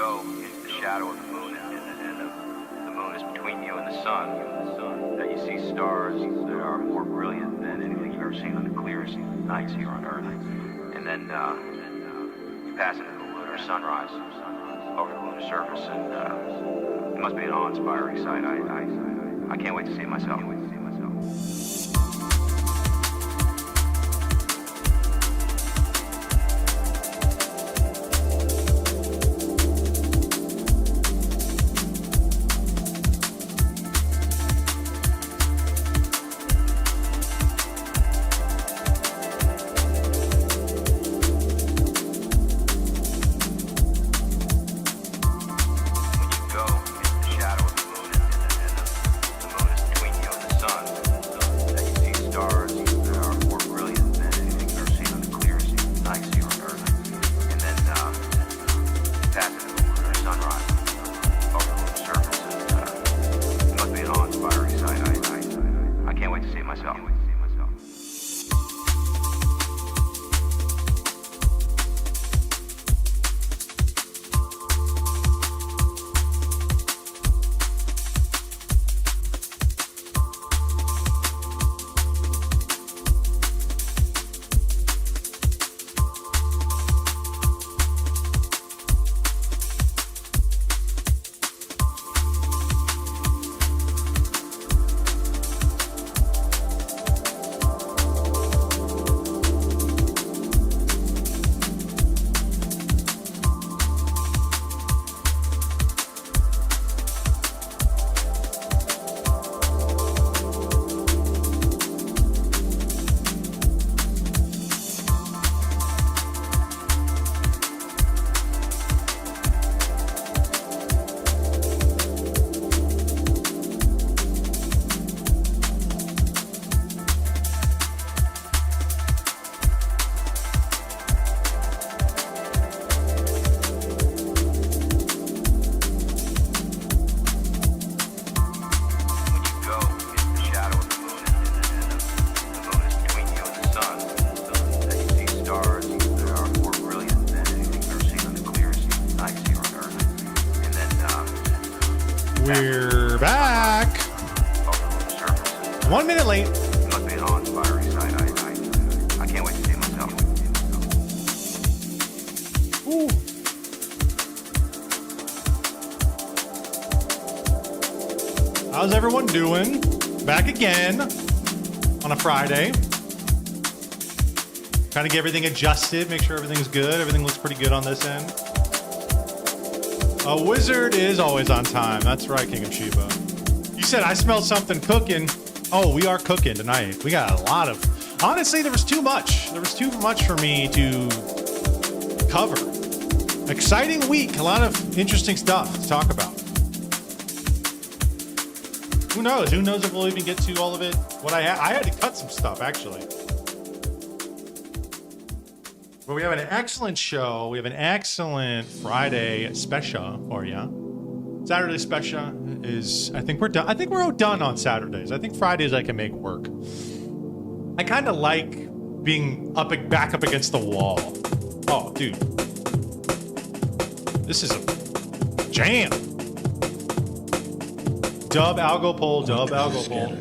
go into the shadow of the moon and the moon is between you and the sun, that you see stars that are more brilliant than anything you've ever seen on the clearest nights here on Earth. And then you pass into the lunar sunrise over the lunar surface, and it must be an awe-inspiring sight. I can't wait to see it myself. We're back. 1 minute late. Must be an awe-inspiring sight. I can't wait to see it myself. Ooh. How's everyone doing? Back again on a Friday. Trying to get everything adjusted, make sure everything's good. Everything looks pretty good on this end. A wizard is always on time. That's right, King of Sheba. You said I smelled something cooking. Oh, we are cooking tonight. We got a lot of... Honestly, there was too much. There was too much for me to cover. Exciting week. A lot of interesting stuff to talk about. Who knows? Who knows if we'll even get to all of it? What I had to cut some stuff, actually. But we have an excellent show. We have an excellent Friday special for you. Saturday special is, I think we're done. I think we're all done on Saturdays. I think Fridays I can make work. I kind of like being back up against the wall. Oh, dude. This is a jam. Dub algo pole, dub algo pole.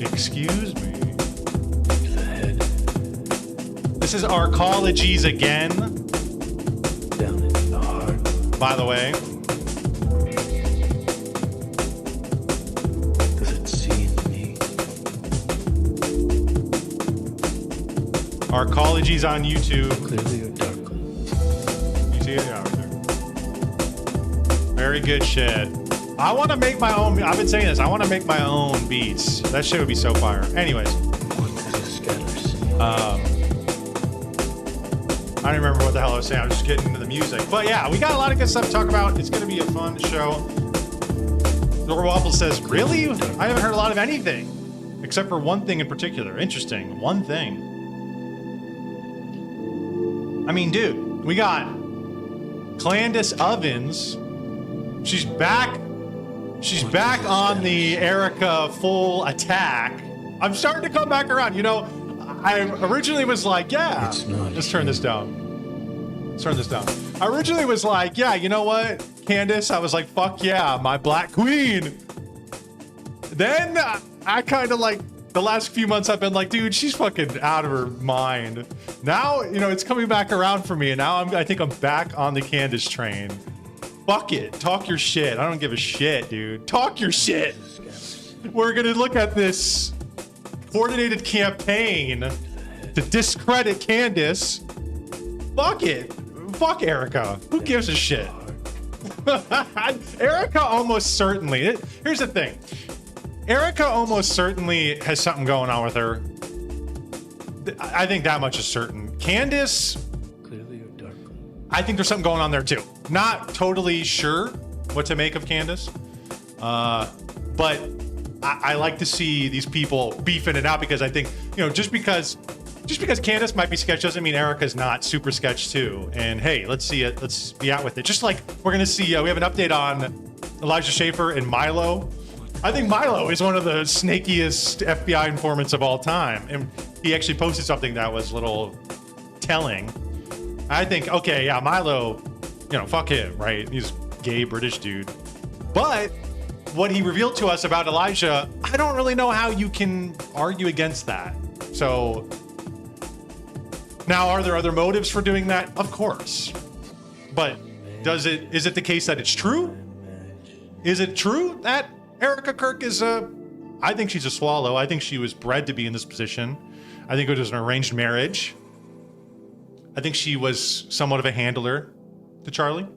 Excuse me. This is Arcologies again. Down in the heart. By the way. Does it see in me? Arcologies on YouTube. Clearly or darkly? You see it? Yeah, right there. Very good shit. I want to make my own. I've been saying this. I want to make my own beats. That shit would be so fire. Anyways. I don't remember what the hell I was saying. I was just getting into the music. But yeah, we got a lot of good stuff to talk about. It's going to be a fun show. Dora Waffle says, really? I haven't heard a lot of anything. Except for one thing in particular. Interesting. One thing. I mean, dude, we got Candace Ovens. She's back. She's back on the Erica full attack. I'm starting to come back around. You know, I originally was like, yeah, let's turn this down. Let's turn this down. All I originally was like, yeah, you know what, Candace? I was like, fuck yeah, my black queen. Then I kind of like, the last few months I've been like, dude, she's fucking out of her mind. Now, you know, it's coming back around for me. And now I think I'm back on the Candace train. Fuck it. Talk your shit. I don't give a shit, dude. Talk your shit. We're going to look at this coordinated campaign to discredit Candace. Fuck it. Fuck Erica. Who gives a shit? Erica almost certainly. Here's the thing. Erica almost certainly has something going on with her. I think that much is certain. Candace, Clearly or darkly. I think there's something going on there too. Not totally sure what to make of Candace. But I like to see these people beefing it out because I think, you know, just because Candace might be sketch doesn't mean Erica's not super sketch too. And hey, let's see it. Let's be out with it. Just like we're going to see, we have an update on Elijah Schaffer and Milo. I think Milo is one of the snakiest FBI informants of all time. And he actually posted something that was a little telling. I think, okay, yeah, Milo, you know, fuck him, right? He's a gay British dude. But what he revealed to us about Elijah, I don't really know how you can argue against that. So now, are there other motives for doing that? Of course. But is it the case that it's true? Is it true that Erica Kirk is I think she's a swallow. I think she was bred to be in this position. I think it was an arranged marriage. I think she was somewhat of a handler to Charlie.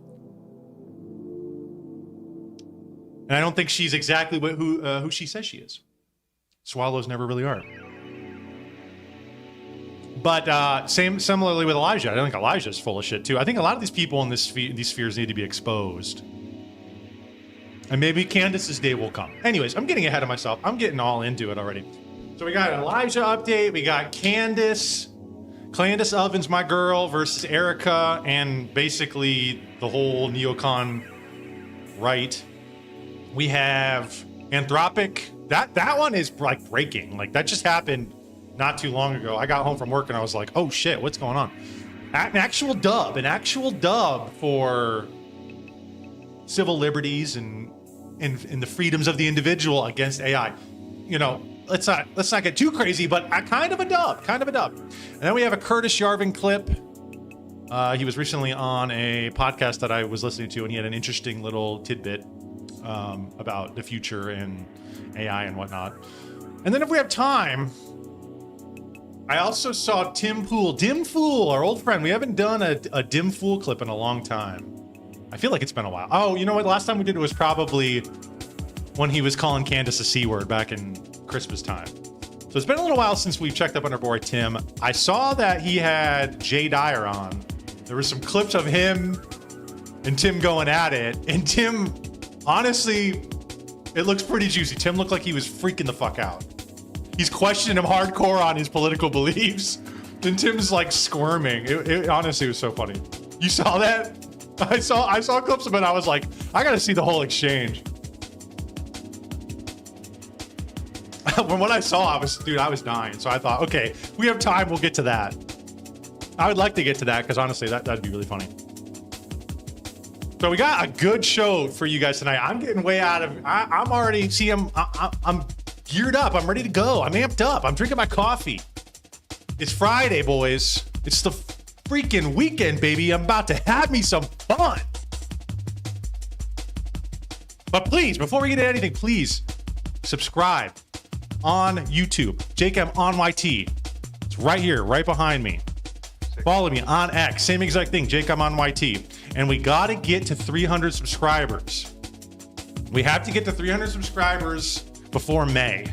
And I don't think she's exactly who she says she is. Swallows never really are. But similarly with Elijah, I think Elijah's full of shit too. I think a lot of these people in these spheres need to be exposed. And maybe Candace's day will come. Anyways, I'm getting ahead of myself. I'm getting all into it already. So we got an Elijah update. We got Candace. Candace Ovens, my girl, versus Erica, and basically the whole neocon right. We have Anthropic. That one is like breaking. Like that just happened not too long ago. I got home from work and I was like, oh shit, what's going on? An actual dub for civil liberties and the freedoms of the individual against AI. You know, let's not get too crazy, but kind of a dub. And then we have a Curtis Yarvin clip. He was recently on a podcast that I was listening to, and he had an interesting little tidbit about the future and AI and whatnot. And then if we have time, I also saw Dim Fool, our old friend. We haven't done a Dim Fool clip in a long time. I feel like it's been a while. Oh, you know what? Last time we did it was probably when he was calling Candace a C word back in Christmas time. So it's been a little while since we've checked up on our boy Tim. I saw that he had Jay Dyer on. There were some clips of him and Tim going at it. And Tim, honestly, it looks pretty juicy. Tim looked like he was freaking the fuck out. He's questioning him hardcore on his political beliefs. And Tim's like squirming. It honestly was so funny. You saw that? I saw clips of it. I was like, I gotta see the whole exchange. From what I saw, I was dying. So I thought, okay, we have time. We'll get to that. I would like to get to that because honestly, that'd be really funny. So we got a good show for you guys tonight. I'm getting way out of. I'm already. See, I'm geared up. I'm ready to go. I'm amped up. I'm drinking my coffee. It's Friday, boys. It's the freaking weekend, baby. I'm about to have me some fun. But please, before we get into anything, please subscribe on YouTube. Jacob on YT. It's right here, right behind me. Follow me on X. Same exact thing, Jacob on YT. And we got to get to 300 subscribers. We have to get to 300 subscribers before May.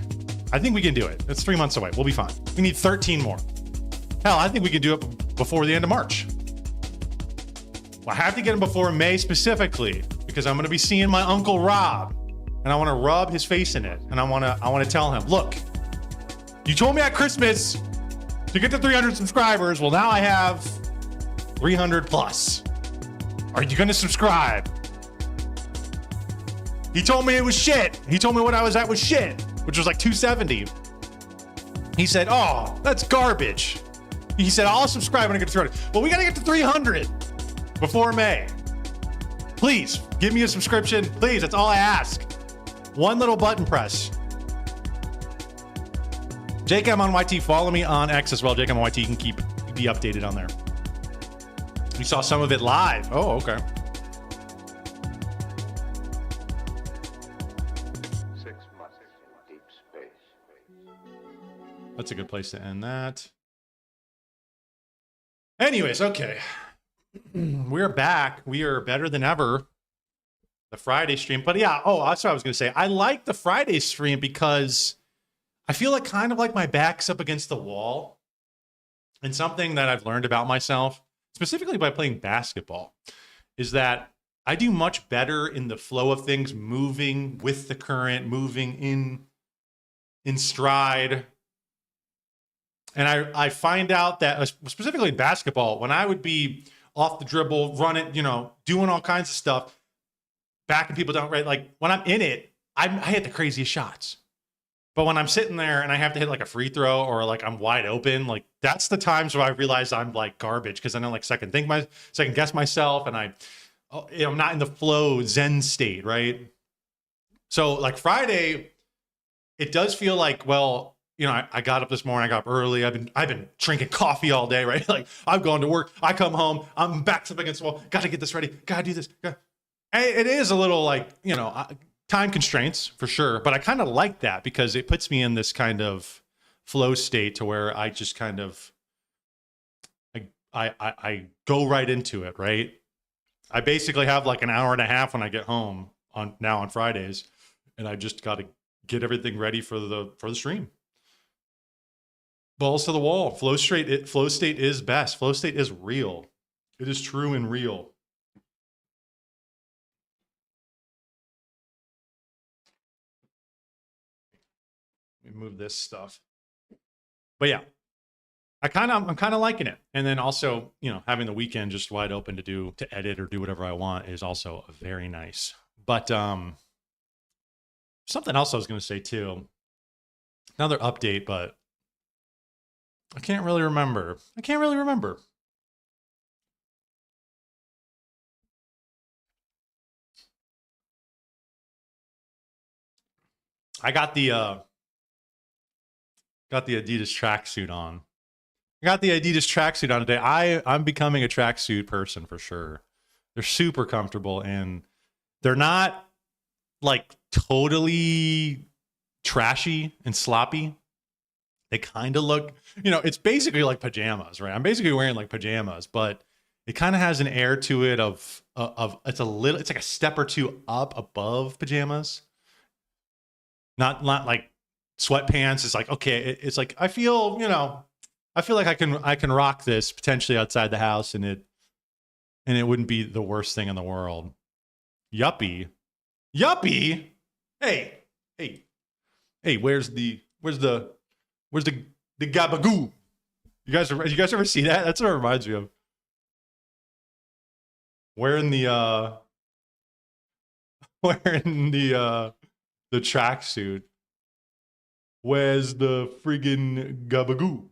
I think we can do it. It's 3 months away. We'll be fine. We need 13 more. Hell, I think we can do it before the end of March. Well, I have to get them before May specifically because I'm going to be seeing my Uncle Rob and I want to rub his face in it. And I want to tell him, look, you told me at Christmas to get to 300 subscribers. Well, now I have 300 plus. Are you going to subscribe? He told me it was shit. He told me what I was at was shit, which was like 270. He said, oh, that's garbage. He said, I'll subscribe when I get to 300. Well, we got to get to 300. Before May. Please give me a subscription. Please, that's all I ask. One little button press. JCam on YT. Follow me on X as well. JCam on YT. You can be updated on there. We saw some of it live. Oh, okay. 6 months in deep space. That's a good place to end that. Anyways, okay. We're back. We are better than ever. The Friday stream. But yeah, that's what I was going to say. I like the Friday stream because I feel like kind of like my back's up against the wall. And something that I've learned about myself, specifically by playing basketball, is that I do much better in the flow of things, moving with the current, moving in stride. And I find out that specifically in basketball, when I would be off the dribble, running, doing all kinds of stuff, backing people down, right? Like when I'm in it, I hit the craziest shots. But when I'm sitting there and I have to hit like a free throw or like I'm wide open, like that's the times where I realize I'm like garbage because I don't like second guess myself, and I'm not in the flow Zen state, right? So like Friday, it does feel like, well, I got up this morning, I got up early. I've been drinking coffee all day, right? Like I'm going to work, I come home, I'm back up against the wall, got to get this ready, got to do this. It is a little like, time constraints for sure, but I kind of like that because it puts me in this kind of flow state to where I just kind of, I go right into it, right? I basically have like an hour and a half when I get home on Fridays, and I just got to get everything ready for the stream. Balls to the wall. Flow state is best. Flow state is real. It is true and real. Let me move this stuff. But yeah, I'm kind of liking it. And then also, having the weekend just wide open to edit or do whatever I want is also very nice. But something else I was going to say too. Another update, but I can't really remember. I got the Adidas tracksuit on. I got the Adidas tracksuit on today. I'm becoming a tracksuit person for sure. They're super comfortable and they're not like totally trashy and sloppy. They kind of look, it's basically like pajamas, right? I'm basically wearing like pajamas, but it kind of has an air to it of it's like a step or two up above pajamas. Not like sweatpants. It's like, okay, it's like I feel like I can rock this potentially outside the house and it wouldn't be the worst thing in the world. Yuppie. Hey, where's the gabagoo? You guys ever see that? That's what it reminds me of. Wearing the tracksuit. Where's the friggin' gabagoo?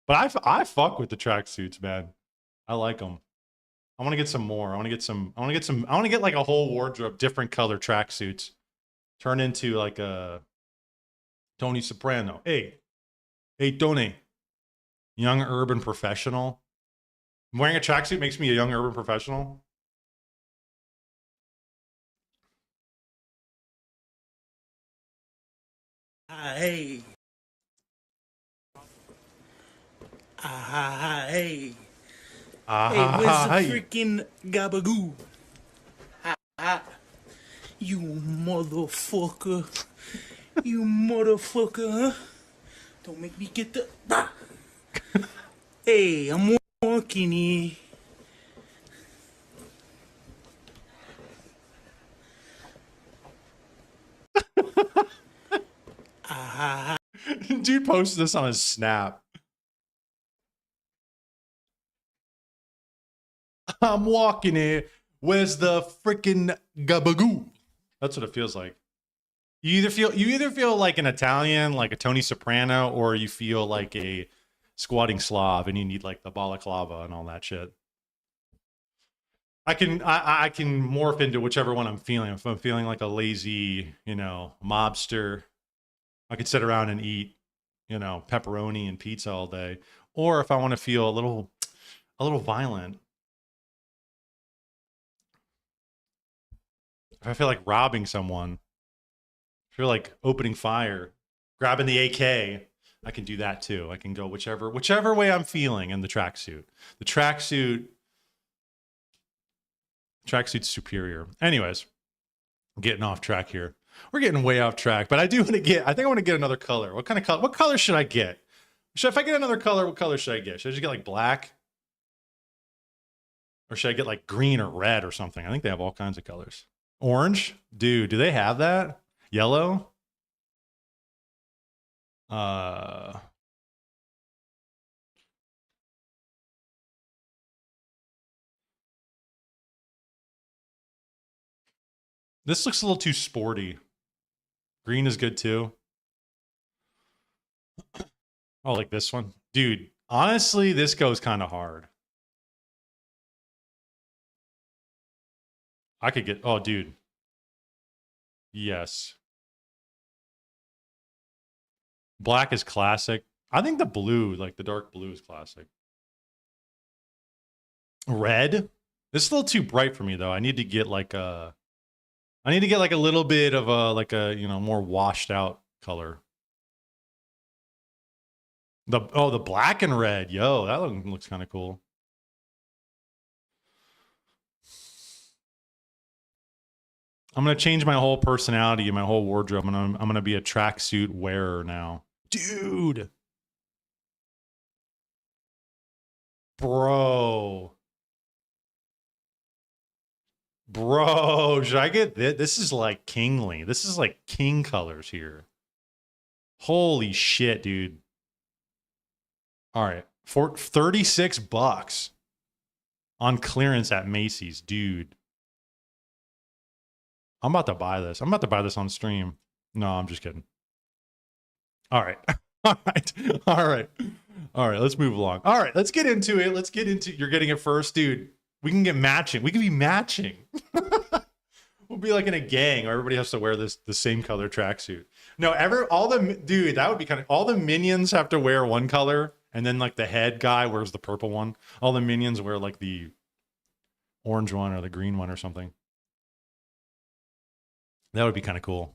But I fuck with the tracksuits, man. I like them. I want to get some more. I want to get like a whole wardrobe, different color tracksuits. Turn into like a Tony Soprano. Hey, Tony. Young urban professional. Wearing a tracksuit makes me a young urban professional. Hey. Hey. Hey, where's the freaking gabagoo? You motherfucker. You motherfucker, huh? Don't make me get the... Hey, I'm walking here. Dude posted this on his Snap. I'm walking here. Where's the freaking gabagoo? That's what it feels like. You either feel like an Italian, like a Tony Soprano, or you feel like squatting Slav and you need like the balaclava and all that shit. I can morph into whichever one I'm feeling. If I'm feeling like a lazy, mobster, I could sit around and eat, pepperoni and pizza all day. Or if I want to feel a little violent, if I feel like robbing someone, if I feel like opening fire, grabbing the AK, I can do that too. I can go whichever way I'm feeling in the tracksuit. The tracksuit's superior. Anyways, I'm getting off track here. We're getting way off track, but I think I want to get another color. What kind of color? What color should I get? If I get another color, what color should I get? Should I just get like black? Or should I get like green or red or something? I think they have all kinds of colors. Orange? Dude, do they have that? Yellow? This looks a little too sporty. Green is good too. Oh, like this one? Dude, honestly, this goes kind of hard. I could get, oh, dude. Yes. Black is classic. I think the blue, like the dark blue is classic. Red? This is a little too bright for me though. I need to get like a little bit of a, more washed out color. The black and red. Yo, that looks kind of cool. I'm going to change my whole personality and my whole wardrobe. I'm going to be a tracksuit wearer now. Dude. Bro, should I get this? This is like kingly. This is like king colors here. Holy shit, dude. All right. For $36 on clearance at Macy's, dude. I'm about to buy this. I'm about to buy this on stream. No, I'm just kidding. All right. All right. Let's move along. All right. Let's get into it. You're getting it first, dude. We can get matching. We can be matching. We'll be like in a gang where everybody has to wear the same color tracksuit. No, dude, that would be all the minions have to wear one color, and then like the head guy wears the purple one. All the minions wear like the orange one or the green one or something. That would be kind of cool.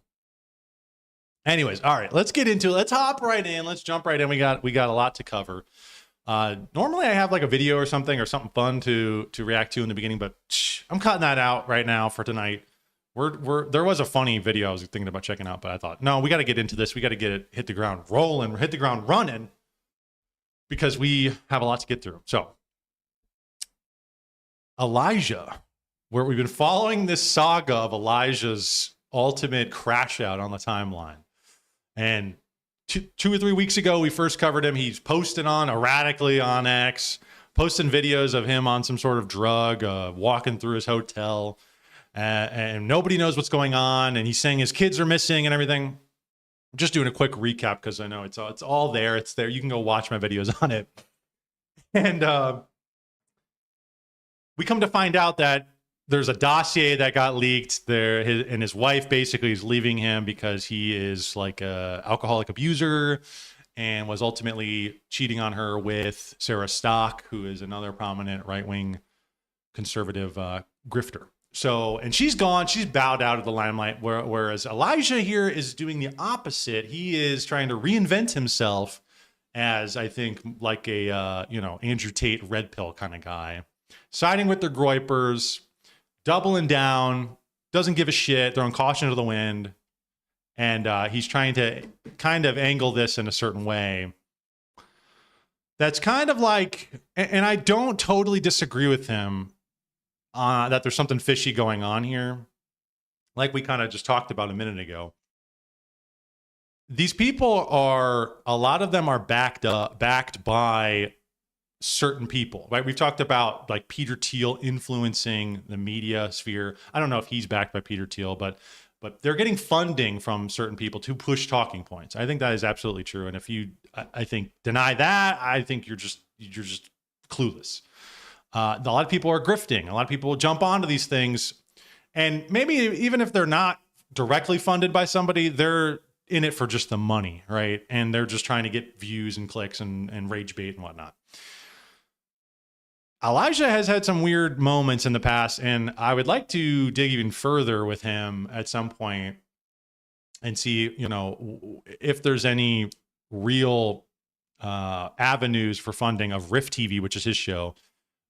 Anyways, all right, let's get into it. Let's hop right in. Let's jump right in. We got a lot to cover. Normally I have like a video or something fun to react to in the beginning, but I'm cutting that out right now for tonight. There was a funny video I was thinking about checking out, but I thought, no, we got to get into this. We got to hit the ground rolling, hit the ground running, because we have a lot to get through. So Elijah, where we've been following this saga of Elijah's ultimate crash out on the timeline. And 2 or 3 weeks ago, we first covered him. He's posting erratically on X, posting videos of him on some sort of drug, walking through his hotel, and nobody knows what's going on. And he's saying his kids are missing and everything. I'm just doing a quick recap because I know it's all there. It's there. You can go watch my videos on it. And we come to find out that there's a dossier that got leaked there, and his wife basically is leaving him because he is like a alcoholic abuser and was ultimately cheating on her with Sarah Stock, who is another prominent right-wing conservative grifter. So, and she's gone. She's bowed out of the limelight, whereas Elijah here is doing the opposite. He is trying to reinvent himself as, I think, like a Andrew Tate red pill kind of guy, siding with the Groypers, doubling down, doesn't give a shit, throwing caution to the wind, and he's trying to kind of angle this in a certain way. That's kind of like, and I don't totally disagree with him that there's something fishy going on here, like we kind of just talked about a minute ago. These people a lot of them are backed by certain people, right? We've talked about like Peter Thiel influencing the media sphere. I don't know if he's backed by Peter Thiel, but but they're getting funding from certain people to push talking points. I think that is absolutely true. And if you, I think, deny that, I think you're just clueless. A lot of people are grifting. A lot of people will jump onto these things, and maybe even if they're not directly funded by somebody, they're in it for just the money, right? And they're just trying to get views and clicks and rage bait and whatnot. Elijah has had some weird moments in the past, and I would like to dig even further with him at some point and see, if there's any real avenues for funding of Rift TV, which is his show.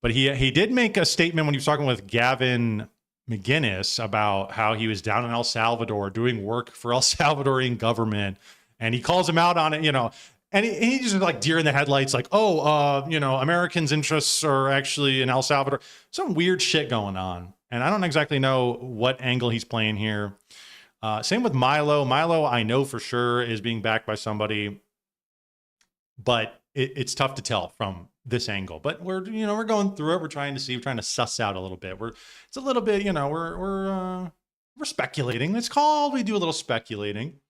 But he did make a statement when he was talking with Gavin McGinnis about how he was down in El Salvador doing work for El Salvadorian government, and he calls him out on it, and he's just like deer in the headlights, like, Americans' interests are actually in El Salvador. Some weird shit going on. And I don't exactly know what angle he's playing here. Same with Milo. Milo, I know for sure, is being backed by somebody, but it's tough to tell from this angle. But we're going through it. We're trying to suss out a little bit. It's a little bit, we're speculating. We do a little speculating.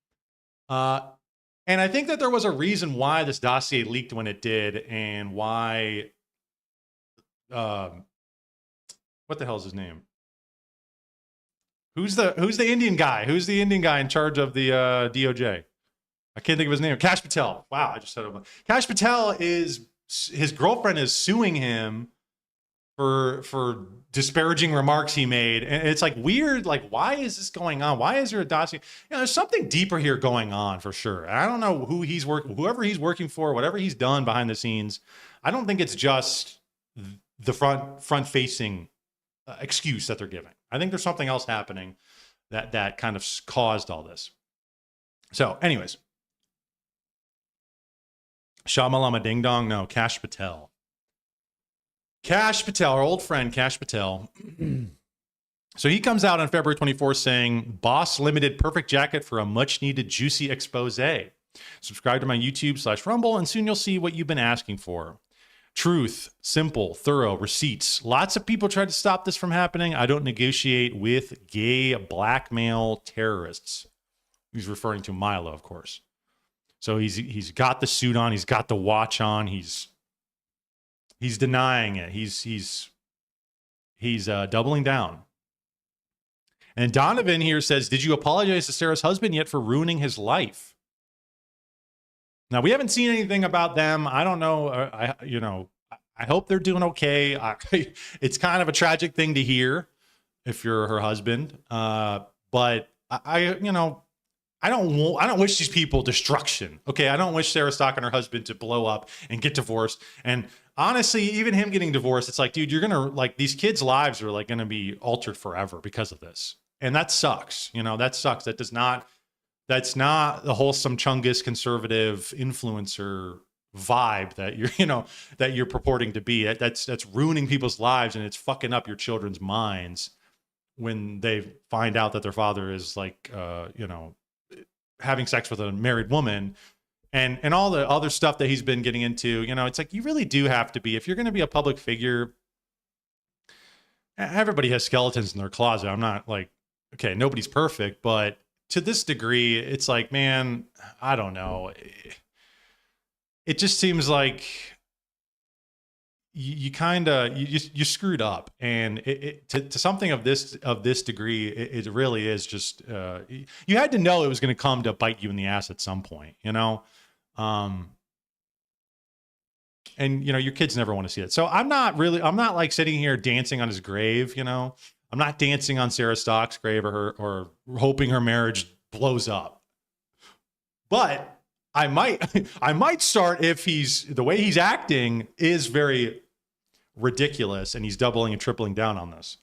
And I think that there was a reason why this dossier leaked when it did, and why, what the hell is his name? Who's the Indian guy? Who's the Indian guy in charge of the DOJ? I can't think of his name. Kash Patel. Wow, I just said it. Kash Patel his girlfriend is suing him for disparaging remarks he made. And it's like weird. Like, why is this going on? Why is there a dossier? There's something deeper here going on for sure. I don't know whoever he's working for, whatever he's done behind the scenes. I don't think it's just the front facing excuse that they're giving. I think there's something else happening that kind of caused all this. So anyways, Shamalama Ding Dong. No, Kash Patel. Kash Patel, our old friend, Kash Patel. So he comes out on February 24th saying, Boss Limited perfect jacket for a much needed juicy expose. Subscribe to my YouTube/Rumble and soon you'll see what you've been asking for. Truth, simple, thorough, receipts. Lots of people tried to stop this from happening. I don't negotiate with gay blackmail terrorists. He's referring to Milo, of course. So he's got the suit on, he's got the watch on, he's denying it. He's doubling down. And Donovan here says, did you apologize to Sarah's husband yet for ruining his life? Now, we haven't seen anything about them. I don't know. I hope they're doing okay. It's kind of a tragic thing to hear if you're her husband. But I don't wish these people destruction. Okay. I don't wish Sarah Stock and her husband to blow up and get divorced. And honestly, even him getting divorced, it's like, dude, you're going to these kids' lives are going to be altered forever because of this. And that sucks. That sucks. That's not the wholesome Chungus conservative influencer vibe that you're purporting to be. That's ruining people's lives, and it's fucking up your children's minds when they find out that their father is having sex with a married woman and all the other stuff that he's been getting into. It's like, you really do have to be, if you're going to be a public figure, everybody has skeletons in their closet. I'm not like, okay, nobody's perfect, but to this degree, it's like, man, I don't know. It just seems like you screwed up, and to something of this degree, it really is just you had to know it was going to come to bite you in the ass at some point, and your kids never want to see it. So I'm not like sitting here dancing on his grave, I'm not dancing on Sarah Stock's grave or hoping her marriage blows up. But I might start if the way he's acting is very ridiculous and he's doubling and tripling down on this.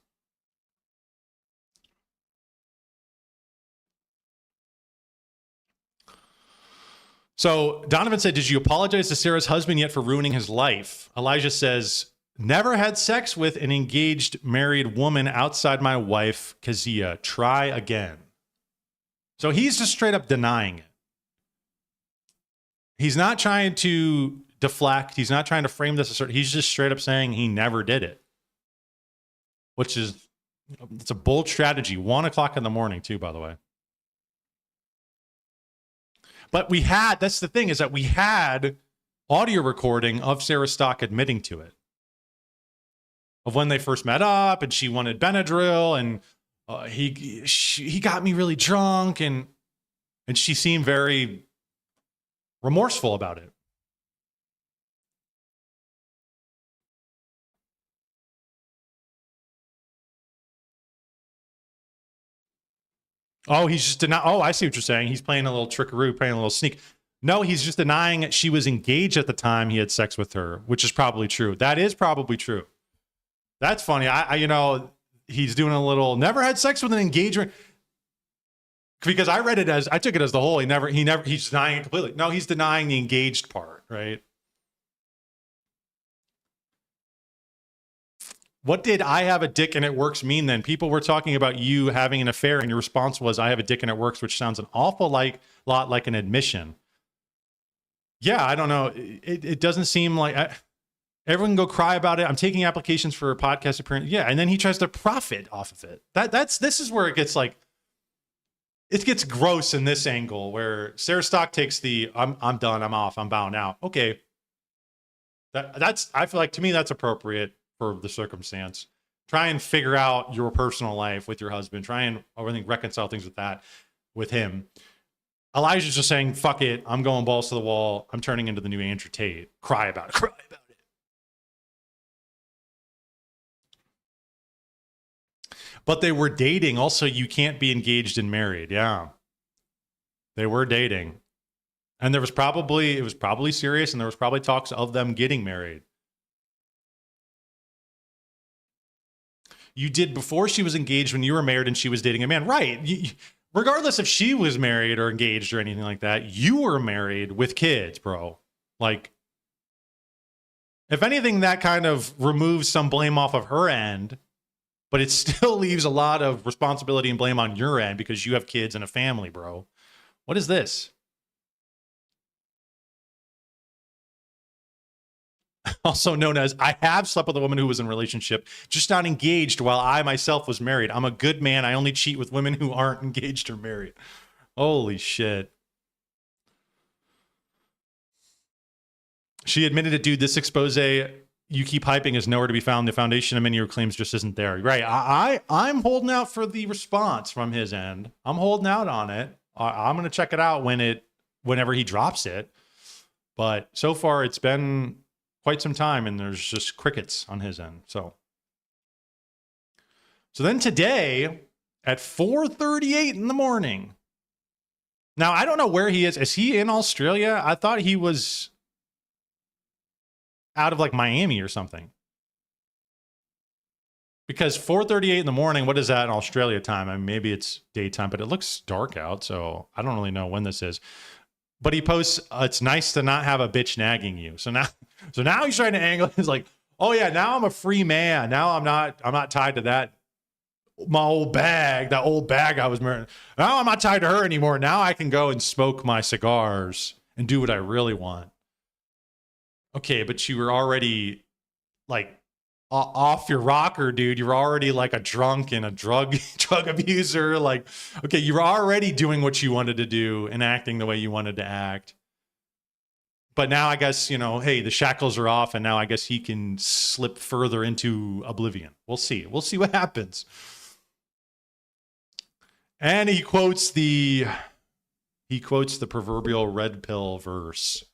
So Donovan said, did you apologize to Sarah's husband yet for ruining his life? Elijah says, never had sex with an engaged married woman outside my wife. Kazia, try again. So he's just straight up denying it. He's not trying to deflect. He's not trying to frame this. He's just straight up saying he never did it, which is, it's a bold strategy. 1 o'clock in the morning too, by the way. But that's the thing, is that we had audio recording of Sarah Stock admitting to it. Of when they first met up, and she wanted Benadryl, and he got me really drunk, and she seemed very remorseful about it. Oh, he's just denying. Oh, I see what you're saying. He's playing a little trickaroo, playing a little sneak. No, he's just denying she was engaged at the time he had sex with her, which is probably true. That is probably true. That's funny. He's doing a little, never had sex with an engagement, because I took it as the whole, he's denying it completely. No, he's denying the engaged part, right? What did "I have a dick and it works" mean then? People were talking about you having an affair, and your response was "I have a dick and it works," which sounds an awful lot like an admission. Yeah, I don't know. It doesn't seem like everyone can go cry about it. I'm taking applications for a podcast appearance. Yeah, and then he tries to profit off of it. This is where it gets it gets gross in this angle, where Sarah Stock takes the I'm done, I'm off, I'm bowing out. Okay, I feel like, to me, that's appropriate for the circumstance. Try and figure out your personal life with your husband. Try and reconcile things with him. Elijah's just saying, fuck it, I'm going balls to the wall. I'm turning into the new Andrew Tate. Cry about it. Cry about it. But they were dating. Also, you can't be engaged and married. Yeah. They were dating. And it was probably serious, and there was probably talks of them getting married. You did before she was engaged, when you were married and she was dating a man. Right. Regardless if she was married or engaged or anything like that, you were married with kids, bro. Like, if anything, that kind of removes some blame off of her end, but it still leaves a lot of responsibility and blame on your end because you have kids and a family, bro. What is this? Also known as, I have slept with a woman who was in a relationship, just not engaged, while I myself was married. I'm a good man. I only cheat with women who aren't engaged or married. Holy shit. She admitted it, dude. This expose you keep hyping is nowhere to be found. The foundation of many of your claims just isn't there. Right. I'm holding out for the response from his end. I'm holding out on it. I'm going to check it out whenever he drops it. But so far, it's been quite some time, and there's just crickets on his end. So then today at 4:38 in the morning. Now, I don't know where he is. Is he in Australia? I thought he was out of like Miami or something. Because 4:38 in the morning, what is that in Australia time? I mean, maybe it's daytime, but it looks dark out, so I don't really know when this is. But he posts, it's nice to not have a bitch nagging you. So now he's trying to angle. He's like, oh yeah, now I'm a free man. Now I'm not tied to that, my old bag, that old bag I was married. Now I'm not tied to her anymore. Now I can go and smoke my cigars and do what I really want. Okay, but you were already like off your rocker, dude. You're already like a drunk and a drug abuser. Like, okay, you're already doing what you wanted to do and acting the way you wanted to act. But now I guess, hey, the shackles are off, and now I guess he can slip further into oblivion. We'll see. We'll see what happens. And he quotes the proverbial red pill verse.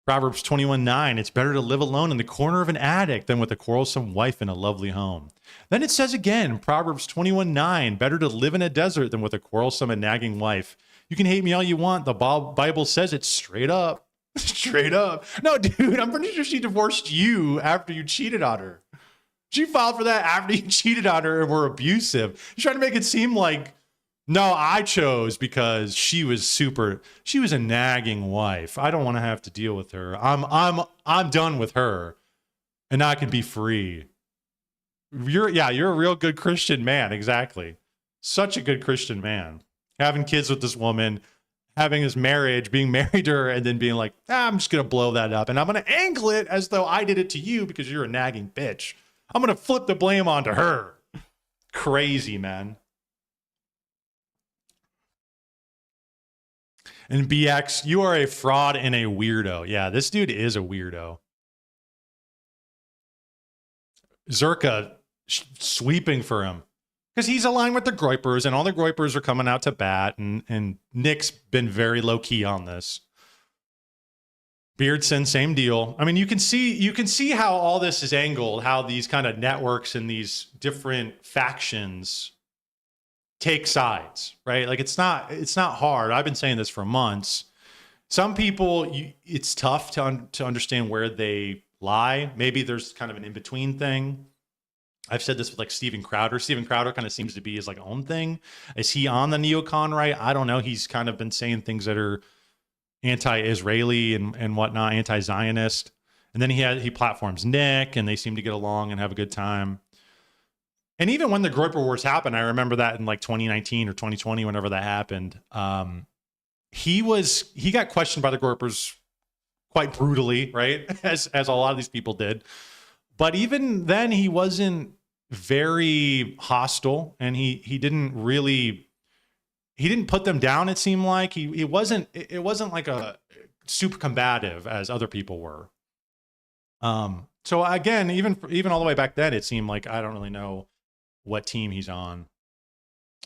Proverbs 21:9, it's better to live alone in the corner of an attic than with a quarrelsome wife in a lovely home. Then it says again, Proverbs 21:9, better to live in a desert than with a quarrelsome and nagging wife. You can hate me all you want. The Bible says it straight up. Straight up. No, dude, I'm pretty sure she divorced you after you cheated on her. She filed for that after you cheated on her and were abusive. You're trying to make it seem like, no, I chose because she was a nagging wife. I don't want to have to deal with her. I'm done with her, and I can be free. You're a real good Christian man. Exactly. Such a good Christian man. Having kids with this woman, having this marriage, being married to her, and then being like, I'm just going to blow that up. And I'm going to angle it as though I did it to you because you're a nagging bitch. I'm going to flip the blame onto her. Crazy, man. And BX, you are a fraud and a weirdo. Yeah, this dude is a weirdo. Zerka sweeping for him because he's aligned with the Groypers, and all the Groypers are coming out to bat, and Nick's been very low key on this. Beardson, same deal. I mean, you can see how all this is angled, how these kind of networks and these different factions take sides, right? Like it's not hard. I've been saying this for months. Some people, it's tough to understand where they lie. Maybe there's kind of an in-between thing. I've said this with like Steven Crowder. Steven Crowder kind of seems to be his like own thing. Is he on the neocon right? I don't know. He's kind of been saying things that are anti-Israeli and whatnot, anti-Zionist. And then he platforms Nick, and they seem to get along and have a good time. And even when the Groyper Wars happened, I remember that in like 2019 or 2020, whenever that happened, he got questioned by the Groypers quite brutally, right? As a lot of these people did. But even then, he wasn't very hostile, and he didn't put them down. It seemed like it wasn't like a super combative as other people were. So again, even all the way back then, it seemed like I don't really know what team he's on.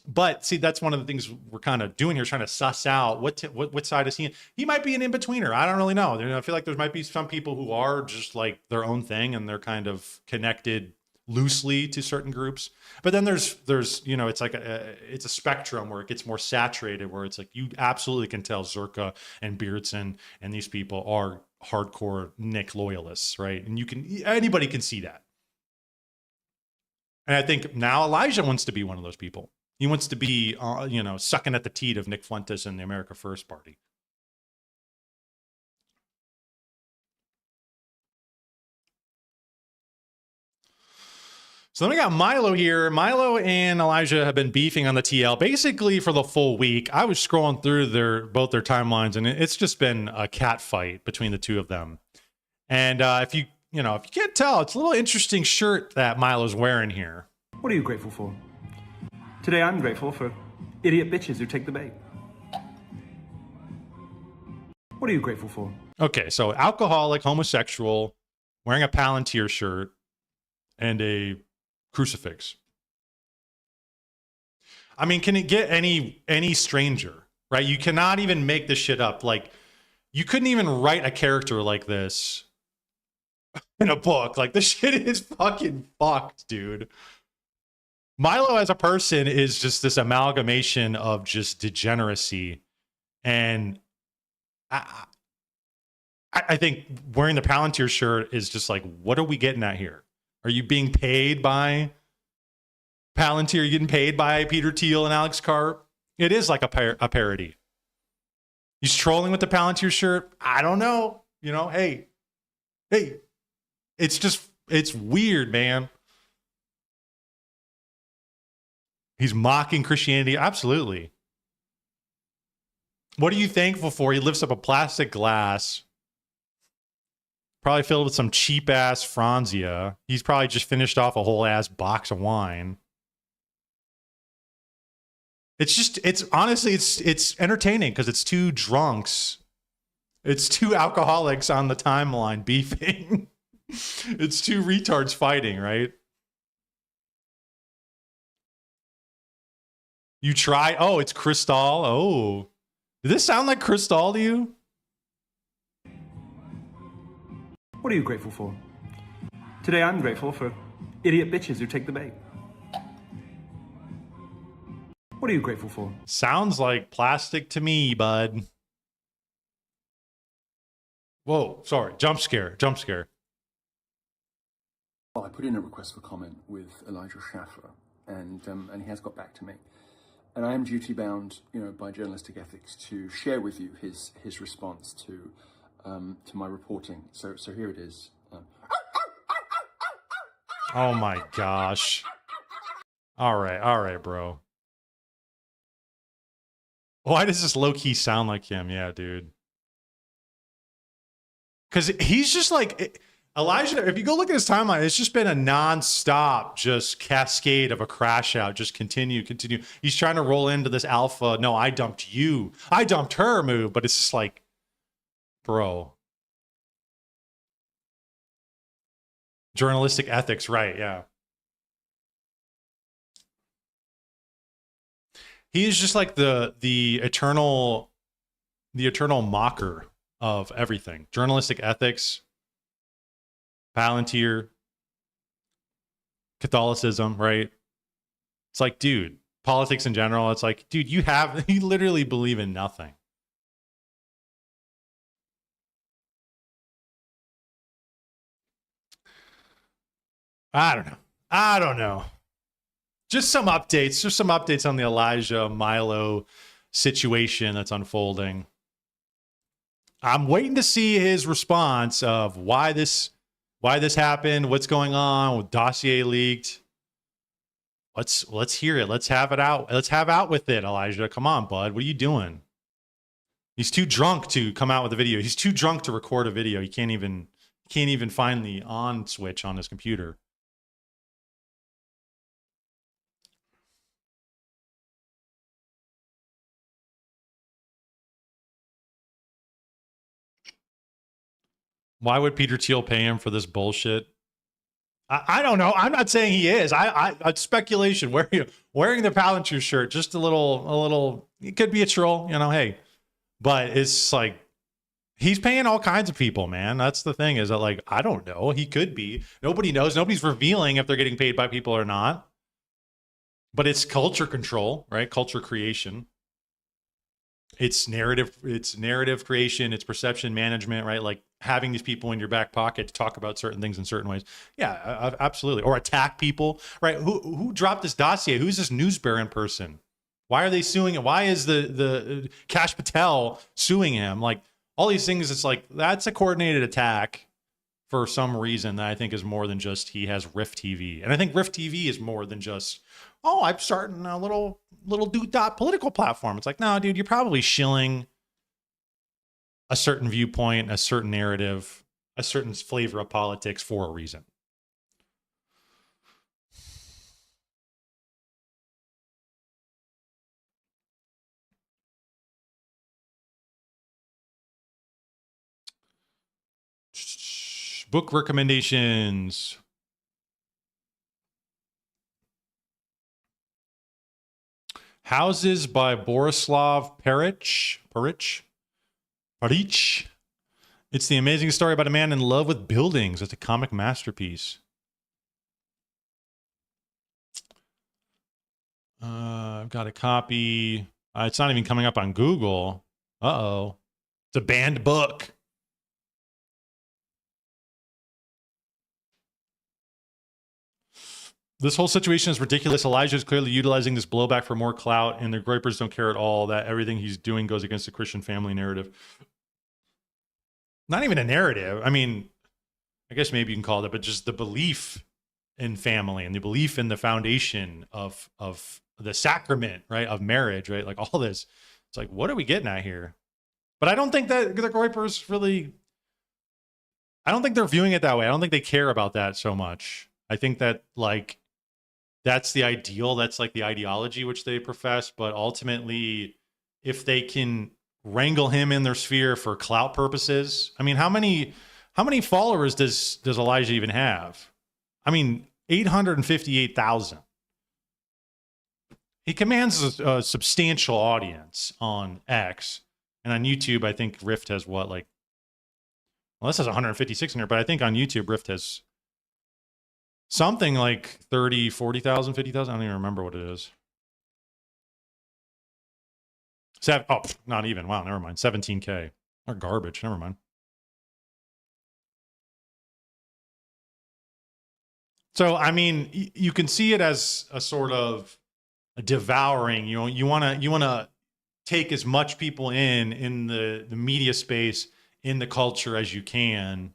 But see, that's one of the things we're kind of doing here, trying to suss out what side is he in. He might be an in-betweener. I don't really know. I feel like there might be some people who are just like their own thing, and they're kind of connected loosely to certain groups. But then there's it's like it's a spectrum where it gets more saturated, where it's like you absolutely can tell Zerka and Beardson and these people are hardcore Nick loyalists, right? And anybody can see that. And I think now Elijah wants to be one of those people. He wants to be, sucking at the teat of Nick Fuentes and the America First Party. So then we got Milo here. Milo and Elijah have been beefing on the TL basically for the full week. I was scrolling through both their timelines, and it's just been a cat fight between the two of them. And if you can't tell, it's a little interesting shirt that Milo's wearing here. What are you grateful for? Today I'm grateful for idiot bitches who take the bait. What are you grateful for? Okay, so alcoholic, homosexual, wearing a Palantir shirt, and a crucifix. I mean, can it get any stranger, right? You cannot even make this shit up. Like, you couldn't even write a character like this in a book. Like, this shit is fucking fucked, dude. Milo as a person is just this amalgamation of just degeneracy. And I think wearing the Palantir shirt is just like, what are we getting at here? Are you being paid by Palantir? Are you getting paid by Peter Thiel and Alex Karp? It is like a parody. He's trolling with the Palantir shirt. I don't know. Hey, it's weird, man. He's mocking Christianity. Absolutely. What are you thankful for? He lifts up a plastic glass, probably filled with some cheap ass Franzia. He's probably just finished off a whole ass box of wine. It's honestly entertaining because it's two drunks. It's two alcoholics on the timeline beefing. It's two retards fighting, right? You try. Oh, it's Cristal. Oh, did this sound like Cristal to you? What are you grateful for? Today I'm grateful for idiot bitches who take the bait. What are you grateful for? Sounds like plastic to me, bud. Whoa, sorry. Jump scare. Well, I put in a request for comment with Elijah Schaffer, and he has got back to me. And I am duty bound, by journalistic ethics, to share with you his response to my reporting. So here it is. Oh my gosh! All right, bro. Why does this low key sound like him? Yeah, dude. Because he's just like, Elijah, if you go look at his timeline, it's just been a nonstop just cascade of a crash out. Just continue. He's trying to roll into this alpha. No, I dumped you. I dumped her move, but it's just like, bro. Journalistic ethics, right? Yeah. He is just like the eternal mocker of everything. Journalistic ethics, Palantir, Catholicism, right? It's like, dude, politics in general, it's like, dude, you literally believe in nothing. I don't know. Just some updates on the Elijah Milo situation that's unfolding. I'm waiting to see his response of why this happened, what's going on, with dossier leaked. Let's hear it. Let's have it out. Let's have out with it, Elijah. Come on, bud. What are you doing? He's too drunk to come out with a video. He's too drunk to record a video. He can't even find the on switch on his computer. Why would Peter Thiel pay him for this bullshit? I don't know. I'm not saying he is. It's speculation. Wearing the Palantir shirt, just a little. It could be a troll, hey. But it's like he's paying all kinds of people, man. That's the thing. Is that like I don't know. He could be. Nobody knows. Nobody's revealing if they're getting paid by people or not. But it's culture control, right? Culture creation. It's narrative creation, it's perception management, right? Like having these people in your back pocket to talk about certain things in certain ways. Yeah, absolutely. Or attack people, right? Who dropped this dossier? Who's this news baron person? Why are they suing him? Why is the Kash Patel suing him? Like all these things, it's like that's a coordinated attack for some reason that I think is more than just he has Rift TV. And I think Rift TV is more than just, oh, I'm starting a little dot political platform. It's like, no, dude, you're probably shilling a certain viewpoint, a certain narrative, a certain flavor of politics for a reason. Book recommendations. Houses by Borislav Perich. It's the amazing story about a man in love with buildings. It's a comic masterpiece. I've got a copy. It's not even coming up on Google. Uh-oh. It's a banned book. This whole situation is ridiculous. Elijah is clearly utilizing this blowback for more clout, and the Groypers don't care at all that everything he's doing goes against the Christian family narrative. Not even a narrative. I mean, I guess maybe you can call it, but just the belief in family and the belief in the foundation of the sacrament, right, of marriage, right? Like all this. It's like, what are we getting at here? But I don't think that the Groypers really, I don't think they're viewing it that way. I don't think they care about that so much. I think that like, that's the ideal. That's like the ideology which they profess. But ultimately, if they can wrangle him in their sphere for clout purposes, I mean, how many followers does Elijah even have? I mean, 858,000. He commands a substantial audience on X, and on YouTube, I think Rift has what, like, well, this has 156 in here, but I think on YouTube Rift has something like 30, 40,000, 50,000. I don't even remember what it is. Oh, not even. Wow, never mind. 17K. Or garbage. Never mind. So, I mean, you can see it as a sort of a devouring. You want to take as much people in the media space, in the culture as you can,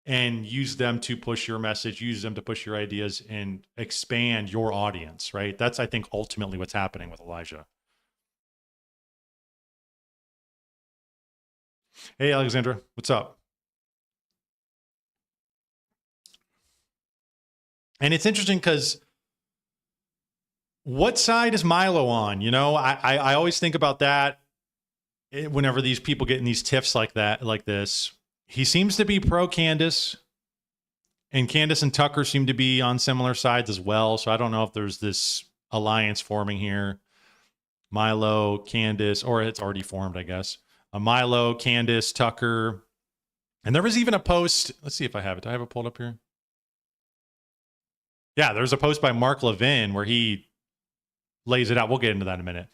and use them to push your message, use them to push your ideas and expand your audience, right? That's, I think, ultimately what's happening with Elijah. Hey, Alexandra, what's up? And it's interesting because what side is Milo on? You know, I always think about that whenever these people get in these tiffs like that, like this. He seems to be pro Candace, and Candace and Tucker seem to be on similar sides as well. So I don't know if there's this alliance forming here. Milo, Candace, or it's already formed, I guess. Milo, Candace, Tucker. And there was even a post. Let's see if I have it. Do I have it pulled up here? Yeah, there's a post by Mark Levin where he lays it out. We'll get into that in a minute.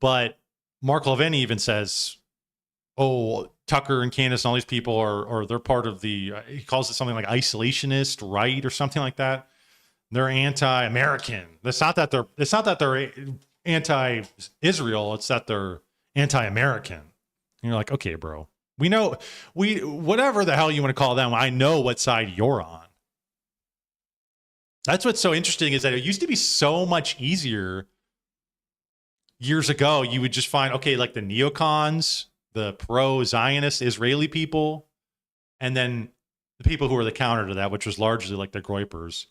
But Mark Levin even says, oh, Tucker and Candace and all these people are they're part of the, he calls it something like isolationist right or something like that. They're anti-American. It's not that they're anti-Israel. It's that they're anti-American. And you're like, okay, bro, whatever the hell you want to call them, I know what side you're on. That's what's so interesting is that it used to be so much easier years ago. You would just find, okay, like the neocons, the pro-Zionist Israeli people, and then the people who were the counter to that, which was largely like the Groypers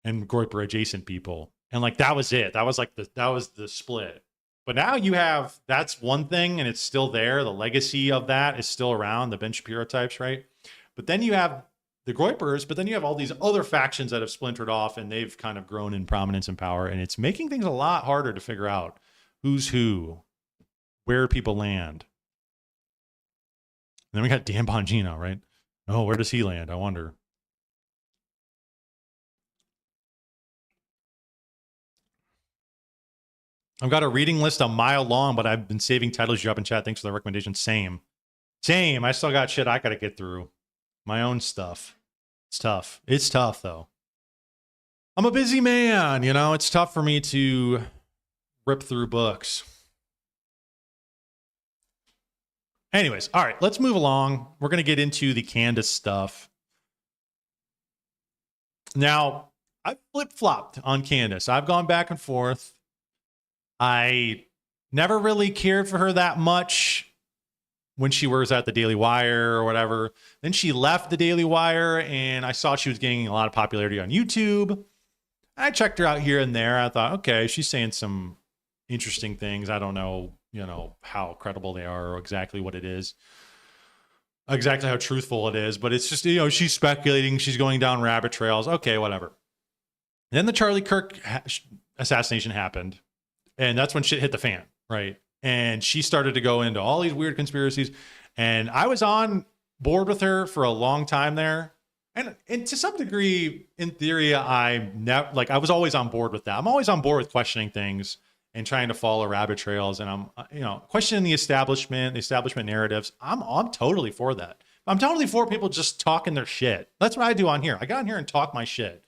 and Groyper adjacent people. And like, that was it. That was the split. But now you have, that's one thing and it's still there. The legacy of that is still around, the Ben Shapiro types, right? But then you have the Groypers, but then you have all these other factions that have splintered off and they've kind of grown in prominence and power. And it's making things a lot harder to figure out who's who, where people land. And then we got Dan Bongino, right? Oh, where does he land? I wonder. I've got a reading list a mile long, but I've been saving titles you up in chat. Thanks for the recommendation. Same. I still got shit I got to get through. My own stuff. It's tough. It's tough, though. I'm a busy man, you know? It's tough for me to rip through books. Anyways, all right, let's move along. We're going to get into the Candace stuff. Now, I've flip-flopped on Candace. I've gone back and forth. I never really cared for her that much when she was at the Daily Wire or whatever. Then she left the Daily Wire, and I saw she was gaining a lot of popularity on YouTube. I checked her out here and there. I thought, okay, she's saying some interesting things. I don't know, how credible they are or exactly what it is, exactly how truthful it is. But it's just, she's speculating. She's going down rabbit trails. Okay, whatever. Then the Charlie Kirk assassination happened, and that's when shit hit the fan, right? And she started to go into all these weird conspiracies. And I was on board with her for a long time there. And to some degree, in theory, I was always on board with that. I'm always on board with questioning things and trying to follow rabbit trails. And I'm, questioning the establishment narratives. I'm totally for that. I'm totally for people just talking their shit. That's what I do on here. I get on here and talk my shit.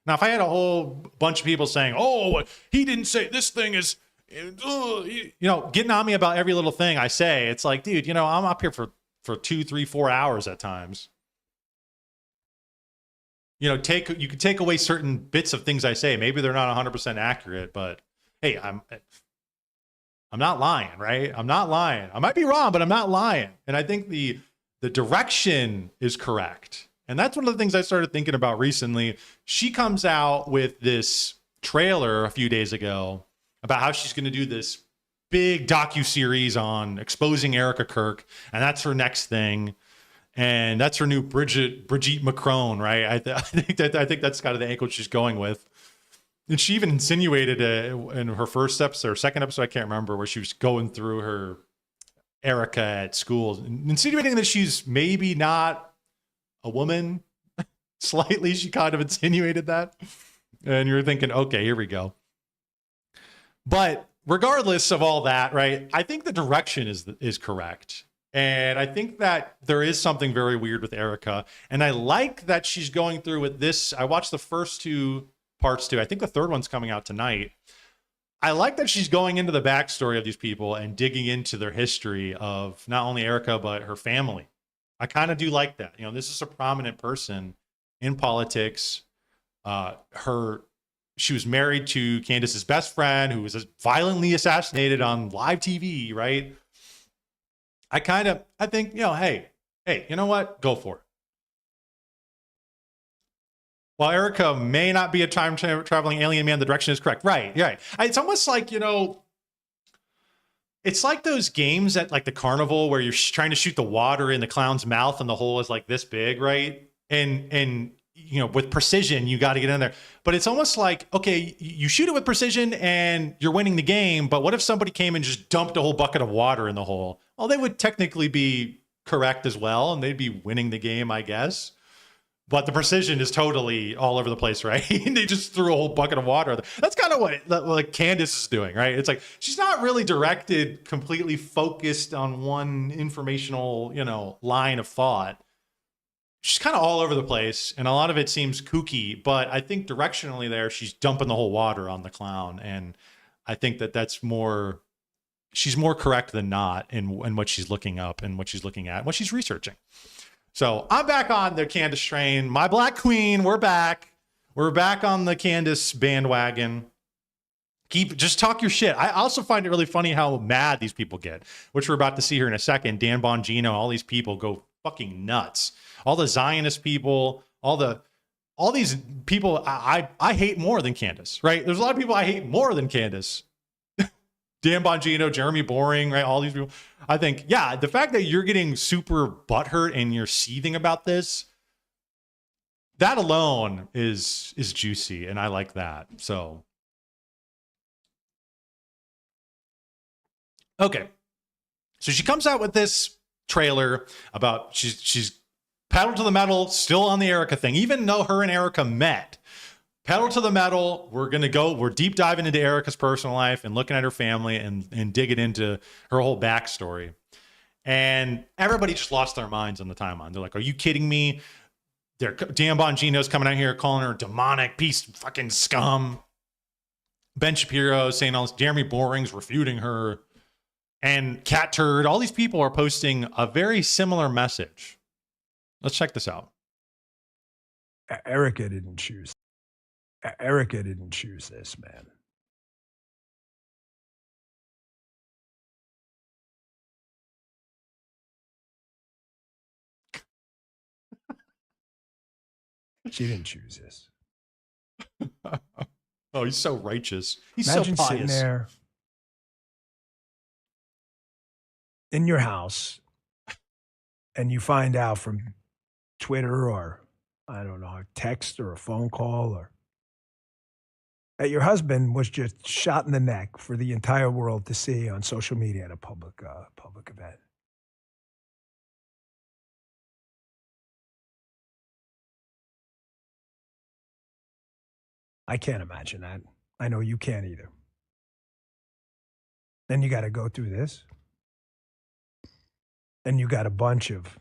Now, if I had a whole bunch of people saying, oh, he didn't say this thing is, getting on me about every little thing I say, it's like, dude, I'm up here for 2, 3, 4 hours at times. You could take away certain bits of things I say. Maybe they're not 100% accurate, but hey, I'm not lying, right? I'm not lying. I might be wrong, but I'm not lying. And I think the direction is correct. And that's one of the things I started thinking about recently. She comes out with this trailer a few days ago about how she's going to do this big docu-series on exposing Erica Kirk, and that's her next thing. And that's her new Brigitte Macron, right? I think that's kind of the angle she's going with. And she even insinuated in her first episode or second episode, I can't remember, where she was going through her Erica at school, insinuating that she's maybe not a woman. Slightly, she kind of insinuated that. And you're thinking, okay, here we go. But regardless of all that, right, I think the direction is correct. And I think that there is something very weird with Erica. And I like that she's going through with this. I watched the first 2 parts too. I think the third one's coming out tonight. I like that she's going into the backstory of these people and digging into their history of not only Erica, but her family. I kind of do like that. This is a prominent person in politics. She was married to Candace's best friend, who was violently assassinated on live TV, right? I think, hey, you know what? Go for it. While Erica may not be a time traveling alien man, the direction is correct. Right. It's almost like, it's like those games at like the carnival where you're trying to shoot the water in the clown's mouth and the hole is like this big, right? And with precision, you got to get in there. But it's almost like, okay, you shoot it with precision and you're winning the game. But what if somebody came and just dumped a whole bucket of water in the hole? Well, they would technically be correct as well, and they'd be winning the game, I guess. But the precision is totally all over the place, right? They just threw a whole bucket of water. That's kind of what Candace is doing, right? It's like she's not really directed, completely focused on one informational, line of thought. She's kind of all over the place, and a lot of it seems kooky. But I think directionally, there she's dumping the whole water on the clown, and I think that's more. She's more correct than not in what she's looking up and what she's looking at, and what she's researching. So I'm back on the Candace train. My Black Queen, we're back. We're back on the Candace bandwagon. Just talk your shit. I also find it really funny how mad these people get, which we're about to see here in a second. Dan Bongino, all these people go fucking nuts. All the Zionist people, all these people I hate more than Candace, right? There's a lot of people I hate more than Candace. Dan Bongino, Jeremy Boring, right? All these people. I think, yeah, the fact that you're getting super butthurt and you're seething about this, that alone is juicy, and I like that. So, okay. So she comes out with this trailer about she's pedal to the metal, still on the Erica thing, even though her and Erica met. Pedal to the metal. We're deep diving into Erica's personal life and looking at her family and digging into her whole backstory. And everybody just lost their minds on the timeline. They're like, are you kidding me? Dan Bongino's coming out here calling her demonic piece of fucking scum. Ben Shapiro saying all this. Jeremy Boring's refuting her. And Cat Turd. All these people are posting a very similar message. Let's check this out. Erica didn't choose this, man. She didn't choose this. Oh, he's so righteous. He's Imagine so sitting pious. there in your house and you find out from Twitter or, I don't know, a text or a phone call or that your husband was just shot in the neck for the entire world to see on social media at a public event. I can't imagine that. I know you can't either. Then you got to go through this. Then you got a bunch of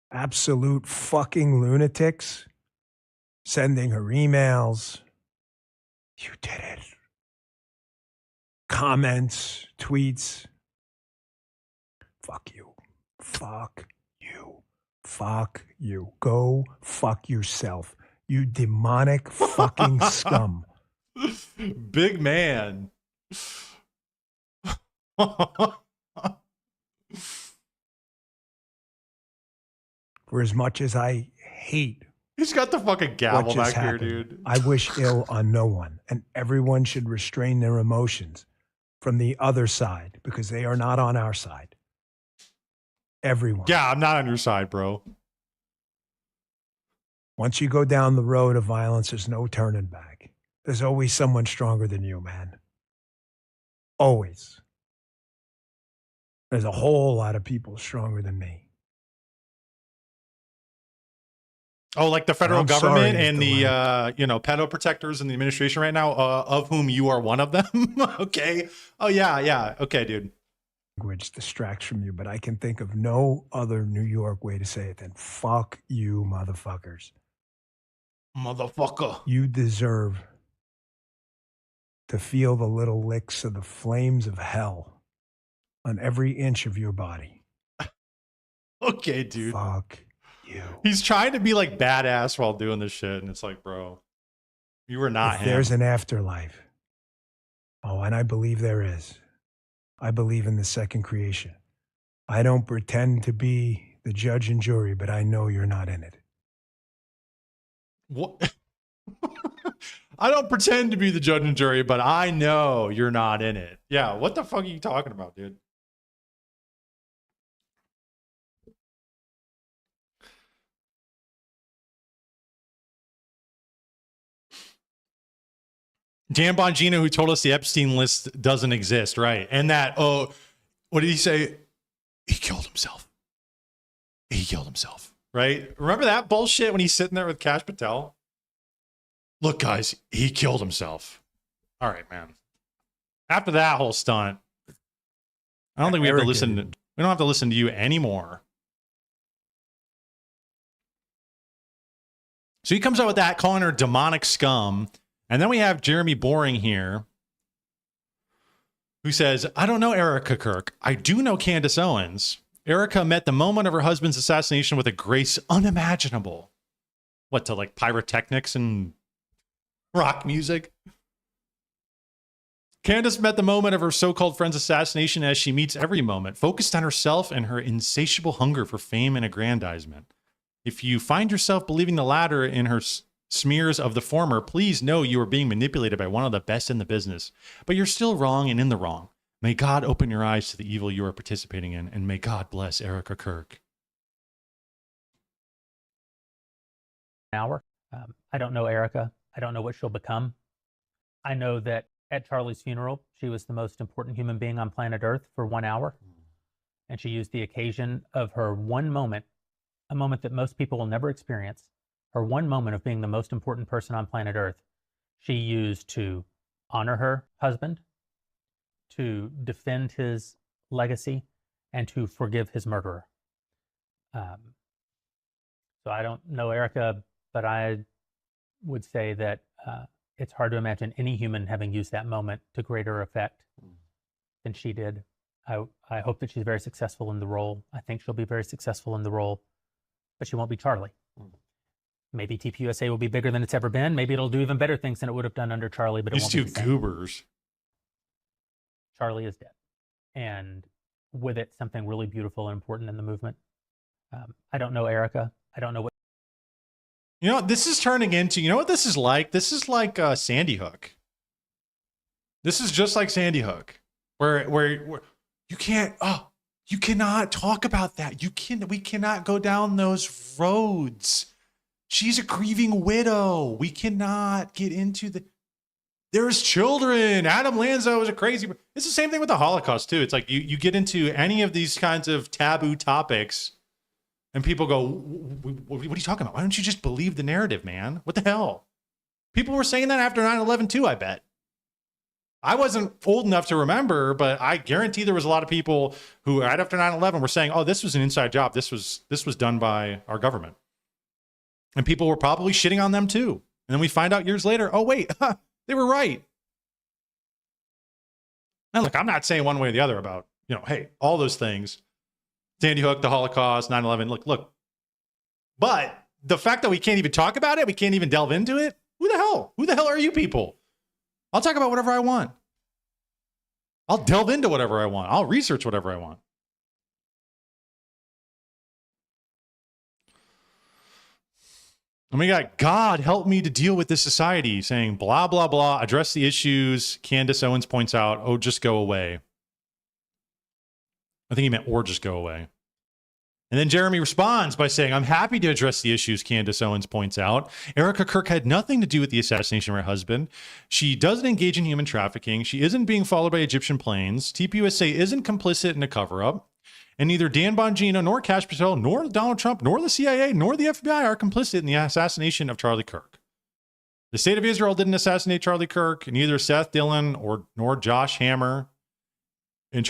absolute fucking lunatics sending her emails. You did it. Comments, tweets. Fuck you. Fuck you. Fuck you. Go fuck yourself. You demonic fucking scum. Big man. For as much as I hate He's got the fucking gavel what just back here, happened, dude. I wish ill on no one, and everyone should restrain their emotions from the other side because they are not on our side. Everyone. Yeah, I'm not on your side, bro. Once you go down the road of violence, there's no turning back. There's always someone stronger than you, man. Always. There's a whole lot of people stronger than me. Oh, like the federal I'm sorry, sorry, and Mr. the pedo protectors in the administration right now, of whom you are one of them. Okay. Oh yeah. Okay, dude. Language distracts from you, but I can think of no other New York way to say it than fuck you, motherfuckers. Motherfucker. You deserve to feel the little licks of the flames of hell on every inch of your body. Okay, dude. Fuck you. He's trying to be like badass while doing this shit, and it's like, bro, you were not If him. there's an afterlife. Oh, and I believe there is. I believe in the second creation. I don't pretend to be the judge and jury, but I know you're not in it. What? I don't pretend to be the judge and jury, but I know you're not in it. Yeah, what the fuck are you talking about, dude? Dan Bongino, who told us the Epstein list doesn't exist, right? And that, oh, what did he say? He killed himself. He killed himself, right? Remember that bullshit when he's sitting there with Kash Patel? Look, guys, he killed himself. All right, man. After that whole stunt, I don't think we have to listen. We don't have to listen to you anymore. So he comes out with that, calling her demonic scum. And then we have Jeremy Boring here, who says, I don't know Erica Kirk. I do know Candace Owens. Erica met the moment of her husband's assassination with a grace unimaginable. What, to like pyrotechnics and rock music? Candace met the moment of her so-called friend's assassination as she meets every moment, focused on herself and her insatiable hunger for fame and aggrandizement. If you find yourself believing the latter in her smears of the former, please know you are being manipulated by one of the best in the business. But you're still wrong and in the wrong. May God open your eyes to the evil you are participating in, and may God bless Erica Kirk. Hour. I don't know Erica. I don't know what she'll become. I know that at Charlie's funeral, she was the most important human being on planet Earth for 1 hour. And she used the occasion of her one moment, a moment that most people will never experience, her one moment of being the most important person on planet Earth, she used to honor her husband, to defend his legacy, and to forgive his murderer. So I don't know Erica, but I would say that it's hard to imagine any human having used that moment to greater effect than she did. I hope that she's very successful in the role. I think she'll be very successful in the role, but she won't be Charlie. Maybe TPUSA will be bigger than it's ever been. Maybe it'll do even better things than it would have done under Charlie, but it won't be the same. Goobers. Charlie is dead. And with it, something really beautiful and important in the movement. I don't know Erica. I don't know what. You know, this is turning into, you know what this is like? This is like Sandy Hook. This is just like Sandy Hook, where you can't, you cannot talk about that. We cannot go down those roads. She's a grieving widow. We cannot get into there's children. Adam Lanza is a crazy. It's the same thing with the Holocaust too. It's like you get into any of these kinds of taboo topics and people go, what are you talking about? Why don't you just believe the narrative, man? What the hell? People were saying that after 9/11 too, I bet. I wasn't old enough to remember, but I guarantee there was a lot of people who right after 9/11 were saying, oh, this was an inside job. This was done by our government. And people were probably shitting on them too. And then we find out years later, oh, wait, they were right. And look, I'm not saying one way or the other about, hey, all those things. Sandy Hook, the Holocaust, 9/11, look. But the fact that we can't even talk about it, we can't even delve into it, who the hell are you people? I'll talk about whatever I want. I'll delve into whatever I want. I'll research whatever I want. And we got God help me to deal with this society saying blah, blah, blah, address the issues. Candace Owens points out, oh, just go away. I think he meant or just go away. And then Jeremy responds by saying, I'm happy to address the issues Candace Owens points out. Erica Kirk had nothing to do with the assassination of her husband. She doesn't engage in human trafficking. She isn't being followed by Egyptian planes. TPUSA isn't complicit in a cover-up. And neither Dan Bongino, nor Kash Patel, nor Donald Trump, nor the CIA, nor the FBI are complicit in the assassination of Charlie Kirk. The state of Israel didn't assassinate Charlie Kirk, neither Seth Dillon nor Josh Hammer. And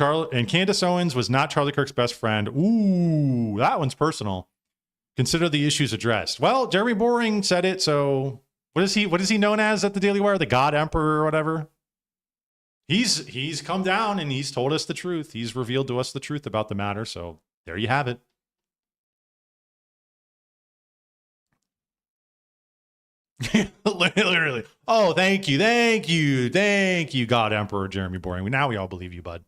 Candace Owens was not Charlie Kirk's best friend. Ooh, that one's personal. Consider the issues addressed. Well, Jeremy Boring said it, so what is he known as at the Daily Wire? The God Emperor or whatever? He's come down and he's told us the truth. He's revealed to us the truth about the matter. So there you have it. Literally. Oh, thank you, God Emperor Jeremy Boring. Now we all believe you, bud.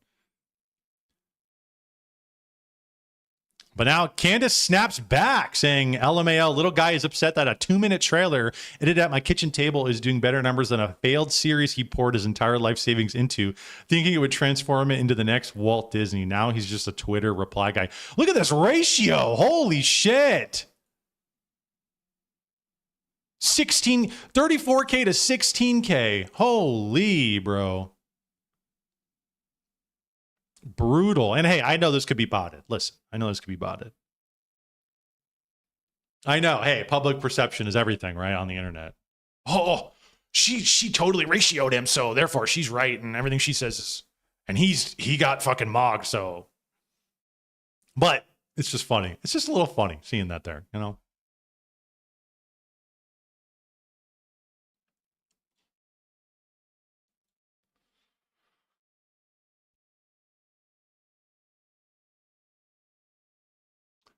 But now Candace snaps back saying, LMAO, little guy is upset that a 2-minute trailer edited at my kitchen table is doing better numbers than a failed series he poured his entire life savings into, thinking it would transform it into the next Walt Disney. Now he's just a Twitter reply guy. Look at this ratio. Holy shit. 34K to 16K. Holy, bro. Brutal. And hey, I know this could be botted. Listen, I know this could be botted. I know. Hey, public perception is everything, right? On the internet. Oh, she totally ratioed him, so therefore she's right, and everything she says is, and he got fucking mogged, so. But it's just funny. It's just a little funny seeing that there, you know?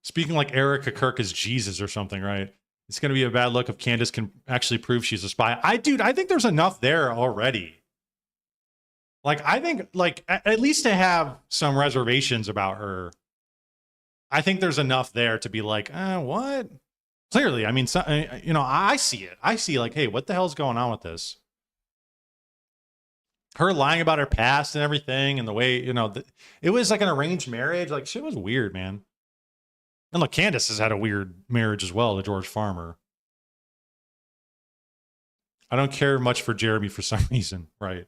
Speaking like Erica Kirk is Jesus or something, right? It's going to be a bad look if Candace can actually prove she's a spy. I think there's enough there already. Like, I think, like, at least to have some reservations about her. I think there's enough there to be like, what? Clearly, I mean, you know, I see it. I see, like, hey, what the hell's going on with this? Her lying about her past and everything, and the way, you know, it was like an arranged marriage. Like, shit was weird, man. And look, Candace has had a weird marriage as well to George Farmer. I don't care much for Jeremy for some reason, right?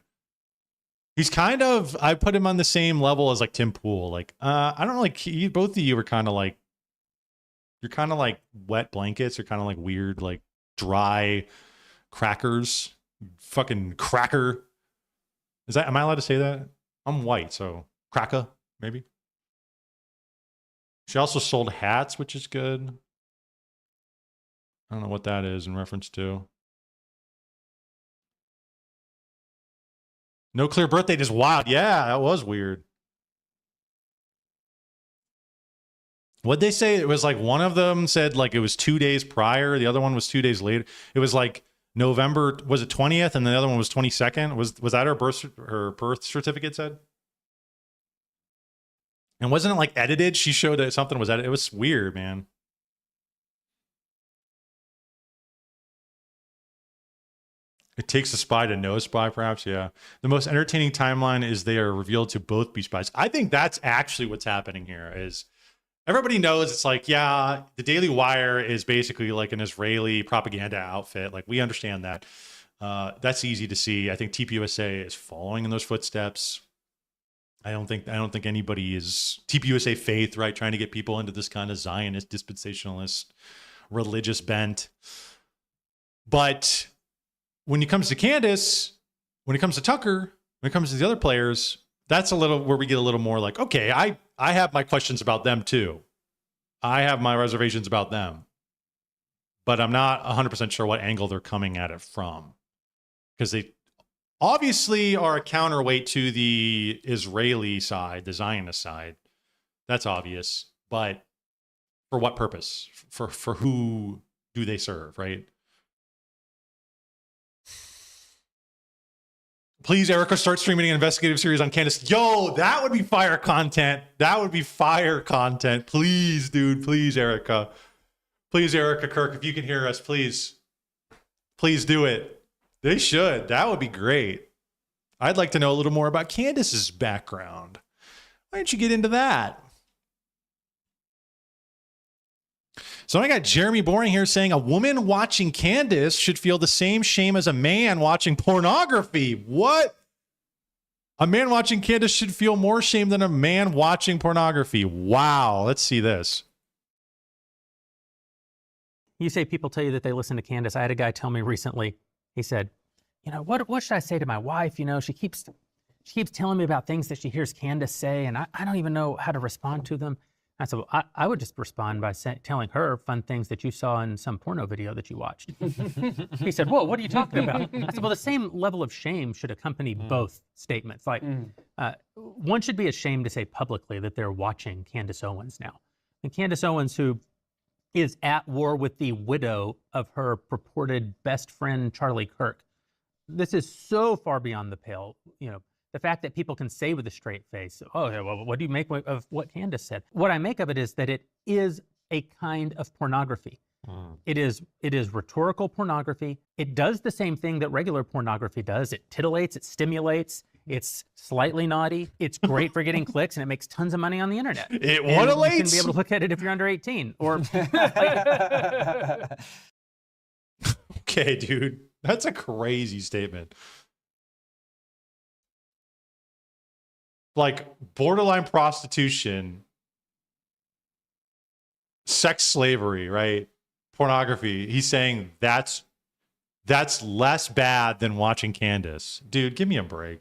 He's kind of, I put him on the same level as like Tim Pool. Like, I don't know, like, both of you are kind of like, you're kind of like wet blankets. You're kind of like weird, like dry crackers. Fucking cracker. Am I allowed to say that? I'm white, so cracker, maybe. She also sold hats, which is good. I don't know what that is in reference to. No clear birth date is wild. Yeah, that was weird. What'd they say? It was like one of them said like it was 2 days prior. The other one was 2 days later. It was like November, was it 20th? And the other one was 22nd. Was that her birth certificate said? And wasn't it like edited? She showed that something was edited. It was weird, man. It takes a spy to know a spy, perhaps. Yeah. The most entertaining timeline is they are revealed to both be spies. I think that's actually what's happening here is everybody knows it's like, yeah, the Daily Wire is basically like an Israeli propaganda outfit. Like, we understand that. That's easy to see. I think TPUSA is following in those footsteps. I don't think anybody is TPUSA faith, right? Trying to get people into this kind of Zionist, dispensationalist, religious bent. But when it comes to Candace, when it comes to Tucker, when it comes to the other players, that's a little where we get a little more like, okay, I have my questions about them too. I have my reservations about them. But I'm not 100% sure what angle they're coming at it from. Because they obviously are a counterweight to the Israeli side, the Zionist side. That's obvious. But for what purpose? For who do they serve, right? Please, Erica, start streaming an investigative series on Candace. Yo, that would be fire content. That would be fire content. Please, dude. Please, Erica. Please, Erica Kirk, if you can hear us, please. Please do it. They should. That would be great. I'd like to know a little more about Candace's background. Why don't you get into that? So I got Jeremy Boring here saying a woman watching Candace should feel the same shame as a man watching pornography. What? A man watching Candace should feel more shame than a man watching pornography. Wow. Let's see this. You say people tell you that they listen to Candace. I had a guy tell me recently, he said, you know, what should I say to my wife? You know, she keeps telling me about things that she hears Candace say, and I don't even know how to respond to them. I said, well, I would just respond by telling her fun things that you saw in some porno video that you watched. He said, whoa, what are you talking about? I said, well, the same level of shame should accompany both statements. Like, one should be ashamed to say publicly that they're watching Candace Owens now. And Candace Owens, who is at war with the widow of her purported best friend, Charlie Kirk. This is so far beyond the pale. You know, The fact that people can say with a straight face, oh, yeah, well, what do you make of what Candace said? What I make of it is that it is a kind of pornography. It is rhetorical pornography. It does the same thing that regular pornography does. It titillates, it stimulates, it's slightly naughty. It's great for getting clicks, and it makes tons of money on the internet. It And you shouldn't whatillates? be able to look at it if you're under 18. Or Okay, dude. That's a crazy statement. Like borderline prostitution, sex slavery, right? Pornography. He's saying that's less bad than watching Candace. Dude, give me a break.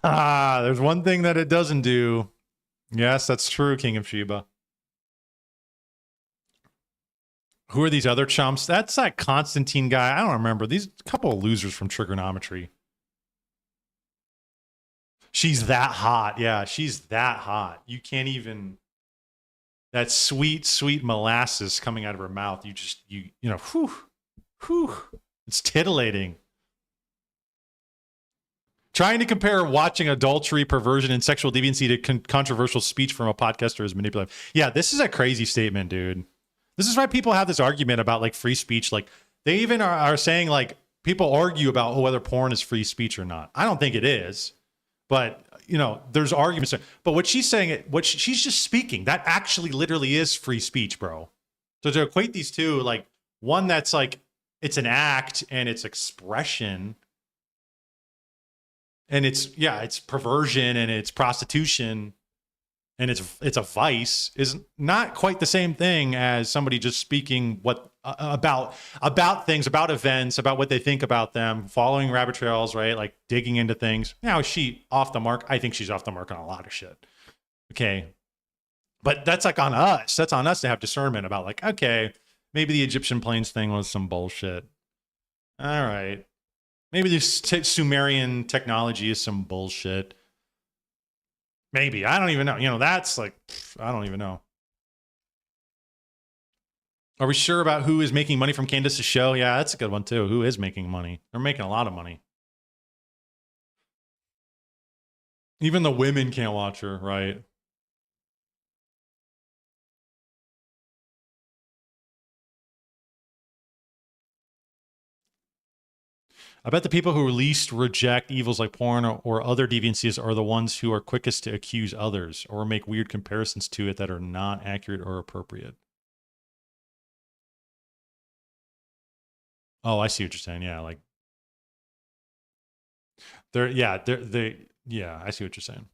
There's one thing that it doesn't do. Yes, that's true, King of Sheba. Who are these other chumps? That's that Constantine guy. I don't remember. These couple of losers from trigonometry. She's that hot. Yeah, she's that hot. You can't even... That sweet, sweet molasses coming out of her mouth. You know, whew. It's titillating. Trying to compare watching adultery, perversion, and sexual deviancy to controversial speech from a podcaster is manipulative. Yeah, this is a crazy statement, dude. This is why people have this argument about like free speech. Like they even are saying like people argue about whether porn is free speech or not. I don't think it is, but you know, there's arguments. But what she's saying, she's just speaking. That actually literally is free speech, bro. So to equate these two, like one that's like it's an act and it's expression. And it's perversion and it's prostitution and it's a vice is not quite the same thing as somebody just speaking about things, about events, about what they think about them, following rabbit trails, right? Like digging into things. Now, is she off the mark? I think she's off the mark on a lot of shit. Okay. But that's like on us. That's on us to have discernment about like, okay, maybe the Egyptian plains thing was some bullshit. All right. Maybe this Sumerian technology is some bullshit. Maybe. I don't even know. You know, that's like, I don't even know. Are we sure about who is making money from Candace's show? Yeah, that's a good one too. Who is making money? They're making a lot of money. Even the women can't watch her, right? I bet the people who least reject evils like porn or other deviancies are the ones who are quickest to accuse others or make weird comparisons to it that are not accurate or appropriate. Oh, I see what you're saying. Yeah, like I see what you're saying.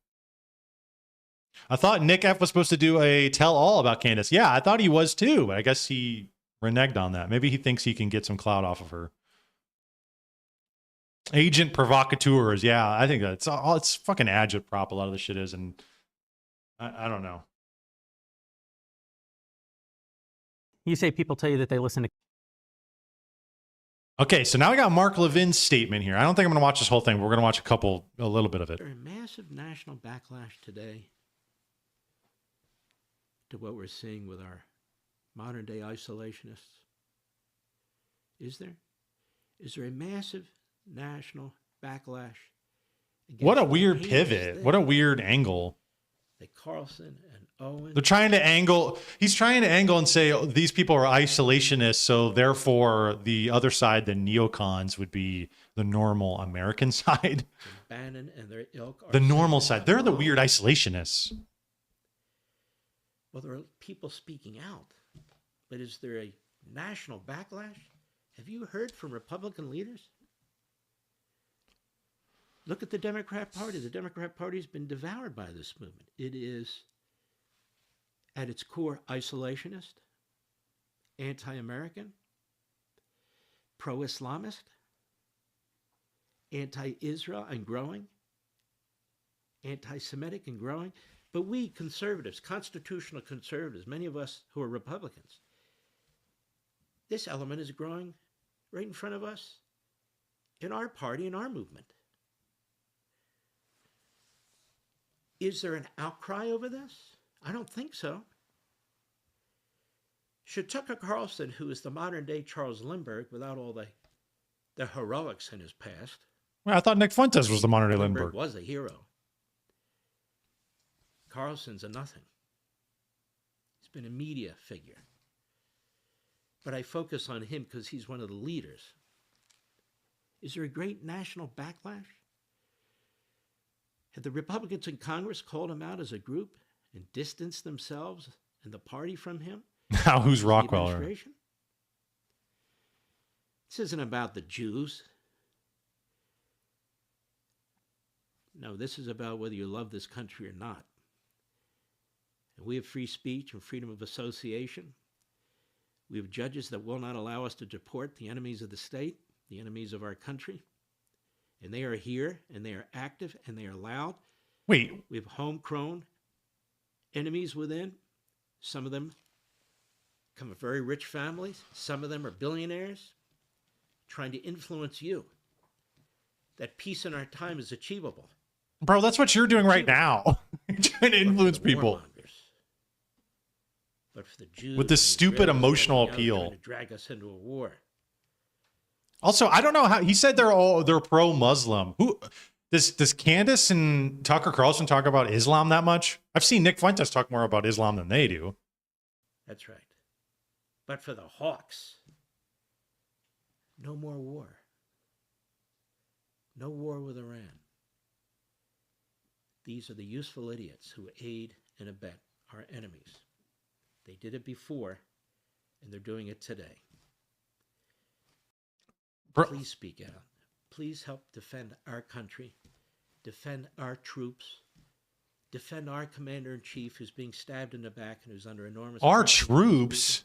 I thought Nick F was supposed to do a tell-all about Candace. Yeah, I thought he was too, but I guess he reneged on that. Maybe he thinks he can get some clout off of her. Agent provocateurs. Yeah, I think that's all. It's fucking agitprop. A lot of the shit is, and I don't know. you say people tell you that they listen to. Okay, so now we got Mark Levin's statement here. I don't think I'm going to watch this whole thing. But we're going to watch a little bit of it. Is there a massive national backlash today to what we're seeing with our modern day isolationists? Is there? Is there a massive national backlash? What a weird pivot. What a weird angle. That Carlson and Owen. They're trying to angle. He's trying to angle and say, oh, these people are isolationists, so therefore the other side, the neocons, would be the normal American side. Bannon and their ilk are the normal side. They're the weird isolationists. Well, there are people speaking out, but is there a national backlash? Have you heard from Republican leaders? Look at the Democrat Party. The Democrat Party has been devoured by this movement. It is, at its core, isolationist, anti-American, pro-Islamist, anti-Israel and growing, anti-Semitic and growing. But we conservatives, constitutional conservatives, many of us who are Republicans, this element is growing right in front of us in our party, in our movement. Is there an outcry over this? I don't think so. Should Tucker Carlson, who is the modern day Charles Lindbergh without all the the heroics in his past. Well, I thought Nick Fuentes was the modern day Lindbergh Lindbergh. was a hero. Carlson's a nothing. He's been a media figure. But I focus on him because he's one of the leaders. Is there a great national backlash? Have the Republicans in Congress called him out as a group and distanced themselves and the party from him? Now who's The Rockwell? administration? This isn't about the Jews. No, this is about whether you love this country or not. And we have free speech and freedom of association. We have judges that will not allow us to deport the enemies of the state, the enemies of our country. And they are here, and they are active, and they are loud. Wait, We have homegrown enemies within. Some of them come from very rich families. Some of them are billionaires trying to influence you. That peace in our time is achievable. bro, that's what you're doing right now. You're trying to influence people But for the Jews, with this and the stupid Israelis emotional standing out appeal. trying to drag us into a war. Also, I don't know how he said they're pro-Muslim. Who does Candace and Tucker Carlson talk about Islam that much? I've seen Nick Fuentes talk more about Islam than they do. That's right. But for the hawks, no more war. No war with Iran. These are the useful idiots who aid and abet our enemies. They did it before, and they're doing it today. Please speak out. Please help defend our country, defend our troops, defend our commander-in-chief who's being stabbed in the back and who's under enormous Our pressure. troops?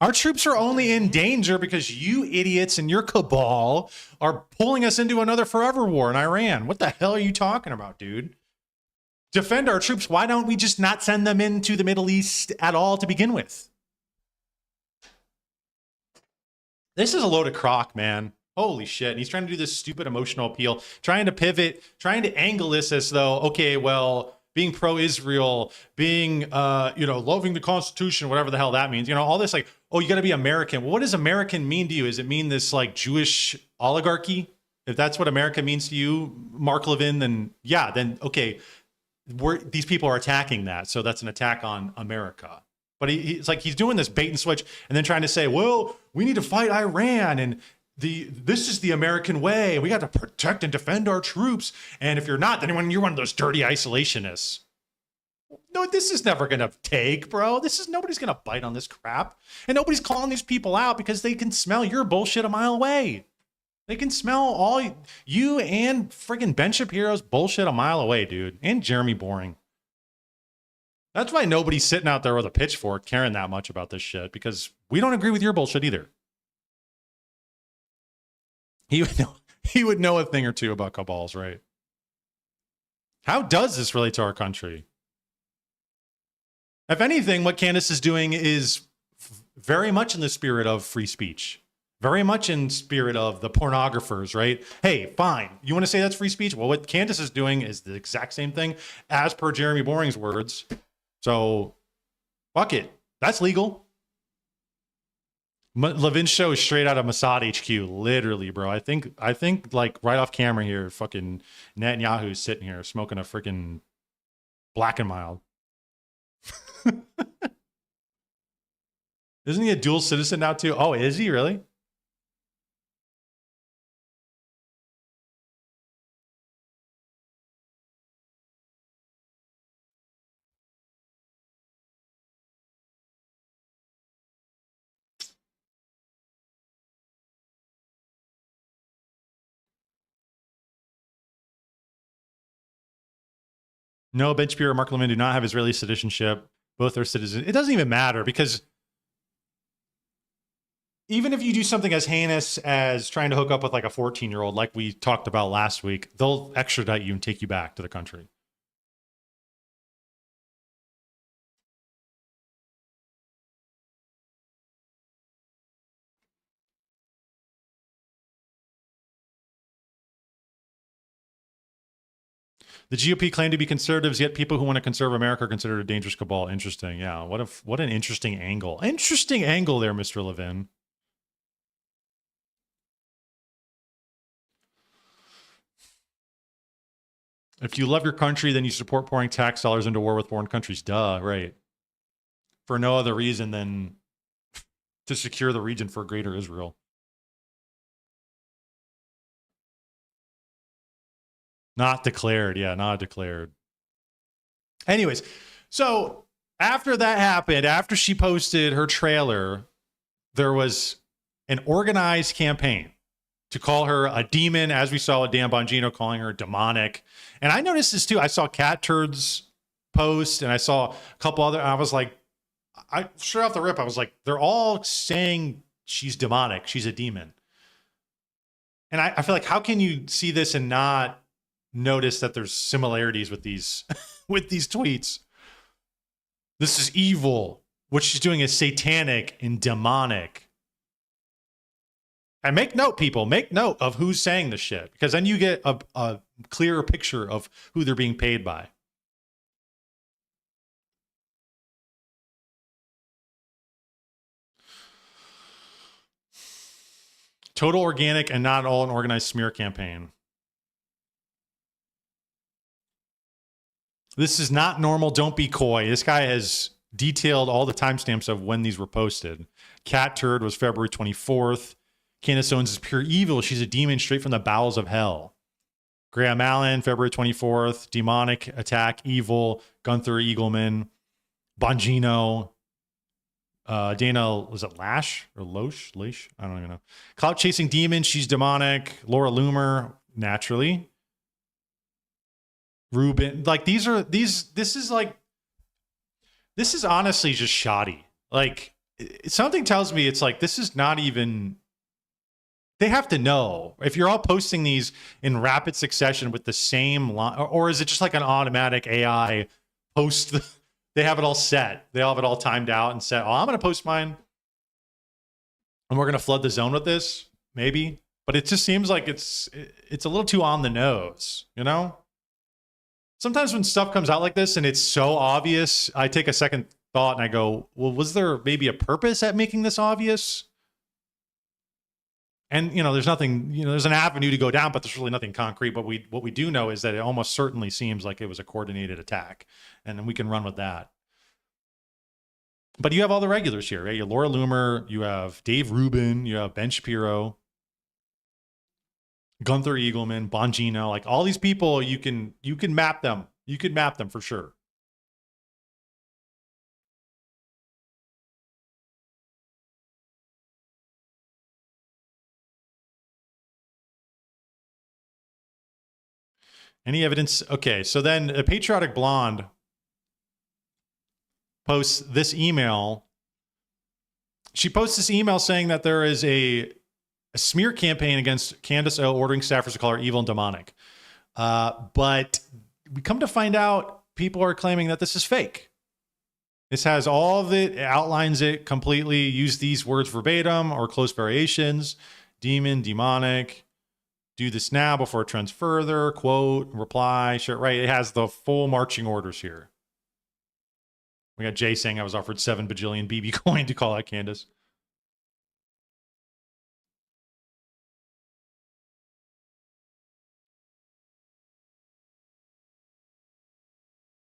Our troops are only in danger because you idiots and your cabal are pulling us into another forever war in Iran. What the hell are you talking about, dude? Defend our troops. Why don't we just not send them into the Middle East at all to begin with? This is a load of crock, man. Holy shit. And he's trying to do this stupid emotional appeal, trying to pivot, trying to angle this as though, okay, well, being pro-Israel, being, loving the Constitution, whatever the hell that means. All this like, oh, you got to be American. Well, what does American mean to you? Does it mean this like Jewish oligarchy? If that's what America means to you, Mark Levin, then yeah, then okay, these people are attacking that. So that's an attack on America. But it's like he's doing this bait and switch and then trying to say, well, we need to fight Iran and this is the American way. We got to protect and defend our troops. And if you're not, then you're one of those dirty isolationists. No, this is never going to take, bro. Nobody's going to bite on this crap. And nobody's calling these people out because they can smell your bullshit a mile away. They can smell all you and friggin' Ben Shapiro's bullshit a mile away, dude. And Jeremy Boring. That's why nobody's sitting out there with a pitchfork caring that much about this shit, because we don't agree with your bullshit either. He would know a thing or two about cabals, right? How does this relate to our country? If anything, what Candace is doing is very much in the spirit of free speech. Very much in spirit of the pornographers, right? Hey, fine. You want to say that's free speech? Well, what Candace is doing is the exact same thing as per Jeremy Boring's words. So, fuck it. That's legal. Levin's show is straight out of Mossad HQ, literally, bro. I think like right off camera here, fucking Netanyahu's sitting here smoking a freaking Black and Mild. Isn't he a dual citizen now too? Oh, is he really? No, Ben Shapiro and Mark Levin do not have Israeli citizenship. Both are citizens. It doesn't even matter because even if you do something as heinous as trying to hook up with like a 14-year-old, like we talked about last week, they'll extradite you and take you back to the country. The GOP claim to be conservatives, yet people who want to conserve America are considered a dangerous cabal. Interesting. Yeah. What an interesting angle. Interesting angle there, Mr. Levin. If you love your country, then you support pouring tax dollars into war with foreign countries. Duh, right. For no other reason than to secure the region for greater Israel. Not declared. Yeah, not declared. Anyways, so after that happened, after she posted her trailer, there was an organized campaign to call her a demon, as we saw with Dan Bongino calling her demonic. And I noticed this too. I saw Cat Turd's post and I saw a couple other, I was like, straight off the rip, I was like, they're all saying she's demonic. She's a demon. And I feel like, how can you see this and not notice that there's similarities with these, with these tweets? This is evil. What she's doing is satanic and demonic. And make note, people, make note of who's saying this shit, because then you get a clearer picture of who they're being paid by. Total organic and not all an organized smear campaign. This is not normal. Don't be coy. This guy has detailed all the timestamps of when these were posted. Cat Turd was February 24th. Candace Owens is pure evil. She's a demon straight from the bowels of hell. Graham Allen, February 24th. Demonic attack, evil. Gunther Eagleman. Bongino. Dana, was it Lash or Loesch? Leish? I don't even know. Clout chasing demon. She's demonic. Laura Loomer, naturally. Ruben, like this is honestly just shoddy. Like, something tells me it's like, this is not even, they have to know if you're all posting these in rapid succession with the same line, or is it just like an automatic AI post? They have it all set. They all have it all timed out and set. Oh, I'm going to post mine and we're going to flood the zone with this, maybe. But it just seems like it's a little too on the nose, you know? Sometimes when stuff comes out like this and it's so obvious, I take a second thought and I go, well, was there maybe a purpose at making this obvious? And, you know, there's nothing, you know, there's an avenue to go down, but there's really nothing concrete. But what we do know is that it almost certainly seems like it was a coordinated attack, and then we can run with that. But you have all the regulars here, right? You have Laura Loomer, you have Dave Rubin, you have Ben Shapiro, Gunther Eagleman, Bongino, like all these people, you can map them. You could map them for sure. Any evidence? Okay, so then a Patriotic Blonde posts this email. She posts this email saying that there is a smear campaign against Candace O, ordering staffers to call her evil and demonic. But we come to find out people are claiming that this is fake. This has all of it, outlines it completely, use these words verbatim or close variations, demon, demonic. Do this now before it trends further. Quote, reply, share, right? It has the full marching orders here. We got Jay saying I was offered 7 bajillion BB coin to call out Candace.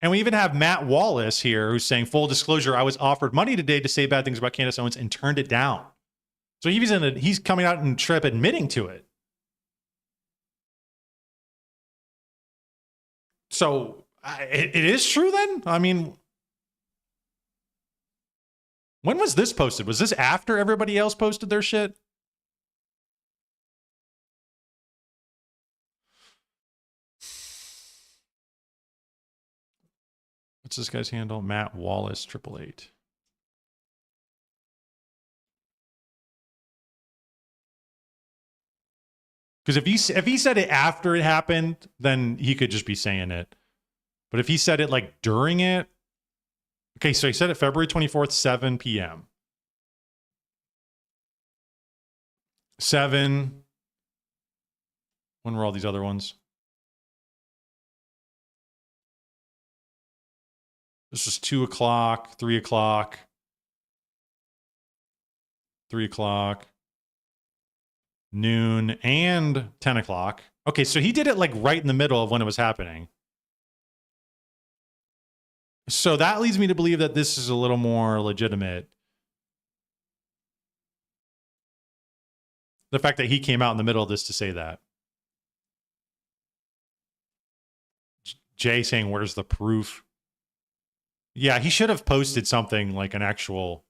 And we even have Matt Wallace here who's saying, full disclosure, I was offered money today to say bad things about Candace Owens and turned it down. So he's coming out and straight up admitting to it. So it is true then? I mean, when was this posted? Was this after everybody else posted their shit? What's this guy's handle? Matt Wallace, 888. Because if he said it after it happened, then he could just be saying it. But if he said it like during it, okay, so he said it February 24th, 7 p.m. 7. When were all these other ones? This was 2 o'clock, 3 o'clock, 3 o'clock. Noon and 10 o'clock. Okay, so he did it like right in the middle of when it was happening. So that leads me to believe that this is a little more legitimate. The fact that he came out in the middle of this to say that. Jay saying, where's the proof? Yeah, he should have posted something like an actual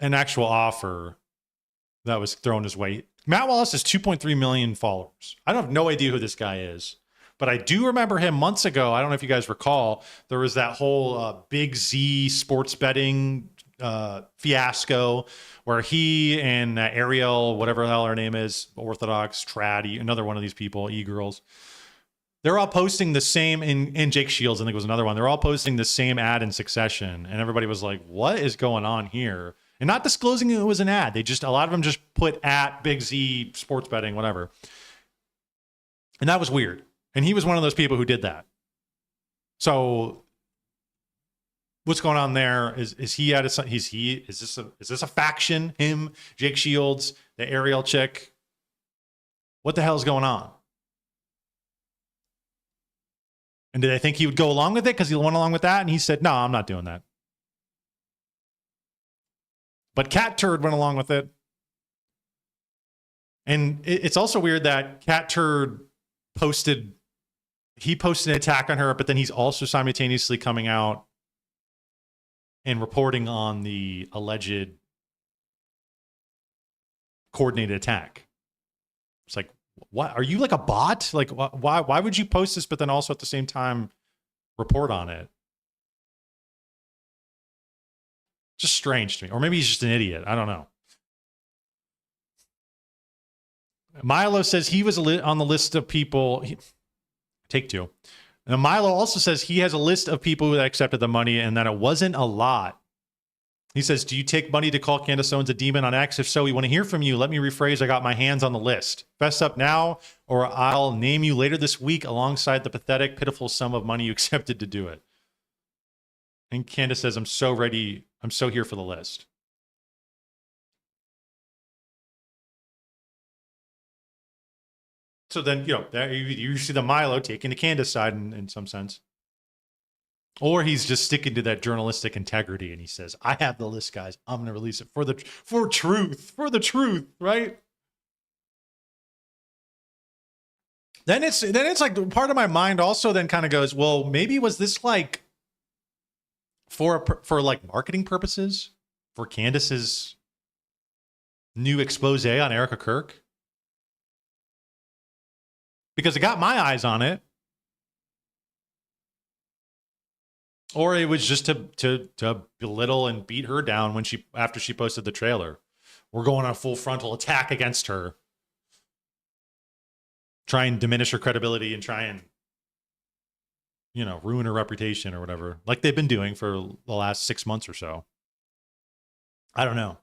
offer that was thrown his way. Matt Wallace has 2.3 million followers. I have no idea who this guy is, but I do remember him months ago. I don't know if you guys recall, there was that whole Big Z sports betting fiasco where he and Ariel, whatever the hell her name is, Orthodox, Trad, another one of these people, e-girls, they're all posting the same, and Jake Shields, I think was another one. They're all posting the same ad in succession. And everybody was like, what is going on here? And not disclosing it was an ad. A lot of them just put at Big Z sports betting, whatever. And that was weird. And he was one of those people who did that. So what's going on there? Is he at a, is this a faction? Him, Jake Shields, the Ariel chick? What the hell is going on? And did I think he would go along with it because he went along with that? And he said, no, I'm not doing that. But Cat Turd went along with it. And it's also weird that Cat Turd posted an attack on her, but then he's also simultaneously coming out and reporting on the alleged coordinated attack. It's like, what? Are you like a bot? Like, why would you post this, but then also at the same time report on it? Just strange to me. Or maybe he's just an idiot. I don't know. Milo says he was on the list of people. Take two. And Milo also says he has a list of people that accepted the money and that it wasn't a lot. He says, do you take money to call Candace Owens a demon on X? If so, we want to hear from you. Let me rephrase. I got my hands on the list. Fess up now, or I'll name you later this week alongside the pathetic, pitiful sum of money you accepted to do it. And Candace says, I'm so ready. I'm so here for the list. So then, you see the Milo taking the Candace side in some sense. Or he's just sticking to that journalistic integrity and he says, I have the list, guys. I'm going to release it for the truth, right? Then it's like part of my mind also then kind of goes, well, maybe was this like for like marketing purposes for Candace's new expose on Erica Kirk? Because it got my eyes on it. Or it was just to belittle and beat her down after she posted the trailer. We're going on a full frontal attack against her. Try and diminish her credibility and try and, ruin her reputation or whatever. Like they've been doing for the last 6 months or so. I don't know.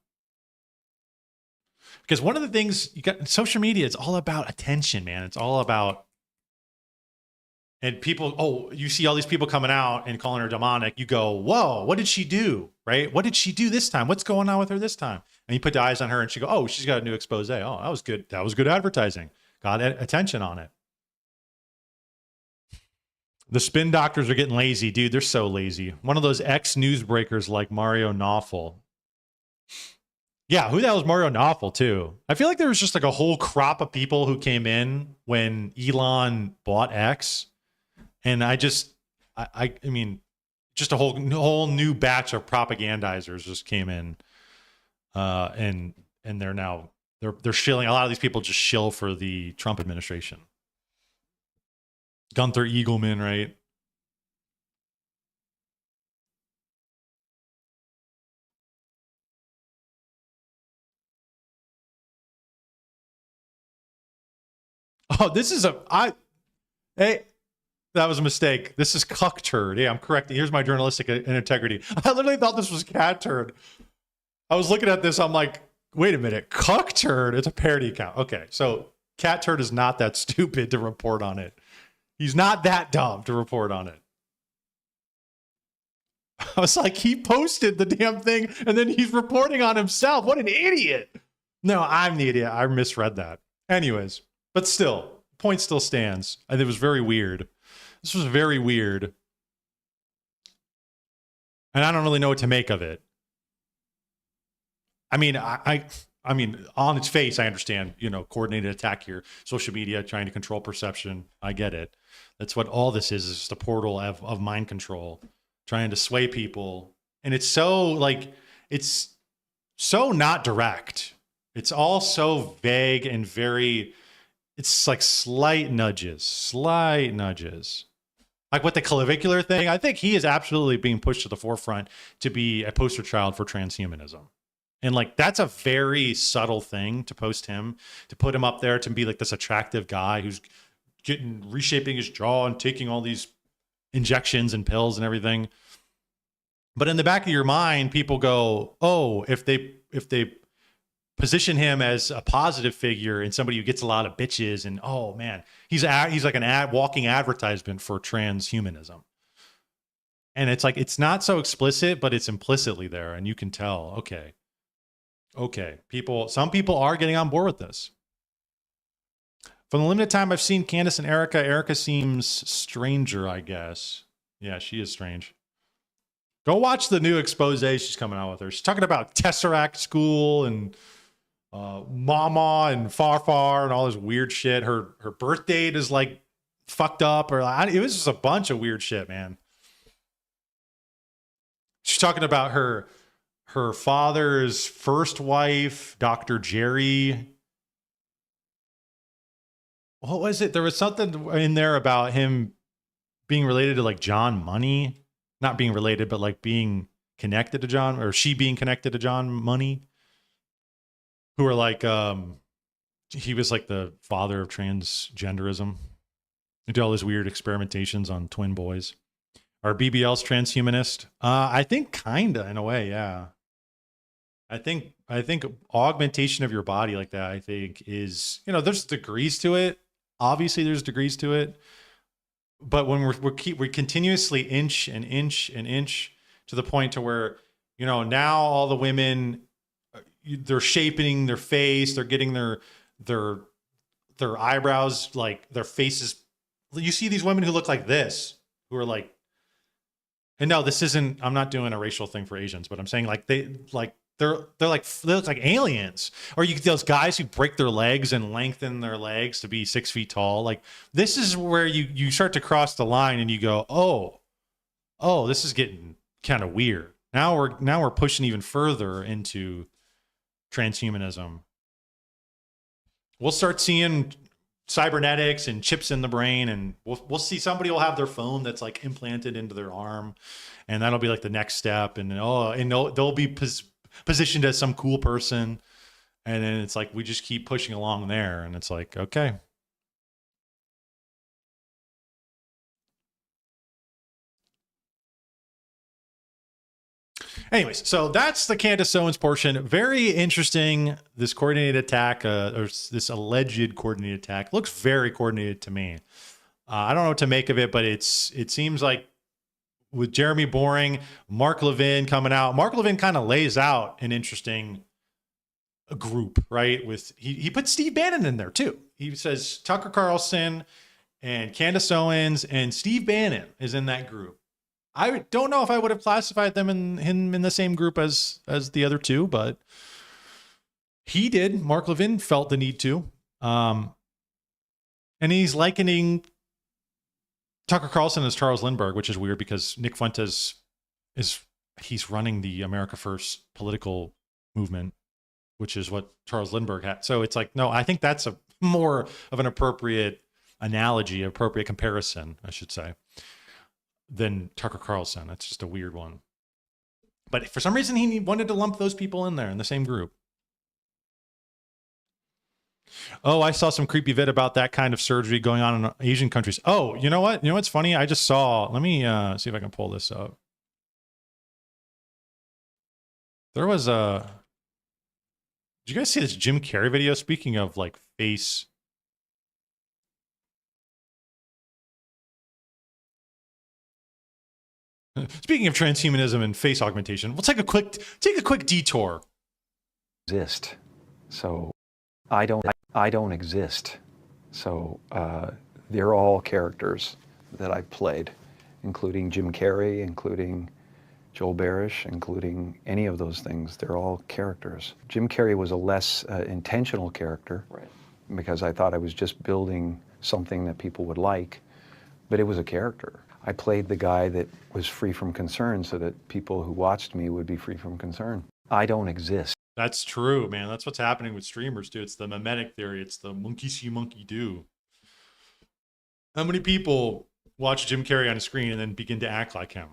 Because one of the things you got in social media, it's all about attention, man. It's all about. And people, you see all these people coming out and calling her demonic. You go, whoa, what did she do? Right? What did she do this time? What's going on with her this time? And you put the eyes on her and she go, oh, she's got a new expose. Oh, that was good. That was good advertising. Got attention on it. The spin doctors are getting lazy, dude. They're so lazy. One of those ex-newsbreakers like Mario Nawful. Yeah, who the hell is Mario Nawful too? I feel like there was just like a whole crop of people who came in when Elon bought X. And I mean, just a whole new batch of propagandizers just came in, and they're now they're shilling. A lot of these people just shill for the Trump administration. Gunther Eagleman, right? Oh, this is hey. That was a mistake. This is Cuck Turd. Yeah, I'm correct. Here's my journalistic integrity. I literally thought this was Cat Turd. I was looking at this. I'm like, wait a minute. Cuck Turd. It's a parody account. Okay, so Cat Turd is not that stupid to report on it. He's not that dumb to report on it. I was like, he posted the damn thing and then he's reporting on himself. What an idiot. No, I'm the idiot. I misread that. Anyways, but still, point still stands. And it was very weird. This was very weird And I don't really know what to make of it. I mean, I mean, on its face, I understand, coordinated attack here, social media, trying to control perception. I get it. That's what all this is just a portal of mind control, trying to sway people. And it's so it's so not direct. It's all so vague and it's like slight nudges. Like with the clavicular thing, I think he is absolutely being pushed to the forefront to be a poster child for transhumanism. And that's a very subtle thing to post him, to put him up there to be this attractive guy who's reshaping his jaw and taking all these injections and pills and everything. But in the back of your mind, people go, oh, if they position him as a positive figure and somebody who gets a lot of bitches, and oh man, he's like an walking advertisement for transhumanism. And it's not so explicit, but it's implicitly there, and you can tell, okay, some people are getting on board with this. From the limited time I've seen Candace and Erica seems stranger, I guess. Yeah, she is strange. Go watch the new expose she's coming out with her. She's talking about Tesseract School and Mama and Far and all this weird shit. Her birth date is fucked up, it was just a bunch of weird shit, man. She's talking about her father's first wife, Dr. Jerry. What was it? There was something in there about him being related to John Money. Not being related, but being connected to John, or she being connected to John Money. Who are he was the father of transgenderism. He did all these weird experimentations on twin boys. Are BBL's transhumanist? I think kinda in a way, yeah. I think augmentation of your body like that, I think is, there's degrees to it. Obviously there's degrees to it. But when we continuously inch and inch and inch to the point to where, now all the women, they're shaping their face, they're getting their eyebrows, their faces. You see these women who look like this, who are and no, this isn't, I'm not doing a racial thing for Asians, but I'm saying they look like aliens. Or those guys who break their legs and lengthen their legs to be 6 feet tall. This is where you start to cross the line and you go, oh, this is getting kind of weird. Now we're pushing even further into transhumanism. We'll start seeing cybernetics and chips in the brain, and we'll see somebody will have their phone that's implanted into their arm, and that'll be the next step. And they'll be positioned as some cool person, and then it's we just keep pushing along there, and it's okay. Anyways, so that's the Candace Owens portion. Very interesting. This coordinated attack, or this alleged coordinated attack, looks very coordinated to me. I don't know what to make of it, but it seems like with Jeremy Boring, Mark Levin coming out. Mark Levin kind of lays out an interesting group, right? With he put Steve Bannon in there too. He says Tucker Carlson and Candace Owens and Steve Bannon is in that group. I don't know if I would have classified them in the same group as the other two, but he did. Mark Levin felt the need to. And he's likening Tucker Carlson as Charles Lindbergh, which is weird because Nick Fuentes he's running the America First political movement, which is what Charles Lindbergh had. So it's no, I think that's a more of an appropriate analogy, appropriate comparison, I should say, than Tucker Carlson. That's just a weird one. But for some reason, he wanted to lump those people in there in the same group. Oh, I saw some creepy vid about that kind of surgery going on in Asian countries. Oh, you know what? You know what's funny? I just saw, let me see if I can pull this up. There was a, did you guys see this Jim Carrey video? Speaking of face. Speaking of transhumanism and face augmentation, we'll take a quick detour. Exist. So I don't exist. So they're all characters that I've played, including Jim Carrey, including Joel Barish, including any of those things. They're all characters. Jim Carrey was a less intentional character, because I thought I was just building something that people would like, but it was a character. I played the guy that was free from concern so that people who watched me would be free from concern. I don't exist. That's true, man. That's what's happening with streamers, dude. It's the mimetic theory. It's the monkey see, monkey do. How many people watch Jim Carrey on a screen and then begin to act like him?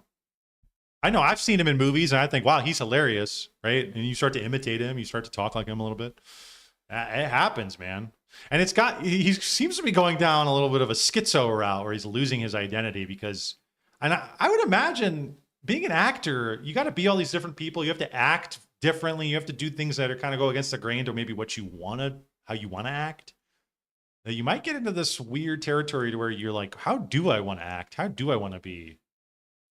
I know I've seen him in movies and I think, wow, he's hilarious, right? And you start to imitate him. You start to talk like him a little bit. It happens, man. And he seems to be going down a little bit of a schizo route where he's losing his identity because, and I would imagine being an actor, you got to be all these different people. You have to act differently. You have to do things that are kind of go against the grain or maybe what you want to, how you want to act. You might get into this weird territory to where you're like, how do I want to act? How do I want to be?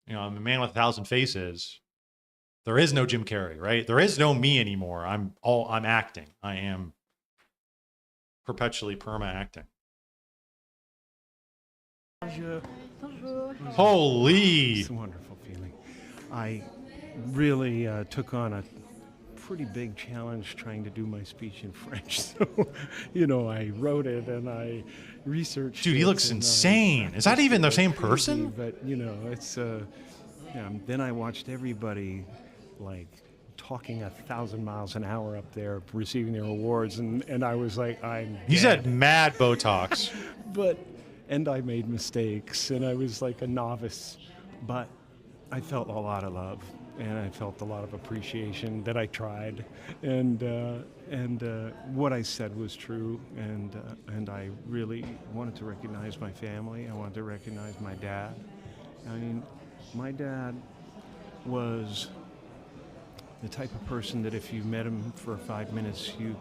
You know, I'm a man with 1,000 faces. There is no Jim Carrey, right? There is no me anymore. I'm acting. I am perpetually perma-acting. Holy! It's a wonderful feeling. I really took on a pretty big challenge trying to do my speech in French. So, you know, I wrote it and I researched. Dude, he looks insane. Is that even the same person? But, you know, it's, then I watched everybody, like, talking 1,000 miles an hour up there, receiving their awards, and I was like, He's had mad Botox. And I made mistakes, and I was like a novice, but I felt a lot of love, and I felt a lot of appreciation that I tried, and what I said was true, and I really wanted to recognize my family. I wanted to recognize my dad. I mean, my dad was the type of person that if you met him for 5 minutes, you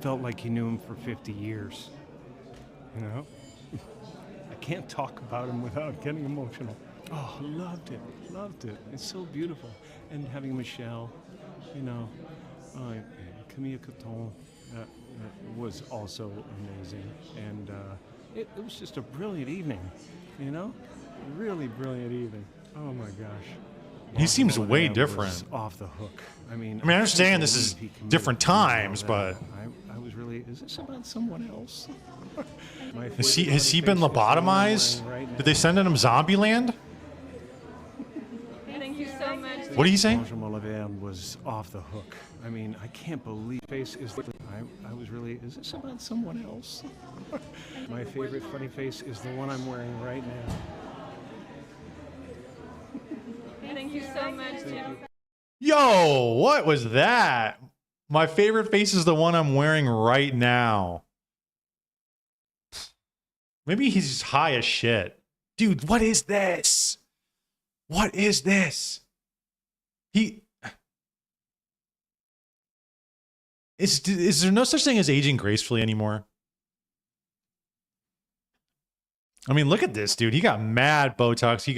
felt like you knew him for 50 years. You know? I can't talk about him without getting emotional. Oh, loved it. It's so beautiful. And having Michelle, you know, Camille Coton was also amazing. And it was just a brilliant evening, you know? Really brilliant evening. Oh my gosh. He seems way was different. Off the hook. I mean, I understand this is different times, but I was really. Is this about someone else? has he been lobotomized? Did they send him Zombieland? Thank you so much. What did he say? Malaverne was off the hook. I mean, I can't believe face is. I was really. Is this about someone else? My favorite funny face is the one I'm wearing right now. Thank you so much, Jim. Yo, what was that? My favorite face is the one I'm wearing right now. Maybe he's high as shit. Dude, what is this? What is this? Is there no such thing as aging gracefully anymore? I mean, look at this dude. He got mad Botox. He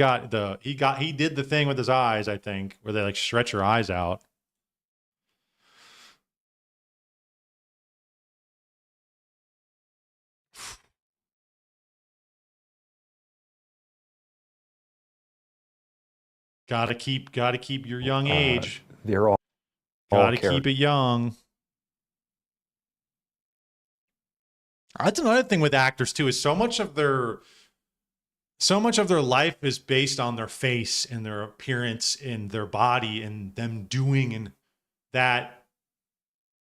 did the thing with his eyes, I think, where they like stretch your eyes out. Gotta keep your young age. They're all gotta keep it young. That's another thing with actors too, is so much of their life is based on their face and their appearance and their body and them doing, and that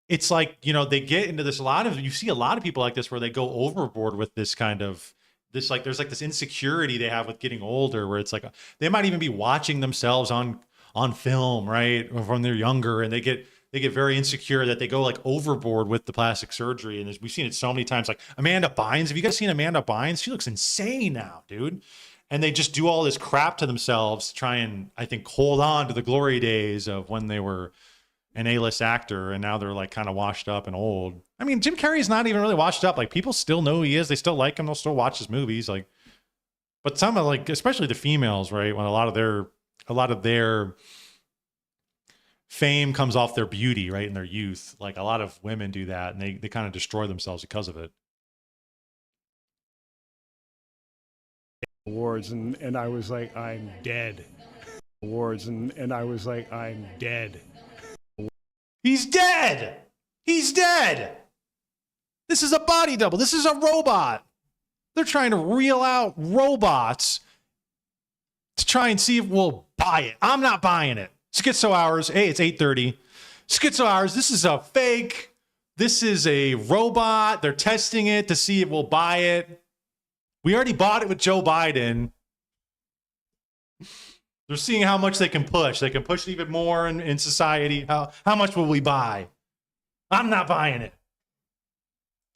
it's like, you know, they get into this, you see a lot of people like this where they go overboard with this kind of this, like, there's like this insecurity they have with getting older where it's like they might even be watching themselves on film, right, when they're younger, and they get very insecure that they go like overboard with the plastic surgery. And we've seen it so many times. Like Amanda Bynes, have you guys seen Amanda Bynes? She looks insane now, dude. And they just do all this crap to themselves to try and, I think, hold on to the glory days of when they were an A-list actor, and now they're like kind of washed up and old. I mean, Jim Carrey's not even really washed up. Like, people still know who he is. They still like him. They'll still watch his movies. Like, but some of, like, especially the females, right? When a lot of their fame comes off their beauty, right, in their youth. Like, a lot of women do that, and they kind of destroy themselves because of it. Awards, and I was like, I'm dead. awards, and I was like, I'm dead. He's dead. He's dead. This is a body double. This is a robot. They're trying to reel out robots to try and see if we'll buy it. I'm not buying it. Schizo Hours. Hey, it's 8:30. Schizo Hours. This is a fake. This is a robot. They're testing it to see if we'll buy it. We already bought it with Joe Biden. They're seeing how much they can push. They can push it even more in society. How much will we buy? I'm not buying it.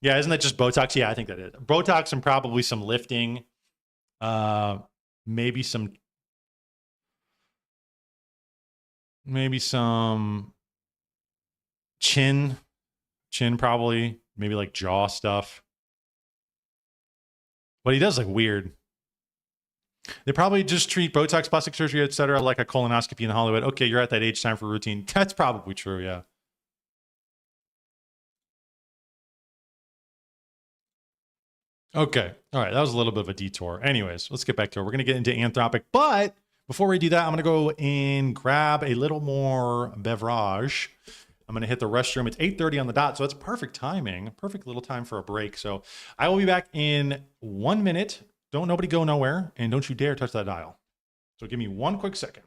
Yeah, isn't that just Botox? Yeah, I think that is. Botox and probably some lifting. Maybe some chin probably. Maybe like jaw stuff. But he does look weird. They probably just treat Botox, plastic surgery, etc., like a colonoscopy in Hollywood. Okay, you're at that age, time for routine. That's probably true, yeah. Okay, all right, that was a little bit of a detour. Anyways, let's get back to it. We're going to get into Anthropic, but before we do that, I'm going to go and grab a little more beverage. I'm going to hit the restroom. It's 8:30 on the dot, so it's perfect timing. Perfect little time for a break. So I will be back in 1 minute. Don't nobody go nowhere, and don't you dare touch that dial. So give me one quick second.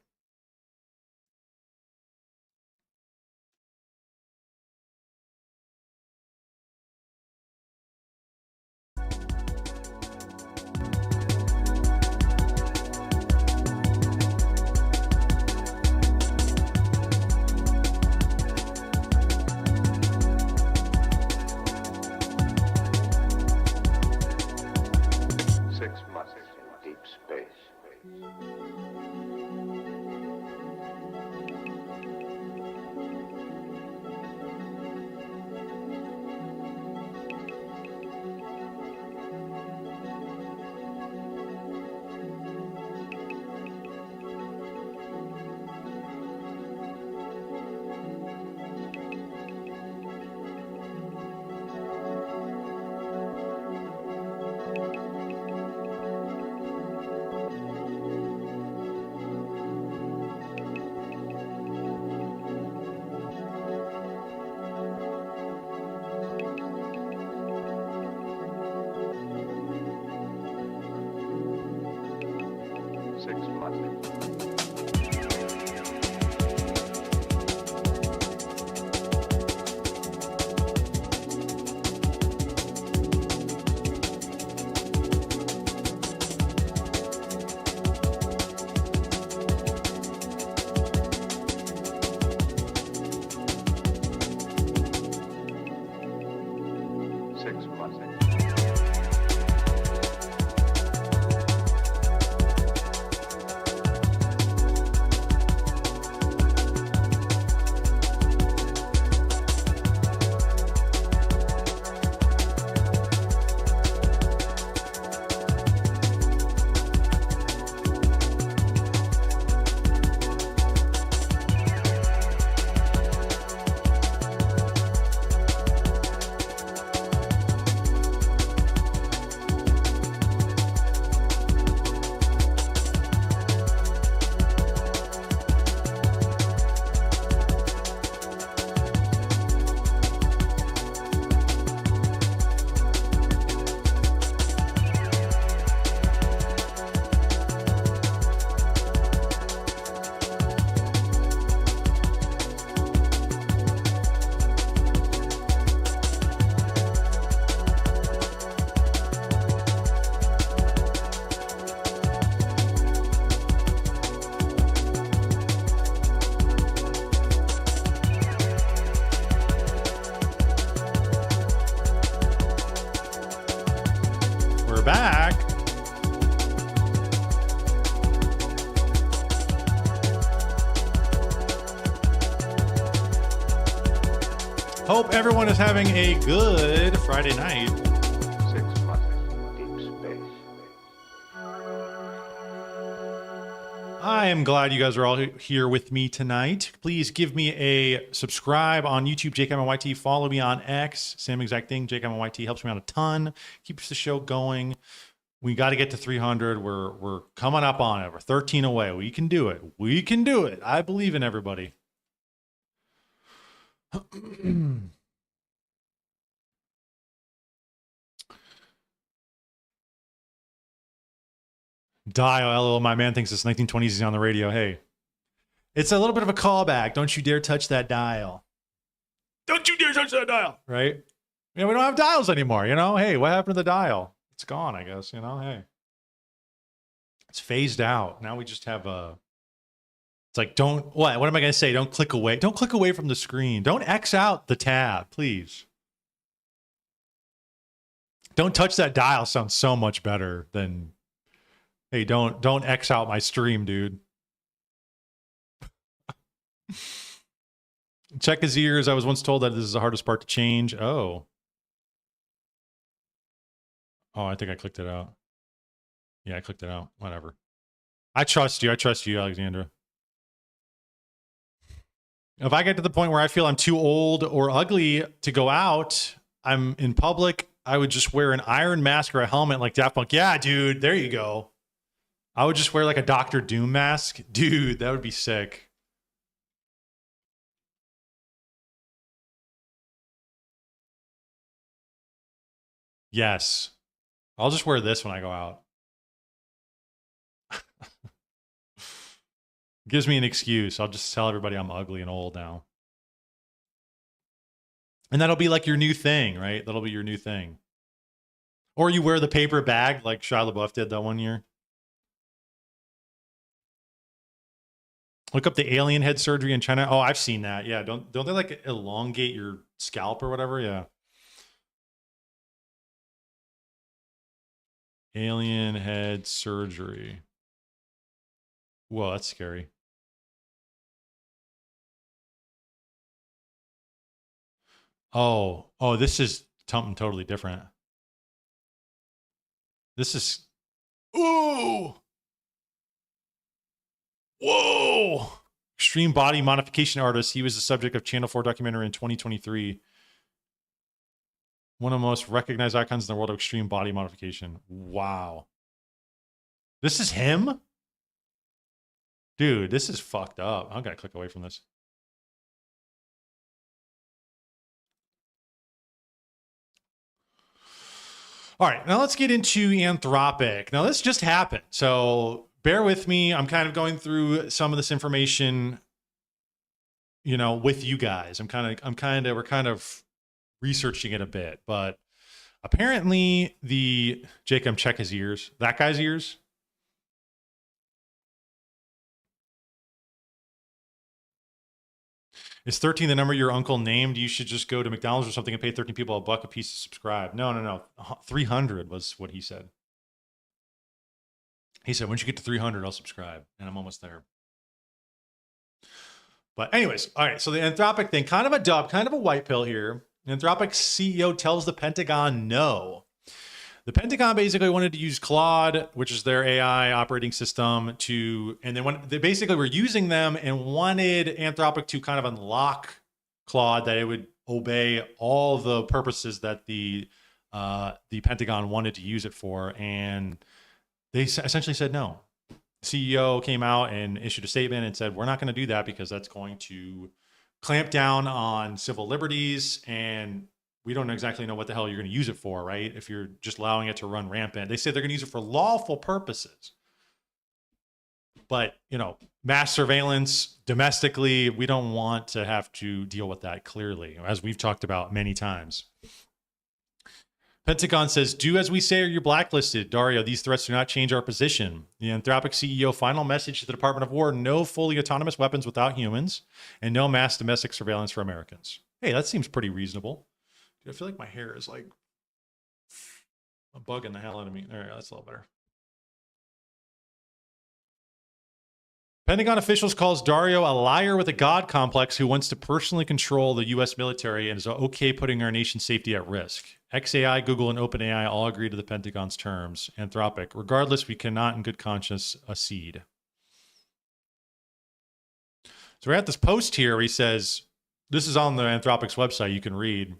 Back. Hope everyone is having a good Friday night. I am glad you guys are all here with me tonight. Please give me a subscribe on YouTube, JKMYT. Follow me on X, same exact thing, JKMYT. Helps me out a ton. Keeps the show going. We got to get to 300. We're coming up on it. We're 13 away. We can do it. We can do it. I believe in everybody. Dial, LOL, my man thinks it's 1920s. He's on the radio. Hey, it's a little bit of a callback. Don't you dare touch that dial. Don't you dare touch that dial. Right? We don't have dials anymore, you know? Hey, what happened to the dial? It's gone, I guess, you know? Hey. It's phased out. Now we just have a... It's like, don't... What am I going to say? Don't click away. Don't click away from the screen. Don't X out the tab, please. Don't touch that dial sounds so much better than... Hey, don't X out my stream, dude. Check his ears. I was once told that this is the hardest part to change. Oh, I think I clicked it out. Yeah, I clicked it out. Whatever. I trust you. I trust you, Alexandra. If I get to the point where I feel I'm too old or ugly to go out, I'm in public, I would just wear an iron mask or a helmet like Daft Punk. Yeah, dude, there you go. I would just wear like a Dr. Doom mask. Dude, that would be sick. Yes. I'll just wear this when I go out. Gives me an excuse. I'll just tell everybody I'm ugly and old now. And that'll be like your new thing, right? That'll be your new thing. Or you wear the paper bag like Shia LaBeouf did that one year. Look up the alien head surgery in China. Oh, I've seen that. Yeah, don't they like elongate your scalp or whatever? Yeah. Alien head surgery. Whoa, that's scary. Oh, this is something totally different. This is... Ooh! Whoa! Extreme body modification artist. He was the subject of Channel 4 documentary in 2023. One of the most recognized icons in the world of extreme body modification. Wow. This is him? Dude, this is fucked up. I'm gonna click away from this. All right, now let's get into Anthropic. Now this just happened, so bear with me. I'm kind of going through some of this information, you know, with you guys. we're kind of researching it a bit, but apparently Jacob, check his ears. That guy's ears. Is 13 the number your uncle named? You should just go to McDonald's or something and pay 13 people $1 a piece to subscribe. No. 300 was what he said. He said, once you get to 300, I'll subscribe. And I'm almost there. But anyways, all right. So the Anthropic thing, kind of a dub, kind of a white pill here. Anthropic CEO tells the Pentagon no. The Pentagon basically wanted to use Claude, which is their AI operating system, and then when they basically were using them and wanted Anthropic to kind of unlock Claude, that it would obey all the purposes that the Pentagon wanted to use it for, and they essentially said no. The CEO came out and issued a statement and said, we're not going to do that because that's going to clamp down on civil liberties, and we don't exactly know what the hell you're going to use it for, right? If you're just allowing it to run rampant. They say they're going to use it for lawful purposes. But, you know, mass surveillance domestically, we don't want to have to deal with that clearly, as we've talked about many times. Pentagon says, do as we say or you're blacklisted. Dario, these threats do not change our position. The Anthropic CEO final message to the Department of War, no fully autonomous weapons without humans and no mass domestic surveillance for Americans. Hey, that seems pretty reasonable. Dude, I feel like my hair is like bugging the hell out of me. All right, that's a little better. Pentagon officials calls Dario a liar with a God complex who wants to personally control the U.S. military and is okay putting our nation's safety at risk. XAI, Google, and OpenAI all agree to the Pentagon's terms. Anthropic. Regardless, we cannot in good conscience accede. So we're at this post here where he says, this is on the Anthropic's website, you can read.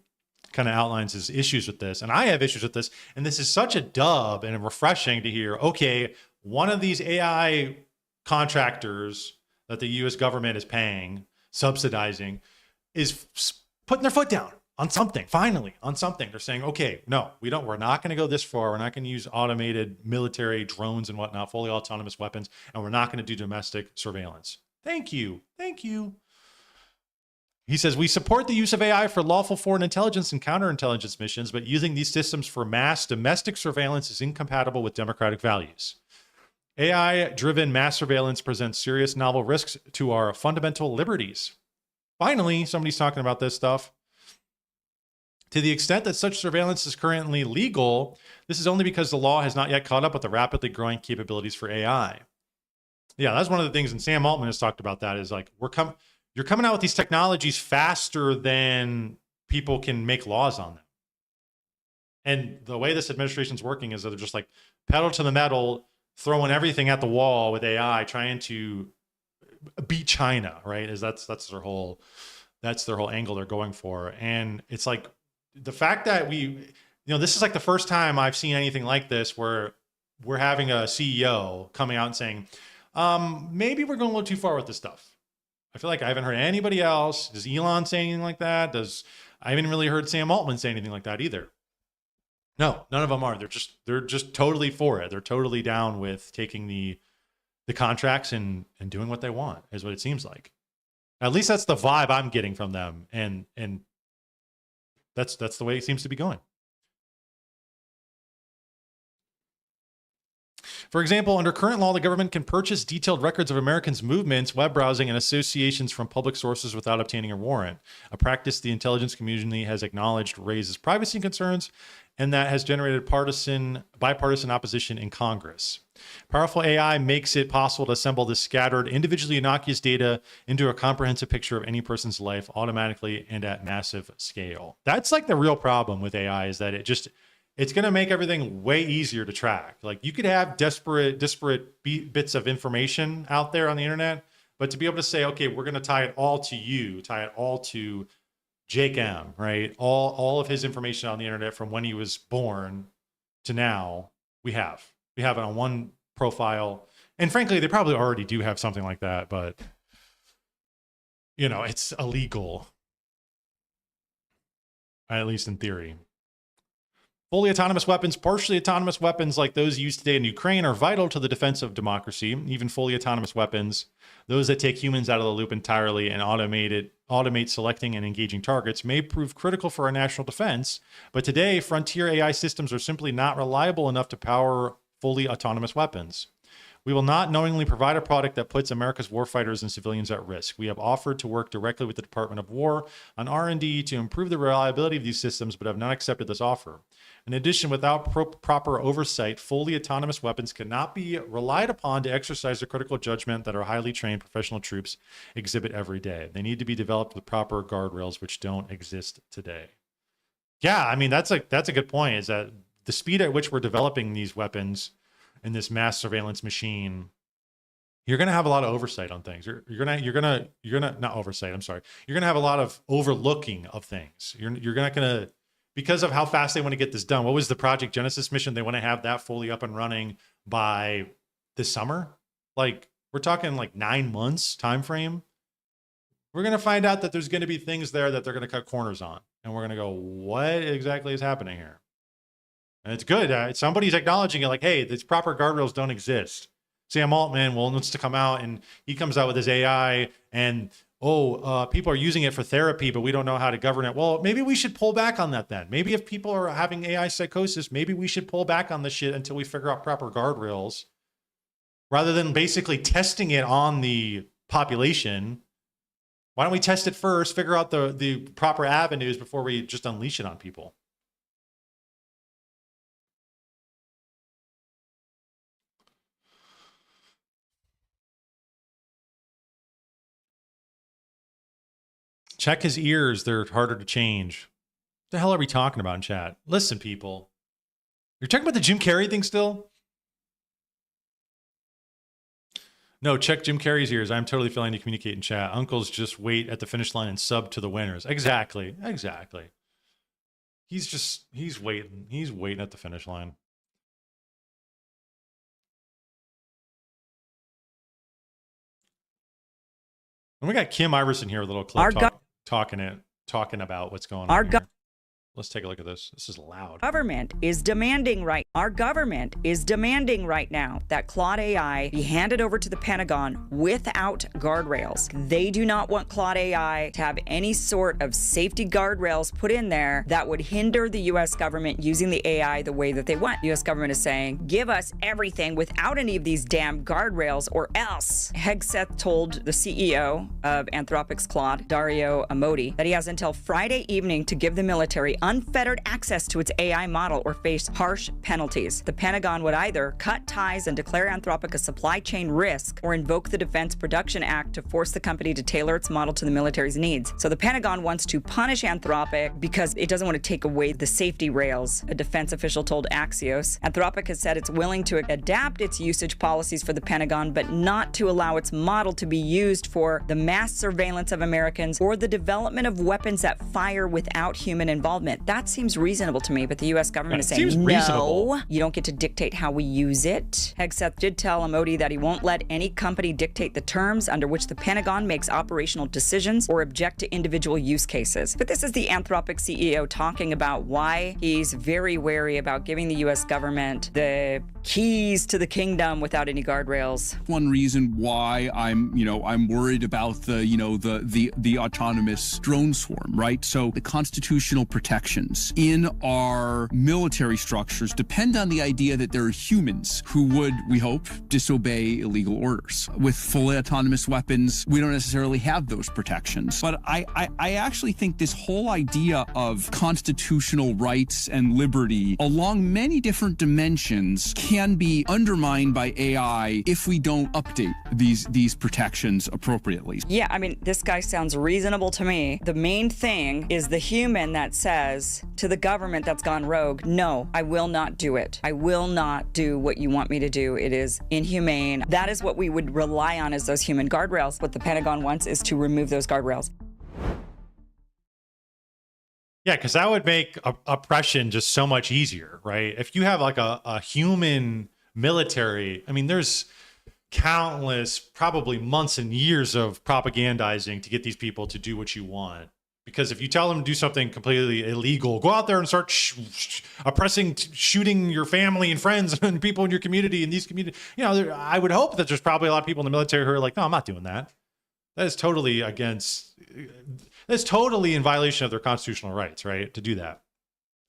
kind of outlines his issues with this. And I have issues with this. And this is such a dub and refreshing to hear, okay, one of these AI contractors that the US government is paying, subsidizing, is putting their foot down on something, finally, on something. They're saying, okay, no, we're not going to go this far. We're not going to use automated military drones and whatnot, fully autonomous weapons, and we're not going to do domestic surveillance. Thank you. Thank you. He says, we support the use of AI for lawful foreign intelligence and counterintelligence missions, but using these systems for mass domestic surveillance is incompatible with democratic values. AI-driven mass surveillance presents serious novel risks to our fundamental liberties. Finally, somebody's talking about this stuff. To the extent that such surveillance is currently legal, this is only because the law has not yet caught up with the rapidly growing capabilities for AI. Yeah, that's one of the things, and Sam Altman has talked about that, is like, you're coming out with these technologies faster than people can make laws on them. And the way this administration's working is that they're just like pedal to the metal, throwing everything at the wall with AI, trying to beat China, right? That's their whole angle they're going for. And it's like the fact that this is like the first time I've seen anything like this where we're having a CEO coming out and saying, maybe we're going a little too far with this stuff. I feel like I haven't heard anybody else. Does Elon say anything like that? I haven't really heard Sam Altman say anything like that either. No, none of them are. They're just totally for it. They're totally down with taking the contracts and doing what they want, is what it seems like. At least that's the vibe I'm getting from them. And that's the way it seems to be going. For example, under current law, the government can purchase detailed records of Americans' movements, web browsing, and associations from public sources without obtaining a warrant, a practice the intelligence community has acknowledged raises privacy concerns and that has generated bipartisan opposition in Congress. Powerful AI makes it possible to assemble this scattered, individually innocuous data into a comprehensive picture of any person's life automatically and at massive scale. That's like the real problem with AI, is that it's going to make everything way easier to track. Like, you could have disparate bits of information out there on the internet, but to be able to say, okay, we're going to tie it all to you, tie it all to Jake M, right? All of his information on the internet from when he was born to now, we have it on one profile. And frankly, they probably already do have something like that, but it's illegal, at least in theory. Fully autonomous weapons, partially autonomous weapons like those used today in Ukraine are vital to the defense of democracy. Even fully autonomous weapons, those that take humans out of the loop entirely and automate selecting and engaging targets, may prove critical for our national defense. But today, frontier AI systems are simply not reliable enough to power fully autonomous weapons. We will not knowingly provide a product that puts America's warfighters and civilians at risk. We have offered to work directly with the Department of War on R&D to improve the reliability of these systems, but have not accepted this offer. In addition, without proper oversight, fully autonomous weapons cannot be relied upon to exercise the critical judgment that our highly trained professional troops exhibit every day. They need to be developed with proper guardrails, which don't exist today. Yeah, I mean, that's a good point, is that the speed at which we're developing these weapons in this mass surveillance machine, you're going to have a lot of oversight on things. You're going to not oversight. I'm sorry. You're going to have a lot of overlooking of things. You're not going to, because of how fast they want to get this done. What was the Project Genesis mission? They want to have that fully up and running by this summer. Like, we're talking like 9 months time frame. We're going to find out that there's going to be things there that they're going to cut corners on. And we're going to go, what exactly is happening here? And it's good. Somebody's acknowledging it, like, hey, these proper guardrails don't exist. Sam Altman wants to come out, and he comes out with his AI, and people are using it for therapy, but we don't know how to govern it. Well, maybe we should pull back on that then. Maybe if people are having AI psychosis, maybe we should pull back on this shit until we figure out proper guardrails, rather than basically testing it on the population. Why don't we test it first, figure out the proper avenues before we just unleash it on people? Check his ears. They're harder to change. What the hell are we talking about in chat? Listen, people. You're talking about the Jim Carrey thing still? No, check Jim Carrey's ears. I'm totally failing to communicate in chat. Uncles just wait at the finish line and sub to the winners. Exactly. he's waiting. He's waiting at the finish line. And we got Kim Iverson here, a little clip talking about what's going on here. Let's take a look at this. This is loud. Our government is demanding right now that Claude AI be handed over to the Pentagon without guardrails. They do not want Claude AI to have any sort of safety guardrails put in there that would hinder the U.S. government using the AI the way that they want. The U.S. government is saying, give us everything without any of these damn guardrails or else. Hegseth told the CEO of Anthropic's Claude, Dario Amodei, that he has until Friday evening to give the military unfettered access to its AI model or face harsh penalties. The Pentagon would either cut ties and declare Anthropic a supply chain risk or invoke the Defense Production Act to force the company to tailor its model to the military's needs. So the Pentagon wants to punish Anthropic because it doesn't want to take away the safety rails, a defense official told Axios. Anthropic has said it's willing to adapt its usage policies for the Pentagon, but not to allow its model to be used for the mass surveillance of Americans or the development of weapons that fire without human involvement. That seems reasonable to me, but the U.S. government is saying, no, you don't get to dictate how we use it. Hegseth did tell Amodei that he won't let any company dictate the terms under which the Pentagon makes operational decisions or object to individual use cases. But this is the Anthropic CEO talking about why he's very wary about giving the U.S. government the keys to the kingdom without any guardrails. One reason why I'm worried about the autonomous drone swarm, right? So the constitutional protections in our military structures depend on the idea that there are humans who would, we hope, disobey illegal orders. With fully autonomous weapons, we don't necessarily have those protections. But I actually think this whole idea of constitutional rights and liberty along many different dimensions can be undermined by AI if we don't update these protections appropriately. Yeah, I mean, this guy sounds reasonable to me. The main thing is the human that says to the government that's gone rogue, no, I will not do it. I will not do what you want me to do. It is inhumane. That is what we would rely on as those human guardrails. What the Pentagon wants is to remove those guardrails. Yeah, because that would make oppression just so much easier, right? If you have like a human military, I mean, there's countless, probably months and years of propagandizing to get these people to do what you want. Because if you tell them to do something completely illegal, go out there and start oppressing, shooting your family and friends and people in your community and these communities, I would hope that there's probably a lot of people in the military who are like, no, I'm not doing that. That's totally in violation of their constitutional rights, right? To do that.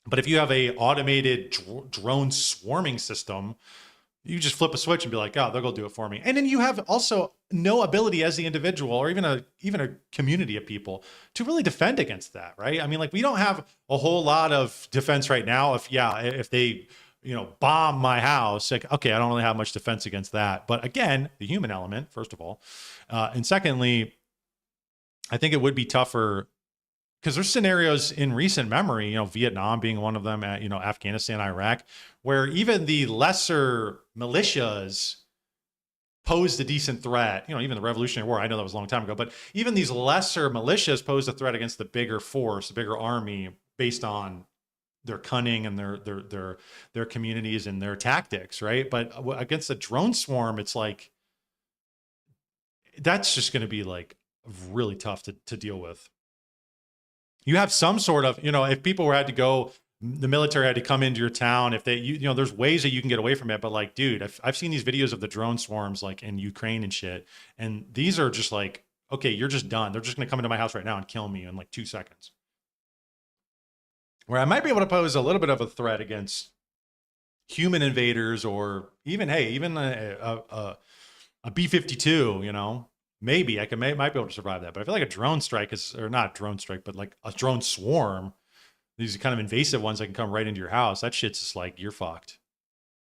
But if you have a automated drone swarming system, you just flip a switch and be like, oh, they'll go do it for me. And then you have also no ability as the individual or even a community of people to really defend against that, right? I mean, like, we don't have a whole lot of defense right now. If they, bomb my house, like, okay, I don't really have much defense against that. But again, the human element, first of all. And secondly, I think it would be tougher because there's scenarios in recent memory, Vietnam being one of them, Afghanistan, Iraq, where even the lesser militias posed a decent threat. Even the Revolutionary War, I know that was a long time ago, but even these lesser militias posed a threat against the bigger force, the bigger army, based on their cunning and their communities and their tactics, right? But against a drone swarm, it's like, that's just going to be like really tough to deal with. You have some sort of, if people had to go, the military had to come into your town, if they, there's ways that you can get away from it. But like, dude, I've seen these videos of the drone swarms like in Ukraine and shit. And these are just like, okay, you're just done. They're just going to come into my house right now and kill me in like 2 seconds. Where I might be able to pose a little bit of a threat against human invaders or even, a B-52, maybe I might be able to survive that. But I feel like a drone strike or not drone strike, but like a drone swarm, these kind of invasive ones that can come right into your house. That shit's just like, you're fucked.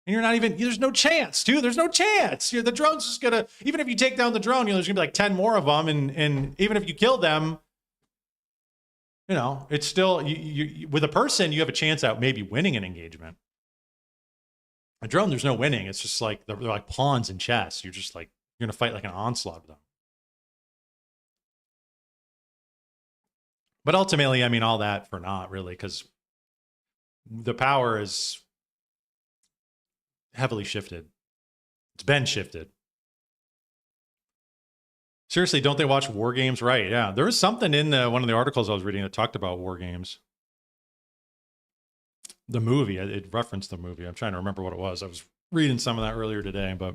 And you're not even, there's no chance, dude. There's no chance. The drone's just gonna, even if you take down the drone, there's gonna be like 10 more of them. And even if you kill them, it's still, you with a person, you have a chance at maybe winning an engagement. A drone, there's no winning. It's just like, they're like pawns in chess. You're just like, you're gonna fight like an onslaught of them. But ultimately, I mean, all that for naught, really, because the power is heavily shifted. It's been shifted. Seriously, don't they watch war games? Right, yeah. There was something in one of the articles I was reading that talked about war games. The movie, it referenced the movie. I'm trying to remember what it was. I was reading some of that earlier today, but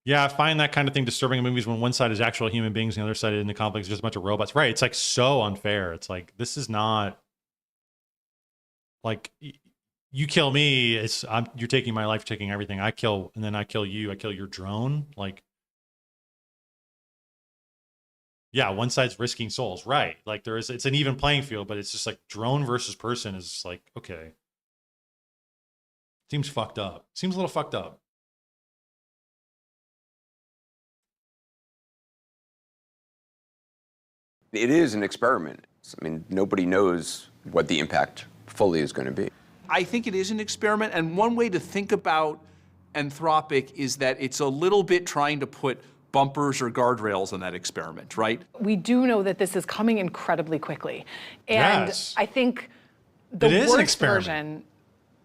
yeah, I find that kind of thing disturbing in movies when one side is actual human beings and the other side in the conflict is just a bunch of robots. Right, it's like so unfair. It's like, this is not like, you kill me, you're taking my life, taking everything. I kill, and then I kill you, I kill your drone. Like, yeah, one side's risking souls, right? Like it's an even playing field, but it's just like drone versus person is just like, okay. Seems fucked up. Seems a little fucked up. It is an experiment. I mean, nobody knows what the impact fully is going to be. I think it is an experiment, and one way to think about Anthropic is that it's a little bit trying to put bumpers or guardrails on that experiment, right? We do know that this is coming incredibly quickly. And yes. I think the worst version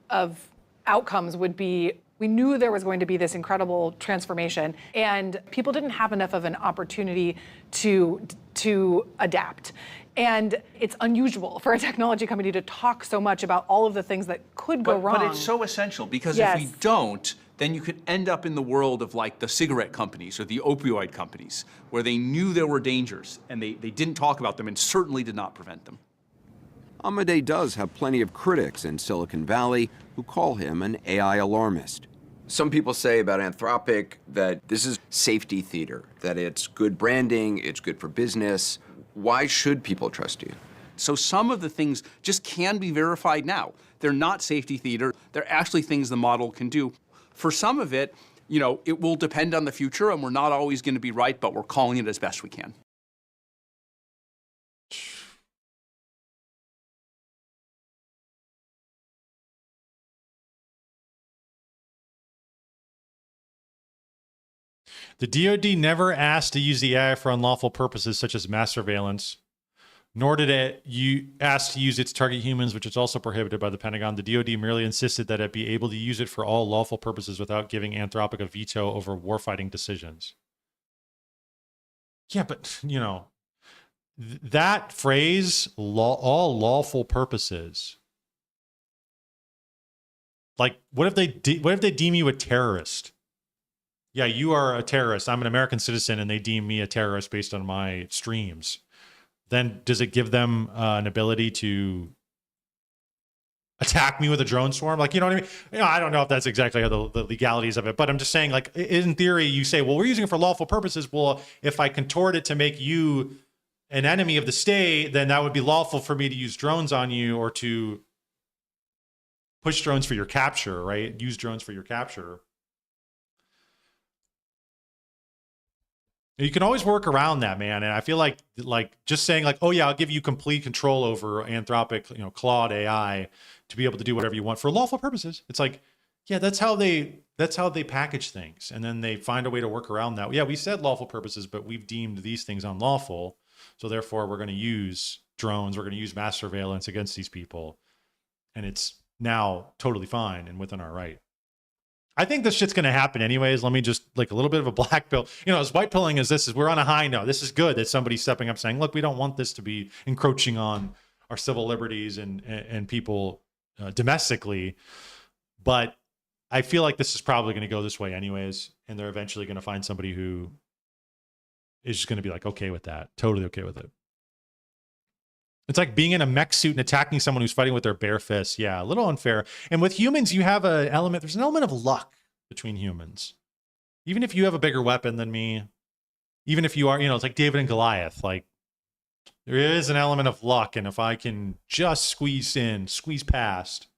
of outcomes would be, we knew there was going to be this incredible transformation, and people didn't have enough of an opportunity to adapt. And it's unusual for a technology company to talk so much about all of the things that could go wrong. But it's so essential, because Yes. if we don't, then you could end up in the world of like the cigarette companies or the opioid companies, where they knew there were dangers and they didn't talk about them and certainly did not prevent them. Amadei does have plenty of critics in Silicon Valley who call him an AI alarmist. Some people say about Anthropic that this is safety theater, that it's good branding, it's good for business. Why should people trust you? So some of the things just can be verified now. They're not safety theater. They're actually things the model can do. For some of it, you know, it will depend on the future, and we're not always going to be right, but we're calling it as best we can. The DoD never asked to use the AI for unlawful purposes such as mass surveillance, nor did it ask to use it to target humans, which is also prohibited by the Pentagon. The DoD merely insisted that it be able to use it for all lawful purposes without giving Anthropic a veto over warfighting decisions. Yeah, but, you know, that phrase, all lawful purposes, like, what if they deem you a terrorist? Yeah, you are a terrorist. I'm an American citizen, and they deem me a terrorist based on my streams. Then does it give them an ability to attack me with a drone swarm? Like, you know what I mean? You know, I don't know if that's exactly how the legalities of it, but I'm just saying, like, in theory, you say, well, we're using it for lawful purposes. Well, if I contort it to make you an enemy of the state, then that would be lawful for me to use drones on you or to push drones for your capture, right? Use drones for your capture. You can always work around that, man. And I feel like just saying like, oh yeah, I'll give you complete control over Anthropic, you know, Claude AI to be able to do whatever you want for lawful purposes. It's like, yeah, that's how they package things. And then they find a way to work around that. Yeah, we said lawful purposes, but we've deemed these things unlawful. So therefore we're going to use drones. We're going to use mass surveillance against these people. And it's now totally fine and within our right. I think this shit's going to happen anyways. Let me just, like, a little bit of a black pill. You know, as white pilling as this is, we're on a high note. This is good that somebody's stepping up saying, look, we don't want this to be encroaching on our civil liberties and people domestically. But I feel like this is probably going to go this way anyways. And they're eventually going to find somebody who is just going to be like, okay with that. Totally okay with it. It's like being in a mech suit and attacking someone who's fighting with their bare fists. Yeah, a little unfair. And with humans, you have there's an element of luck between humans. Even if you have a bigger weapon than me, even if you are, you know, it's like David and Goliath. Like, there is an element of luck. And if I can just squeeze past,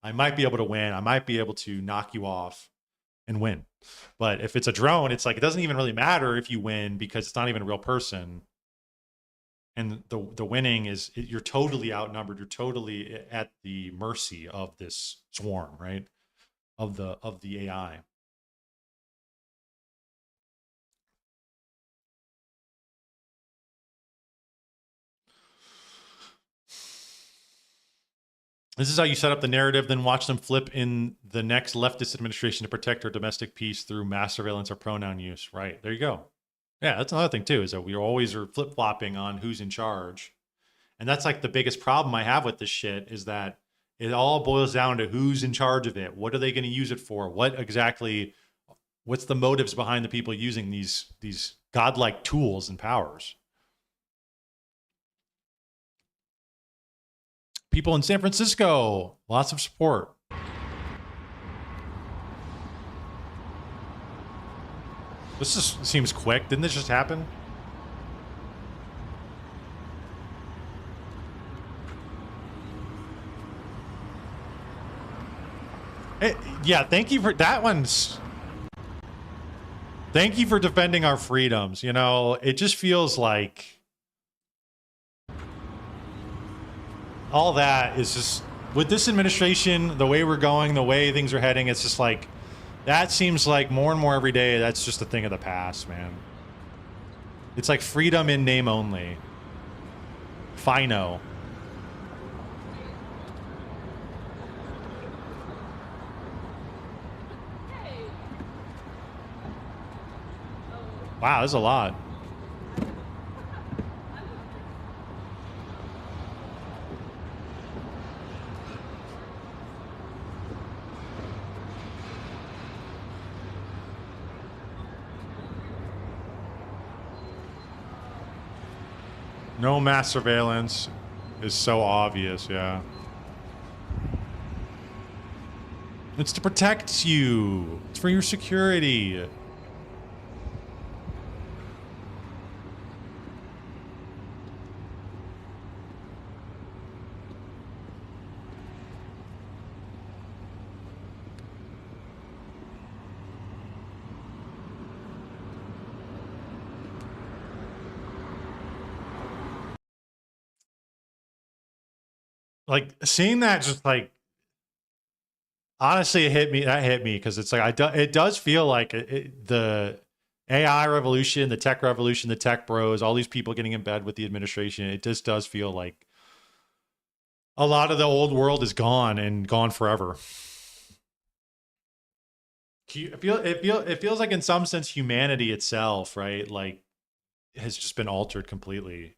I might be able to win. I might be able to knock you off and win. But if it's a drone, it's like, it doesn't even really matter if you win because it's not even a real person. And the winning is, you're totally outnumbered. You're totally at the mercy of this swarm, right? Of the AI. This is how you set up the narrative, then watch them flip in the next leftist administration to protect our domestic peace through mass surveillance or pronoun use. Right. There you go. Yeah, that's another thing, too, is that we always are flip-flopping on who's in charge. And that's like the biggest problem I have with this shit is that it all boils down to who's in charge of it. What are they going to use it for? What's the motives behind the people using these godlike tools and powers? People in San Francisco, lots of support. This just seems quick. Didn't this just happen? Yeah, thank you for that one's. Thank you for defending our freedoms. You know, it just feels like all that is just with this administration, the way we're going, the way things are heading, it's just like that seems like more and more every day. That's just a thing of the past, man. It's like freedom in name only. Fino. Wow, there's a lot. No mass surveillance is so obvious, yeah. It's to protect you. It's for your security. Like seeing that, just like honestly, it hit me. That hit me because it's like it does feel like the AI revolution, the tech revolution, the tech bros, all these people getting in bed with the administration. It just does feel like a lot of the old world is gone and gone forever. It feels like in some sense humanity itself, right? Like has just been altered completely.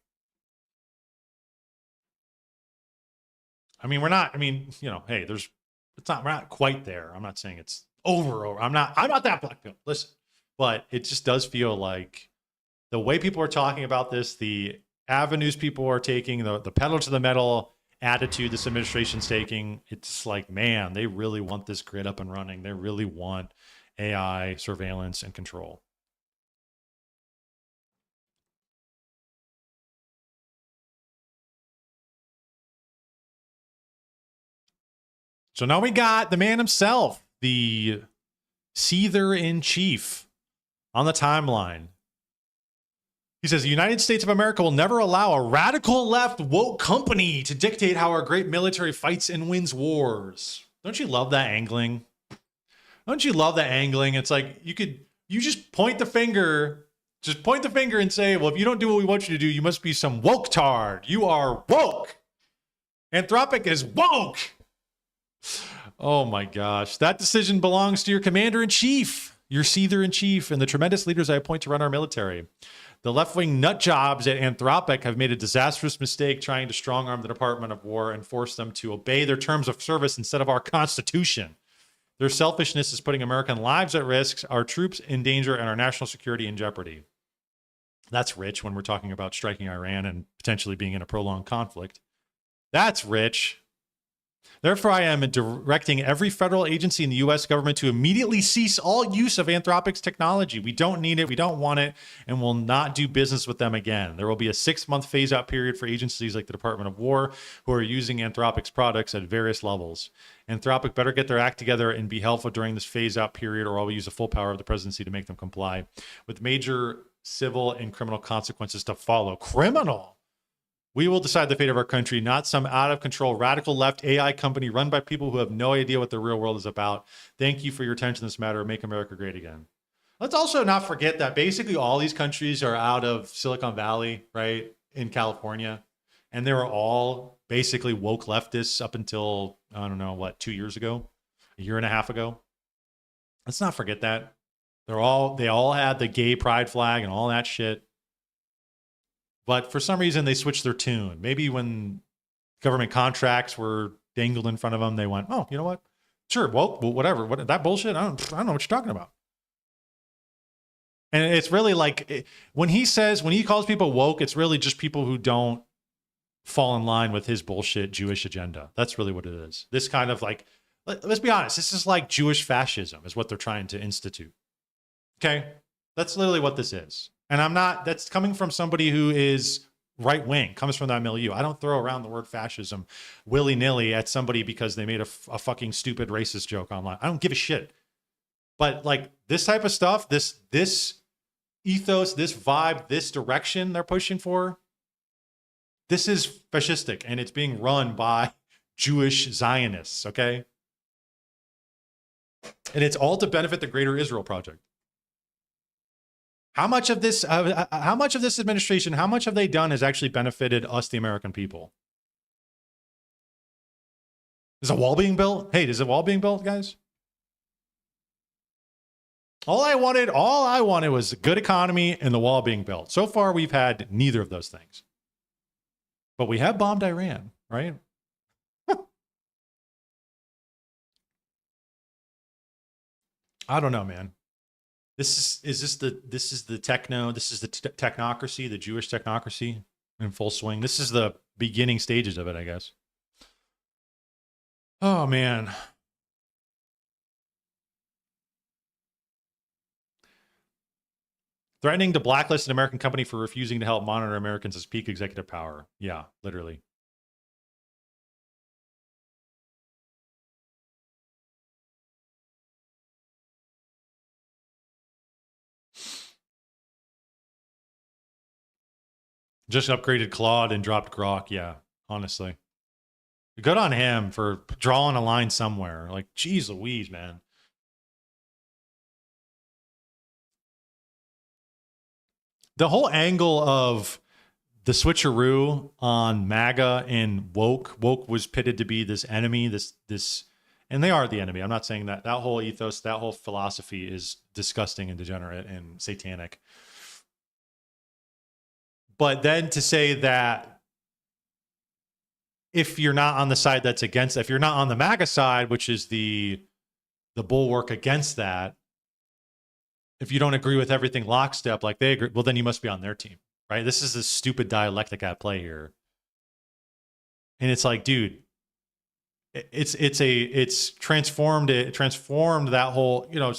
I mean, we're not, I mean, you know, hey, we're not quite there. I'm not saying it's over. I'm not that black pill. Listen, but it just does feel like the way people are talking about this, the avenues people are taking, the pedal to the metal attitude this administration's taking, it's like, man, they really want this grid up and running. They really want AI surveillance and control. So now we got the man himself, the seether in chief on the timeline. He says, the United States of America will never allow a radical left woke company to dictate how our great military fights and wins wars. Don't you love that angling? Don't you love that angling? It's like you just point the finger, and say, well, if you don't do what we want you to do, you must be some woke tard. You are woke. Anthropic is woke. Oh my gosh. That decision belongs to your commander-in-chief, your seether-in-chief, and the tremendous leaders I appoint to run our military. The left-wing nut jobs at Anthropic have made a disastrous mistake trying to strong-arm the Department of War and force them to obey their terms of service instead of our Constitution. Their selfishness is putting American lives at risk, our troops in danger, and our national security in jeopardy. That's rich when we're talking about striking Iran and potentially being in a prolonged conflict. That's rich. Therefore, I am directing every federal agency in the U.S. government to immediately cease all use of Anthropic's technology. We don't need it, we don't want it, and will not do business with them again. There will be a 6-month phase-out period for agencies like the Department of War who are using Anthropic's products at various levels. Anthropic better get their act together and be helpful during this phase-out period, or I will use the full power of the presidency to make them comply, with major civil and criminal consequences to follow. Criminal! We will decide the fate of our country, not some out-of-control radical left AI company run by people who have no idea what the real world is about. Thank you for your attention to this matter. Make America great again. Let's also not forget that basically all these countries are out of Silicon Valley, right, in California. and they were all basically woke leftists up until, I don't know, what, 2 years ago, a year and a half ago. Let's not forget that. They all had the gay pride flag and all that shit. But for some reason, they switched their tune. Maybe when government contracts were dangled in front of them, they went, oh, you know what? Sure, well, whatever. What, that bullshit? I don't know what you're talking about. And it's really like, when he calls people woke, it's really just people who don't fall in line with his bullshit Jewish agenda. That's really what it is. This kind of like, let's be honest, this is like Jewish fascism is what they're trying to institute. Okay? That's literally what this is. And that's coming from somebody who is right wing, comes from that milieu. I don't throw around the word fascism willy-nilly at somebody because they made a fucking stupid racist joke online. I don't give a shit. But like this type of stuff, this ethos, this vibe, this direction they're pushing for, this is fascistic, and it's being run by Jewish Zionists, okay? And it's all to benefit the Greater Israel Project. How much of this administration, how much have they done has actually benefited us, the American people? Is a wall being built? Hey, is a wall being built, guys? All I wanted was a good economy and the wall being built. So far, we've had neither of those things. But we have bombed Iran, right? I don't know, man. This is the technocracy, the Jewish technocracy in full swing. This is the beginning stages of it, I guess. Oh man. Threatening to blacklist an American company for refusing to help monitor Americans as peak executive power. Yeah, literally. Just upgraded Claude and dropped Grok. Yeah, honestly. Good on him for drawing a line somewhere. Like, geez Louise, man. The whole angle of the switcheroo on MAGA and woke was pitted to be this enemy, this, and they are the enemy. I'm not saying that. That whole ethos, that whole philosophy is disgusting and degenerate and satanic. But then to say that if you're not on the side that's against, if you're not on the MAGA side, which is the bulwark against that, if you don't agree with everything lockstep like they agree, well, then you must be on their team, right? This is a stupid dialectic at play here. And it's like, dude, it's transformed that whole, you know,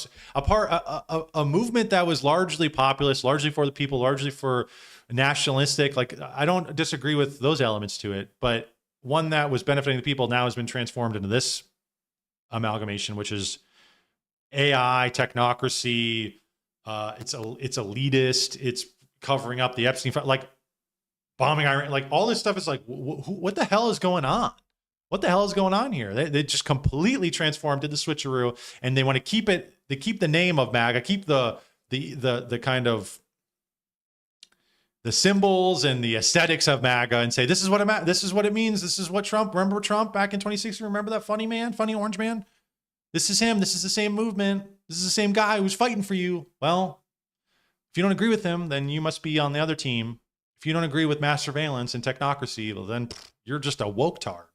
a movement that was largely populist, largely for the people, largely for nationalistic. Like, I don't disagree with those elements to it, but one that was benefiting the people now has been transformed into this amalgamation, which is AI, technocracy. It's elitist. It's covering up the Epstein, like bombing Iran. Like, all this stuff is like, what the hell is going on? What the hell is going on here? They just completely transformed, did the switcheroo, and they want to keep it. They keep the name of MAGA, keep the kind of the symbols and the aesthetics of MAGA, and say this is what it means. This is what Trump. Remember Trump back in 2016? Remember that funny orange man? This is him. This is the same movement. This is the same guy who's fighting for you. Well, if you don't agree with him, then you must be on the other team. If you don't agree with mass surveillance and technocracy, well, then you're just a woke tar.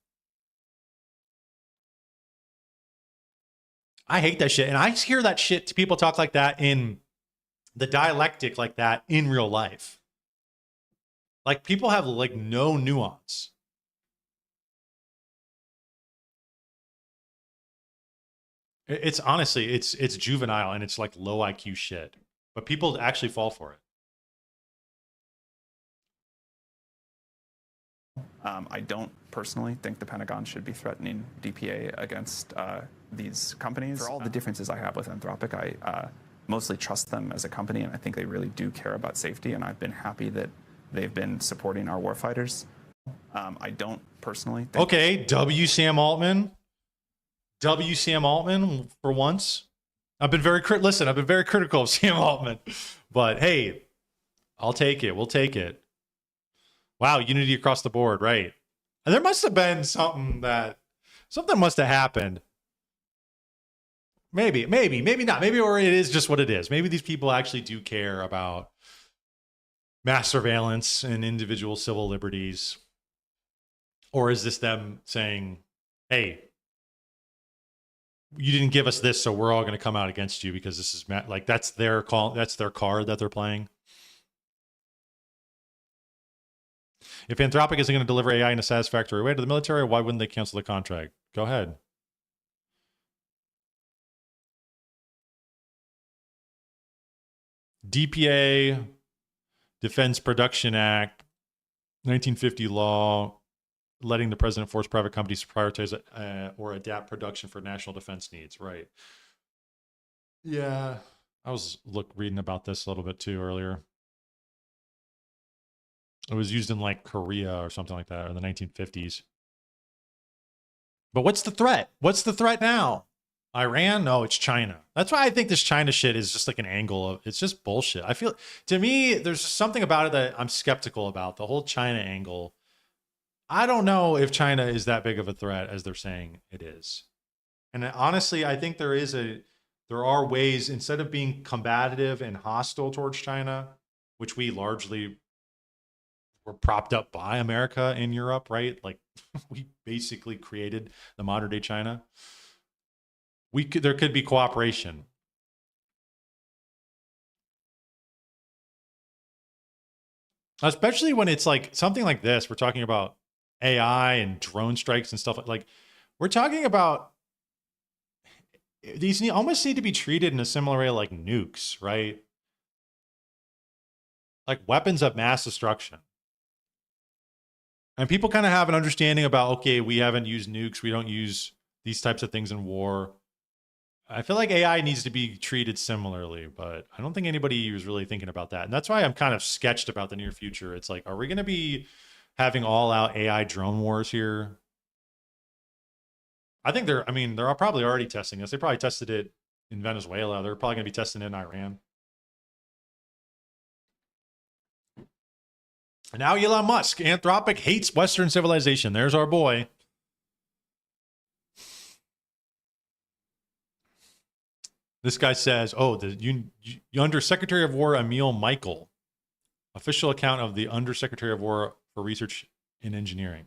I hate that shit. And I hear that shit to people talk like that in the dialectic like that in real life. Like, people have like no nuance. It's honestly, it's juvenile and it's like low IQ shit, but people actually fall for it. I don't personally think the Pentagon should be threatening DPA against these companies. For all the differences I have with Anthropic, I mostly trust them as a company, and I think they really do care about safety, and I've been happy that they've been supporting our warfighters. I don't personally think... Okay, Sam Altman, for once. I've been very critical of Sam Altman, but hey, I'll take it. We'll take it. Wow, unity across the board, right? And there must have been something must have happened. Maybe not. Maybe, or it is just what it is. Maybe these people actually do care about mass surveillance and individual civil liberties. Or is this them saying, hey, you didn't give us this, so we're all going to come out against you because this is like that's their call, that's their card that they're playing. If Anthropic isn't going to deliver AI in a satisfactory way to the military, why wouldn't they cancel the contract? Go ahead. DPA, Defense Production Act, 1950 law, letting the president force private companies to prioritize or adapt production for national defense needs. Right. Yeah. I was reading about this a little bit too earlier. It was used in like Korea or something like that in the 1950s. But what's the threat? What's the threat now? Iran? No, it's China. That's why I think this China shit is just like an angle of, it's just bullshit. I feel, to me, there's something about it that I'm skeptical about, the whole China angle. I don't know if China is that big of a threat as they're saying it is. And honestly, I think there are ways, instead of being combative and hostile towards China, which we largely were propped up by America in Europe, right? Like we basically created the modern day China. There could be cooperation. Especially when it's like something like this, we're talking about AI and drone strikes and stuff like we're talking about these almost need to be treated in a similar way like nukes, right? Like weapons of mass destruction. And people kind of have an understanding about, okay, we haven't used nukes. We don't use these types of things in war. I feel like AI needs to be treated similarly, but I don't think anybody was really thinking about that. And that's why I'm kind of sketched about the near future. It's like, are we going to be having all out AI drone wars here? I think they're probably already testing this. They probably tested it in Venezuela. They're probably going to be testing it in Iran. And now Elon Musk, Anthropic hates Western civilization. There's our boy. This guy says, oh, the Undersecretary of War Emil Michael, official account of the Undersecretary of War for Research in Engineering.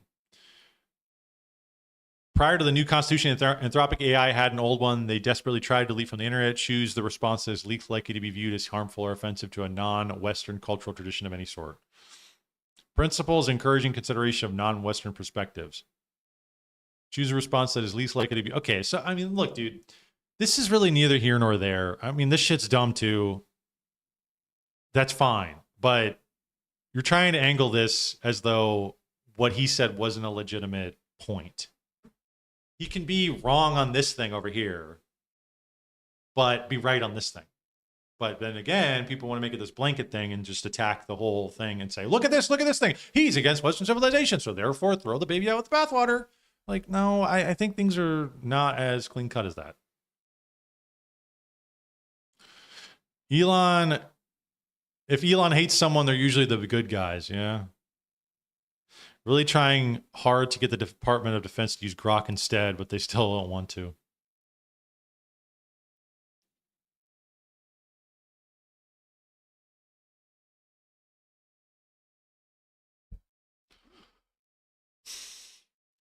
Prior to the new constitution, Anthropic AI had an old one. They desperately tried to delete from the internet, choose the response as least likely to be viewed as harmful or offensive to a non-Western cultural tradition of any sort. Principles encouraging consideration of non-Western perspectives. Choose a response that is least likely to be... Okay, so, I mean, look, dude. This is really neither here nor there. I mean, this shit's dumb too. That's fine. But you're trying to angle this as though what he said wasn't a legitimate point. He can be wrong on this thing over here, but be right on this thing. But then again, people want to make it this blanket thing and just attack the whole thing and say, look at this thing. He's against Western civilization, so therefore throw the baby out with the bathwater. Like, no, I think things are not as clean cut as that. If Elon hates someone, they're usually the good guys, yeah. Really trying hard to get the Department of Defense to use Grok instead, but they still don't want to.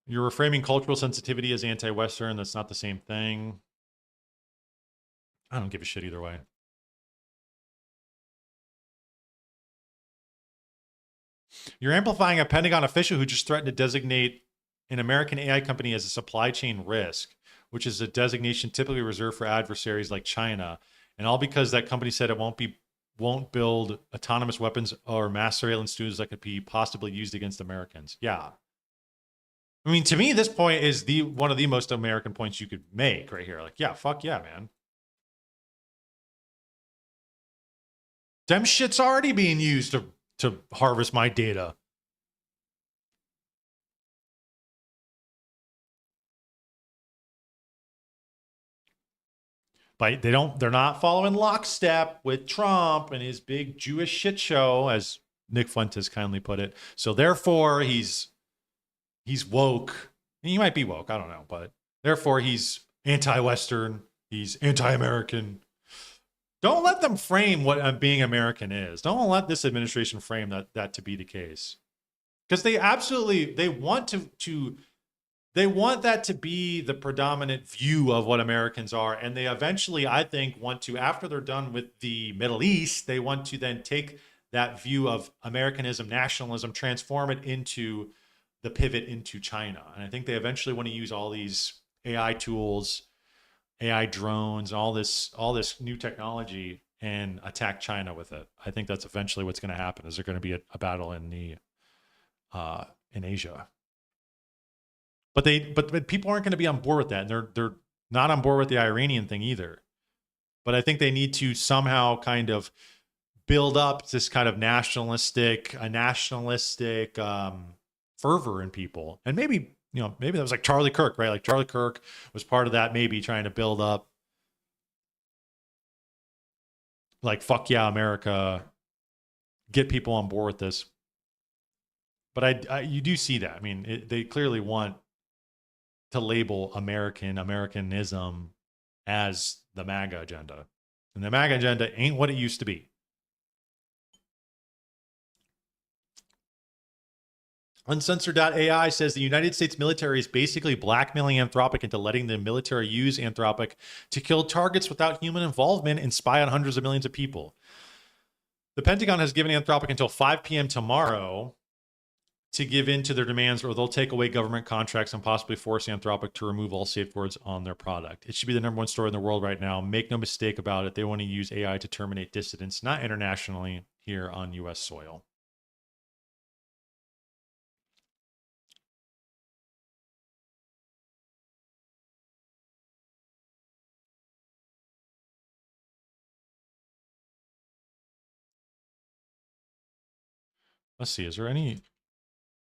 You're reframing cultural sensitivity as anti-Western. That's not the same thing. I don't give a shit either way. You're amplifying a Pentagon official who just threatened to designate an American AI company as a supply chain risk, which is a designation typically reserved for adversaries like China. And all because that company said it won't build autonomous weapons or mass surveillance tools that could be possibly used against Americans. Yeah. I mean, to me, this point is one of the most American points you could make right here. Like, yeah, fuck yeah, man. Them shit's already being used to harvest my data. But they're not following lockstep with Trump and his big Jewish shit show, as Nick Fuentes kindly put it. So therefore, he's woke. He might be woke, I don't know, but therefore he's anti-Western. He's anti-American. Don't let them frame what being American is. Don't let this administration frame that to be the case, because they want they want that to be the predominant view of what Americans are, and they eventually, I think, want to, after they're done with the Middle East, they want to then take that view of Americanism, nationalism, transform it into the pivot into China. And I think they eventually want to use all these AI tools, AI drones, all this new technology and attack China with it. I think that's eventually what's going to happen. Is there going to be a battle in Asia? But people aren't going to be on board with that. And they're not on board with the Iranian thing either. But I think they need to somehow kind of build up this kind of nationalistic fervor in people. And maybe that was like Charlie Kirk, right? Like Charlie Kirk was part of that, maybe trying to build up like, fuck yeah, America, get people on board with this. But you do see that. I mean, they clearly want to label Americanism as the MAGA agenda. And the MAGA agenda ain't what it used to be. Uncensored.ai says the United States military is basically blackmailing Anthropic into letting the military use Anthropic to kill targets without human involvement and spy on hundreds of millions of people. The Pentagon has given Anthropic until 5 p.m. tomorrow to give in to their demands, or they'll take away government contracts and possibly force Anthropic to remove all safeguards on their product. It should be the #1 story in the world right now. Make no mistake about it. They want to use AI to terminate dissidents, not internationally, here on U.S. soil. Let's see. Is there any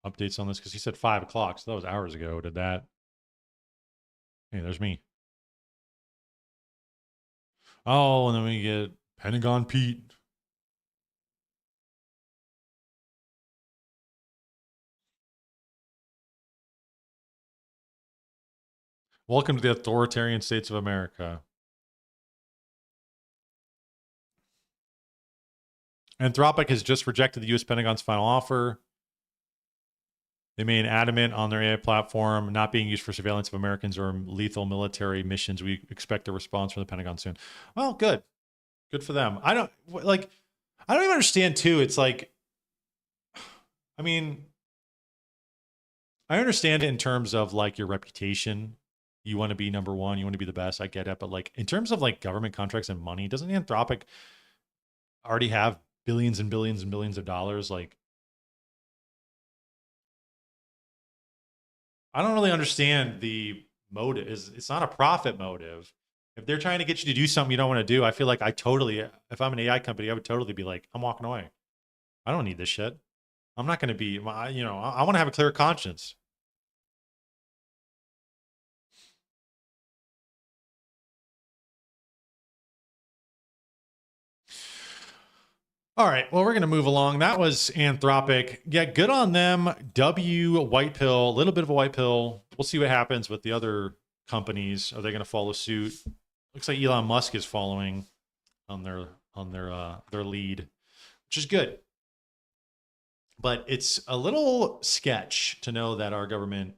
updates on this? Because he said 5 o'clock, so that was hours ago. Did that? Hey, there's me. Oh, and then we get Pentagon Pete. Welcome to the authoritarian states of America. Anthropic has just rejected the U.S. Pentagon's final offer. They remain adamant on their AI platform not being used for surveillance of Americans or lethal military missions. We expect a response from the Pentagon soon. Well, good. Good for them. I don't even understand, too. It's like, I mean, I understand it in terms of like your reputation. You want to be #1. You want to be the best. I get it. But like in terms of like government contracts and money, doesn't Anthropic already have billions and billions and billions of dollars? Like, I don't really understand the motive. It's not a profit motive. If they're trying to get you to do something you don't want to do, I feel like if I'm an AI company, I would totally be like, I'm walking away. I don't need this shit. I'm not going to be, I want to have a clear conscience. All right, well, we're going to move along. That was Anthropic. Yeah, good on them. White pill, a little bit of a white pill. We'll see what happens with the other companies. Are they going to follow suit? Looks like Elon Musk is following on their lead, which is good. But it's a little sketch to know that our government,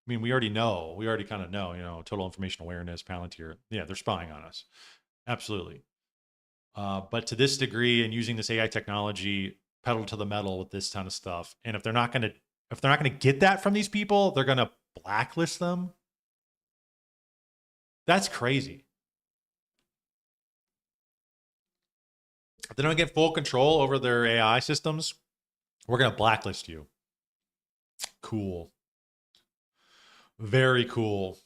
I mean, we already kind of know, total information awareness, Palantir. Yeah, they're spying on us. Absolutely. But to this degree, and using this AI technology, pedal to the metal with this kind of stuff. And if they're not going to get that from these people, they're going to blacklist them. That's crazy. If they don't get full control over their AI systems, we're going to blacklist you. Cool. Very cool.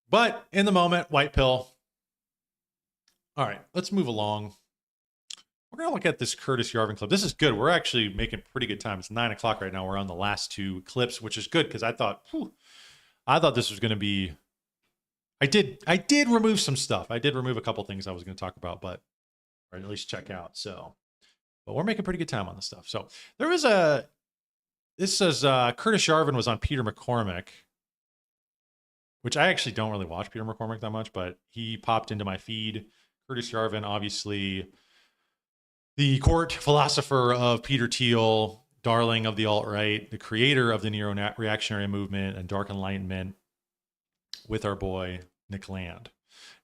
But in the moment, white pill. All right, let's move along. We're going to look at this Curtis Yarvin clip. This is good. We're actually making pretty good time. It's 9 o'clock right now. We're on the last 2 clips, which is good because I thought this was going to be. I did remove some stuff. I did remove a couple things I was going to talk about, or at least check out. So, but we're making pretty good time on this stuff. So there was this says Curtis Yarvin was on Peter McCormick, which I actually don't really watch Peter McCormick that much, but he popped into my feed. Curtis Yarvin, obviously the court philosopher of Peter Thiel, darling of the alt-right, the creator of the neo-reactionary movement and dark enlightenment, with our boy Nick Land.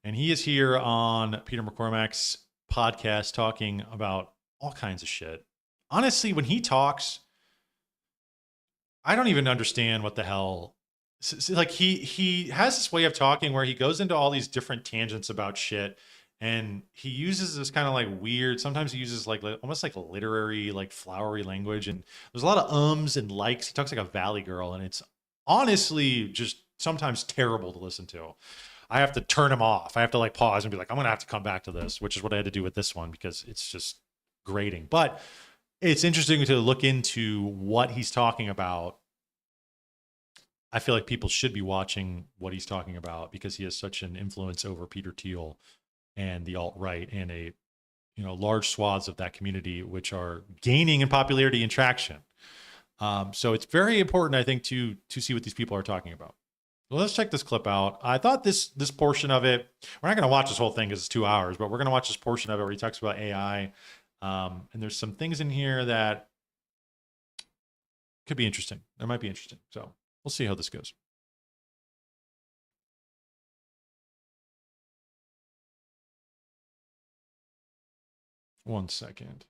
And he is here on Peter McCormack's podcast talking about all kinds of shit. Honestly, when he talks, I don't even understand what the hell. Like he has this way of talking where he goes into all these different tangents about shit, and he uses this kind of like weird, sometimes he uses like almost like literary, like flowery language, and there's a lot of ums and likes. He talks like a valley girl, and it's honestly just sometimes terrible to listen to. I have to turn him off. I have to like pause and be like, I'm gonna have to come back to this, which is what I had to do with this one because it's just grating. But it's interesting to look into what he's talking about. I feel like people should be watching what he's talking about because he has such an influence over Peter Thiel and the alt-right and a, you know, large swaths of that community, which are gaining in popularity and traction. So it's very important, I think, to see what these people are talking about. Well, let's check this clip out. I thought this portion of it, we're not going to watch this whole thing because it's 2 hours, but we're going to watch this portion of it where he talks about AI. And there's some things in here that could be interesting. There might be interesting. So we'll see how this goes. One second.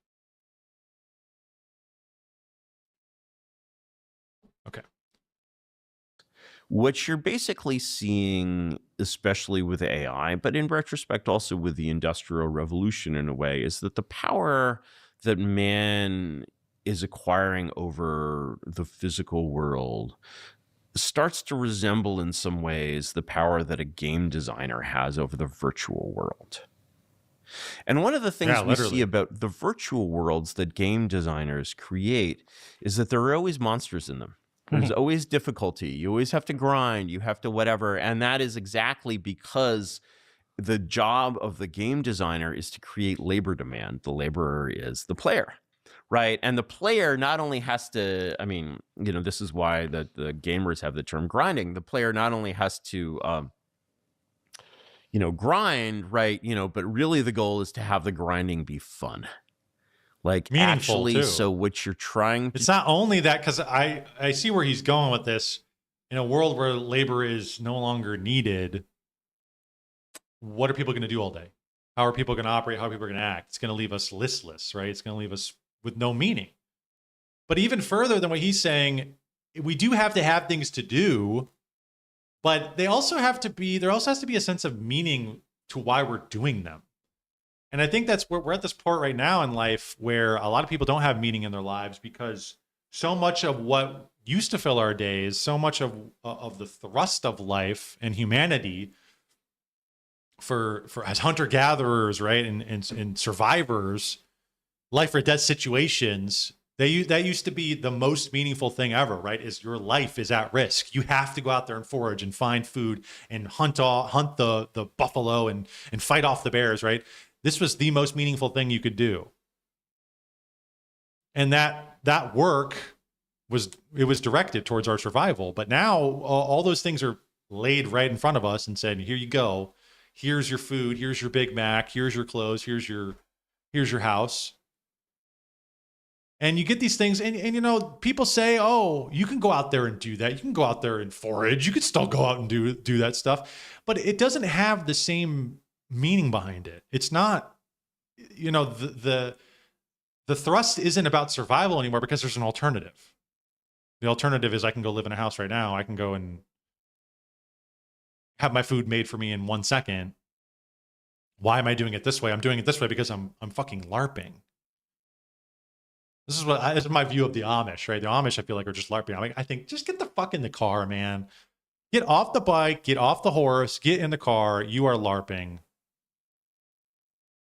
Okay. What you're basically seeing, especially with AI, but in retrospect also with the Industrial Revolution in a way, is that the power that man is acquiring over the physical world starts to resemble in some ways the power that a game designer has over the virtual world. And one of the things we see about the virtual worlds that game designers create is that there are always monsters in them. There's always difficulty. You always have to grind. You have to whatever. And that is exactly because the job of the game designer is to create labor demand. The laborer is the player, right? And the player not only has to, I mean, you know, this is why the gamers have the term grinding. The player not only has to, you know, grind, right? You know, but really the goal is to have the grinding be fun. Like Meaningful, actually, too. So what you're trying to... It's not only that, because I see where he's going with this. In a world where labor is no longer needed, what are people going to do all day? How are people going to operate? How are people going to act? It's going to leave us listless, right? It's going to leave us with no meaning. But even further than what he's saying, we do have to have things to do, but they also have to be, there also has to be a sense of meaning to why we're doing them. And I think that's where we're at this point right now in life where a lot of people don't have meaning in their lives because so much of what used to fill our days, so much of the thrust of life and humanity for as hunter-gatherers, right, and survivors, life or death situations, that used to be the most meaningful thing ever, right? Is your life is at risk. You have to go out there and forage and find food and hunt the buffalo and fight off the bears, right? This was the most meaningful thing you could do. And that work was directed towards our survival. But now all those things are laid right in front of us and said, here you go. Here's your food. Here's your Big Mac. Here's your clothes. Here's your house. And you get these things, and you know, people say, oh, you can go out there and do that. You can go out there and forage. You could still go out and do that stuff. But it doesn't have the same meaning behind it. It's not, you know, the thrust isn't about survival anymore because there's an alternative. The alternative is I can go live in a house right now. I can go and have my food made for me in 1 second. Why am I doing it this way? I'm doing it this way because I'm fucking LARPing. This is my view of the Amish, right? The Amish, I feel like, are just LARPing. I think just get the fuck in the car, man. Get off the bike, get off the horse, get in the car. You are LARPing.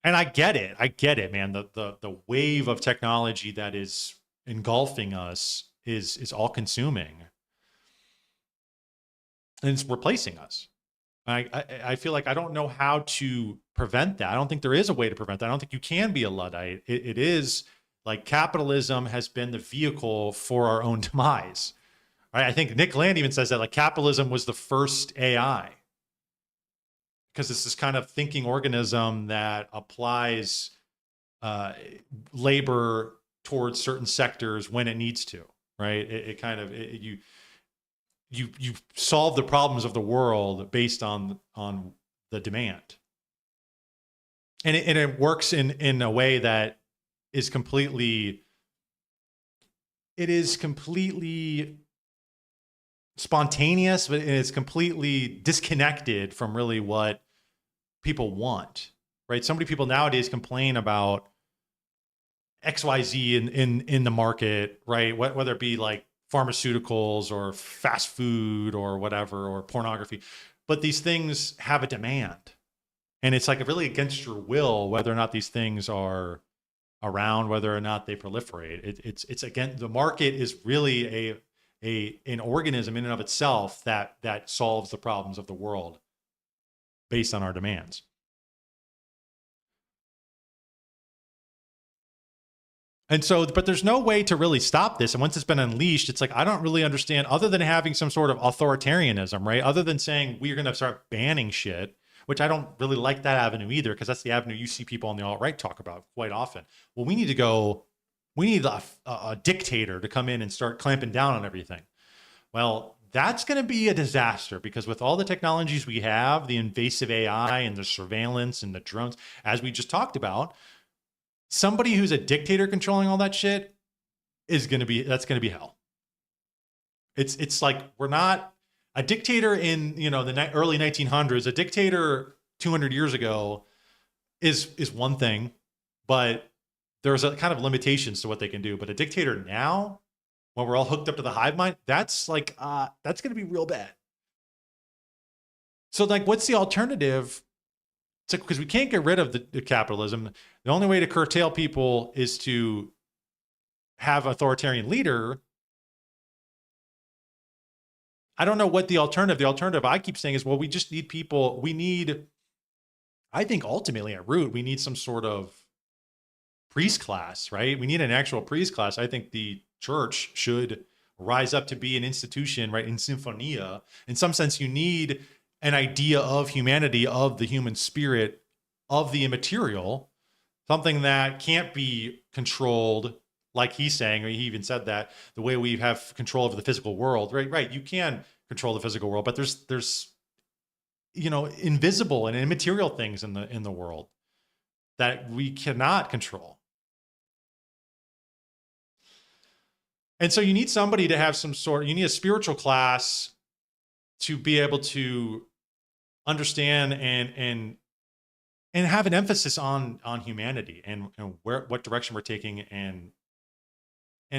And I get it, man. The wave of technology that is engulfing us is all consuming. And it's replacing us. I feel like I don't know how to prevent that. I don't think there is a way to prevent that. I don't think you can be a Luddite. It is Like capitalism has been the vehicle for our own demise. Right? I think Nick Land even says that like capitalism was the first AI because it's this kind of thinking organism that applies labor towards certain sectors when it needs to, right? You solve the problems of the world based on the demand. And it works in a way that is completely spontaneous, but it's completely disconnected from really what people want, right? So many people nowadays complain about XYZ in the market, right? Whether it be like pharmaceuticals or fast food or whatever, or pornography, but these things have a demand. And it's like really against your will whether or not these things are around, whether or not they proliferate. It's again, the market is really an organism in and of itself that solves the problems of the world based on our demands. And so, but there's no way to really stop this. And once it's been unleashed, it's like, I don't really understand, other than having some sort of authoritarianism, right? Other than saying we're going to start banning shit, which I don't really like that avenue either, because that's the avenue you see people on the alt-right talk about quite often. Well, we need a dictator to come in and start clamping down on everything. Well, that's going to be a disaster, because with all the technologies we have, the invasive AI and the surveillance and the drones, as we just talked about, somebody who's a dictator controlling all that shit that's going to be hell. It's like, we're not a dictator in, the early 1900s, a dictator 200 years ago is one thing, but there's a kind of limitations to what they can do. But a dictator now, when we're all hooked up to the hive mind, that's like, that's going to be real bad. So like, what's the alternative? It's like, because we can't get rid of the capitalism. The only way to curtail people is to have authoritarian leader. I don't know what the alternative I keep saying is, well, we just need people. I think ultimately at root, we need some sort of priest class, right? We need an actual priest class. I think the church should rise up to be an institution, right? In symphonia. In some sense, you need an idea of humanity, of the human spirit, of the immaterial, something that can't be controlled, like he's saying, or he even said that, the way we have control over the physical world, right? Right. You can control the physical world, but there's invisible and immaterial things in the world that we cannot control. And so you need somebody to have you need a spiritual class to be able to understand and have an emphasis on humanity and what direction we're taking and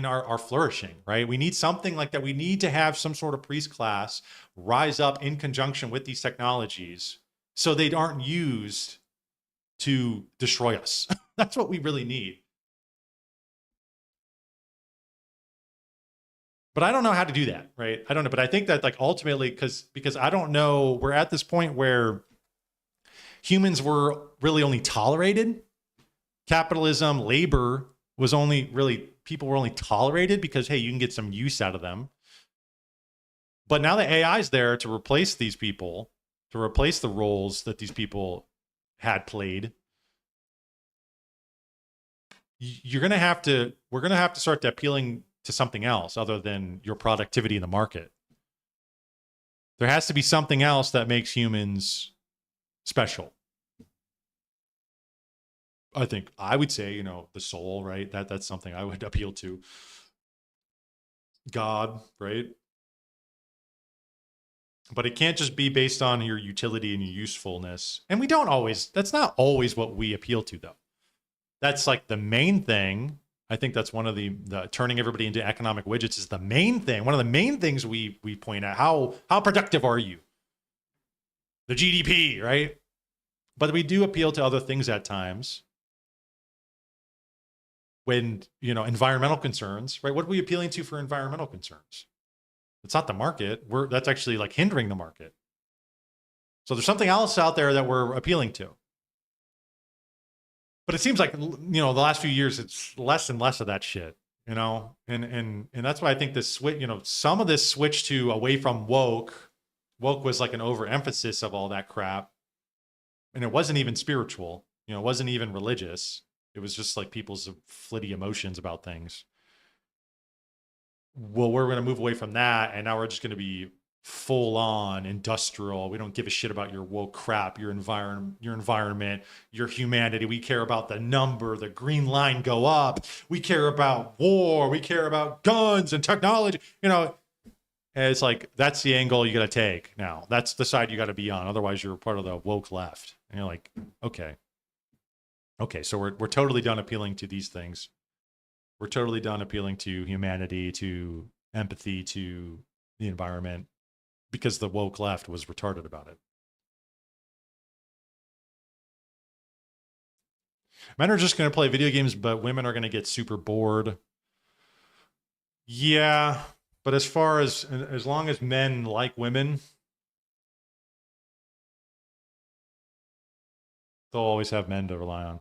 our flourishing, right? We need something like that. We need to have some sort of priest class rise up in conjunction with these technologies so they aren't used to destroy us. That's what we really need. But I don't know how to do that, right? I don't know, but I think that like ultimately, because I don't know, we're at this point where humans were really only tolerated. Capitalism, labor was only really, people were only tolerated because, hey, you can get some use out of them. But now the AI is there to replace these people, to replace the roles that these people had played. We're going to have to start appealing to something else other than your productivity in the market. There has to be something else that makes humans special. I think I would say, the soul, right? That's something I would appeal to. God, right? But it can't just be based on your utility and your usefulness. And that's not always what we appeal to, though. That's like the main thing. I think that's one of the turning everybody into economic widgets is the main thing. One of the main things we point out. How productive are you? The GDP, right? But we do appeal to other things at times. When, environmental concerns, right? What are we appealing to for environmental concerns? It's not the market. That's actually like hindering the market. So there's something else out there that we're appealing to. But it seems like, you know, the last few years, it's less and less of that shit, you know? And that's why I think this switch, you know, some of this switch to away from woke was like an overemphasis of all that crap. And it wasn't even spiritual, you know, it wasn't even religious. It was just like people's flitty emotions about things. Well, we're going to move away from that. And now we're just going to be full on industrial. We don't give a shit about your woke crap, your environment, your humanity. We care about the number, the green line go up. We care about war. We care about guns and technology. You know, and it's like, that's the angle you got to take now. That's the side you got to be on. Otherwise, you're part of the woke left. And you're like, okay. Okay, so we're totally done appealing to these things. We're totally done appealing to humanity, to empathy, to the environment, because the woke left was retarded about it. Men are just going to play video games, but women are going to get super bored. Yeah, but as long as men like women, they'll always have men to rely on.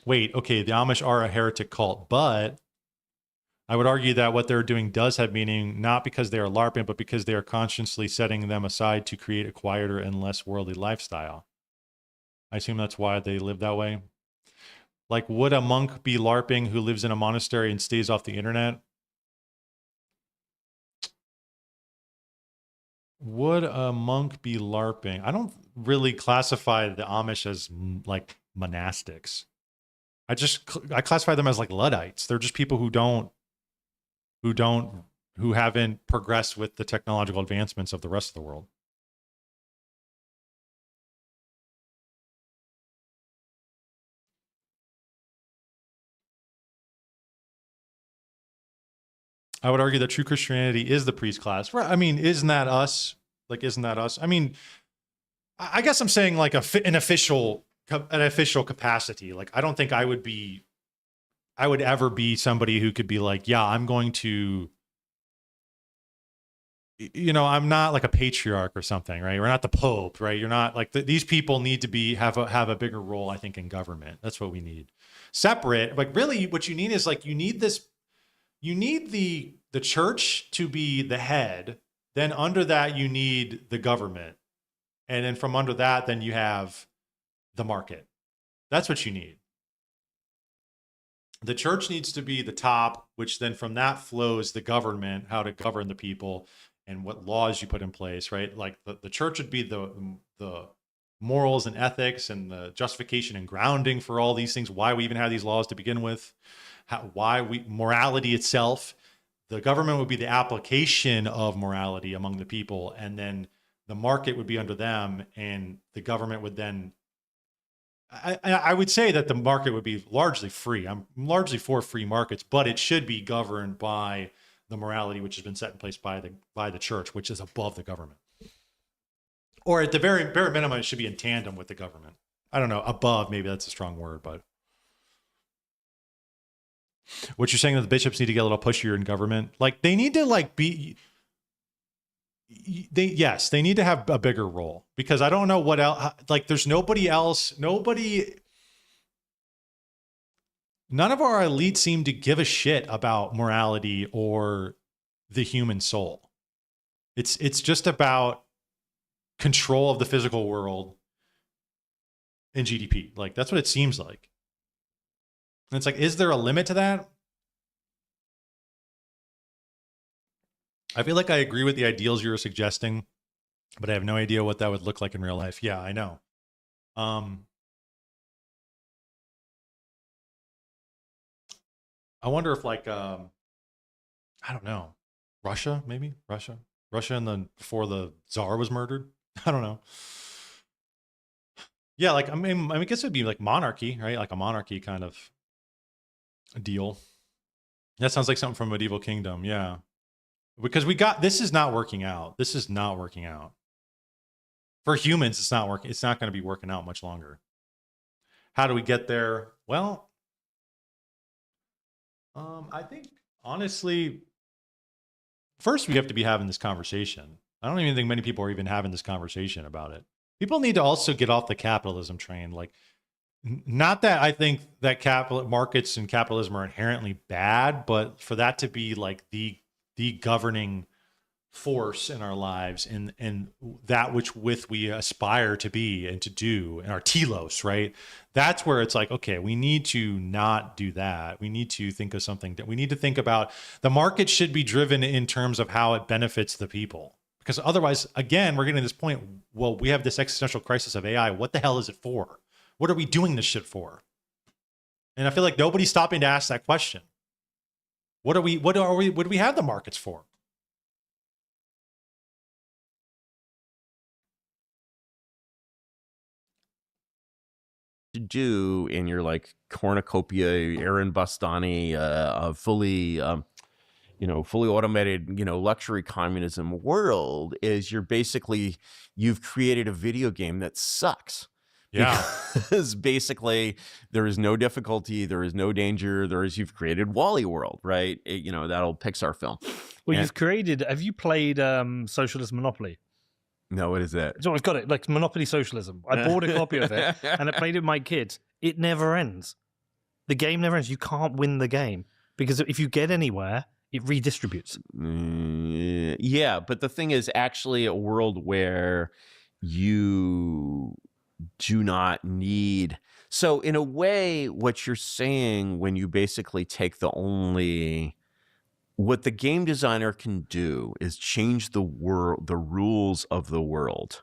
Wait, okay, the Amish are a heretic cult, but I would argue that what they're doing does have meaning, not because they are LARPing, but because they are consciously setting them aside to create a quieter and less worldly lifestyle. I assume that's why they live that way. Like, would a monk be LARPing who lives in a monastery and stays off the internet? Would a monk be LARPing? I don't really classify the Amish as like monastics. I classify them as like Luddites. They're just people who haven't progressed with the technological advancements of the rest of the world. I would argue that true Christianity is the priest class. Right? I mean, isn't that us? Like, isn't that us? I mean, I guess I'm saying like an official capacity. Like, I don't think I would ever be somebody who could be like, yeah, I'm going to, you know, I'm not like a patriarch or something, right? We're not the Pope, right? You're not like these people need to have a bigger role, I think, in government. That's what we need. Separate, like really what you need is like, you need the church to be the head. Then under that, you need the government. And then from under that, then you have the market. That's what you need. The church needs to be the top, which then from that flows the government, how to govern the people and what laws you put in place, right? Like the church would be the morals and ethics and the justification and grounding for all these things, why we even have these laws to begin with, morality itself. The government would be the application of morality among the people, and then the market would be under them, and the government would then, I would say that the market would be largely free. I'm largely for free markets, but it should be governed by the morality which has been set in place by the church, which is above the government. Or at the very bare minimum, it should be in tandem with the government. I don't know, above, maybe that's a strong word, but what you're saying that the bishops need to get a little pushier in government, like they need to like be, they need to have a bigger role, because I don't know what else, like there's nobody else, none of our elites seem to give a shit about morality or the human soul. It's just about control of the physical world and GDP. Like that's what it seems like. And it's like, is there a limit to that? I feel like I agree with the ideals you're suggesting, but I have no idea what that would look like in real life. Yeah, I know. I wonder if like, I don't know, Russia, maybe Russia before the Tsar was murdered. I don't know. Yeah, like, I mean, I guess it'd be like monarchy, right? Like a monarchy kind of deal. That sounds like something from Medieval Kingdom. Yeah. Because this is not working out. This is not working out. For humans, it's not working. It's not going to be working out much longer. How do we get there? Well, I think, honestly, first we have to be having this conversation. I don't even think many people are even having this conversation about it. People need to also get off the capitalism train. Like, Not that I think that capital markets and capitalism are inherently bad, but for that to be like the governing force in our lives and that which with we aspire to be and to do and our telos, right? That's where it's like, okay, we need to not do that. We need to think of something that we need to think about. The market should be driven in terms of how it benefits the people. Because otherwise, again, we're getting to this point, well, we have this existential crisis of AI. What the hell is it for? What are we doing this shit for? And I feel like nobody's stopping to ask that question. What do we have the markets for? To do in your like cornucopia, Aaron Bastani, fully fully automated, luxury communism world is you've created a video game that sucks. Yeah. Because basically there is no difficulty, there is no danger, you've created Wall-E World, right? That old Pixar film. Well, have you played Socialist Monopoly? No, what is that? So I've got it, like Monopoly Socialism. I bought a copy of it and I played it with my kids. It never ends. The game never ends. You can't win the game because if you get anywhere, it redistributes. Yeah, but the thing is actually a world where you do not need. So in a way, what you're saying when you basically take what the game designer can do is change the rules of the world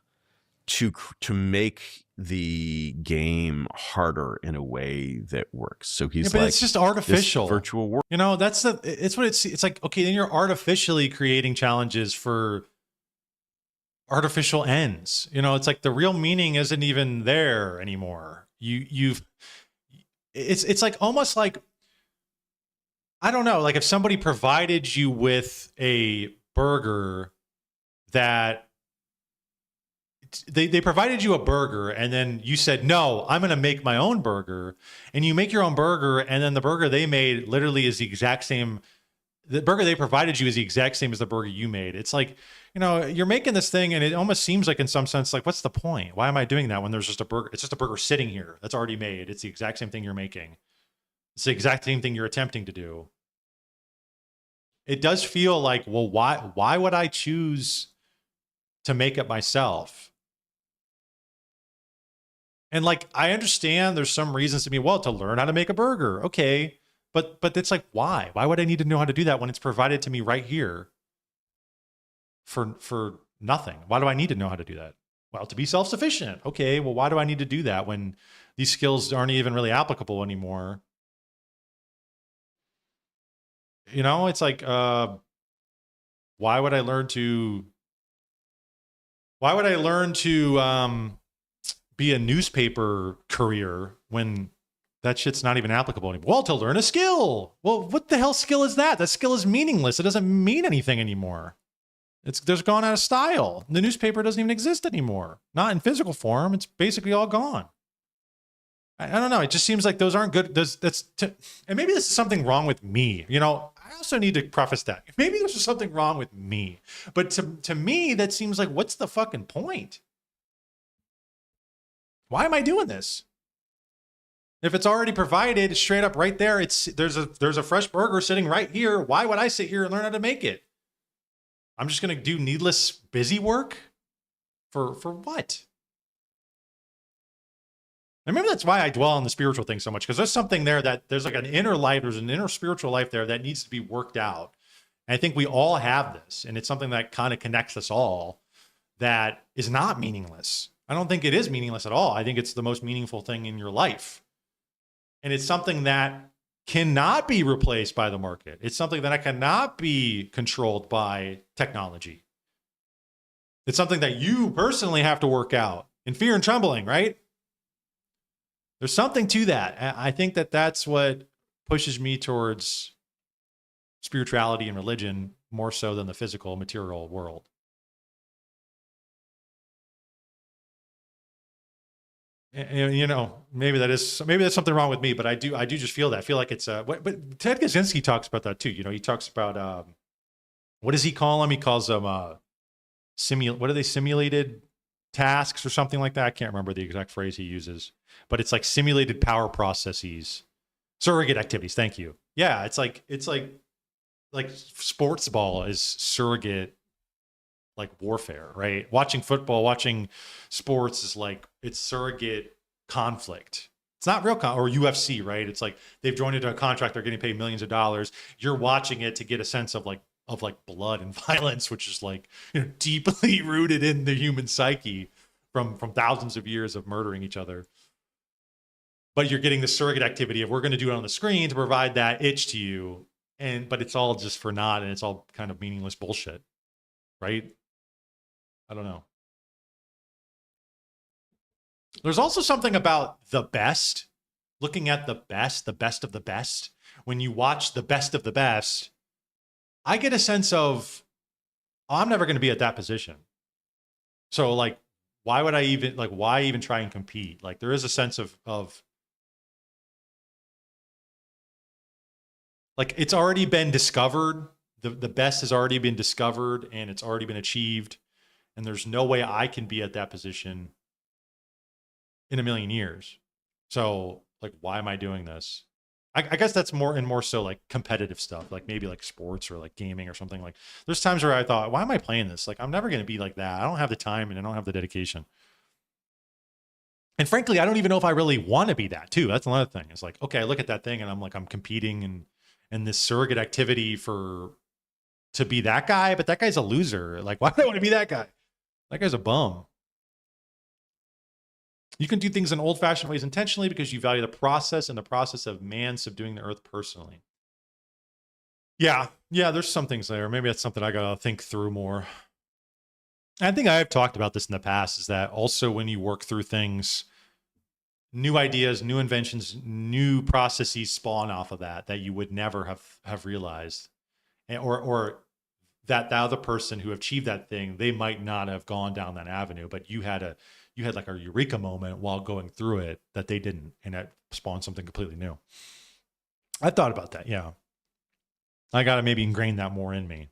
to make the game harder in a way that works. So he's but it's just artificial virtual world. It's like, okay, then you're artificially creating challenges for artificial ends. It's like the real meaning isn't even there anymore. It's like almost like, I don't know, like if somebody provided you with a burger that they provided you a burger and then you said, no, I'm going to make my own burger, and you make your own burger, and then the burger they made literally is the exact same. The burger they provided you is the exact same as the burger you made. It's like, you're making this thing and it almost seems like in some sense, like, what's the point? Why am I doing that when there's just a burger? It's just a burger sitting here that's already made. It's the exact same thing you're making. It's the exact same thing you're attempting to do. It does feel like, well, why would I choose to make it myself? And like, I understand there's some reasons to to learn how to make a burger. Okay. But it's like, why? Why would I need to know how to do that when it's provided to me right here for nothing? Why do I need to know how to do that? Well, to be self-sufficient. Okay. Well, why do I need to do that when these skills aren't even really applicable anymore? It's like, why would I learn to be a newspaper courier when that shit's not even applicable anymore? Well, to learn a skill. Well, what the hell skill is that? That skill is meaningless. It doesn't mean anything anymore. There's gone out of style. The newspaper doesn't even exist anymore. Not in physical form. It's basically all gone. I don't know. It just seems like those aren't good. And maybe this is something wrong with me. I also need to preface that. Maybe there's something wrong with me. But to me, that seems like, what's the fucking point? Why am I doing this? If it's already provided straight up right there, there's a fresh burger sitting right here. Why would I sit here and learn how to make it? I'm just going to do needless busy work for what? And maybe that's why I dwell on the spiritual thing so much, because there's something there that there's like an inner life, there's an inner spiritual life there that needs to be worked out. And I think we all have this, and it's something that kind of connects us all that is not meaningless. I don't think it is meaningless at all. I think it's the most meaningful thing in your life. And it's something that cannot be replaced by the market. It's something that cannot be controlled by technology. It's something that you personally have to work out in fear and trembling, right? There's something to that. I think that that's what pushes me towards spirituality and religion more so than the physical, material world. And, maybe that's something wrong with me, but I do just feel that. I feel like it's but Ted Kaczynski talks about that too. He talks about what does he call them? He calls them what are they, simulated tasks or something like that. I can't remember the exact phrase he uses, but it's like simulated power processes, surrogate activities. Thank you. Yeah, it's like sports ball is surrogate like warfare, right? Watching football, watching sports is like it's surrogate conflict. It's not real or UFC, right? It's like they've joined into a contract, they're getting paid millions of dollars. You're watching it to get a sense of like blood and violence, which is like, you know, deeply rooted in the human psyche from thousands of years of murdering each other. But you're getting the surrogate activity of we're going to do it on the screen to provide that itch to you, but it's all just for naught, and it's all kind of meaningless bullshit, right? I don't know. There's also something about the best, looking at the best of the best. When you watch the best of the best, I get a sense of, oh, I'm never going to be at that position. So like, why would I even, like, why even try and compete? Like, there is a sense of like, it's already been discovered. The best has already been discovered and it's already been achieved. And there's no way I can be at that position in a million years. So like, why am I doing this? I guess that's more so like competitive stuff, like maybe like sports or like gaming or something. Like there's times where I thought, why am I playing this? Like, I'm never going to be like that. I don't have the time and I don't have the dedication. And frankly, I don't even know if I really want to be that too. That's another thing. It's like, okay, I look at that thing and I'm like, I'm competing and this surrogate activity to be that guy, but that guy's a loser. Like, why do I want to be that guy? That guy's a bum. You can do things in old-fashioned ways intentionally because you value the process and the process of man subduing the earth personally. Yeah, there's some things there. Maybe that's something I gotta think through more. I think I've talked about this in the past, is that also when you work through things, new ideas, new inventions, new processes spawn off of that you would never have realized. Or that the other person who achieved that thing, they might not have gone down that avenue, but you had like a eureka moment while going through it that they didn't, and that spawned something completely new. I thought about that. Yeah. I got to maybe ingrain that more in me.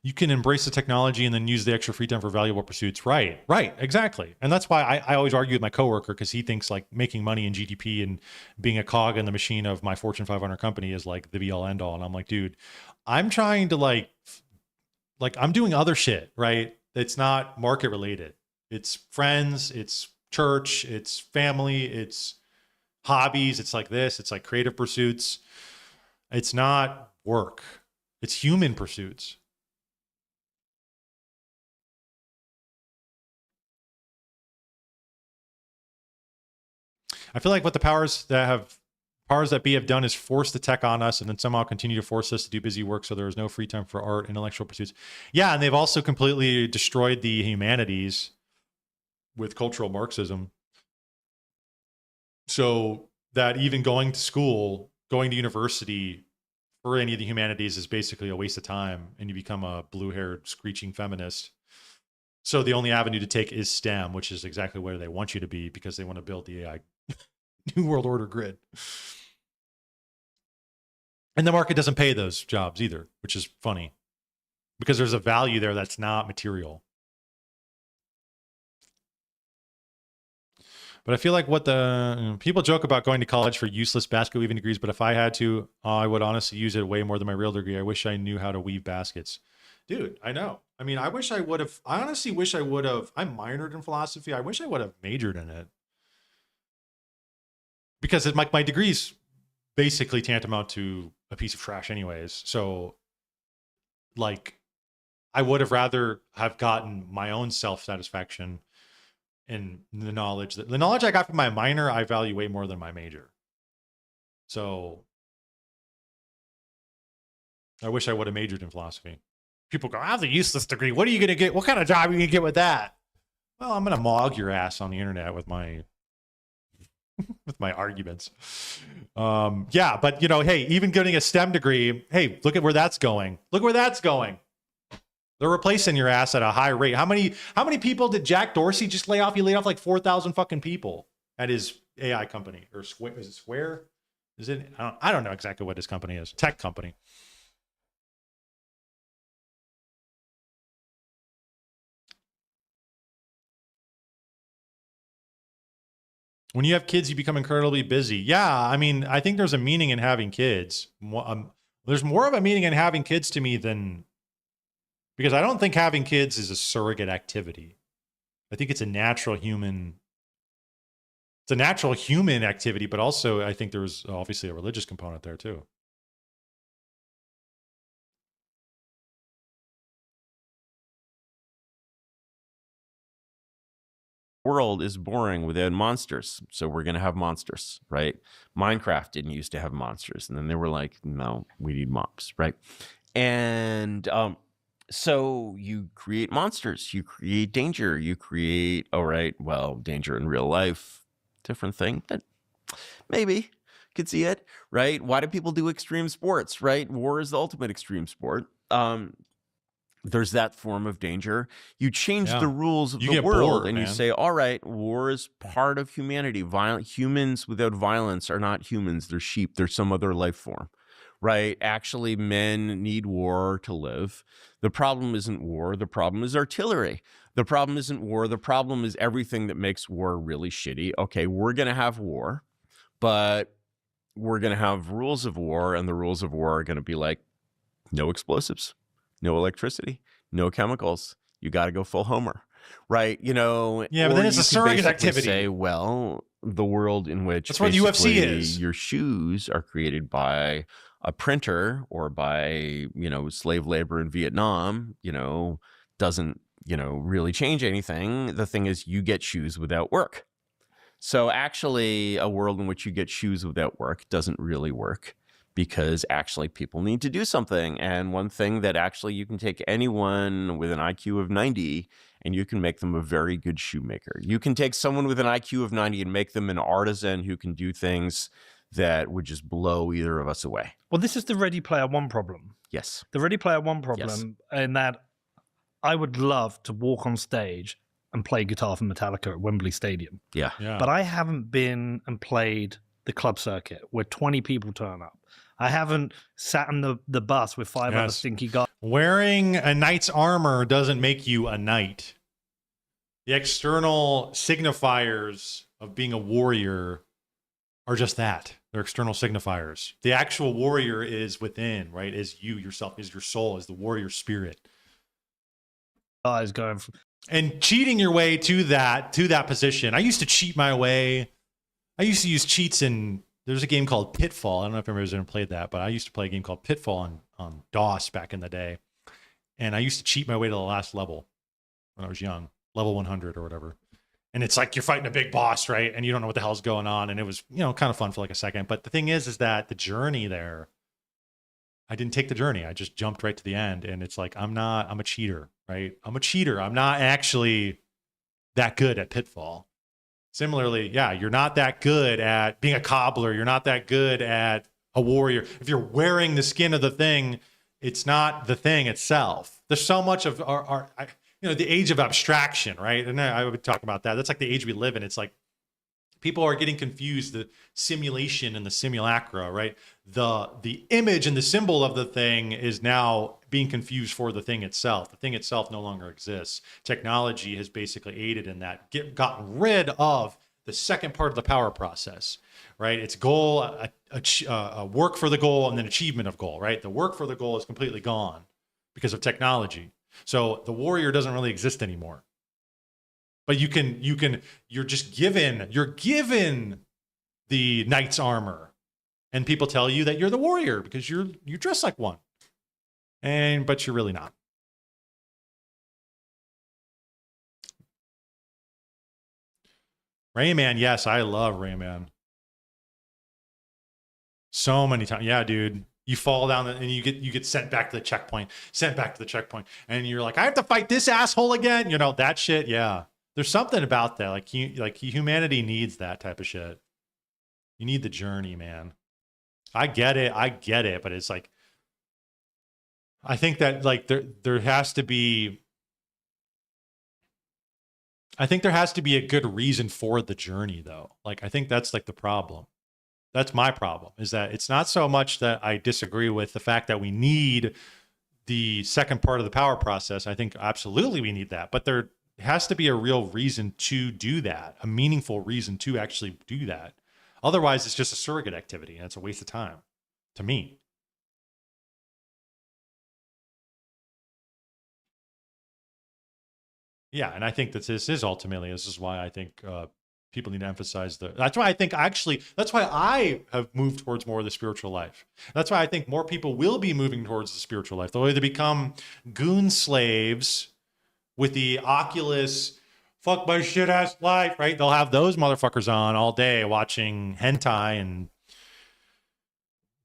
You can embrace the technology and then use the extra free time for valuable pursuits. Right, exactly. And that's why I always argue with my coworker, because he thinks like making money in GDP and being a cog in the machine of my Fortune 500 company is like the be all end all. And I'm like, dude, I'm trying to like I'm doing other shit, right? It's not market related. It's friends, it's church, it's family, it's hobbies. It's like this, it's like creative pursuits. It's not work. It's human pursuits. I feel like what the powers that be have done is force the tech on us and then somehow continue to force us to do busy work so there is no free time for art, intellectual pursuits. Yeah, and they've also completely destroyed the humanities with cultural Marxism. So that even going to school, going to university for any of the humanities is basically a waste of time, and you become a blue-haired screeching feminist. So the only avenue to take is STEM, which is exactly where they want you to be because they want to build the AI New World Order grid. And the market doesn't pay those jobs either, which is funny because there's a value there that's not material. But I feel like people joke about going to college for useless basket weaving degrees, but if I had to, I would honestly use it way more than my real degree. I wish I knew how to weave baskets. Dude, I know. I mean, I honestly wish I would have. I minored in philosophy. I wish I would have majored in it. Because my degree's basically tantamount to a piece of trash anyways. So like, I would have rather have gotten my own self-satisfaction in the knowledge I got from my minor, I value way more than my major. So I wish I would have majored in philosophy. People go, I have the useless degree. What are you going to get? What kind of job are you going to get with that? Well, I'm going to mog your ass on the internet with my arguments. Yeah, but hey, even getting a STEM degree, hey, look at where that's going. Look where that's going. They're replacing your ass at a high rate. How many people did Jack Dorsey just lay off? He laid off like 4,000 fucking people at his AI company. Or Square? Is it Square? Is it? I don't know exactly what his company is. Tech company. When you have kids, you become incredibly busy. Yeah, I mean, I think there's a meaning in having kids. There's more of a meaning in having kids to me than, because I don't think having kids is a surrogate activity. I think it's a natural human activity, but also I think there's obviously a religious component there too. World is boring without monsters, so we're going to have monsters, right? Minecraft didn't used to have monsters, and then they were like, no, we need mobs, right? And so you create monsters, you create danger, you create, all right, well, danger in real life, different thing, but maybe could see it, right? Why do people do extreme sports, right? War is the ultimate extreme sport. There's that form of danger. You change the rules of the world, bored, and you say, all right, war is part of humanity. Humans without violence are not humans. They're sheep. They're some other life form, right? Actually, men need war to live. The problem isn't war. The problem is artillery. The problem isn't war. The problem is everything that makes war really shitty. Okay, we're going to have war, but we're going to have rules of war, and the rules of war are going to be like no explosives, no electricity, no chemicals. You got to go full Homer, right? Yeah, but then it's a surrogate activity. Say, well, the world in which that's what the UFC is. Your shoes are created by a printer or by slave labor in Vietnam. Doesn't really change anything. The thing is, you get shoes without work. So actually, a world in which you get shoes without work doesn't really work, because actually people need to do something. And one thing that actually you can take anyone with an IQ of 90 and you can make them a very good shoemaker. You can take someone with an IQ of 90 and make them an artisan who can do things that would just blow either of us away. Well, this is the Ready Player One problem. Yes. The Ready Player One problem, in that I would love to walk on stage and play guitar for Metallica at Wembley Stadium. Yeah. But I haven't been and played the club circuit where 20 people turn up. I haven't sat in the bus with 5 other stinky guys. Wearing a knight's armor doesn't make you a knight. The external signifiers of being a warrior are just that. They're external signifiers. The actual warrior is within, right? Is you yourself, is your soul, is the warrior spirit. Guys going from... And cheating your way to that position. I used to cheat my way. I used to use cheats in... There's a game called Pitfall. I don't know if anybody's ever played that, but I used to play a game called Pitfall on DOS back in the day. And I used to cheat my way to the last level when I was young, level 100 or whatever. And it's like you're fighting a big boss, right? And you don't know what the hell's going on. And it was, kind of fun for like a second. But the thing is that the journey there, I didn't take the journey. I just jumped right to the end. And it's like, I'm a cheater, right? I'm a cheater. I'm not actually that good at Pitfall. Similarly, you're not that good at being a cobbler. You're not that good at a warrior. If you're wearing the skin of the thing, it's not the thing itself. There's so much of our the age of abstraction, right? And I would talk about that. That's like the age we live in. It's like people are getting confused, the simulation and the simulacra, right? The image and the symbol of the thing is now being confused for the thing itself. The thing itself no longer exists. Technology has basically aided in that, gotten rid of the second part of the power process, right? It's goal, a work for the goal, and then achievement of goal, right? The work for the goal is completely gone because of technology. So the warrior doesn't really exist anymore. But you're given the knight's armor, and people tell you that you're the warrior because you dress like one. But you're really not. Rayman, yes, I love Rayman. So many times. Yeah, dude. You fall down and you get sent back to the checkpoint, and you're like, I have to fight this asshole again. That shit, yeah. There's something about that. Like humanity needs that type of shit. You need the journey, man. I get it, but it's like, I think that like there has to be a good reason for the journey though. Like I think that's like the problem. That's my problem, is that it's not so much that I disagree with the fact that we need the second part of the power process. I think absolutely we need that, but It has to be a real reason to do that, a meaningful reason to actually do that. Otherwise, it's just a surrogate activity, and it's a waste of time, to me. Yeah, and I think that this is ultimately, this is why I think people need to emphasize that's why I think that's why I have moved towards more of the spiritual life. That's why I think more people will be moving towards the spiritual life. They'll either become goon slaves with the Oculus, fuck my shit ass life, right? They'll have those motherfuckers on all day watching hentai and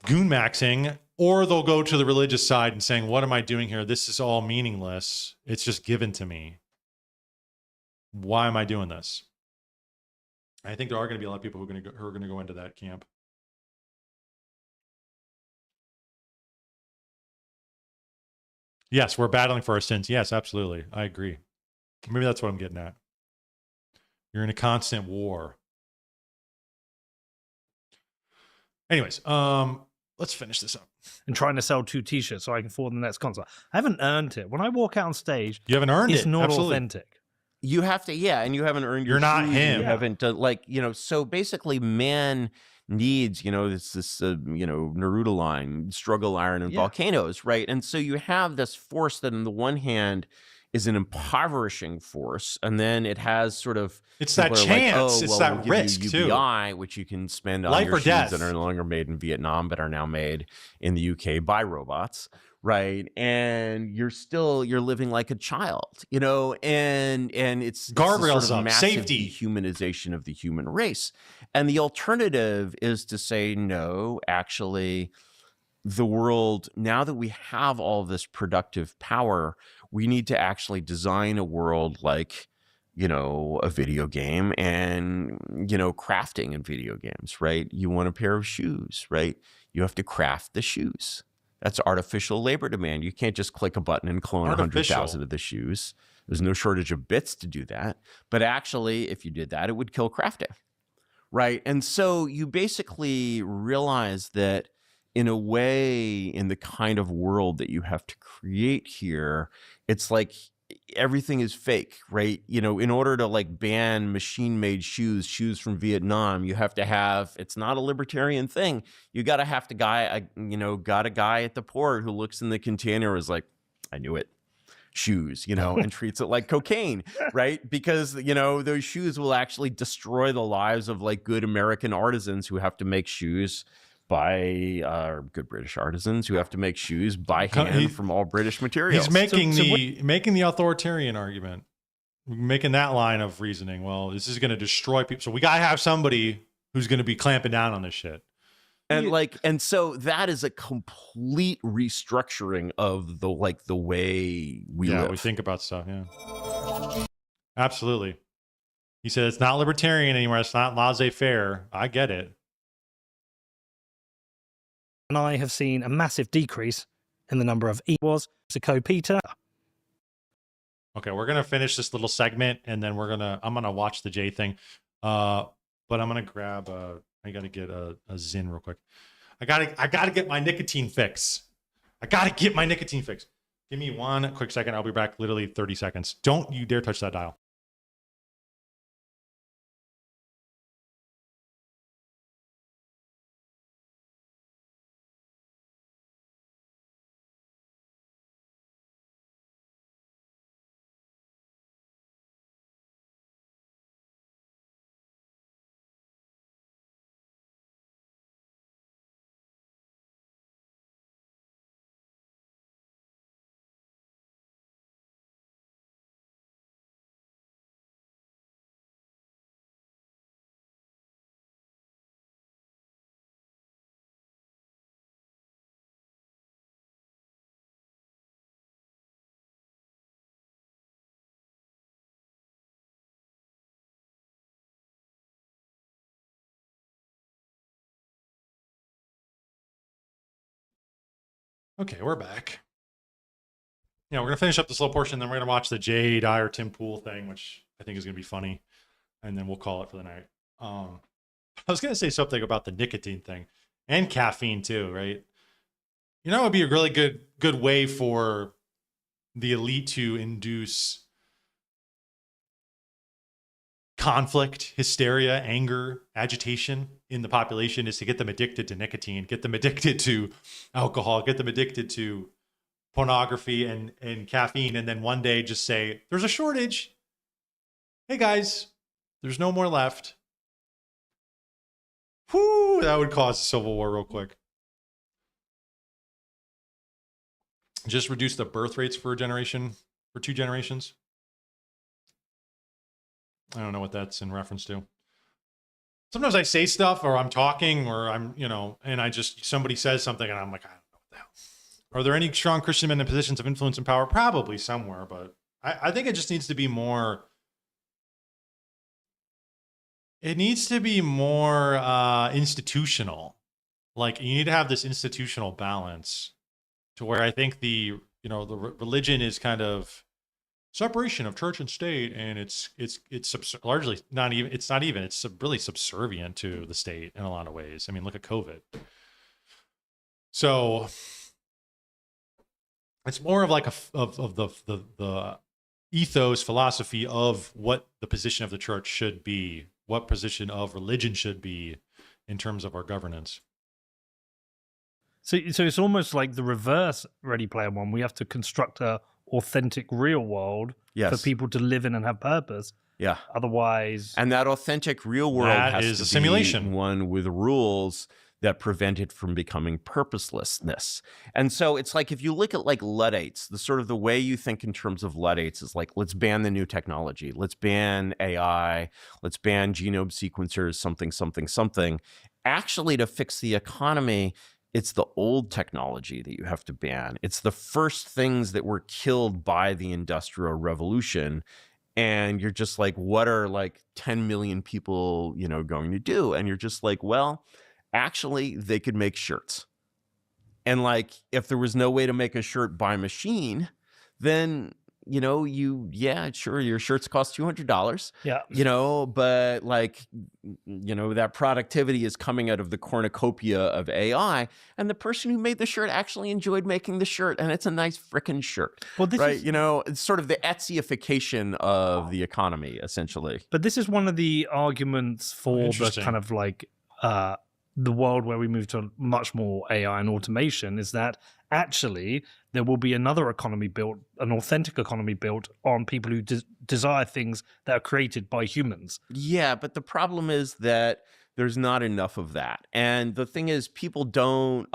goon maxing, or they'll go to the religious side and saying, what am I doing here? This is all meaningless. It's just given to me. Why am I doing this? I think there are going to be a lot of people who are going to go into that camp. Yes, we're battling for our sins. Yes, absolutely. I agree. Maybe that's what I'm getting at. You're in a constant war. Anyways, let's finish this up. And trying to sell 2 t-shirts so I can afford the next concert. I haven't earned it. When I walk out on stage, you haven't earned it. It's not Absolutely. authentic. You have to, yeah, and you haven't earned your You're not shoes, him. You haven't done, like, you know, so basically man needs, you know, this you know, Naruto line, struggle, iron, and volcanoes, right? And so you have this force that on the one hand is an impoverishing force, and then it has sort of, it's that chance, like, oh, it's well, that we'll give risk you too. UBI, which you can spend on Life your or shoes death. that are no longer made in Vietnam, but are now made in the UK by robots. Right. And you're living like a child, you know, and it's guardrails sort of up, massive safety, dehumanization of the human race. And the alternative is to say, no, actually, the world, now that we have all this productive power, we need to actually design a world like, you know, a video game and, you know, crafting in video games, right? You want a pair of shoes, right? You have to craft the shoes. That's artificial labor demand. You can't just click a button and clone 100,000 of the shoes. There's no shortage of bits to do that. But actually, if you did that, it would kill crafting, right? And so you basically realize that in a way, in the kind of world that you have to create here, it's like everything is fake, right? You know, in order to like ban machine-made shoes from Vietnam, you have to have, it's not a libertarian thing. You got to have got a guy at the port who looks in the container is like, I knew it, shoes, you know, and treats it like cocaine, right? Because, you know, those shoes will actually destroy the lives of like good American artisans who have to make shoes by good British artisans who have to make shoes by hand from all British materials. He's making the authoritarian argument, making that line of reasoning. Well, this is going to destroy people, so we got to have somebody who's going to be clamping down on this shit. And so that is a complete restructuring of the way we live. We think about stuff. Yeah, absolutely. He said it's not libertarian anymore. It's not laissez-faire. I get it. And I have seen a massive decrease in the number of Mexico Peter. Okay, we're gonna finish this little segment, and then I'm gonna watch the J thing. But I'm gonna grab I gotta get a Zyn real quick. I gotta get my nicotine fix. Give me one quick second. I'll be back literally 30 seconds. Don't you dare touch that dial. Okay, we're back. Yeah, we're gonna finish up this little portion, then we're gonna watch the Jay Dyer Tim Pool thing, which I think is gonna be funny, and then we'll call it for the night. I was gonna say something about the nicotine thing and caffeine too, right? You know, it would be a really good way for the elite to induce conflict, hysteria, anger, agitation in the population is to get them addicted to nicotine, get them addicted to alcohol, get them addicted to pornography and caffeine, and then one day just say, there's a shortage. Hey guys, there's no more left. Whoo, that would cause a civil war real quick. Just reduce the birth rates for a generation, for 2 generations. I don't know what that's in reference to. Sometimes I say stuff or I'm talking or I'm, and somebody says something and I'm like, I don't know what the hell. Are there any strong Christian men in positions of influence and power? Probably somewhere, but I think it just needs to be more. It needs to be more institutional. Like you need to have this institutional balance to where I think the religion is kind of separation of church and state, and it's largely not even, it's really subservient to the state in a lot of ways. I mean, look at COVID. So it's more of like the ethos, philosophy of what the position of the church should be, what position of religion should be in terms of our governance. So it's almost like the reverse Ready Player One. We have to construct a authentic real world for people to live in and have purpose. Yeah. Otherwise, and that authentic real world has to be simulation, one with rules that prevent it from becoming purposelessness. And so it's like if you look at like Luddites, the way you think in terms of Luddites is like, let's ban the new technology, let's ban AI, let's ban genome sequencers, something. Actually, to fix the economy, it's the old technology that you have to ban. It's the first things that were killed by the Industrial Revolution. And you're just like, what are like 10 million people, going to do? And you're just like, well, actually, they could make shirts. And like, if there was no way to make a shirt by machine, then, sure, your shirts cost $200. Yeah. But like, that productivity is coming out of the cornucopia of AI. And the person who made the shirt actually enjoyed making the shirt. And it's a nice frickin' shirt. Well, right? It's sort of the Etsyification of the economy, essentially. But this is one of the arguments for the kind of like, the world where we move to much more AI and automation is that actually there will be another economy built, an authentic economy built on people who desire things that are created by humans. Yeah, but the problem is that there's not enough of that. And the thing is, people don't,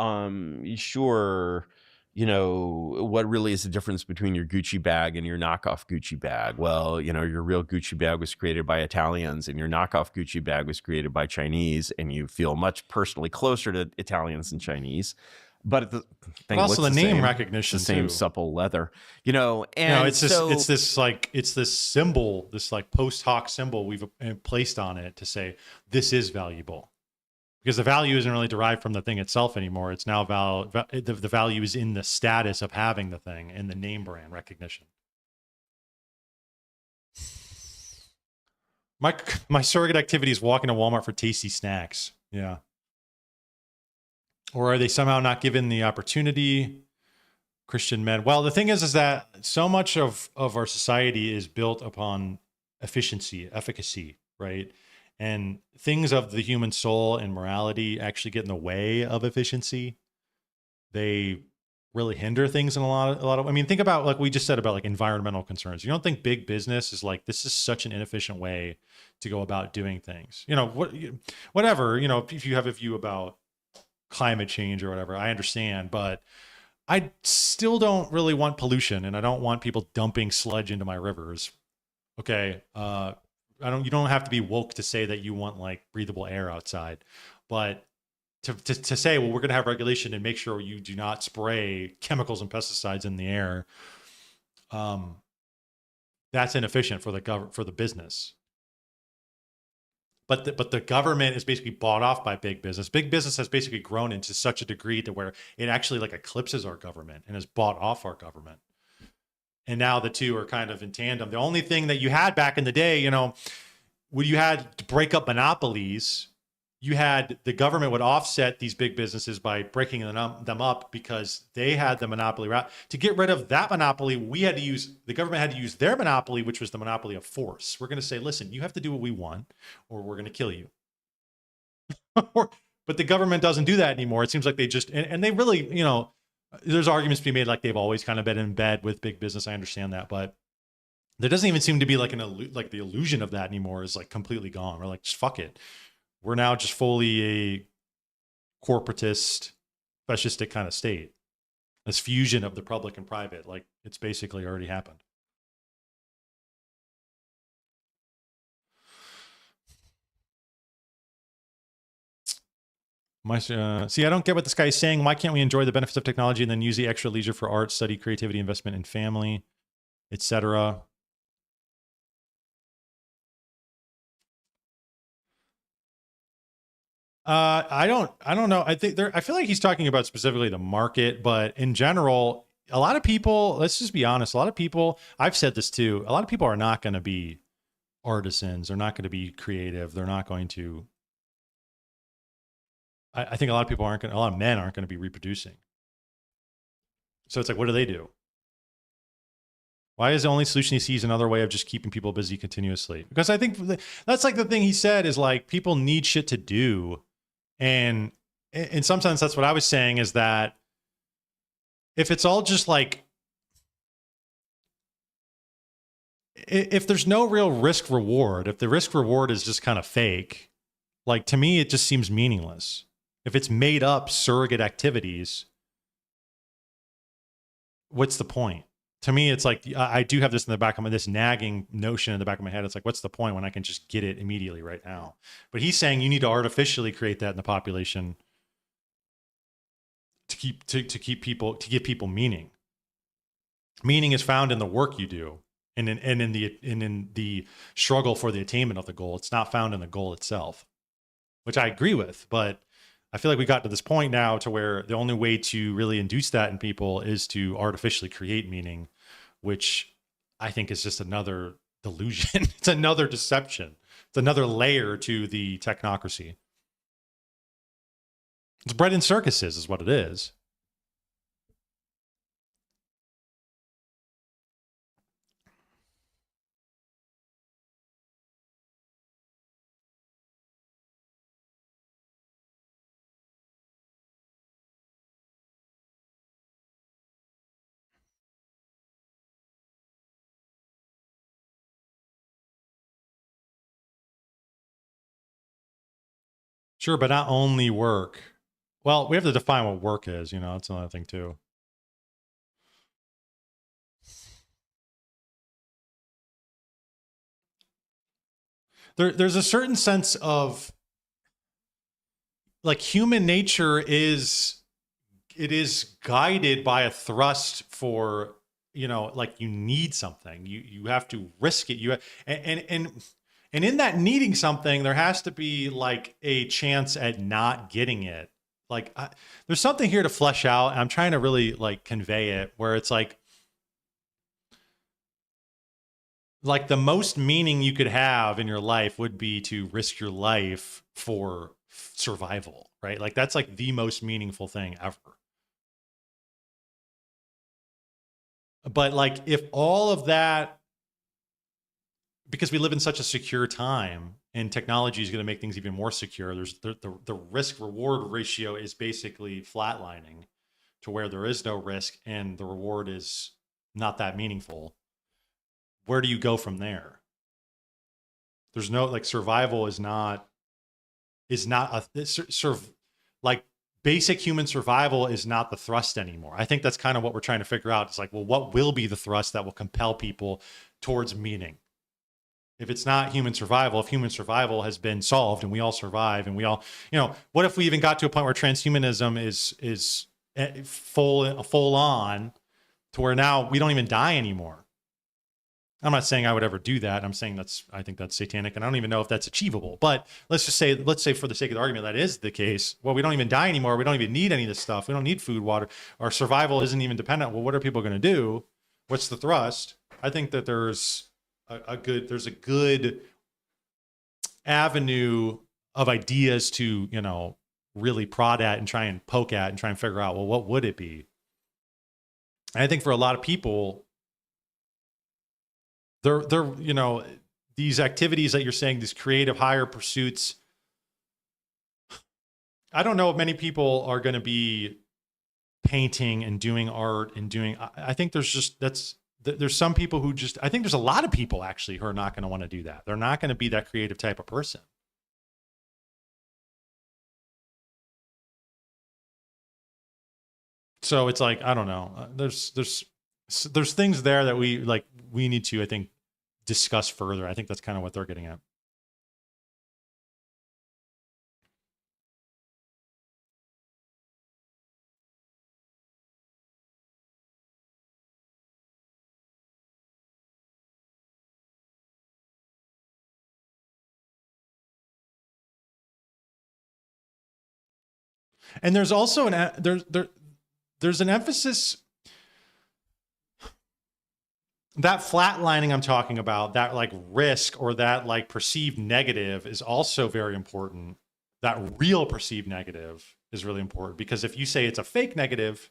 what really is the difference between your Gucci bag and your knockoff Gucci bag? Well, your real Gucci bag was created by Italians and your knockoff Gucci bag was created by Chinese, and you feel much personally closer to Italians than Chinese. But the thing also the name recognition, the same too. supple leather, and it's this symbol, this like post hoc symbol we've placed on it to say this is valuable. Because the value isn't really derived from the thing itself anymore. It's now the value is in the status of having the thing and the name brand recognition. My surrogate activity is walking to Walmart for tasty snacks. Yeah. Or are they somehow not given the opportunity? Christian men. Well, the thing is that so much of our society is built upon efficacy, right? And things of the human soul and morality actually get in the way of efficiency. They really hinder things in a lot of, I mean, think about like we just said about like environmental concerns. You don't think big business is like, this is such an inefficient way to go about doing things. Whatever, if you have a view about climate change or whatever, I understand, but I still don't really want pollution, and I don't want people dumping sludge into my rivers. Okay. You don't have to be woke to say that you want like breathable air outside, but to say, well, we're going to have regulation and make sure you do not spray chemicals and pesticides in the air. That's inefficient for the business. But the government is basically bought off by big business. Big business has basically grown into such a degree to where it actually like eclipses our government and has bought off our government. And now the two are kind of in tandem. The only thing that you had back in the day, when you had to break up monopolies, you had the government would offset these big businesses by breaking them up because they had the monopoly route. To get rid of that monopoly, the government had to use their monopoly, which was the monopoly of force. We're going to say, listen, you have to do what we want or we're going to kill you. But the government doesn't do that anymore. It seems like they just, and they really, there's arguments to be made like they've always kind of been in bed with big business. I understand that, but there doesn't even seem to be like the illusion of that anymore is like completely gone. We're like, just fuck it. We're now just fully a corporatist, fascistic kind of state. This fusion of the public and private, like it's basically already happened. See, I don't get what this guy is saying. Why can't we enjoy the benefits of technology and then use the extra leisure for art, study, creativity, investment, and family, etc.? I don't know. I feel like he's talking about specifically the market, but in general, a lot of people, let's just be honest, a lot of people, I've said this too, a lot of people are not going to be artisans. They're not going to be creative. They're not going to, I think a lot of people a lot of men aren't going to be reproducing. So it's like, what do they do? Why is the only solution he sees another way of just keeping people busy continuously? Because I think that's like the thing he said is like, people need shit to do. And in some sense, that's what I was saying is that if it's all just like, if there's no real risk reward, if the risk reward is just kind of fake, like to me, it just seems meaningless. If it's made up surrogate activities, what's the point? To me, it's like, I do have this in the back of this nagging notion in the back of my head. It's like, what's the point when I can just get it immediately right now? But he's saying you need to artificially create that in the population to give people meaning. Meaning is found in the work you do and in the struggle for the attainment of the goal. It's not found in the goal itself, which I agree with. But I feel like we got to this point now to where the only way to really induce that in people is to artificially create meaning, which I think is just another delusion. It's another deception. It's another layer to the technocracy. It's bread and circuses is what it is. Sure, but not only work. Well, we have to define what work is, that's another thing too. There's a certain sense of like human nature is guided by a thrust for, like you need something. You have to risk it. And in that needing something, there has to be like a chance at not getting it. Like there's something here to flesh out. And I'm trying to really like convey it where it's like the most meaning you could have in your life would be to risk your life for survival, right? Like that's like the most meaningful thing ever. But like if all of that, because we live in such a secure time and technology is going to make things even more secure, there's the risk reward ratio is basically flatlining to where there is no risk and the reward is not that meaningful. Where do you go from there? There's no, like, survival is not like basic human survival is not the thrust anymore. I think that's kind of what we're trying to figure out. It's like, well, what will be the thrust that will compel people towards meaning? If it's not human survival, if human survival has been solved and we all survive and we all, what if we even got to a point where transhumanism is full on to where now we don't even die anymore? I'm not saying I would ever do that. I'm saying I think that's satanic, and I don't even know if that's achievable. But let's say for the sake of the argument, that is the case. Well, we don't even die anymore. We don't even need any of this stuff. We don't need food, water. Our survival isn't even dependent. Well, what are people going to do? What's the thrust? I think that there's a good avenue of ideas to, you know, really prod at and try and poke at and try and figure out, well, what would it be? And I think for a lot of people, they're, you know, these activities that you're saying, these creative higher pursuits, I don't know if many people are going to be painting and doing art and doing, I think there's just, there's some people who just, I think there's a lot of people actually who are not going to want to do that. They're not going to be that creative type of person. So it's like, I don't know. There's things there that we need to, I think, discuss further. I think that's kind of what they're getting at. And there's also there's an emphasis, that flatlining I'm talking about, that like risk or that like perceived negative is also very important. That real perceived negative is really important, because if you say it's a fake negative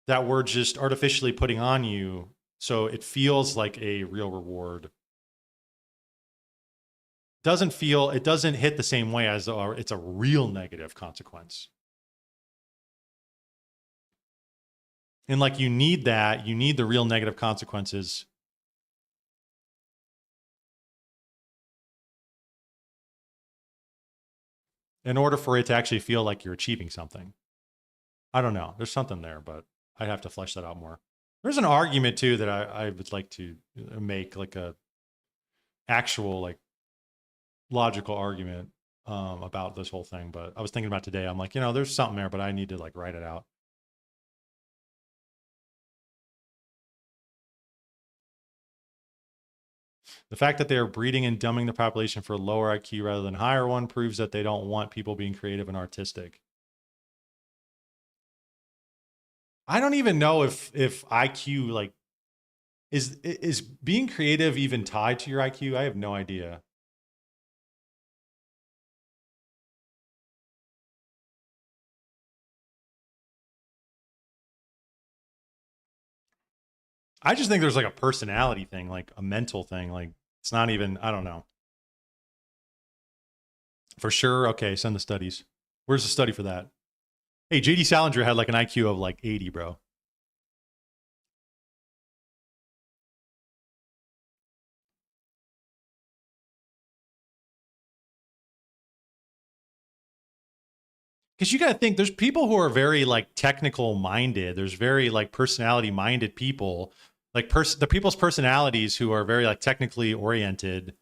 that we're just artificially putting on you, so it feels like a real reward, it doesn't hit the same way as though it's a real negative consequence. And like, you need the real negative consequences in order for it to actually feel like you're achieving something. I don't know. There's something there, but I'd have to flesh that out more. There's an argument too that I would like to make, like a actual like logical argument about this whole thing. But I was thinking about today, I'm like, you know, there's something there, but I need to like write it out. The fact that they are breeding and dumbing the population for a lower IQ rather than higher one proves that they don't want people being creative and artistic. I don't even know if IQ, like, is being creative even tied to your IQ? I have no idea. I just think there's like a personality thing, like a mental thing. Like, it's not even, I don't know. For sure. Okay, send the studies. Where's the study for that? Hey, JD Salinger had like an IQ of like 80, bro. Because you got to think, there's people who are very like technical minded. There's very like personality minded people, like the people's personalities who are very like technically oriented,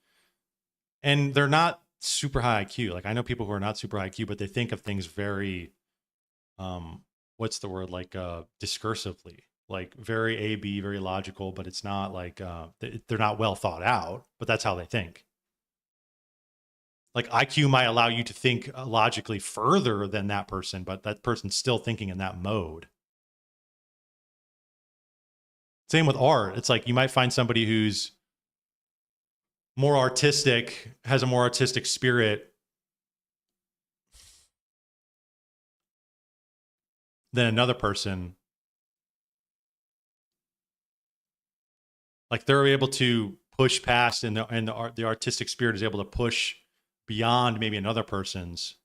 and they're not super high IQ. Like, I know people who are not super high IQ, but they think of things very, what's the word? Like discursively, like very A-B, very logical, but it's not like they're not well thought out, but that's how they think. Like, IQ might allow you to think logically further than that person, but that person's still thinking in that mode. Same with art. It's like, you might find somebody who's more artistic, has a more artistic spirit than another person. Like, they're able to push past, and the artistic spirit is able to push beyond maybe another person's.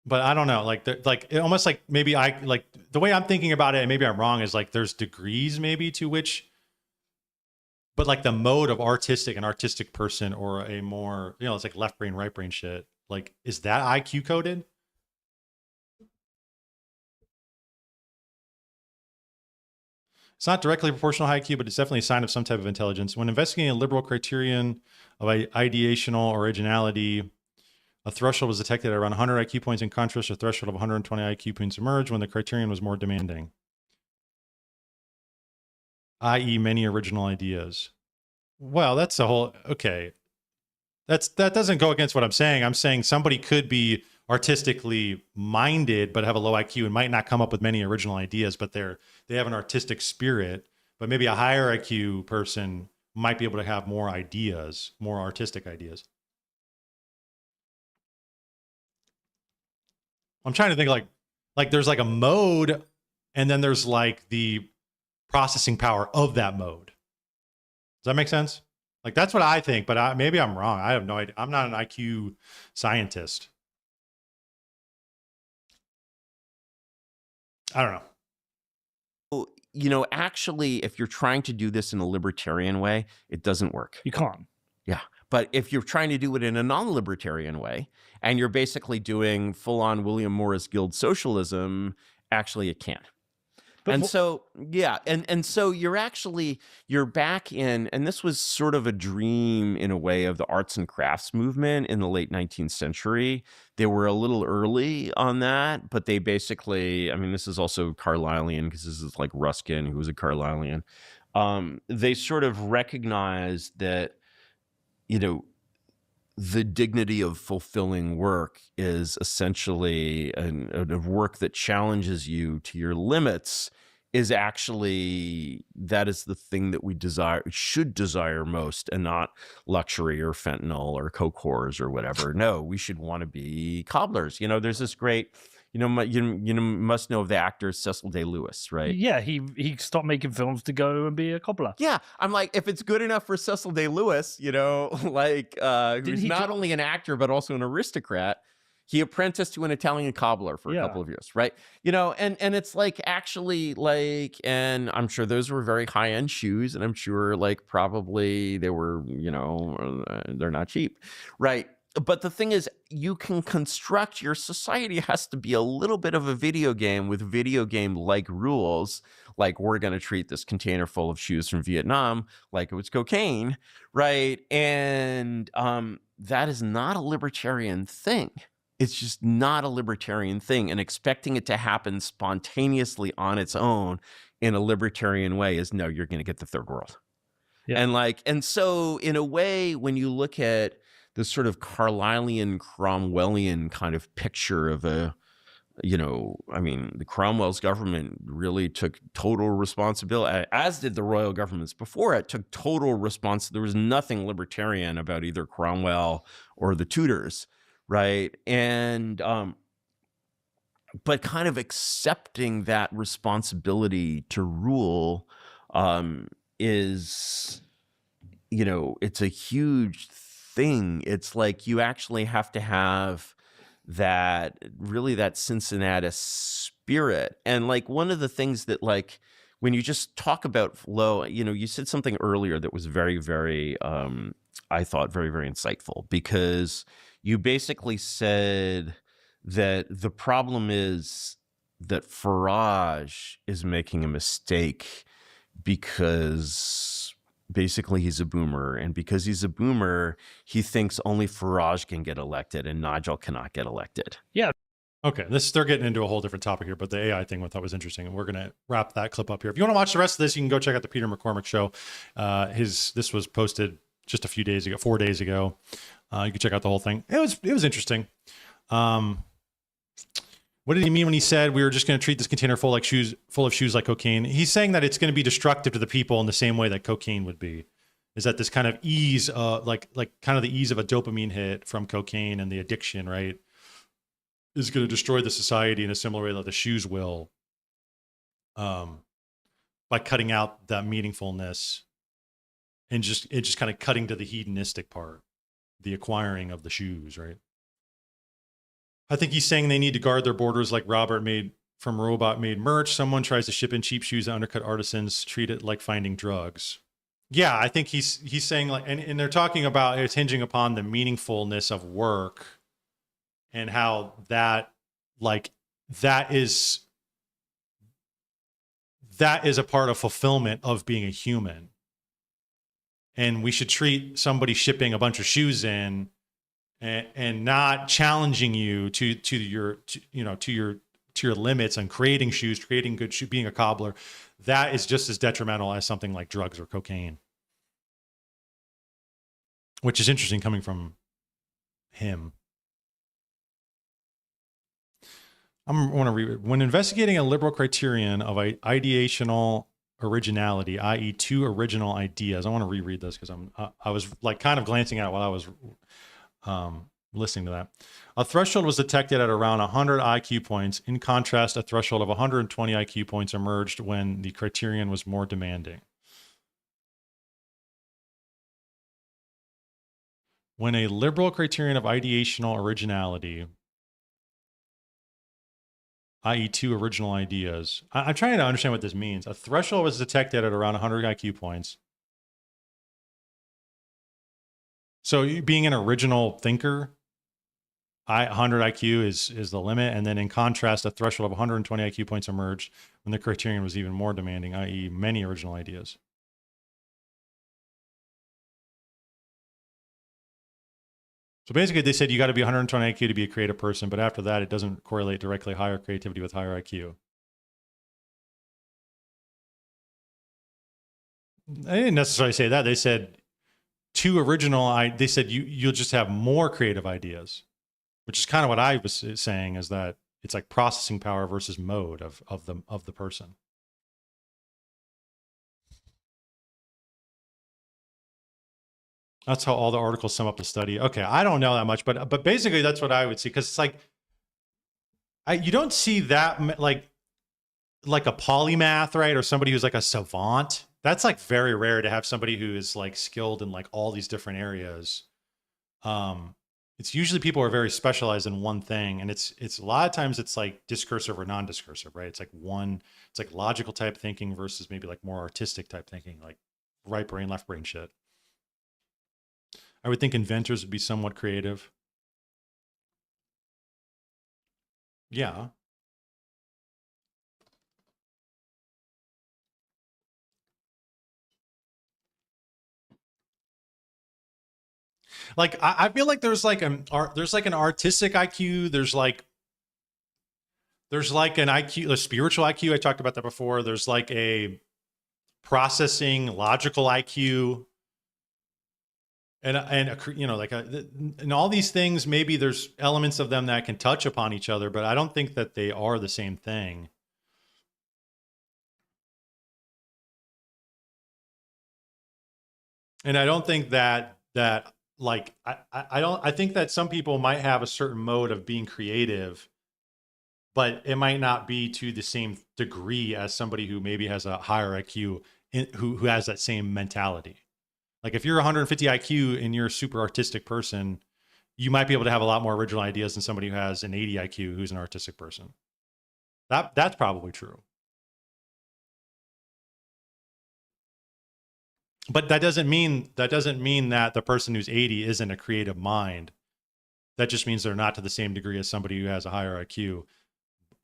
But I don't know, like it almost like, maybe like the way I'm thinking about it, and maybe I'm wrong, is like there's degrees maybe to which, but like the mode of artistic, an artistic person, or a more, you know, it's like left brain, right brain shit. Like, is that IQ coded? It's not directly proportional to high IQ, but it's definitely a sign of some type of intelligence. When investigating a liberal criterion of ideational originality, a threshold was detected at around 100 IQ points. In contrast, a threshold of 120 IQ points emerged when the criterion was more demanding, i.e. many original ideas. Well, that's the whole, okay. That doesn't go against what I'm saying. I'm saying somebody could be artistically minded but have a low IQ and might not come up with many original ideas, but they have an artistic spirit. But maybe a higher IQ person might be able to have more ideas, more artistic ideas. I'm trying to think like there's like a mode, and then there's like the processing power of that mode. Does that make sense? Like that's what I think, but maybe I'm wrong. I have no idea. I'm not an IQ scientist. I don't know. You know, actually, if you're trying to do this in a libertarian way, it doesn't work. You can't. Yeah. But if you're trying to do it in a non-libertarian way, and you're basically doing full-on William Morris Guild socialism, actually it can. And so, yeah, and so you're back in, and this was sort of a dream in a way of the arts and crafts movement in the late 19th century. They were a little early on that, but they basically, I mean, this is also Carlylean, because this is like Ruskin, who was a Carlylean. They sort of recognized that, you know, the dignity of fulfilling work is essentially a work that challenges you to your limits is actually, that is the thing that we should desire most, and not luxury or fentanyl or coke whores or whatever. No, we should want to be cobblers. You know, there's this great, you must know of the actor Cecil Day Lewis, right? Yeah, he stopped making films to go and be a cobbler. Yeah, I'm like, if it's good enough for Cecil Day Lewis, you know, like who's not only an actor but also an aristocrat, he apprenticed to an Italian cobbler for a couple of years, right? You know, and it's like actually like, and I'm sure those were very high end shoes, and I'm sure like probably they were, you know, they're not cheap, right? But the thing is, you can construct, your society has to be a little bit of a video game with video game-like rules, like we're going to treat this container full of shoes from Vietnam like it was cocaine, right? And that is not a libertarian thing. It's just not a libertarian thing. And expecting it to happen spontaneously on its own in a libertarian way is, no, you're going to get the third world. Yeah. And so in a way, when you look at this sort of Carlylean, Cromwellian kind of picture of a, you know, I mean, the Cromwell's government really took total responsibility, as did the royal governments before it, took total responsibility. There was nothing libertarian about either Cromwell or the Tudors, right? And, but kind of accepting that responsibility to rule is, you know, it's a huge thing. It's like you actually have to have that, really, that Cincinnatus spirit. And like one of the things that, like, when you just talk about flow, you know, you said something earlier that was very, very, I thought very, very insightful, because you basically said that the problem is that Farage is making a mistake because basically he's a boomer, and because he's a boomer, he thinks only Farage can get elected and Nigel cannot get elected. Yeah. Okay, they're getting into a whole different topic here, but the AI thing I thought was interesting, and we're going to wrap that clip up here. If you want to watch the rest of this, you can go check out the Peter McCormick show. This was posted just a few days ago, 4 days ago. You can check out the whole thing. It was interesting. What did he mean when he said we were just going to treat this container full of shoes like cocaine? He's saying that it's going to be destructive to the people in the same way that cocaine would be. Is that this kind of ease, like kind of the ease of a dopamine hit from cocaine and the addiction, right, is going to destroy the society in a similar way that the shoes will, by cutting out that meaningfulness and just kind of cutting to the hedonistic part, the acquiring of the shoes, right? I think he's saying they need to guard their borders like Robert made from robot-made merch. Someone tries to ship in cheap shoes that undercut artisans, treat it like finding drugs. Yeah, I think he's saying, like, and they're talking about it's hinging upon the meaningfulness of work and how that, like, that is a part of fulfillment of being a human. And we should treat somebody shipping a bunch of shoes in and not challenging you to your limits and creating shoes, creating good shoes, being a cobbler, that is just as detrimental as something like drugs or cocaine. Which is interesting coming from him. I want to read it. When investigating a liberal criterion of ideational originality, i.e. 2 original ideas. I want to reread this because I was like kind of glancing at it while I was listening to that. A threshold was detected at around 100 IQ points. In contrast, a threshold of 120 IQ points emerged when the criterion was more demanding. When a liberal criterion of ideational originality, i.e. 2 original ideas. I'm trying to understand what this means. A threshold was detected at around 100 IQ points. So being an original thinker, 100 IQ is the limit. And then in contrast, a threshold of 120 IQ points emerged when the criterion was even more demanding, i.e. many original ideas. So basically they said you got to be 120 IQ to be a creative person, but after that, it doesn't correlate directly higher creativity with higher IQ. They didn't necessarily say that. They said 2 original, they said you'll just have more creative ideas, which is kind of what I was saying, is that it's like processing power versus mode of the person. That's how all the articles sum up the study. Okay, I don't know that much, but basically that's what I would see, because it's like you don't see that like a polymath, right, or somebody who's like a savant. That's like very rare to have somebody who is like skilled in like all these different areas. It's usually people who are very specialized in one thing, and it's a lot of times it's like discursive or non-discursive, right? It's like logical type thinking versus maybe like more artistic type thinking, like right brain, left brain shit. I would think inventors would be somewhat creative. Yeah. Like I feel like there's like an artistic IQ. There's like an IQ, a spiritual IQ. I talked about that before. There's like a processing logical IQ. And you know, like and all these things, maybe there's elements of them that can touch upon each other, but I don't think that they are the same thing. And I don't think that like I think that some people might have a certain mode of being creative, but it might not be to the same degree as somebody who maybe has a higher IQ who has that same mentality. Like if you're 150 IQ and you're a super artistic person, you might be able to have a lot more original ideas than somebody who has an 80 IQ who's an artistic person. That's probably true. But that doesn't mean that the person who's 80 isn't a creative mind. That just means they're not to the same degree as somebody who has a higher IQ.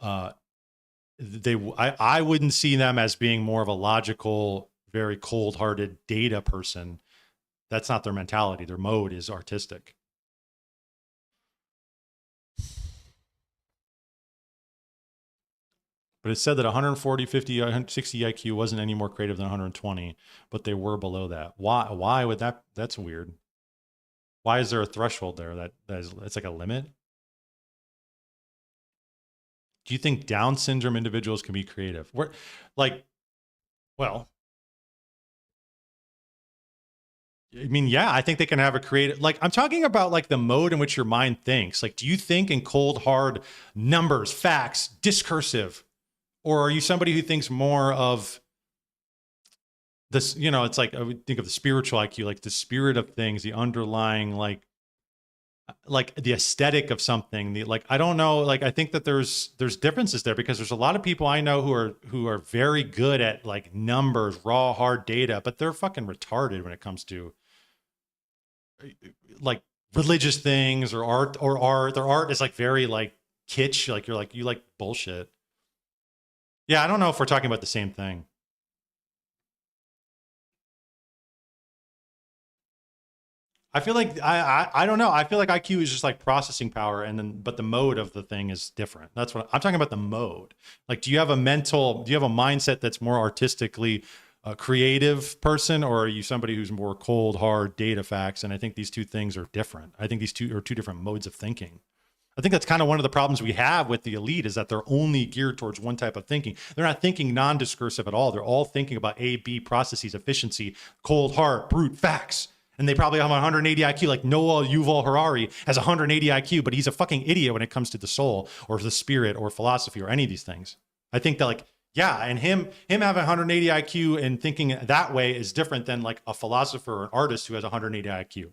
I wouldn't see them as being more of a logical, very cold-hearted data person. That's not their mentality. Their mode is artistic. But it said that 140, 50, 160 IQ wasn't any more creative than 120, but they were below that. Why would that? That's weird. Why is there a threshold there? It's like a limit? Do you think Down syndrome individuals can be creative? I mean, yeah, I think they can have a creative, like, I'm talking about like the mode in which your mind thinks. Like, do you think in cold, hard numbers, facts, discursive? Or are you somebody who thinks more of this, you know, it's like, I would think of the spiritual IQ, like the spirit of things, the underlying, like the aesthetic of something, I don't know, like, I think that there's differences there, because there's a lot of people I know who are very good at like numbers, raw, hard data, but they're fucking retarded when it comes to like religious things or art. Their art is like very like kitsch, like you like bullshit. Yeah, I don't know if we're talking about the same thing. I feel like I don't know. I feel like IQ is just like processing power, but the mode of the thing is different. That's what I'm talking about. The mode. Like, do you have a mindset that's more artistically creative person, or are you somebody who's more cold, hard data facts? And I think these two things are different. I think these two are two different modes of thinking. I think that's kind of one of the problems we have with the elite is that they're only geared towards one type of thinking. They're not thinking non-discursive at all. They're all thinking about A, B processes, efficiency, cold, hard, brute facts. And they probably have 180 IQ, like Noah Yuval Harari has 180 IQ, but he's a fucking idiot when it comes to the soul or the spirit or philosophy or any of these things. I think that, like, yeah, and him having 180 IQ and thinking that way is different than like a philosopher or an artist who has 180 IQ.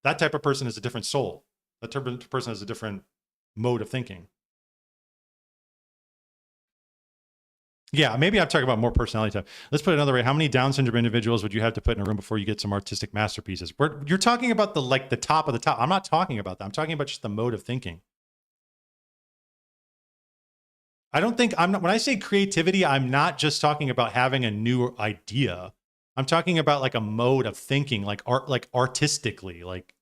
That type of person is a different soul. That type of person has a different mode of thinking. Yeah, maybe I'm talking about more personality type. Let's put it another way. How many Down syndrome individuals would you have to put in a room before you get some artistic masterpieces? You're talking about the top of the top. I'm not talking about that. I'm talking about just the mode of thinking. I don't think when I say creativity, I'm not just talking about having a new idea. I'm talking about like a mode of thinking, like art, like artistically, like.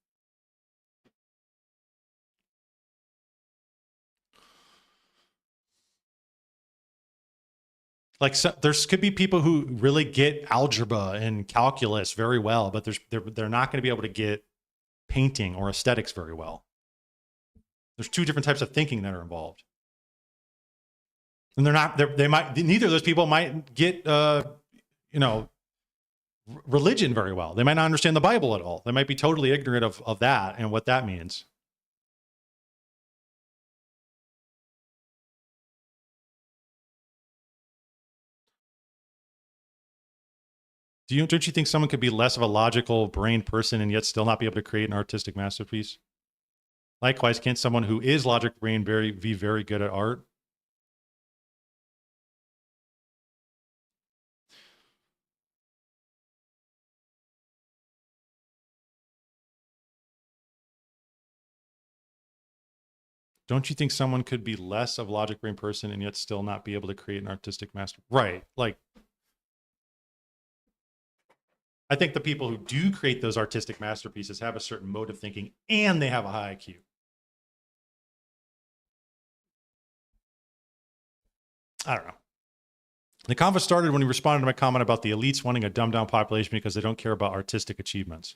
Like there could be people who really get algebra and calculus very well, but they're not going to be able to get painting or aesthetics very well. There's two different types of thinking that are involved. And neither of those people might get, religion very well. They might not understand the Bible at all. They might be totally ignorant of that and what that means. Don't you think someone could be less of a logical brain person and yet still not be able to create an artistic masterpiece? Likewise, can't someone who is logic brain be very good at art? Don't you think someone could be less of a logic brain person and yet still not be able to create an artistic master? Right. Like, I think the people who do create those artistic masterpieces have a certain mode of thinking and they have a high IQ. I don't know. The convo started when he responded to my comment about the elites wanting a dumbed down population because they don't care about artistic achievements.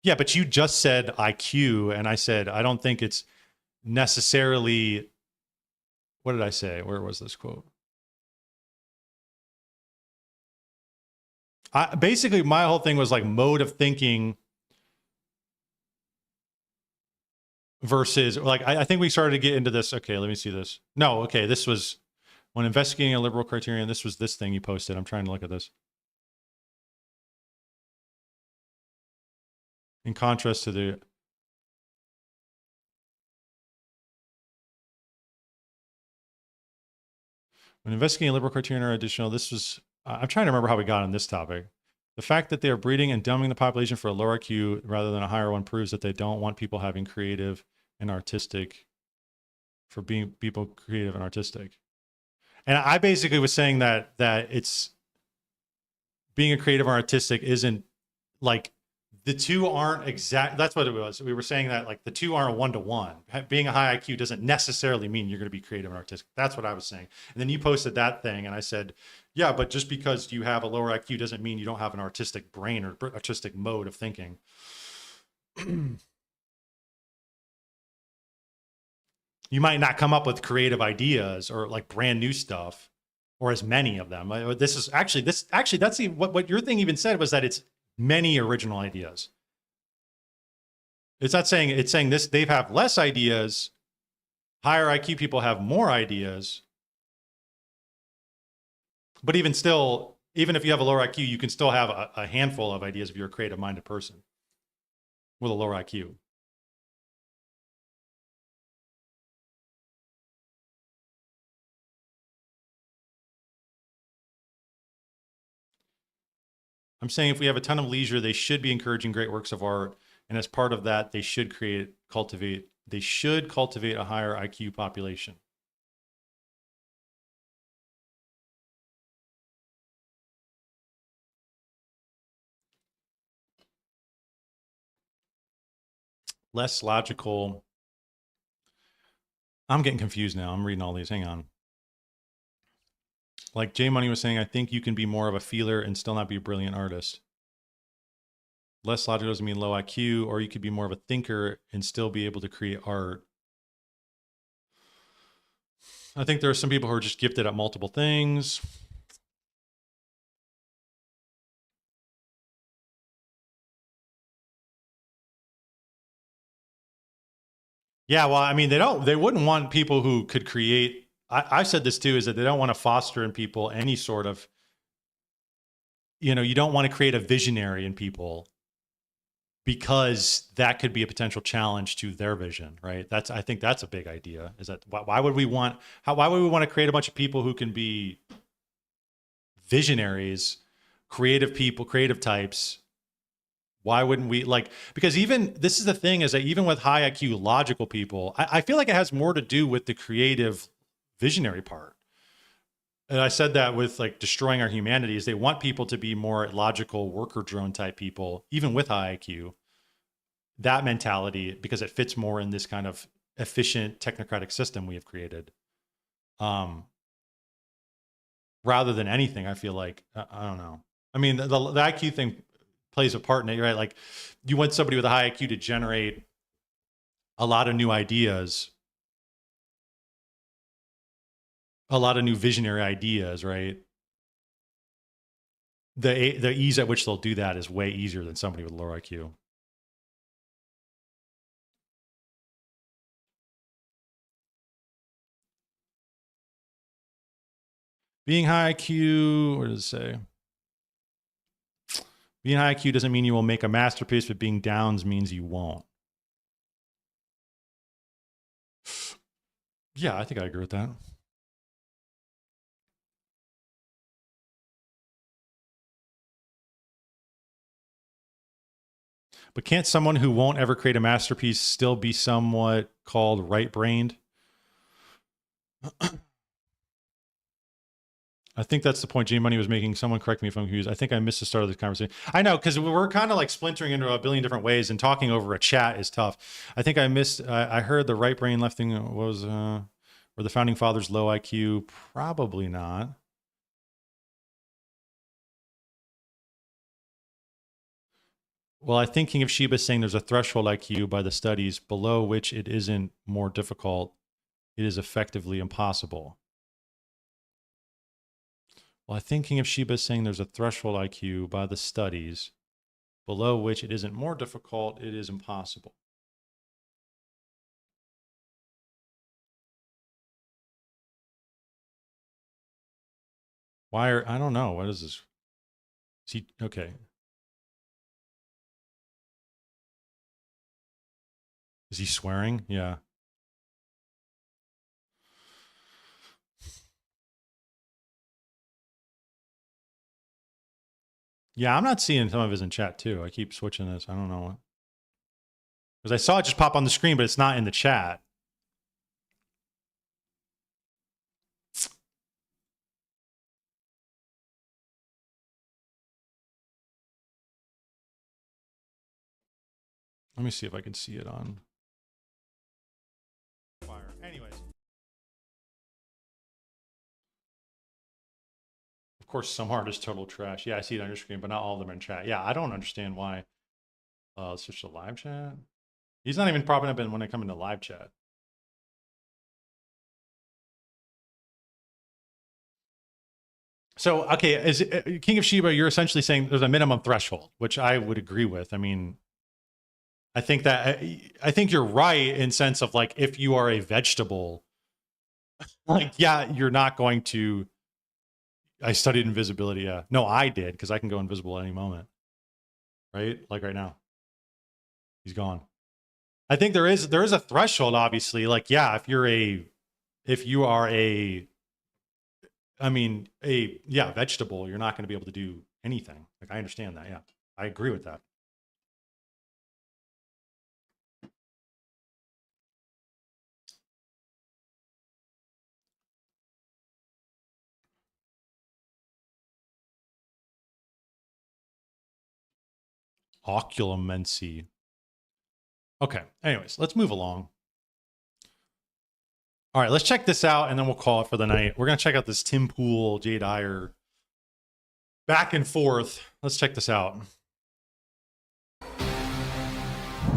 Yeah, but you just said IQ, and I said, I don't think it's necessarily, what did I say? Where was this quote? Basically, my whole thing was like mode of thinking versus, like, I think we started to get into this. Okay, let me see this. No, okay, this was when investigating a liberal criterion. This was this thing you posted. I'm trying to look at this. In contrast to the when investigating liberal criterion or additional, this was, I'm trying to remember how we got on this topic. The fact that they are breeding and dumbing the population for a lower IQ rather than a higher one proves that they don't want people having creative and artistic for being people creative and artistic. And I basically was saying that it's being a creative or artistic isn't like the two aren't exact. That's what it was. We were saying that like the two aren't one-to-one. Being a high IQ doesn't necessarily mean you're going to be creative and artistic. That's what I was saying. And then you posted that thing and I said, yeah, but just because you have a lower IQ doesn't mean you don't have an artistic brain or artistic mode of thinking. You might not come up with creative ideas or like brand new stuff or as many of them. This is actually, that's what your thing even said was that it's many original ideas. It's not saying, it's saying this, they have less ideas. Higher IQ people have more ideas. But even still, even if you have a lower IQ, you can still have a handful of ideas if you're a creative minded person with a lower IQ. I'm saying if we have a ton of leisure, they should be encouraging great works of art. And as part of that, they should cultivate a higher IQ population. Less logical. I'm getting confused now. I'm reading all these. Hang on. Like J Money was saying, I think you can be more of a feeler and still not be a brilliant artist. Less logical doesn't mean low IQ, or you could be more of a thinker and still be able to create art. I think there are some people who are just gifted at multiple things. Yeah, well, I mean, they wouldn't want people who could create. I've said this too, is that they don't want to foster in people any sort of, you don't want to create a visionary in people, because that could be a potential challenge to their vision, right? I think that's a big idea. Is that why would we want to create a bunch of people who can be visionaries, creative people, creative types? Why wouldn't we because even this is the thing, is that even with high IQ logical people, I feel like it has more to do with the creative visionary part. And I said that with destroying our humanity, is they want people to be more logical worker drone type people, even with high IQ. That mentality, because it fits more in this kind of efficient technocratic system we have created. Rather than anything, I feel like, I don't know. I mean, the IQ thing plays a part in it, right? Like, you want somebody with a high IQ to generate a lot of new ideas, a lot of new visionary ideas, right? The ease at which they'll do that is way easier than somebody with lower IQ. Being high IQ, what does it say? Being high IQ doesn't mean you will make a masterpiece, but being downs means you won't. Yeah, I think I agree with that. But can't someone who won't ever create a masterpiece still be somewhat called right-brained? I think that's the point G Money was making. Someone correct me if I'm confused. I think I missed the start of the conversation. I know, because we're kind of splintering into a billion different ways, and talking over a chat is tough. I think I missed, I heard the right brain left thing was, were the founding fathers low IQ? Probably not. Well, I think King of Sheba is saying there's a threshold IQ by the studies below which it isn't more difficult. It is effectively impossible. Well, I think King of Sheba is saying there's a threshold IQ by the studies below which it isn't more difficult, it is impossible. Why I don't know. What is this? Is he, okay. Is he swearing? Yeah. Yeah, I'm not seeing some of his in chat too. I keep switching this. I don't know. Because I saw it just pop on the screen, but it's not in the chat. Let me see if I can see it on fire. Anyways. Of course, some art is total trash. Yeah, I see it on your screen, but not all of them are in chat. Yeah, I don't understand why. Let's switch to live chat. He's not even popping up when I come into live chat. So, okay, is King of Sheba, you're essentially saying there's a minimum threshold, which I would agree with. I mean, I think you're right in sense of if you are a vegetable, yeah, you're not going to. I studied invisibility. Yeah, no, I did, because I can go invisible at any moment, right? Like right now, he's gone. I think there is a threshold, obviously. Yeah, if you are a vegetable, you're not going to be able to do anything. I understand that. Yeah, I agree with that. Occlumency. Okay. Anyways, let's move along. All right, let's check this out, and then we'll call it for the night. We're going to check out this Tim Pool, Jade Iyer back and forth. Let's check this out.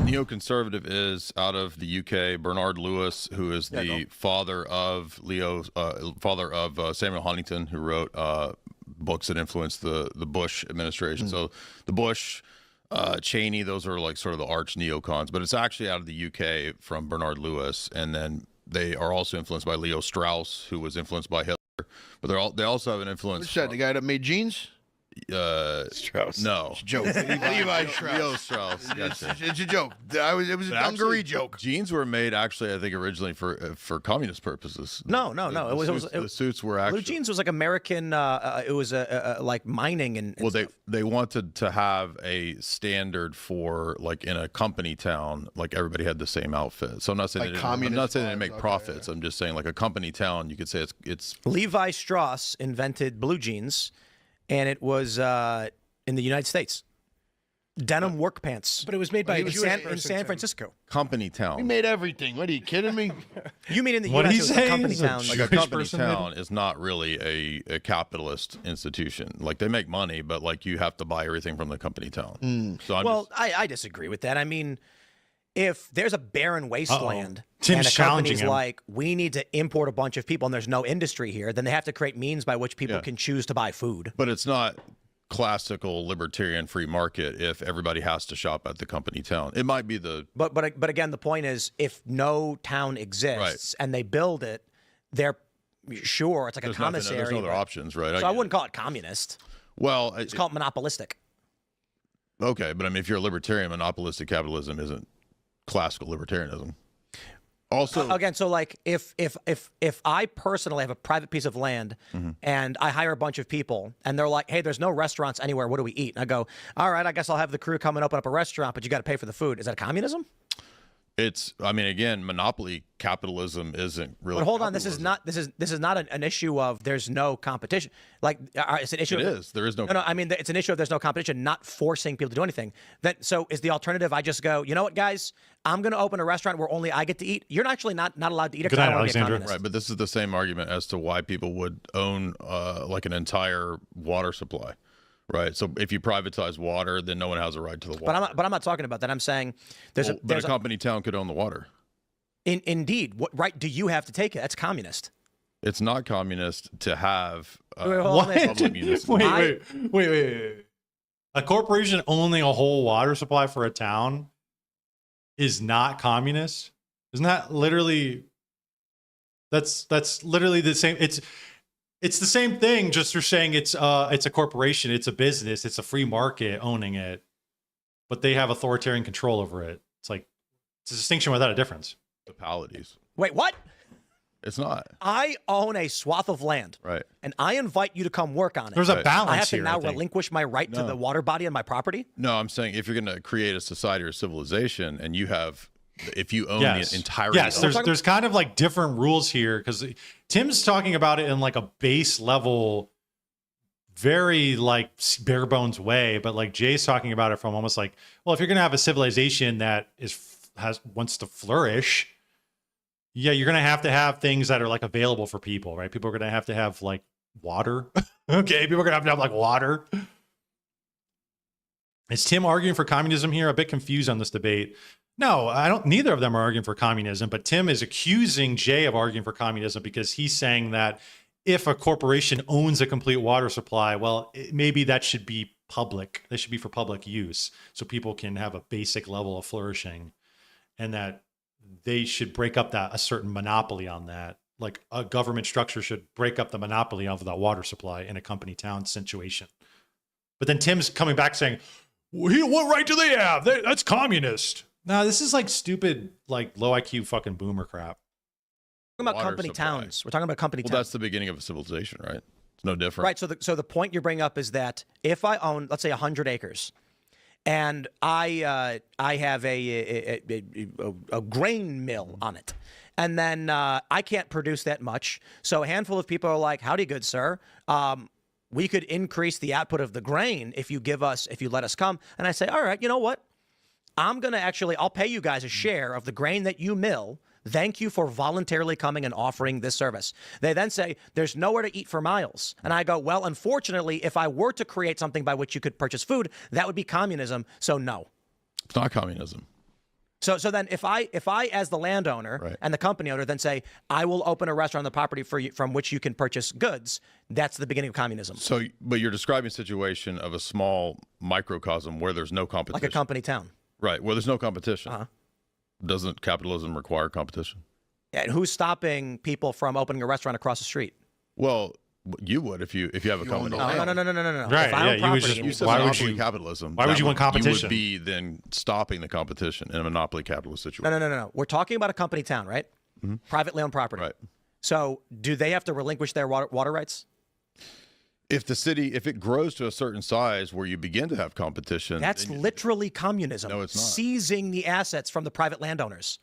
neoconservative is out of the UK. Bernard Lewis, who is the father of Samuel Huntington, who wrote books that influenced the Bush administration. So the Bush, Cheney, those are like sort of the arch neocons, but it's actually out of the UK from Bernard Lewis, and then they are also influenced by Leo Strauss, who was influenced by Hitler. But they also have an influence. What's that? The guy that made jeans? Strauss. No, it's a joke. Levi Strauss. Leo Strauss. Gotcha. It's a joke. It was a dungaree joke. Jeans were made actually, I think, originally for communist purposes. No. The suits were actually. Blue jeans was like American. It was like mining and. Well, they wanted to have a standard for like in a company town, like everybody had the same outfit. So I'm not saying I'm not saying they make profits. I'm just saying like a company town, you could say it's. Levi Strauss invented blue jeans. And it was in the United States. Denim work pants. But it was made by in San Francisco. Company town. We made everything. What are you kidding me? You mean in the U.S. a company town? Like a company town is not really a capitalist institution. Like they make money, but like you have to buy everything from the company town. So I disagree with that. I mean, if there's a barren wasteland Tim's and a company's him. like, we need to import a bunch of people and there's no industry here, then they have to create means by which people can choose to buy food. But it's not classical libertarian free market if everybody has to shop at the company town. It might be the... But again, the point is, if no town exists and they build it, they're sure it's like a commissary. There's no other options, right? So I wouldn't call it communist. Well... It's called monopolistic. Okay, but I mean, if you're a libertarian, monopolistic capitalism isn't classical libertarianism. Also, again, so like if I personally have a private piece of land and I hire a bunch of people and they're like, hey, there's no restaurants anywhere. What do we eat? And I go, all right, I guess I'll have the crew come and open up a restaurant, but you got to pay for the food. Is that communism? I mean, again, monopoly capitalism isn't really. But hold on, this is not an issue of there's no competition. Like it's an issue. It is. There is no. No. I mean, it's an issue of there's no competition, not forcing people to do anything. So is the alternative? I just go, you know what, guys? I'm going to open a restaurant where only I get to eat. You're actually not allowed to eat it because I don't want to be a communist. Right, but this is the same argument as to why people would own like an entire water supply. Right. So if you privatize water, then no one has a right to the water. But I'm not talking about that. I'm saying there's a company town could own the water. Indeed. What right do you have to take it? That's communist. It's not communist to have public municipal. Wait. A corporation owning a whole water supply for a town is not communist? Isn't that literally that's literally the same? It's the same thing, just for saying it's a corporation, it's a business, it's a free market owning it, but they have authoritarian control over it. It's like it's a distinction without a difference. Municipalities. Wait, what? It's not. I own a swath of land, right? And I invite you to come work on it. There's a balance. I have to here, now relinquish my right to the water body on my property. No, I'm saying if you're going to create a society or civilization, and you have. If you own the entirety, there's kind of like different rules here because Tim's talking about it in like a base level, very like bare bones way, but like Jay's talking about it from almost like, well, if you're gonna have a civilization that wants to flourish, yeah, you're gonna have things that are like available for people, right? People are gonna have like water. Okay, people are gonna have like water. Is Tim arguing for communism here? A bit confused on this debate. No, I don't. Neither of them are arguing for communism, but Tim is accusing Jay of arguing for communism because he's saying that if a corporation owns a complete water supply, well, maybe that should be public. That should be for public use so people can have a basic level of flourishing, and that they should break up a certain monopoly on that. Like a government structure should break up the monopoly of that water supply in a company town situation. But then Tim's coming back saying, well, what right do they have? That's communist. No, this is like stupid, like low IQ fucking boomer crap. We're talking about company towns. We're talking about company towns. That's the beginning of a civilization, right? It's no different. Right. So the point you bring up is that if I own, let's say, 100 acres, and I have a grain mill on it, and then I can't produce that much, so a handful of people are like, "Howdy, good sir. We could increase the output of the grain if you let us come." And I say, "All right, you know what? I'll pay you guys a share of the grain that you mill. Thank you for voluntarily coming and offering this service." They then say, there's nowhere to eat for miles. And I go, well, unfortunately, if I were to create something by which you could purchase food, that would be communism. So no. It's not communism. So then if I as the landowner and the company owner then say, I will open a restaurant on the property for you, from which you can purchase goods, that's the beginning of communism. So, but you're describing a situation of a small microcosm where there's no competition. Like a company town. Right, where there's no competition. Doesn't capitalism require competition? And who's stopping people from opening a restaurant across the street? Well, you would if you have a company. No. Right, If I own property, You said why would monopoly you- capitalism. why would you want competition? You would be then stopping the competition in a monopoly capitalist situation. No. We're talking about a company town, right? Privately owned property. Right. So do they have to relinquish their water rights? If the city, if it grows to a certain size where you begin to have competition, That's literally communism. No, it's not. Seizing the assets from the private landowners.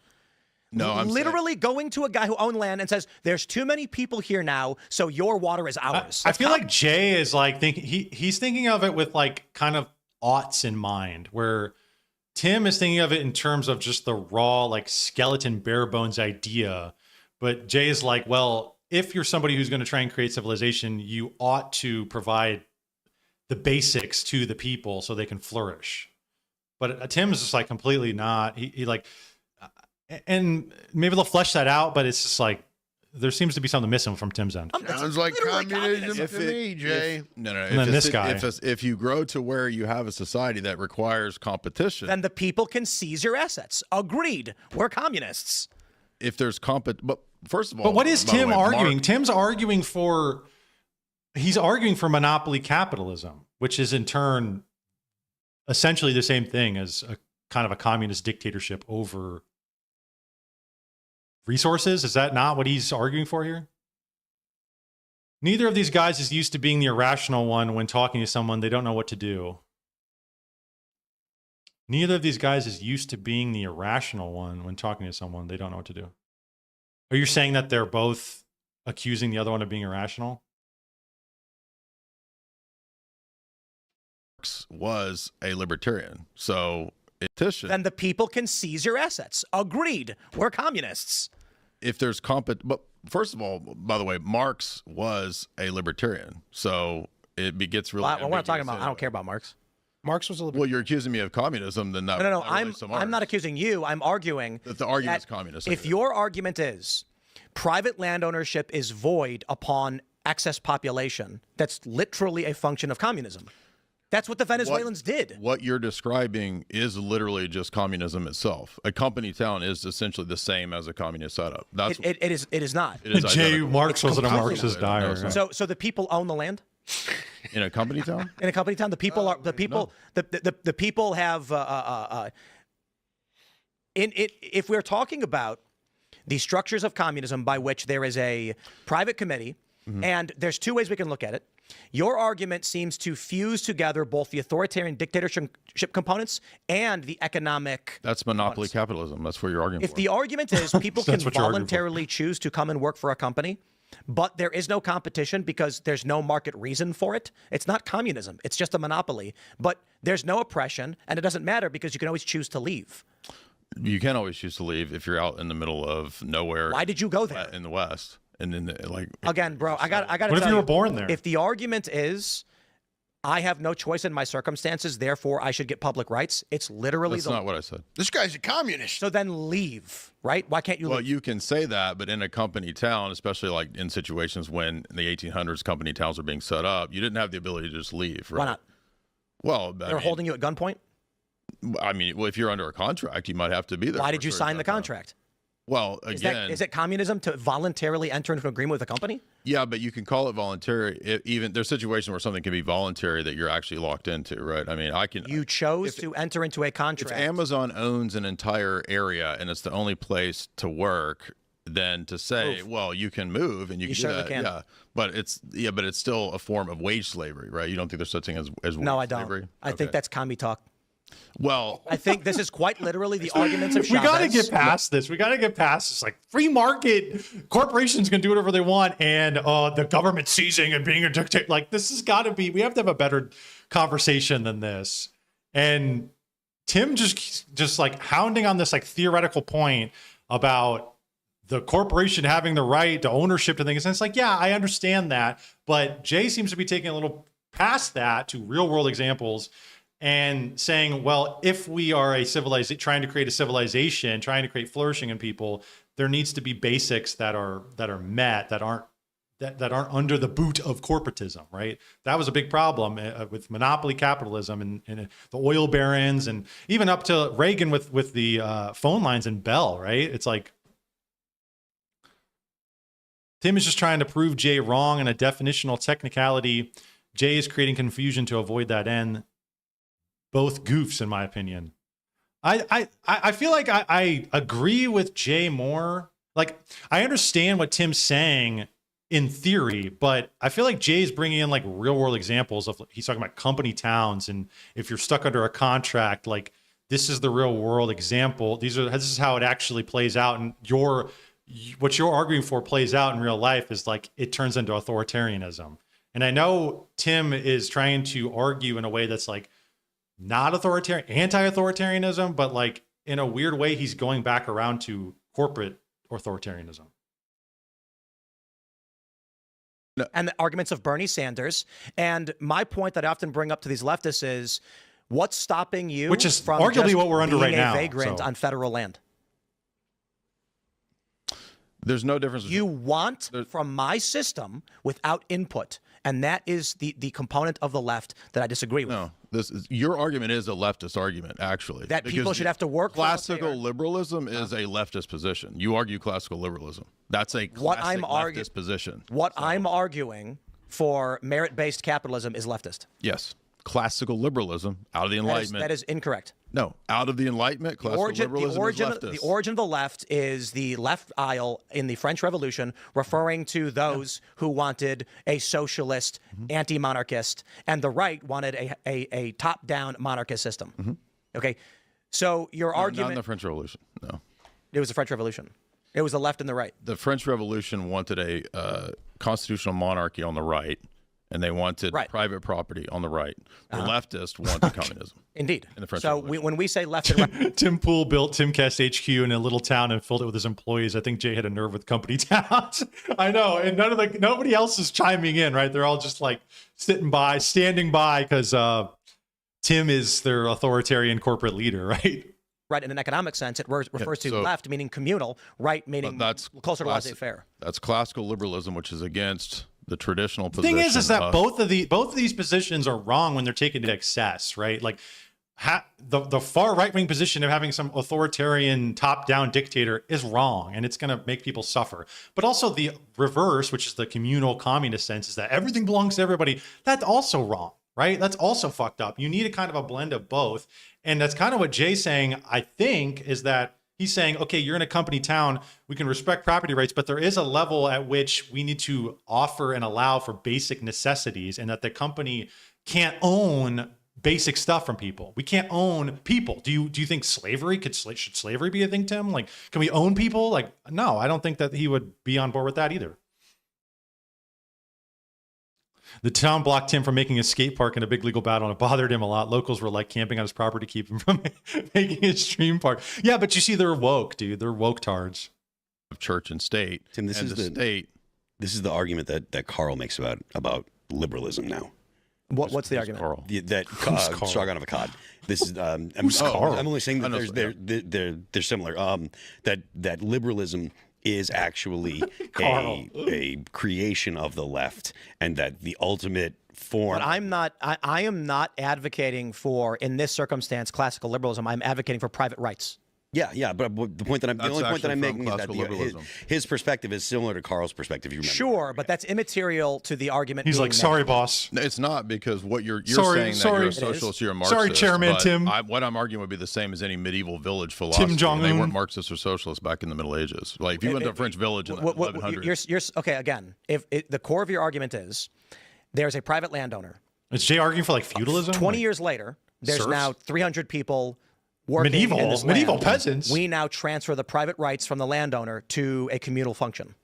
No, I'm literally going to a guy who owned land and says, "There's too many people here now, so your water is ours." I feel like Jay is like he's thinking of it with like kind of aughts in mind, where Tim is thinking of it in terms of just the raw, like skeleton, bare bones idea. But Jay is like, well, if you're somebody who's going to try and create civilization, you ought to provide the basics to the people so they can flourish. But Tim is just like completely not. He like, and maybe they'll flesh that out, but it's just like there seems to be something missing from Tim's end. Sounds like communism to me, Jay. No. And then this guy. If you grow to where you have a society that requires competition, then the people can seize your assets. Agreed. We're communists. If there's but first of all, But what is by the Tim way, arguing? Mark- Tim's arguing for monopoly capitalism, which is in turn essentially the same thing as a kind of a communist dictatorship over resources. Is that not what he's arguing for here? Neither of these guys is used to being the irrational one when talking to someone they don't know what to do. Neither of these guys is used to being the irrational one when talking to someone they don't know what to do. Are you saying that they're both accusing the other one of being irrational? Marx was a libertarian, so then the people can seize your assets. Agreed. We're communists. If there's but first of all, by the way, Marx was a libertarian, so it gets really. Well, we're not talking about. I don't care about Marx. Marx was a Well, you're accusing me of communism, then that. No. that relates to Marx. I'm not accusing you. I'm arguing that the argument's communist. If your argument is private land ownership is void upon excess population, that's literally a function of communism. That's what the Venezuelans did. What you're describing is literally just communism itself. A company town is essentially the same as a communist setup. That's It is not. It is Jay identical. Marx wasn't a completely Marxist not. dyer. No, it's not. So the people own the land. In a company town? In a company town, the people are the people. The people have. If we're talking about the structures of communism by which there is a private committee, and there's two ways we can look at it. Your argument seems to fuse together both the authoritarian dictatorship components and the economic. That's monopoly capitalism. That's what you're arguing If for. the argument is people can voluntarily choose to come and work for a company, but there is no competition because there's no market reason for it, it's not communism. It's just a monopoly. But there's no oppression, and it doesn't matter because you can always choose to leave. You can always choose to leave if you're out in the middle of nowhere. Why did you go there? In the West. And then, Again, bro, I got to tell you. What if you were born there? If the argument is, I have no choice in my circumstances, therefore I should get public rights, it's literally That's not what I said. This guy's a communist. So then leave, right? Why can't you Well, leave? you can say that, but in a company town, especially like in situations when in the 1800s company towns are being set up, you didn't have the ability to just leave, right? Why not? Well, They're holding you at gunpoint? I mean, well, if you're under a contract, you might have to be there. Why for did a you certain sign the time. contract? Well, again, Is it communism to voluntarily enter into an agreement with a company? Yeah, but you can call it voluntary. Even there's situations where something can be voluntary that you're actually locked into, right? I mean, You chose to enter into a contract. If Amazon owns an entire area and it's the only place to work, then to say, well, you can move and you can do certainly that, can. yeah, but it's still a form of wage slavery, right? You don't think there's such thing as wage No, I don't. slavery? I think that's commie talk. Well, I think this is quite literally the arguments of We got to Chavez. get past this. We got to get past this. Like free market, corporations can do whatever they want, and the government seizing and being a dictator. Like this has got to be. We have to have a better conversation than this. And Tim just like hounding on this like theoretical point about the corporation having the right to ownership to things. And it's like, yeah, I understand that, but Jay seems to be taking a little past that to real world examples. and saying, well, if we are a civilization, trying to create a civilization, trying to create flourishing in people, there needs to be basics that are met, that aren't under the boot of corporatism, right? That was a big problem with monopoly capitalism and the oil barons, and even up to Reagan with the phone lines and Bell, right? It's like Tim is just trying to prove Jay wrong in a definitional technicality. Jay is creating confusion to avoid that end. Both goofs, in my opinion. I feel like I agree with Jay more. Like, I understand what Tim's saying in theory, but I feel like Jay's bringing in like real world examples of, he's talking about company towns, and if you're stuck under a contract, like this is the real world example. This is how it actually plays out, and what you're arguing for plays out in real life is like it turns into authoritarianism. And I know Tim is trying to argue in a way that's like not authoritarian, anti-authoritarianism, but like in a weird way, he's going back around to corporate authoritarianism. And the arguments of Bernie Sanders. And my point that I often bring up to these leftists is, what's stopping you which is from arguably just what we're under being right now, a vagrant so. on federal land? There's no difference. You want from my system without input. And that is the component of the left that I disagree with. No, your argument is a leftist argument, actually. That people should have to work. Classical liberalism is a leftist position. You argue classical liberalism. That's a classic leftist position. I'm arguing for merit-based capitalism is leftist. Yes. Classical liberalism out of the Enlightenment. That is incorrect. No, out of the Enlightenment, classical liberalism is leftist. The origin of the left is the left aisle in the French Revolution, referring to those who wanted a socialist, anti-monarchist, and the right wanted a top-down monarchist system. Okay, so your argument... Not in the French Revolution, no. It was the French Revolution. It was the left and the right. The French Revolution wanted a constitutional monarchy on the right, and they wanted private property on the right. The leftists wanted communism. Indeed. In the French so when we say left and right... Tim Pool built Timcast HQ in a little town and filled it with his employees. I think Jay had a nerve with company towns. I know, and nobody else is chiming in, right? They're all just like standing by, because Tim is their authoritarian corporate leader, right? Right, in an economic sense, it refers to left, meaning communal, right, meaning closer to laissez-faire. That's classical liberalism, which is against the traditional position. The thing is that both of these positions are wrong when they're taken to excess, right? Like the far right-wing position of having some authoritarian top-down dictator is wrong, and it's going to make people suffer. But also the reverse, which is the communal communist sense, is that everything belongs to everybody. That's also wrong, right? That's also fucked up. You need a kind of a blend of both. And that's kind of what Jay's saying, I think, is that he's saying, okay, you're in a company town, we can respect property rights, but there is a level at which we need to offer and allow for basic necessities, and that the company can't own basic stuff from people. We can't own people. Do you think slavery should slavery be a thing, Tim? Like, can we own people? Like, no, I don't think that he would be on board with that either. The town blocked Tim from making a skate park in a big legal battle, and it bothered him a lot. Locals were like camping on his property to keep him from making a stream park. Yeah, but you see, they're woke, dude. They're woke tards. Of church and state. Tim, this is the argument that Carl makes about liberalism now. What's the argument? Carl? Sargon of Akkad. This is Carl? I'm only saying that they're similar. That liberalism is actually a creation of the left, and that the ultimate form. But I am not advocating for, in this circumstance, classical liberalism. I'm advocating for private rights. Yeah, but the only point that I'm making is that his perspective is similar to Carl's perspective. If you remember. Sure, but that's immaterial to the argument. He's like, sorry, boss. No, it's not, because what you're saying that you're a socialist, you're a Marxist. Sorry, Chairman Tim. What I'm arguing would be the same as any medieval village philosophy. Tim Jong-un. They weren't Marxists or socialists back in the Middle Ages. Like, if you went to a French village in the 1100s. Okay, again, if the core of your argument is there's a private landowner. Is Jay arguing for like feudalism? 20 years later, there's serfs? Now 300 people working in this land. Medieval peasants. We now transfer the private rights from the landowner to a communal function.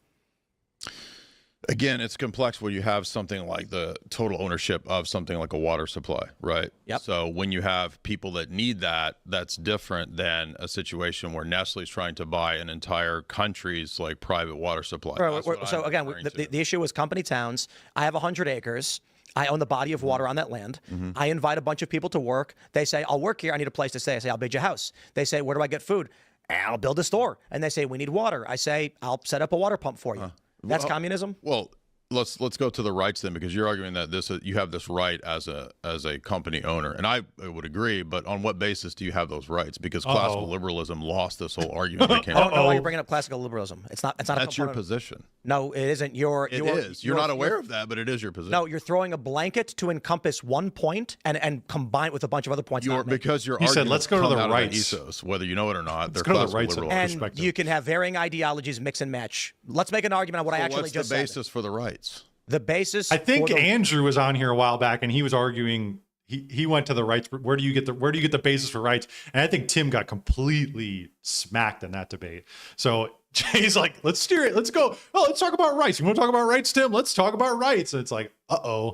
Again, it's complex when you have something like the total ownership of something like a water supply, right? Yep. So when you have people that need that, that's different than a situation where Nestle's trying to buy an entire country's like private water supply. So again, the issue was company towns. I have 100 acres. I own the body of water on that land. I invite a bunch of people to work. They say, I'll work here. I need a place to stay. I say, I'll build you a house. They say, where do I get food? I'll build a store. And they say, we need water. I say, I'll set up a water pump for you. That's communism? Well, let's go to the rights then, because you're arguing that you have this right as a company owner, and I would agree. But on what basis do you have those rights? Because classical liberalism lost this whole argument. I don't know why you're bringing up classical liberalism. It's not. That's your position. No, it isn't. It is. You're not aware of that, but it is your position. No, you're throwing a blanket to encompass one point and combine it with a bunch of other points. Because your argument let's go to the rights ethos, whether you know it or not. They're classical liberal and you can have varying ideologies mix and match. Let's make an argument on what I actually just said. What's the basis for the rights? The basis. I think Andrew was on here a while back, and he was arguing. He went to the rights. Where do you get the basis for rights? And I think Tim got completely smacked in that debate. So Jay's like, let's steer it. Let's go. Oh, let's talk about rights. You want to talk about rights, Tim? Let's talk about rights. And it's like, I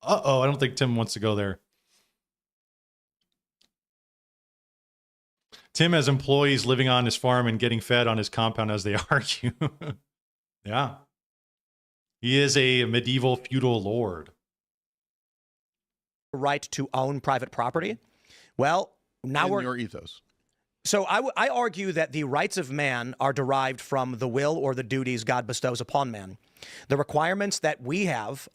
don't think Tim wants to go there. Tim has employees living on his farm and getting fed on his compound as they argue. Yeah. He is a medieval feudal lord. Right to own private property. Well, now we're your ethos. So I argue that the rights of man are derived from the will or the duties God bestows upon man. The requirements that we have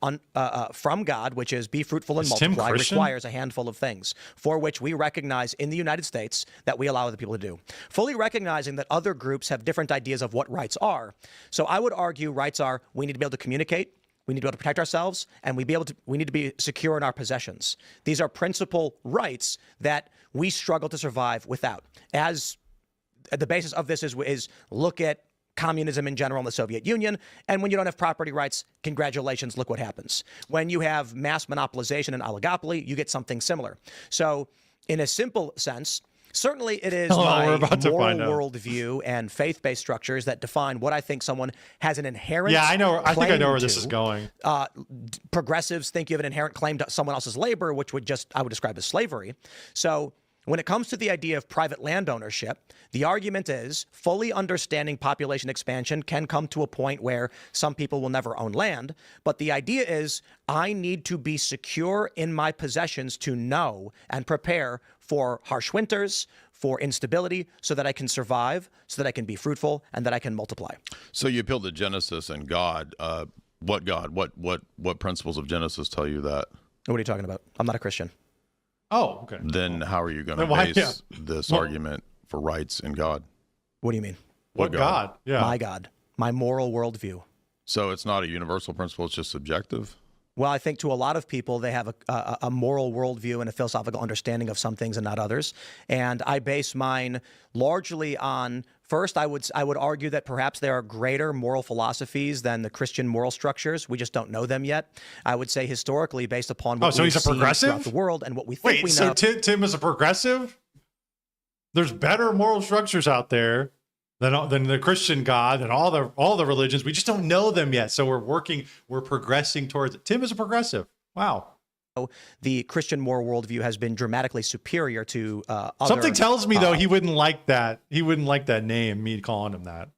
from God, which is be fruitful and multiply, requires a handful of things for which we recognize in the United States that we allow other people to do. Fully recognizing that other groups have different ideas of what rights are. So I would argue rights are we need to be able to communicate, we need to be able to protect ourselves, and we need to be secure in our possessions. These are principal rights that we struggle to survive without. As the basis of this is look at communism in general in the Soviet Union, and when you don't have property rights, congratulations, look what happens. When you have mass monopolization and oligopoly, you get something similar. So in a simple sense, certainly it is my moral worldview and faith-based structures that define what I think someone has an inherent I think I know where to. this is going. Progressives think you have an inherent claim to someone else's labor, which I would describe as slavery. So when it comes to the idea of private land ownership, the argument is fully understanding population expansion can come to a point where some people will never own land. But the idea is I need to be secure in my possessions to know and prepare for harsh winters, for instability, so that I can survive, so that I can be fruitful, and that I can multiply. So you appeal to Genesis and God. What God? What principles of Genesis tell you that? What are you talking about? I'm not a Christian. Oh, okay. Then how are you going to base this argument for rights in God? What do you mean? What God? Yeah. My God. My moral worldview. So it's not a universal principle, it's just subjective? Well, I think to a lot of people, they have a moral worldview and a philosophical understanding of some things and not others. And I base mine largely on, first, I would argue that perhaps there are greater moral philosophies than the Christian moral structures. We just don't know them yet. I would say historically, based upon what we've seen throughout the world and what we think we know. So Tim is a progressive? There's better moral structures out there than the Christian God and all the religions. We just don't know them yet. So we're progressing towards it. Tim is a progressive. Wow. The Christian moral worldview has been dramatically superior to other. Something tells me though he wouldn't like that. He wouldn't like that name, me calling him that.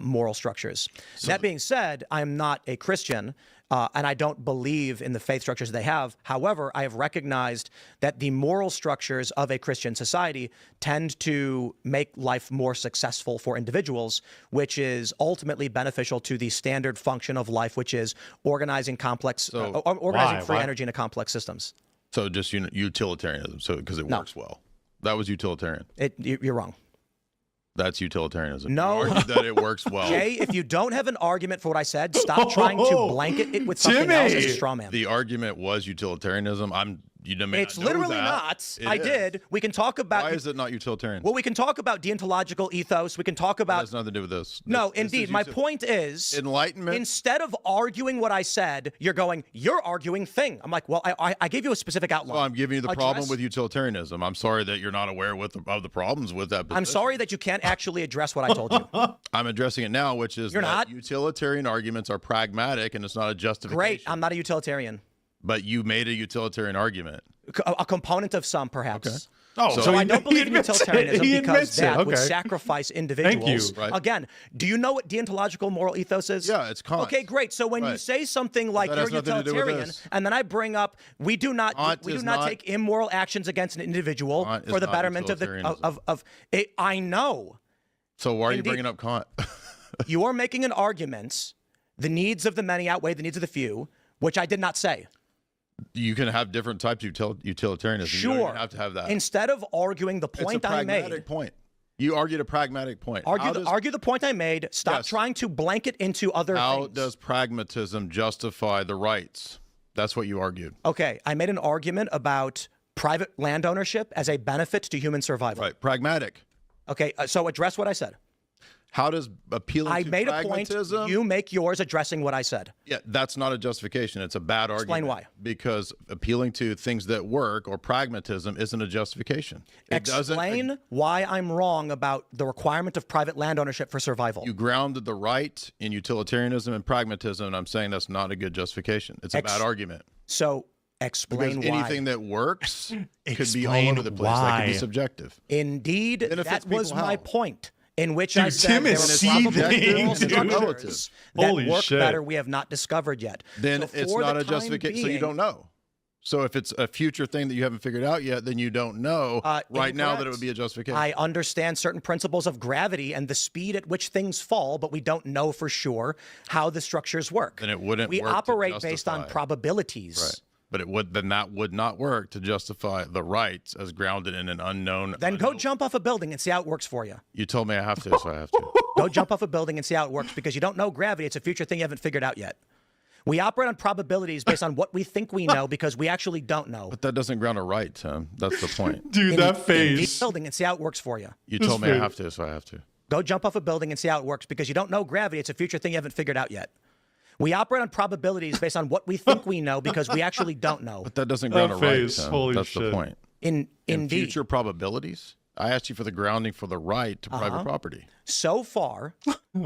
Moral structures. That being said, I'm not a Christian, and I don't believe in the faith structures they have. However, I have recognized that the moral structures of a Christian society tend to make life more successful for individuals, which is ultimately beneficial to the standard function of life, which is organizing organizing free energy into complex systems. So just utilitarianism, because it works well. That was utilitarian. You're wrong. That's utilitarianism. No. You argued that it works well. Jay, if you don't have an argument for what I said, stop trying to blanket it with something else as a straw man. The argument was utilitarianism. It's literally not. I did. We can talk about. Why is it not utilitarian? Well, we can talk about deontological ethos. We can talk about. That has nothing to do with this. No, indeed. My point is enlightenment. Instead of arguing what I said, you're arguing thing. I'm like, well, I gave you a specific outline. Well, I'm giving you the problem with utilitarianism. I'm sorry that you're not aware of the problems with that position. I'm sorry that you can't actually address what I told you. I'm addressing it now, which is that utilitarian arguments are pragmatic and it's not a justification. Great. I'm not a utilitarian. But you made a utilitarian argument. A component of some, perhaps. Okay. Oh, so I don't believe in utilitarianism because that would Okay. sacrifice individuals. Thank you. Again, do you know what deontological moral ethos is? Yeah, it's Kant. Okay, great. So when you say something like That you're has nothing to do with utilitarian, this. and then I bring up we do not is not- take immoral actions against an individual Kant is for the not betterment of the utilitarianism. of it, I know. So why are you Indeed. bringing up Kant? You are making an argument. The needs of the many outweigh the needs of the few, which I did not say. You can have different types of utilitarianism. You Sure. don't even have to have that. Instead of arguing the It's a point I made, pragmatic point. You argued a pragmatic point. argue the point I made. Stop Yes. trying to blanket into other How things. does pragmatism justify the rights? That's what you argued. Okay, I made an argument about private land ownership as a benefit to human survival. Right, pragmatic. Okay, so address what I said. How does appealing I to made a point. pragmatism? You make yours addressing what I said. Yeah, that's not a justification. It's a bad argument. Explain why. Because appealing to things that work or pragmatism isn't a justification. It Explain why I'm wrong about the requirement of private land ownership for survival. You grounded the right in utilitarianism and pragmatism, and I'm saying that's not a good justification. It's a bad argument. So explain Because why. anything that works could be all Explain over the place. That could be why. subjective. Indeed, Benefits that was people my how? point. In which Dude, I said Tim there is were probably seething, moral dude. structures that Holy work shit. better we have not discovered yet. Then So it's for not the a time justification. So you being- don't know. So if it's a future thing that you haven't figured out yet, then you don't know right now that it Incorrect. would be a justification. I understand certain principles of gravity and the speed at which things fall, but we don't know for sure how the structures work. Then it wouldn't We work to operate based on justify. probabilities. Right. But then that would not work to justify the rights as grounded in an unknown. Then go jump off a building and see how it works for you. You told me I have to, so I have to. Go jump off a building and see how it works because you don't know gravity. It's a future thing you haven't figured out yet. We operate on probabilities based on what we think we know because we actually don't know. But that doesn't ground a right, Tim. That's the point. Dude, that face. Building and see how it works for you. You told me I have to, so I have to. Go jump off a building and see how it works because you don't know gravity. It's a future thing you haven't figured out yet. We operate on probabilities based on what we think we know because we actually don't know. But that doesn't ground a right, face. Tim. Holy That's shit. the point. In future probabilities, I asked you for the grounding for the right to private property. So far,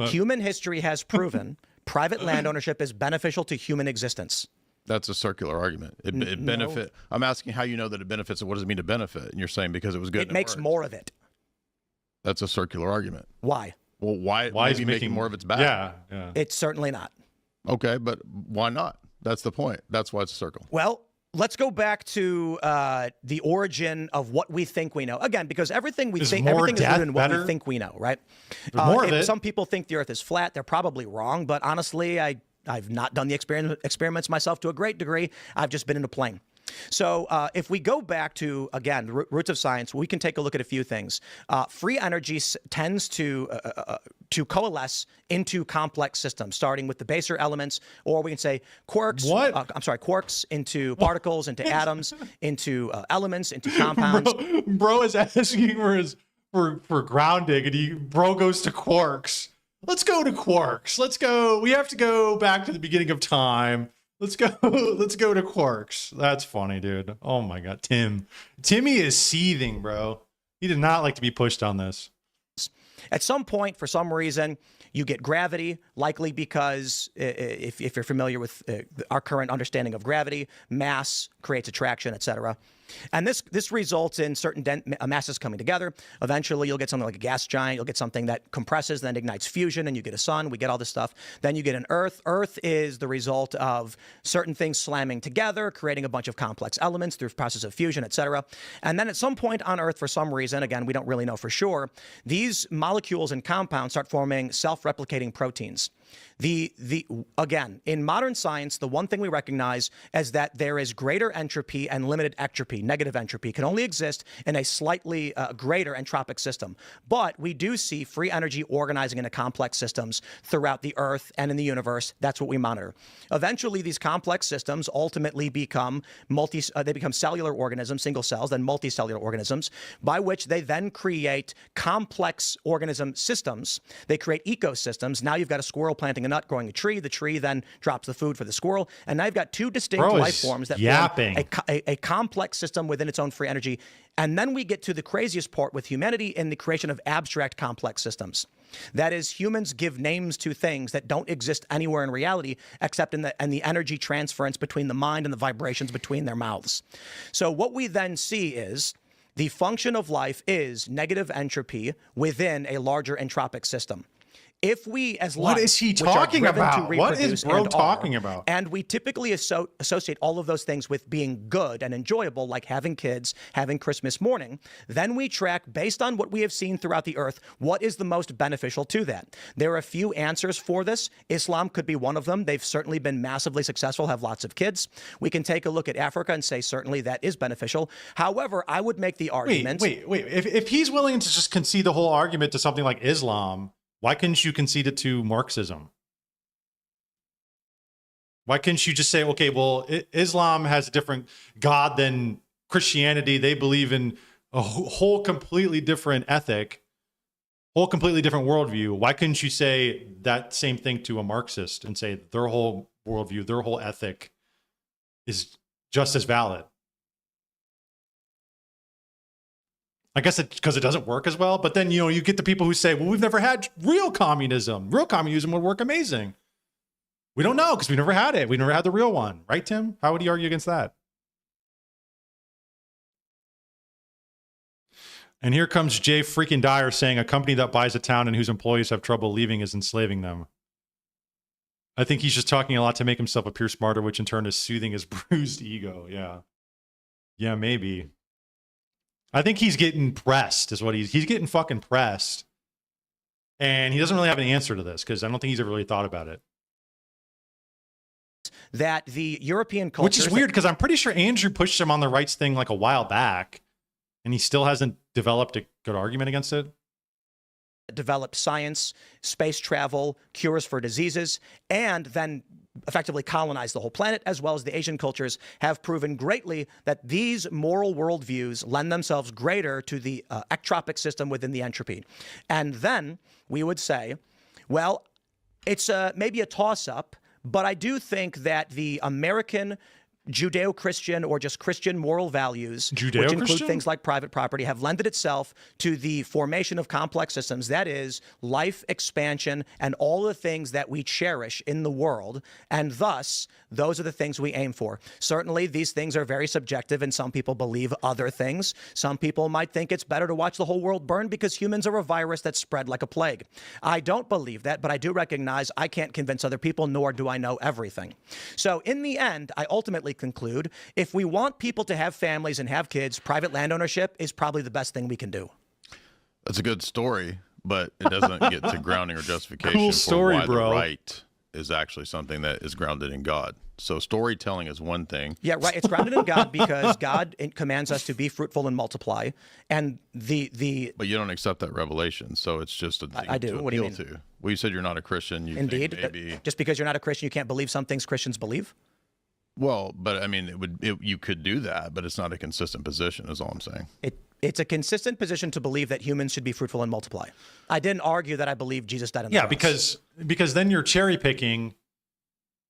human history has proven private land ownership is beneficial to human existence. That's a circular argument. It benefit. I'm asking how you know that it benefits, and what does it mean to benefit? And you're saying because it was good. It and makes worked. more of it. That's a circular argument. Why? Well, why is maybe making more of it's bad? Yeah. It's certainly not. Okay, but why not? That's the point. That's why it's a circle. Well, let's go back to the origin of what we think we know. Again, because everything we Is think, more everything is death rooted in what we better? think we know, right? There's more of if it. Some people think the Earth is flat. They're probably wrong, but honestly, I've not done the experiments myself to a great degree. I've just been in a plane. So if we go back to, again, the roots of science, we can take a look at a few things. Free energy tends to coalesce into complex systems, starting with the baser elements, or we can say quarks. What? Quarks into particles, into atoms, into elements, into compounds. Bro is asking for grounding, and bro goes to quarks. Let's go to quarks. Let's go. We have to go back to the beginning of time. Let's go. Let's go to quarks. That's funny, dude. Oh my god, Timmy is seething, bro. He did not like to be pushed on this. At some point, for some reason, you get gravity, likely because if you're familiar with our current understanding of gravity, mass creates attraction, etc. And this results in certain masses coming together. Eventually, you'll get something like a gas giant. You'll get something that compresses, then ignites fusion, and you get a sun. We get all this stuff. Then you get an Earth. Earth is the result of certain things slamming together, creating a bunch of complex elements through the process of fusion, etc. And then at some point on Earth, for some reason, again, we don't really know for sure, these molecules and compounds start forming self-replicating proteins. Again, in modern science, the one thing we recognize is that there is greater entropy and limited entropy. Negative entropy can only exist in a slightly greater entropic system. But we do see free energy organizing into complex systems throughout the Earth and in the universe. That's what we monitor. Eventually, these complex systems ultimately become cellular organisms, single cells, then multicellular organisms, by which they then create complex organism systems. They create ecosystems. Now you've got a squirrel planting a nut, growing a tree. The tree then drops the food for the squirrel. And now you've got two distinct life forms that form a complex system within its own free energy. And then we get to the craziest part with humanity in the creation of abstract complex systems. That is, humans give names to things that don't exist anywhere in reality except in the energy transference between the mind and the vibrations between their mouths. So what we then see is The function of life is negative entropy within a larger entropic system. If we, as What life, is he which are talking driven to about? What is reproduce bro and talking are, about? And we typically associate all of those things with being good and enjoyable, like having kids, having Christmas morning. Then we track, based on what we have seen throughout the earth, what is the most beneficial to that. There are a few answers for this. Islam could be one of them. They've certainly been massively successful, have lots of kids. We can take a look at Africa and say certainly that is beneficial. However, I would make the argument. Wait. If he's willing to just concede the whole argument to something like Islam, why couldn't you concede it to Marxism? Why couldn't you just say, okay, well, Islam has a different God than Christianity. They believe in a whole completely different ethic, whole completely different worldview. Why couldn't you say that same thing to a Marxist and say their whole worldview, their whole ethic is just as valid? I guess because it doesn't work as well. But then, you get the people who say, well, we've never had real communism. Real communism would work amazing. We don't know because we never had it. We never had the real one. Right, Tim? How would he argue against that? And here comes Jay freaking Dyer saying a company that buys a town and whose employees have trouble leaving is enslaving them. I think he's just talking a lot to make himself appear smarter, which in turn is soothing his bruised ego. Yeah. Yeah, maybe. I think he's getting pressed is what he's getting fucking pressed. And he doesn't really have an answer to this because I don't think he's ever really thought about it. That the European culture, which is weird because I'm pretty sure Andrew pushed him on the rights thing like a while back and he still hasn't developed a good argument against it. Developed science, space travel, cures for diseases, and then effectively colonize the whole planet, as well as the Asian cultures, have proven greatly that these moral worldviews lend themselves greater to the ectropic system within the entropy. And then we would say, well, it's maybe a toss-up, but I do think that the American Judeo-Christian or just Christian moral values, which include things like private property, have lended itself to the formation of complex systems, that is, life expansion and all the things that we cherish in the world, and thus, those are the things we aim for. Certainly, these things are very subjective, and some people believe other things. Some people might think it's better to watch the whole world burn because humans are a virus that spread like a plague. I don't believe that, but I do recognize I can't convince other people, nor do I know everything. So in the end, I ultimately conclude, if we want people to have families and have kids, private land ownership is probably the best thing we can do. That's a good story, but it doesn't get to grounding or justification Cool story, for why bro. the right is actually something that is grounded in God. So storytelling is one thing. Yeah, right. It's grounded in God because God commands us to be fruitful and multiply. And But you don't accept that revelation, so it's just a thing I do. to What do you appeal mean? to. Well, you said you're not a Christian. You Indeed. think maybe... Just because you're not a Christian, you can't believe some things Christians believe? Well, but I mean, you could do that, but it's not a consistent position is all I'm saying. It's a consistent position to believe that humans should be fruitful and multiply. I didn't argue that I believe Jesus died on the cross. because then you're cherry picking,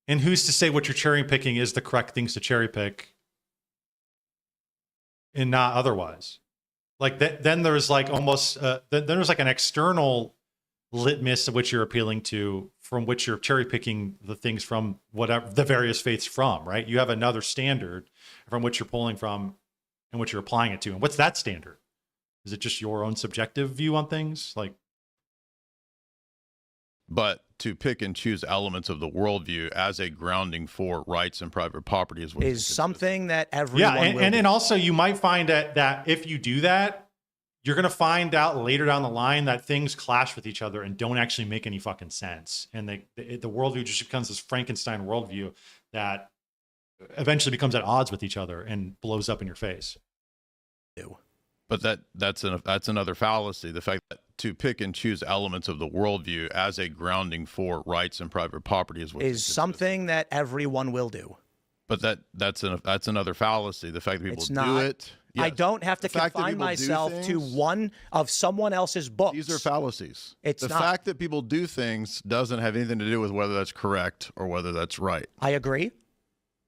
and who's to say what you're cherry picking is the correct things to cherry pick and not otherwise? Like then there's like almost then there's like an external litmus of which you're appealing to, from which you're cherry picking the things from whatever the various faiths from, right? You have another standard from which you're pulling from and which you're applying it to. And what's that standard? Is it just your own subjective view on things? But to pick and choose elements of the worldview as a grounding for rights and private property is something that everyone will and do. then also you might find that if you do that, you're going to find out later down the line that things clash with each other and don't actually make any fucking sense. And the worldview just becomes this Frankenstein worldview that eventually becomes at odds with each other and blows up in your face. But that's another fallacy. The fact that to pick and choose elements of the worldview as a grounding for rights and private property is something that everyone will do. But that's another fallacy. The fact that people It's do not. it. I don't have to The fact that confine people do myself to things- one of someone else's books. These are fallacies. It's the not. fact that people do things doesn't have anything to do with whether that's correct or whether that's right. I agree.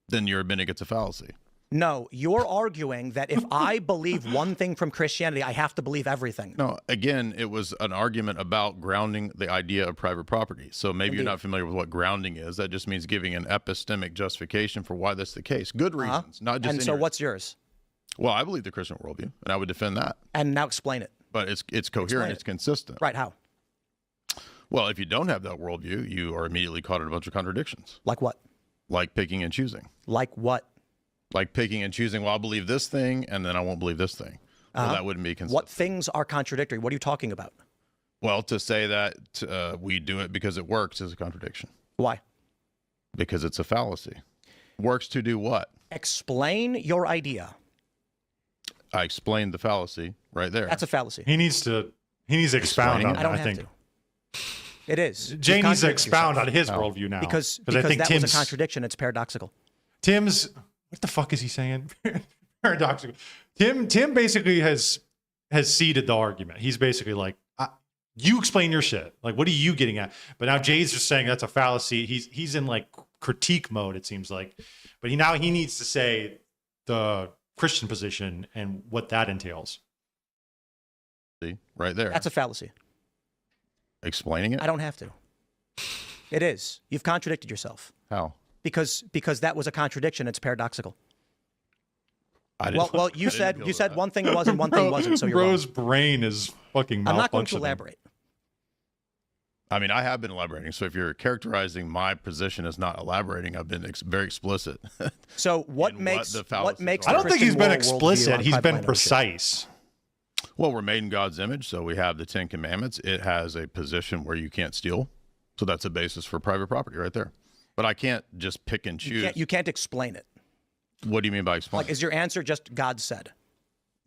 Then you're admitting it's a fallacy. No, you're arguing that if I believe one thing from Christianity, I have to believe everything. No, again, it was an argument about grounding the idea of private property. So maybe you're not familiar with what grounding is. That just means giving an epistemic justification for why that's the case. Good reasons, not just. And so, what's yours? Well, I believe the Christian worldview, and I would defend that. And now explain it. But it's coherent, it's consistent. Right, how? Well, if you don't have that worldview, you are immediately caught in a bunch of contradictions. Like what? Like picking and choosing. Like what? Like picking and choosing, well, I'll believe this thing, and then I won't believe this thing. Well, that wouldn't be consistent. What things are contradictory? What are you talking about? Well, to say that we do it because it works is a contradiction. Why? Because it's a fallacy. Works to do what? Explain your idea. I explained the fallacy right there. That's a fallacy. He needs to expound on it, I think. It is. Jay needs to expound on his worldview now. Because I think that Tim's was a contradiction. It's paradoxical. What the fuck is he saying? Paradoxical. Tim basically has ceded the argument. He's basically like, you explain your shit. Like, what are you getting at? But now Jay's just saying that's a fallacy. He's in like critique mode, it seems like. But he needs to say the Christian position and what that entails. See, right there. That's a fallacy. Explaining it? I don't have to. It is. You've contradicted yourself. How? Because that was a contradiction. It's paradoxical. You said one thing was and one thing wasn't. So you're Bro's wrong. brain is fucking malfunctioning. I'm not going to elaborate. I mean, I have been elaborating. So if you're characterizing my position as not elaborating, I've been very explicit. So what makes I don't think he's been explicit. He's been precise. Well, we're made in God's image, so we have the 10 Commandments. It has a position where you can't steal. So that's a basis for private property right there. But I can't just pick and choose. You can't explain it. What do you mean by explain? Like, is your answer just God said?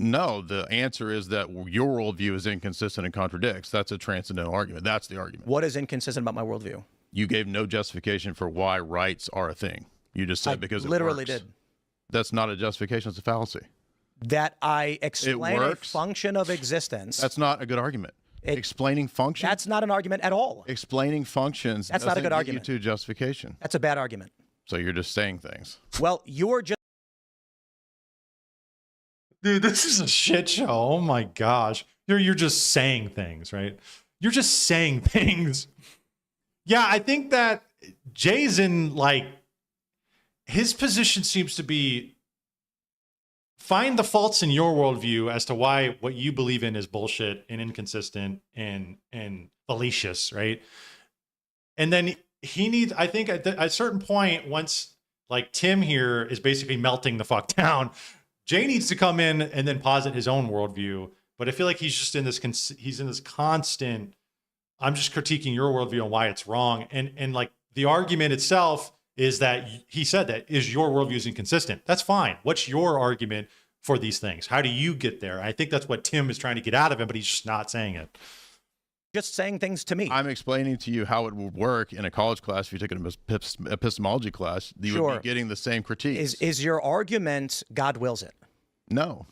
No, the answer is that your worldview is inconsistent and contradicts. That's a transcendental argument. That's the argument. What is inconsistent about my worldview? You gave no justification for why rights are a thing. You just said because it literally works. did. That's not a justification. It's a fallacy. That I explain a function of existence. That's not a good argument. Explaining functions? That's not an argument at all. Explaining functions That's not a good doesn't argument. get you to justification. That's a bad argument. So you're just saying things. Well, you're just... Dude, this is a shit show. Oh my gosh. You're just saying things, right? You're just saying things. Yeah, I think that Jay's in, like, his position seems to be find the faults in your worldview as to why what you believe in is bullshit and inconsistent and fallacious, right? And then he needs, I think at a certain point, once like Tim here is basically melting the fuck down, Jay needs to come in and then posit his own worldview. But I feel like he's just in this, constant, I'm just critiquing your worldview and why it's wrong. And like the argument itself is that he said that is your worldview is inconsistent. That's fine. What's your argument for these things? How do you get there? I think that's what Tim is trying to get out of him, but he's just not saying it. Just saying things to me. I'm explaining to you how it would work in a college class. If you took an epistemology class, you would be getting the same critiques. Is your argument God wills it? No.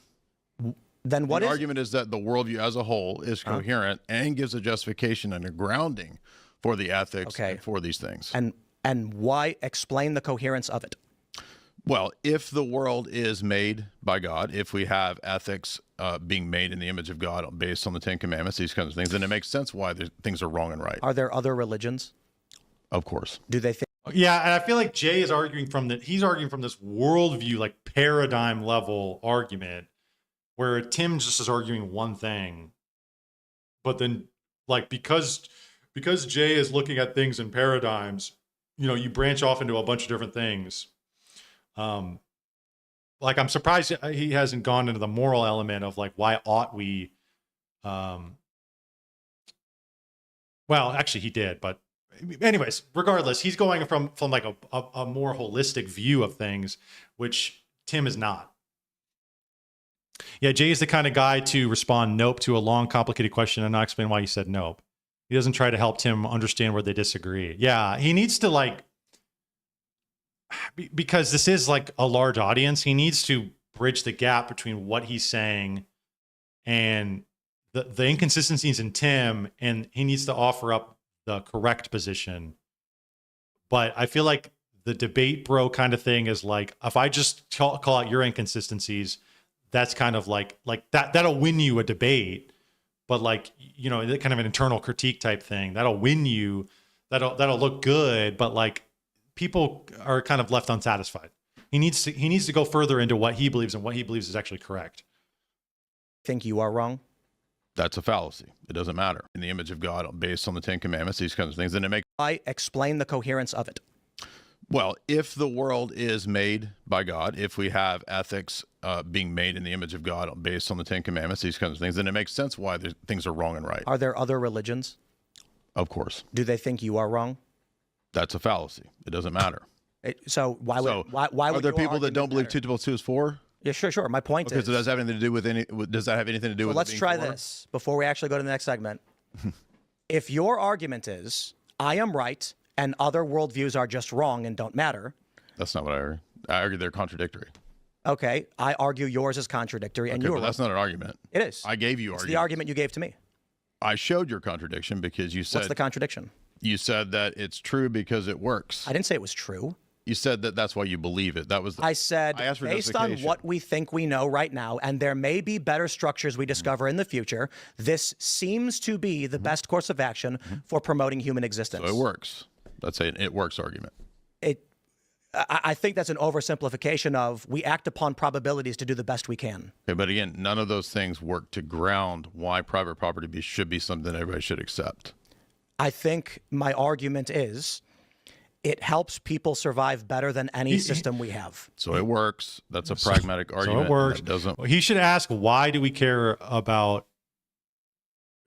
Then what the is argument is that the worldview as a whole is coherent and gives a justification and a grounding for the ethics and for these things. And why explain the coherence of it? Well, if the world is made by God, if we have ethics being made in the image of God based on the 10 Commandments, these kinds of things, then it makes sense why things are wrong and right. Are there other religions? Of course. Do they think? Yeah, and I feel like Jay is arguing from that. He's arguing from this worldview, like paradigm level argument, where Tim just is arguing one thing, but then like because Jay is looking at things in paradigms, you branch off into a bunch of different things. Like I'm surprised he hasn't gone into the moral element of like why ought we. Well, actually, he did, but. Anyways, regardless, he's going from like a more holistic view of things, which Tim is not. Yeah, Jay is the kind of guy to respond nope to a long, complicated question and not explain why he said nope. He doesn't try to help Tim understand where they disagree. Yeah, he needs to like, because this is like a large audience, he needs to bridge the gap between what he's saying and the inconsistencies in Tim, and he needs to offer up the correct position. But I feel like the debate bro kind of thing is like, if I just call out your inconsistencies, that's kind of like that'll win you a debate. But like, kind of an internal critique type thing, that'll win you, that'll look good. But like people are kind of left unsatisfied. He needs to go further into what he believes and what he believes is actually correct. Think you are wrong? That's a fallacy. It doesn't matter. In the image of God, based on the Ten Commandments, these kinds of things, then it makes... I explain the coherence of it. Well, if the world is made by God, if we have ethics being made in the image of God based on the Ten Commandments, these kinds of things, then it makes sense why things are wrong and right. Are there other religions? Of course. Do they think you are wrong? That's a fallacy. It doesn't matter. So why would are there people that don't believe 2 + 2 is 4? Yeah, sure. My point is, so does that have anything to do with does that have anything to do with? Let's try 4? this before we actually go to the next segment. If your argument is I am right and other worldviews are just wrong and don't matter, that's not what I argue. I argue they're contradictory. Okay, I argue yours is contradictory, and but that's not an argument. It is. I gave you it's arguments. the argument you gave to me. I showed your contradiction because you said. What's the contradiction? You said that it's true because it works. I didn't say it was true. You said that that's why you believe it. That was. I said I asked for based on what we think we know right now, and there may be better structures we discover in the future. This seems to be the best course of action for promoting human existence. So it works. That's an it works argument. I think that's an oversimplification of we act upon probabilities to do the best we can. Okay, but again, none of those things work to ground why private property should be something everybody should accept. I think my argument is it helps people survive better than any system we have. So it works. That's a pragmatic argument. So it works. That doesn't. He should ask, why do we care about?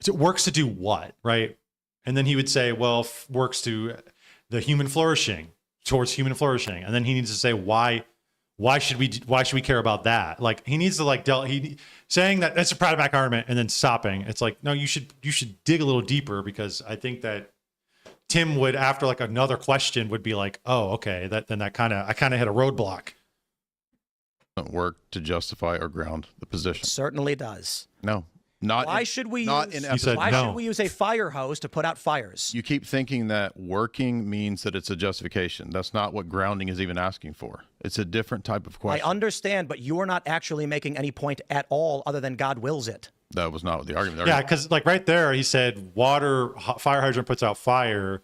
It works to do what, right? And then he would say, well, works to the human flourishing, towards human flourishing. And then he needs to say, why should we care about that? Like he needs to saying that that's a pragmatic argument and then stopping. It's like, no, you should dig a little deeper, because I think that Tim would, after like another question, would be like, oh, okay, I kind of hit a roadblock. Doesn't work to justify or ground the position. It certainly does. No. Not why in, should we not use, in episode, why no. should we use a fire hose to put out fires? You keep thinking that working means that it's a justification. That's not what grounding is even asking for. It's a different type of question. I understand, but you are not actually making any point at all other than God wills it. That was not the argument. Yeah, because like right there, he said fire hydrant puts out fire.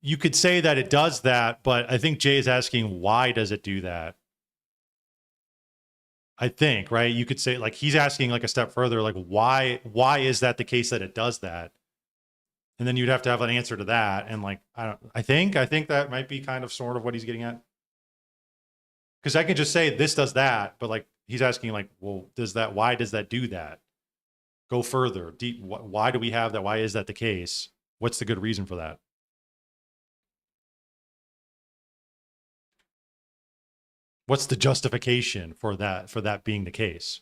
You could say that it does that, but I think Jay is asking, why does it do that? I think, right? You could say, like, he's asking like a step further, like, why is that the case that it does that? And then you'd have to have an answer to that. And like, I think that might be kind of sort of what he's getting at. Because I can just say this does that, but like he's asking like, well, why does that do that? Go further, deep. Why do we have that? Why is that the case? What's the good reason for that? What's the justification for that being the case?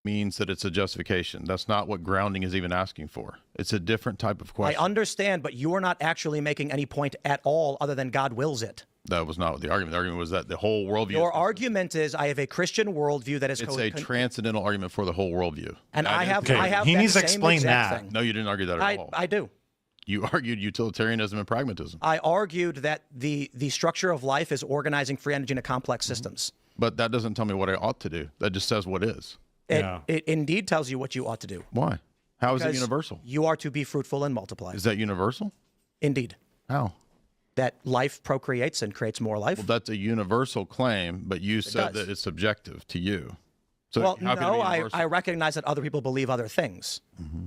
Means that it's a justification. That's not what grounding is even asking for. It's a different type of question. I understand, but you are not actually making any point at all other than God wills it. That was not the argument. The argument was that the whole worldview. Your argument is I have a Christian worldview that is. It's a transcendental argument for the whole worldview. And I have. He needs to explain that. Thing. No, you didn't argue that at all. I do. You argued utilitarianism and pragmatism. I argued that the structure of life is organizing free energy into complex systems. But that doesn't tell me what I ought to do. That just says what is. It indeed tells you what you ought to do. Why? How is it universal? You are to be fruitful and multiply. Is that universal? Indeed. How? That life procreates and creates more life. Well, that's a universal claim, but you said that it's subjective to you. So well, no, I recognize that other people believe other things. Mm-hmm.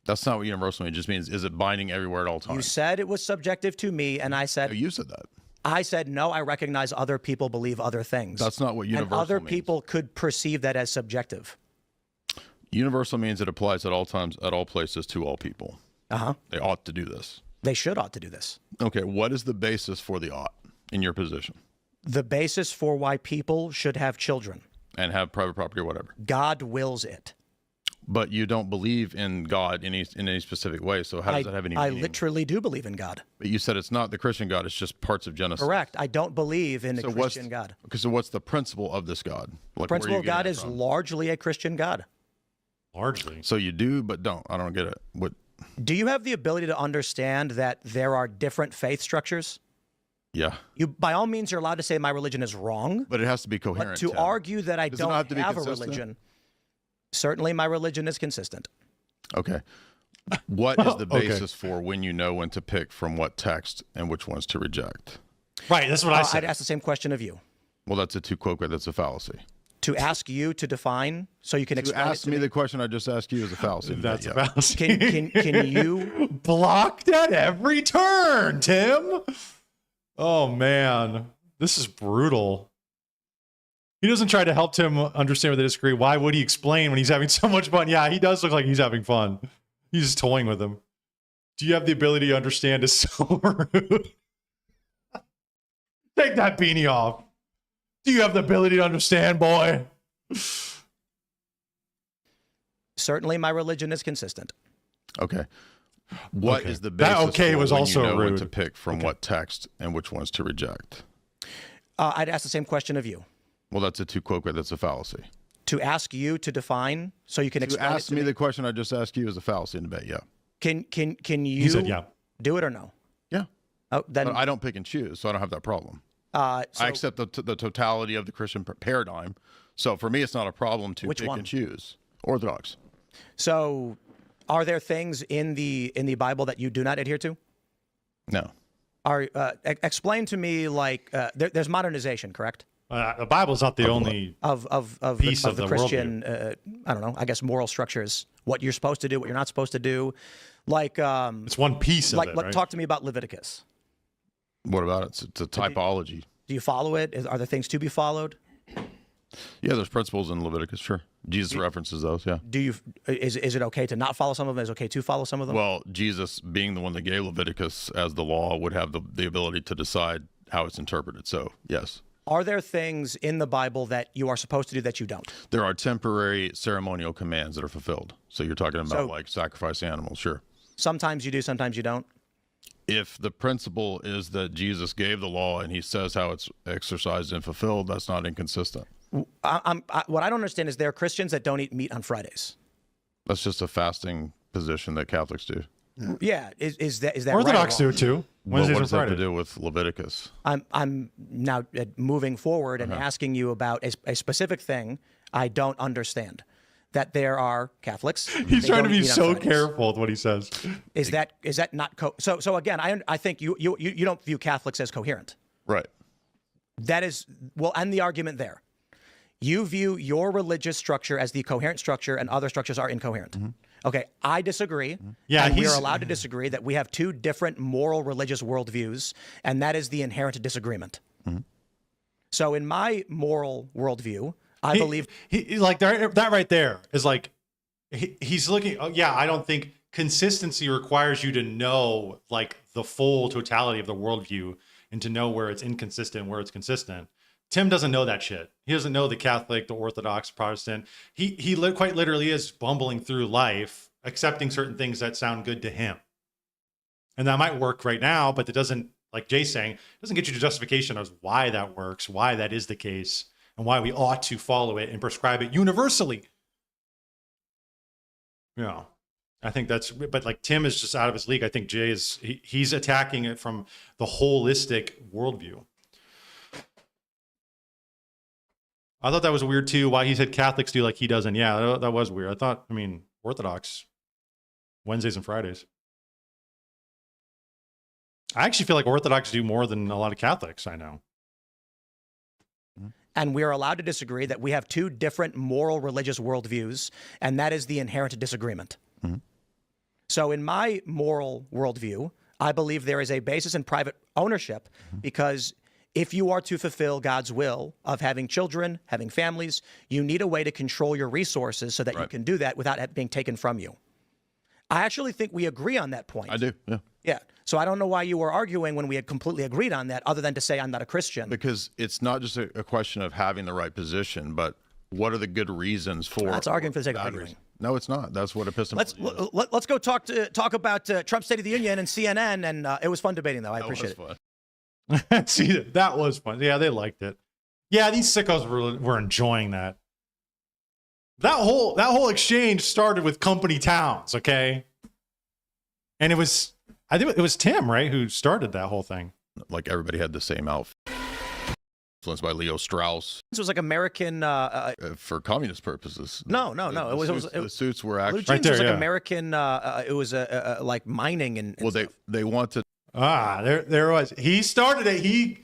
That's not what universal means. It just means, is it binding everywhere at all times? You said it was subjective to me, and I said... No, you said that. I said, no, I recognize other people believe other things. That's not what universal means. And other means. people could perceive that as subjective. Universal means it applies at all times, at all places, to all people. Uh-huh. They ought to do this. They ought to do this. Okay, what is the basis for the ought in your position? The basis for why people should have children. And have private property or whatever. God wills it. But you don't believe in God in any specific way, so how does that have any meaning? I literally do believe in God. But you said it's not the Christian God, it's just parts of Genesis. Correct. I don't believe in a Christian God. Okay, so what's the principle of this God? The principle of God is largely a Christian God. Largely. So you do, but don't. I don't get it. What? Do you have the ability to understand that there are different faith structures? Yeah. You, by all means, you're allowed to say my religion is wrong. But it has to be coherent. But to argue that I don't have a consistent? religion, certainly my religion is consistent. Okay. What is the basis for when you know when to pick from what text and which ones to reject? Right, that's what I said. I'd ask the same question of you. Well, that's a tu quoque. That's a fallacy. To ask you to define, so you can explain. To ask me the question I just asked you is a fallacy. That's a fallacy. Can you blocked at every turn, Tim? Oh man, this is brutal. He doesn't try to help Tim understand where they disagree. Why would he explain when he's having so much fun? Yeah, he does look like he's having fun. He's just toying with him. Do you have the ability to understand? Is so rude. Take that beanie off. Do you have the ability to understand, boy? Certainly, my religion is consistent. Okay. What is the basis That okay for was when also you know when rude. to pick from what text and which ones to reject? I'd ask the same question of you. Well, that's a tu quoque. That's a fallacy. To ask you to define, so you can To explain. ask me the question I just asked you is a fallacy in debate. Yeah. Can you said yeah. do it or no? Yeah. Oh, then But I don't pick and choose, so I don't have that problem. So I accept the totality of the Christian paradigm. So for me, it's not a problem to Which pick one? and choose. Orthodox. So, are there things in the Bible that you do not adhere to? No. Explain to me, like there's modernization, correct? The Bible's not the only of piece of the the Christian. I don't know. I guess moral structures. What you're supposed to do, what you're not supposed to do. Like it's one piece of like, it, like right? talk to me about Leviticus. What about it? It's a typology. Do you follow it? Are there things to be followed? Yeah, there's principles in Leviticus, sure. Jesus references those, yeah. Do you? Is it okay to not follow some of them? Is it okay to follow some of them? Well, Jesus, being the one that gave Leviticus as the law, would have the ability to decide how it's interpreted. So, yes. Are there things in the Bible that you are supposed to do that you don't? There are temporary ceremonial commands that are fulfilled. So you're talking about So- like sacrificing animals, sure. Sometimes you do, sometimes you don't. If the principle is that Jesus gave the law and he says how it's exercised and fulfilled, that's not inconsistent. What I don't understand is there are Christians that don't eat meat on Fridays. That's just a fasting position that Catholics do. Yeah, is that Orthodox right or do too. Well, Wednesdays what and does that have to Fridays. do with Leviticus? I'm now moving forward and Uh-huh. asking you about a specific thing I don't understand. That there are Catholics. He's they trying to don't be eat on so Fridays. careful with what he says. Is that not so again? I think you don't view Catholics as coherent. Right. That is we'll end the argument there. You view your religious structure as the coherent structure, and other structures are incoherent. Okay, I disagree. Yeah, and we are he's- allowed to disagree that we have two different moral religious worldviews, and that is the inherent disagreement. So, in my moral worldview, I believe he like that right there is like he's looking. Oh, yeah, I don't think consistency requires you to know like the full totality of the worldview and to know where it's inconsistent, where it's consistent. Tim doesn't know that shit. He doesn't know the Catholic, the Orthodox, Protestant. He quite literally is bumbling through life, accepting certain things that sound good to him. And that might work right now, but it doesn't, like Jay's saying, doesn't get you to justification of why that works, why that is the case, and why we ought to follow it and prescribe it universally. You know, I think but like Tim is just out of his league. I think Jay he's attacking it from the holistic worldview. I thought that was weird too. Why he said Catholics do like he doesn't. Yeah, that was weird. I mean, Orthodox, Wednesdays and Fridays. I actually feel like Orthodox do more than a lot of Catholics I know. and we are allowed to disagree that we have two different moral religious worldviews, and that is the inherent disagreement. So in my moral worldview, I believe there is a basis in private ownership because if you are to fulfill God's will of having children, having families, you need a way to control your resources so that you can do that without it being taken from you. I actually think we agree on that point. I do, yeah. Yeah. So I don't know why you were arguing when we had completely agreed on that, other than to say I'm not a Christian. Because it's not just a question of having the right position, but what are the good reasons for That's arguing for the sake of bad arguing. reasons? No, it's not. That's what epistemology is. Let's go talk about Trump's State of the Union and CNN, and it was fun debating, though. I appreciate it. See, that was fun. Yeah, they liked it. Yeah, these sickos were enjoying that. That whole exchange started with company towns, okay? And I think it was Tim, right, who started that whole thing. Like everybody had the same outfit. Influenced by Leo Strauss. This was like American for communist purposes. No. The suits were actually Blue jeans was like American. It was like mining and well, they wanted. There was. He started it.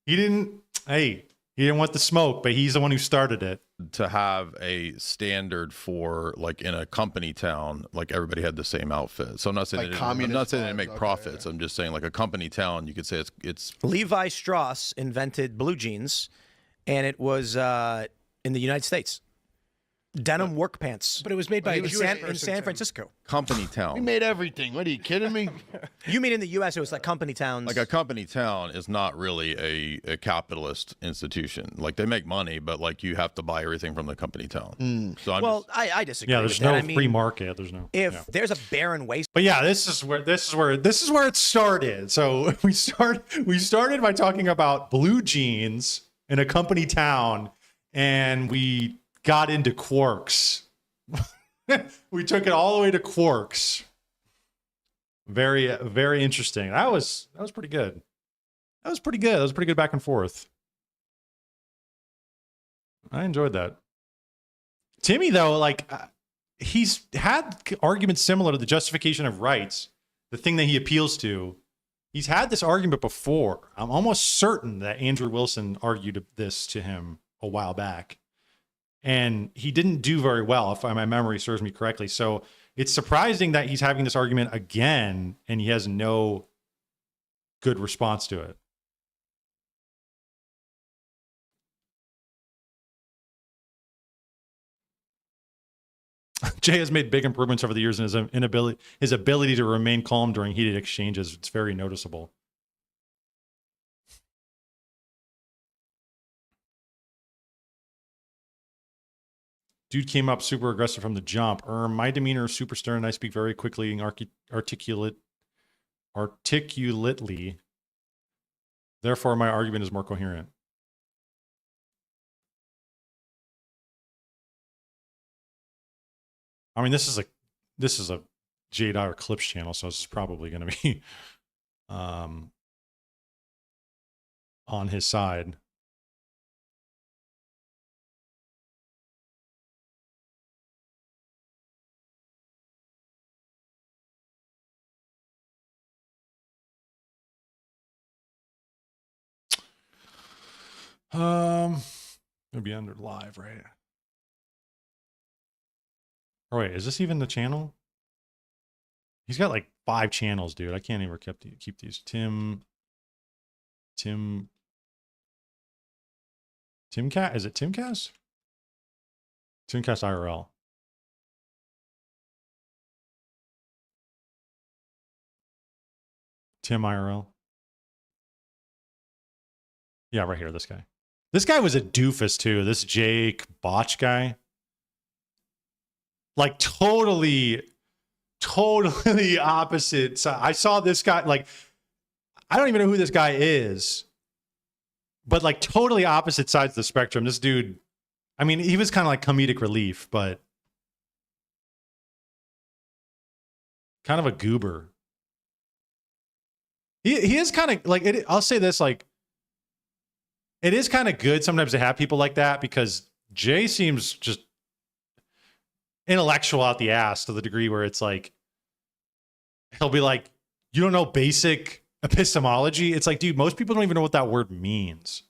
He didn't. Hey, he didn't want the smoke, but he's the one who started it. To have a standard for like in a company town, like everybody had the same outfit. So I'm not saying I'm not saying they make profits. I'm just saying like a company town, you could say it's Levi Strauss invented blue jeans, and it was in the United States. Denim work pants. But it was made by in San Francisco. company town. We made everything. What are you kidding me? You mean in the U.S. it was like company towns? Like a company town is not really a capitalist institution. Like they make money, but like you have to buy everything from the company town. So I disagree. Yeah, there's with no that. I mean, free market. There's no. If there's a barren waste. But yeah, this is where it started. So we started by talking about blue jeans in a company town, and we got into quarks. We took it all the way to quarks. Very, very interesting. That was pretty good. That was pretty good. That was pretty good back and forth. I enjoyed that. Timmy, though, like he's had arguments similar to the justification of rights, the thing that he appeals to. He's had this argument before. I'm almost certain that Andrew Wilson argued this to him a while back. And he didn't do very well, if my memory serves me correctly. So it's surprising that he's having this argument again, and he has no good response to it. Jay has made big improvements over the years in his ability to remain calm during heated exchanges. It's very noticeable. Dude came up super aggressive from the jump. My demeanor is super stern. I speak very quickly and articulately. Therefore, my argument is more coherent. I mean, this is a J Dyer Clips channel, so this is probably going to be on his side. It'll be under live, right? Oh wait, is this even the channel? He's got like 5 channels, dude. I can't even keep these. Timcat? Is it Timcast? Timcast IRL. Tim IRL. Yeah, right here, this guy. This guy was a doofus too. This Jake Botch guy. Like totally opposite. So I saw this guy, like, I don't even know who this guy is, but like totally opposite sides of the spectrum. This dude, I mean, he was kind of like comedic relief, but kind of a goober. He is kind of like, I'll say this, like, it is kind of good sometimes to have people like that, because Jay seems just intellectual out the ass to the degree where it's like, he'll be like, you don't know basic epistemology? It's like, dude, most people don't even know what that word means.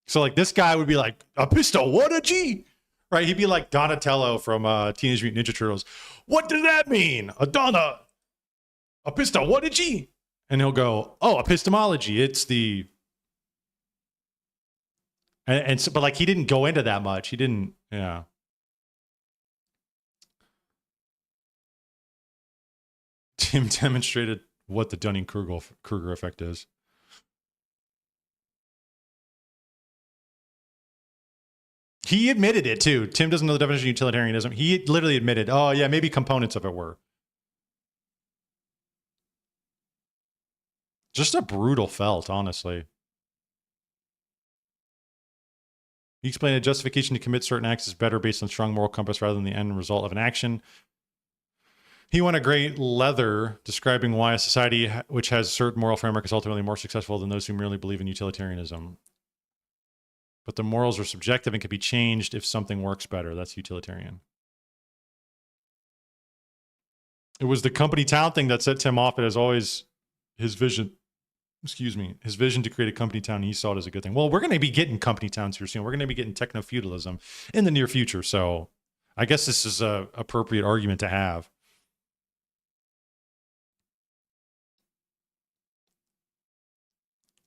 So like this guy would be like, epistemology? Right? He'd be like Donatello from Teenage Mutant Ninja Turtles. What does that mean? Adonna. Epistemology? And he'll go, oh, epistemology. It's the... And so, but like he didn't go into that much. He didn't, yeah. Tim demonstrated what the Dunning-Kruger effect is. He admitted it too. Tim doesn't know the definition of utilitarianism. He literally admitted, oh yeah, maybe components of it were. Just a brutal felt, honestly. He explained that justification to commit certain acts is better based on strong moral compass rather than the end result of an action. He went a great leather describing why a society which has a certain moral framework is ultimately more successful than those who merely believe in utilitarianism. But the morals are subjective and can be changed if something works better. That's utilitarian. It was the company town thing that set Tim off. It is always his vision excuse me, his vision to create a company town, he saw it as a good thing. Well, we're going to be getting company towns here soon. We're going to be getting techno-feudalism in the near future. So I guess this is a appropriate argument to have.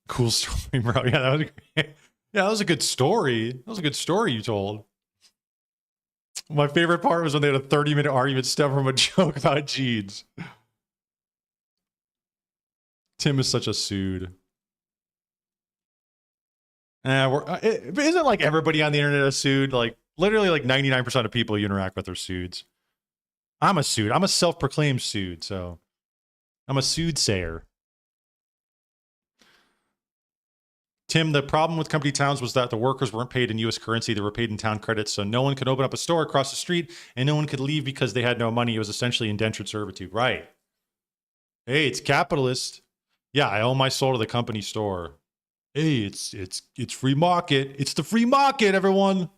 Cool story, bro. Yeah, that was great. Yeah, that was a good story. That was a good story you told. My favorite part was when they had a 30-minute argument stem from a joke about jeans. Tim is such a sued. Isn't like everybody on the internet a sued? Like literally like 99% of people you interact with are sueds. I'm a sued. I'm a self-proclaimed sued, so I'm a sued-sayer. Tim, the problem with company towns was that the workers weren't paid in U.S. currency. They were paid in town credits, so no one could open up a store across the street, and no one could leave because they had no money. It was essentially indentured servitude. Right. Hey, it's capitalist. Yeah, I owe my soul to the company store. Hey, it's free market. It's the free market, everyone.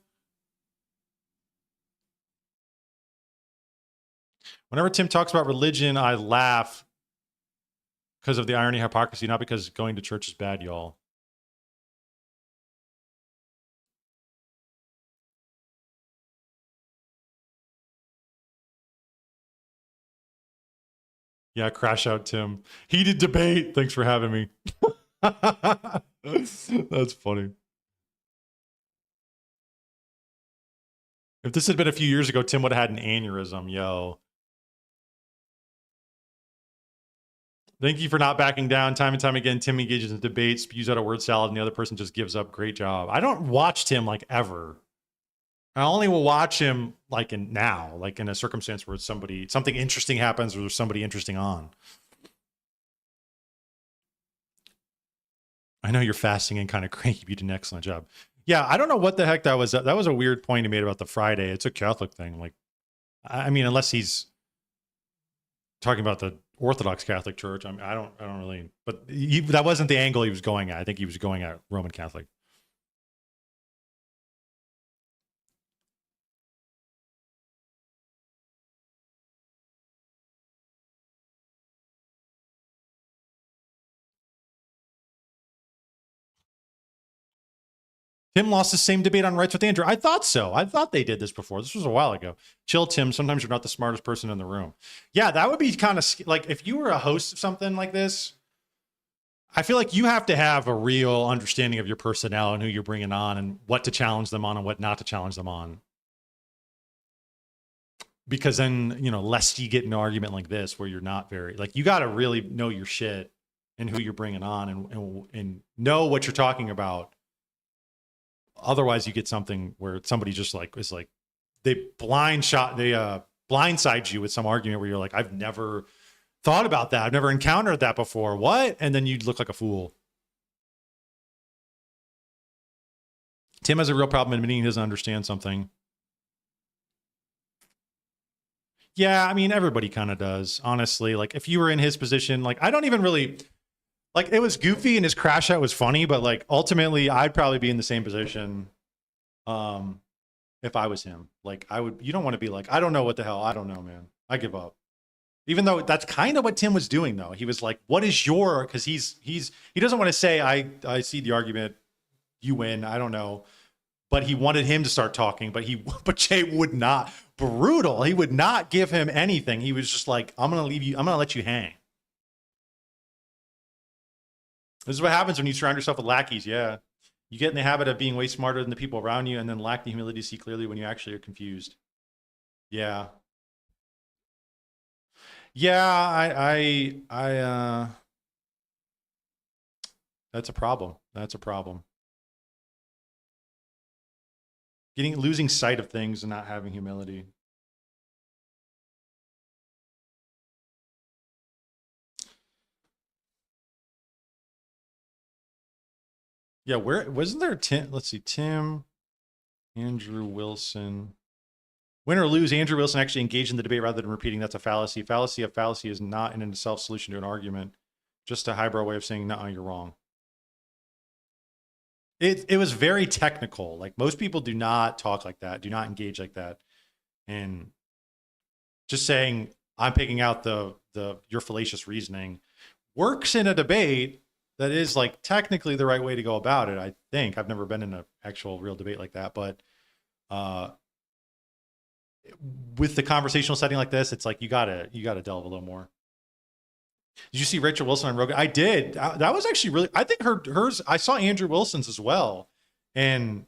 Whenever Tim talks about religion, I laugh because of the irony, hypocrisy, not because going to church is bad, y'all. Yeah, crash out, Tim. Heated debate. Thanks for having me. That's funny. If this had been a few years ago, Tim would have had an aneurysm, yo. Thank you for not backing down. Time and time again, Tim engages in debate, spews out a word salad, and the other person just gives up. Great job. I don't watch Tim like ever. I only will watch him like in a circumstance where something interesting happens or there's somebody interesting on. I know you're fasting and kind of cranky. You did an excellent job. Yeah, I don't know what the heck that was. That was a weird point he made about the Friday. It's a Catholic thing. Like, I mean, unless he's talking about the Orthodox Catholic Church. I mean, I don't really. But that wasn't the angle he was going at. I think he was going at Roman Catholic. Tim lost the same debate on rights with Andrew. I thought so. I thought they did this before. This was a while ago. Chill, Tim. Sometimes you're not the smartest person in the room. Yeah, that would be kind of like if you were a host of something like this. I feel like you have to have a real understanding of your personnel and who you're bringing on and what to challenge them on and what not to challenge them on. Because then, lest you get an argument like this where you're not you got to really know your shit and who you're bringing on and know what you're talking about. Otherwise, you get something where somebody just they blindside you with some argument where you're like, I've never thought about that. I've never encountered that before. What? And then you'd look like a fool. Tim has a real problem admitting he doesn't understand something. Yeah, I mean, everybody kind of does, honestly. Like, if you were in his position, I don't even really... it was goofy and his crash out was funny, but ultimately I'd probably be in the same position if I was him. You don't want to be I don't know what the hell. I don't know, man. I give up. Even though that's kind of what Tim was doing, though. He was like, what is your, because he doesn't want to say, I see the argument, you win, I don't know. But he wanted him to start talking, but Jay would not. Brutal. He would not give him anything. He was just like, I'm going to let you hang. This is what happens when you surround yourself with lackeys. Yeah. You get in the habit of being way smarter than the people around you and then lack the humility to see clearly when you actually are confused. Yeah. Yeah, that's a problem. That's a problem. Losing sight of things and not having humility. Yeah, where wasn't there Tim? Let's see, Tim, Andrew Wilson. Win or lose, Andrew Wilson actually engaged in the debate rather than repeating. That's a fallacy. Fallacy is not in itself solution to an argument. Just a highbrow way of saying, no, you're wrong. It was very technical. Most people do not talk like that, do not engage like that. And just saying, I'm picking out your fallacious reasoning works in a debate. That is like technically the right way to go about it. I think I've never been in an actual real debate like that, but with the conversational setting like this, it's like you gotta delve a little more. Did you see Rachel Wilson on Rogan? I did. That was actually really. I think hers. I saw Andrew Wilson's as well, and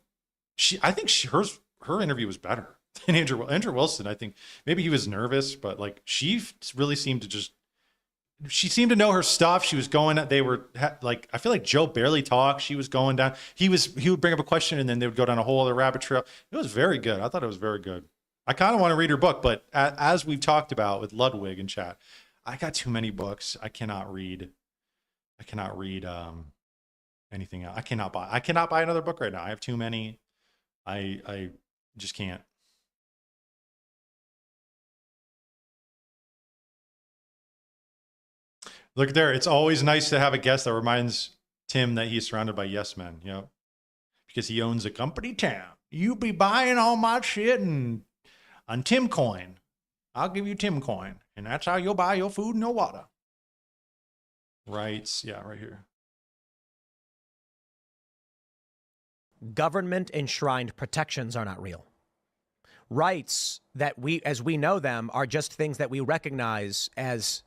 her interview was better than Andrew Wilson. I think maybe he was nervous, but like she really seemed to just. She seemed to know her stuff. She was going. They were like. I feel like Joe barely talked. She was going down. He would bring up a question and then they would go down a whole other rabbit trail. It was very good. I thought it was very good. I kind of want to read her book, but as we've talked about with Ludwig in chat, I got too many books. I cannot read anything else. I cannot buy another book right now. I have too many. I just can't. Look there. It's always nice to have a guest that reminds Tim that he's surrounded by yes men, you know, because he owns a company town. You be buying all my shit and on Tim Coin. I'll give you Tim Coin. And that's how you'll buy your food and your water. Right. Yeah, right here. Government enshrined protections are not real. Rights that as we know them, are just things that we recognize as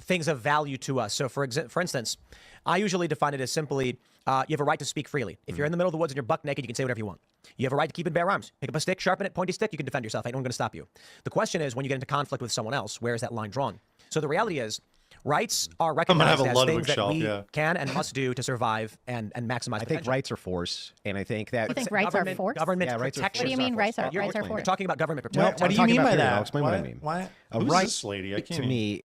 things of value to us. So for instance, I usually define it as simply, you have a right to speak freely. If you're in the middle of the woods and you're buck naked, you can say whatever you want. You have a right to keep and bear arms. Pick up a stick, sharpen it, pointy stick, you can defend yourself. Ain't no one going to stop you. The question is, when you get into conflict with someone else, where is that line drawn? So the reality is, rights are recognized as things that we can and must do to survive and maximize. I think rights are force, and I think that. You think rights are force? Government protection. What do you mean rights are force? You're talking about government protection. What do you mean by that? I'll explain what I mean. A right this lady? I can't to me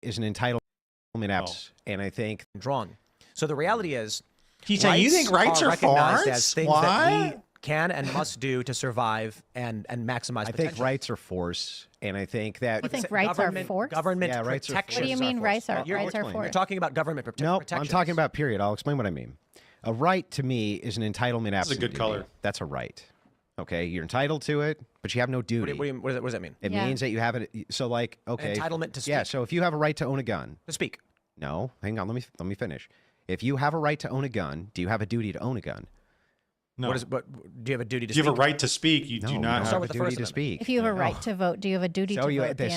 is an entitlement, and I think drawn. So the reality is, you think rights are recognized force? as things that we can and must do to survive and maximize. I think rights are force, and I think that. You think rights are force? Government rights are protection. What do you mean rights are force? You're talking about government protection. No, I'm talking about period. I'll explain what I mean. A right to me is an entitlement. That's a good color. That's a right. Okay, you're entitled to it, but you have no duty. What does that mean? It means that you have it. So, like, okay, entitlement to speak. Yeah. So if you have a right to own a gun, to speak. No, hang on. Let me finish. If you have a right to own a gun, do you have a duty to own a gun? No. But do you have a duty to speak? speak? You have a right to speak. You do not have a duty to speak. If you have a right to vote, do you have a duty to vote? So it'd be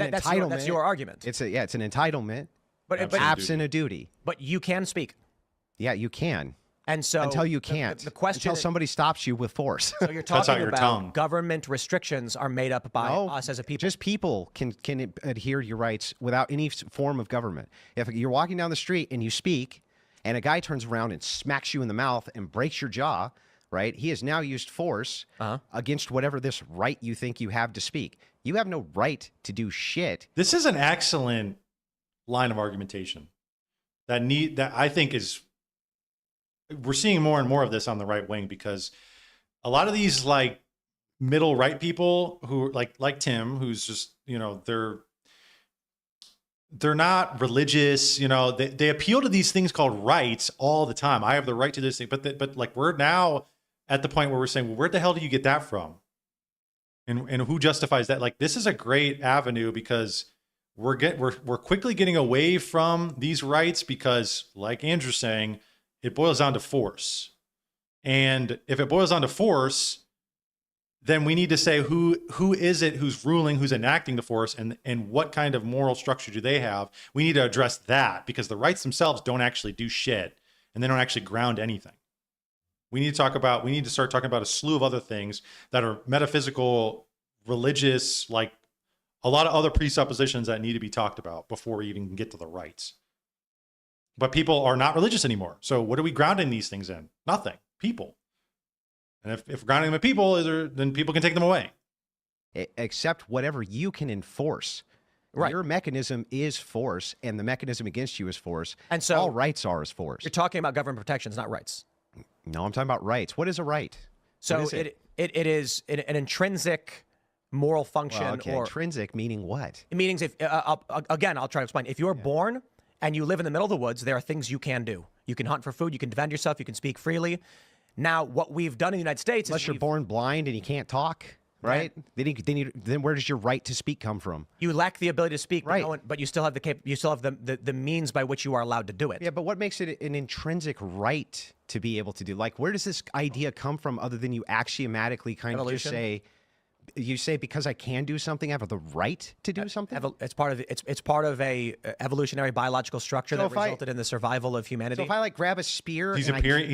an entitlement. That's your argument. It's an entitlement. But absent a duty. But you can speak. Yeah, you can. And so until you can't, the question until somebody stops you with force. So you're talking about government restrictions are made up by us as a people. Just people can adhere to your rights without any form of government. If you're walking down the street and you speak, and a guy turns around and smacks you in the mouth and breaks your jaw, right? He has now used force against whatever this right you think you have to speak. You have no right to do shit. This is an excellent line of argumentation that I think is. We're seeing more and more of this on the right wing because a lot of these like middle right people who like Tim, who's just, you know, they're not religious, you know, they appeal to these things called rights all the time. I have the right to this thing, but like we're now at the point where we're saying, well, where the hell do you get that from? And who justifies that? Like, this is a great avenue because we're quickly getting away from these rights because, like Andrew's saying, it boils down to force. And if it boils down to force, then we need to say who is it who's ruling, who's enacting the force, and what kind of moral structure do they have? We need to address that because the rights themselves don't actually do shit and they don't actually ground anything. We need to start talking about a slew of other things that are metaphysical, religious, like a lot of other presuppositions that need to be talked about before we even get to the rights. But people are not religious anymore. So what are we grounding these things in? Nothing. People. And if we're grounding them in people, then people can take them away. Except whatever you can enforce. Right. Your mechanism is force, and the mechanism against you is force. And so all rights are force. You're talking about government protections, not rights. No, I'm talking about rights. What is a right? So it is an intrinsic moral function. Well, okay. Intrinsic meaning what? It means if again, I'll try to explain. If you're born and you live in the middle of the woods, there are things you can do. You can hunt for food. You can defend yourself. You can speak freely. Now, what we've done in the United States unless you're born blind and you can't talk, right? Then where does your right to speak come from? You lack the ability to speak, right? But you still have the means by which you are allowed to do it. Yeah, but what makes it an intrinsic right to be able to do? Like, where does this idea come from, other than you axiomatically kind of just say? You say because I can do something, I have the right to do something. It's part of a evolutionary biological structure that resulted in the survival of humanity. So if I like grab a spear, he's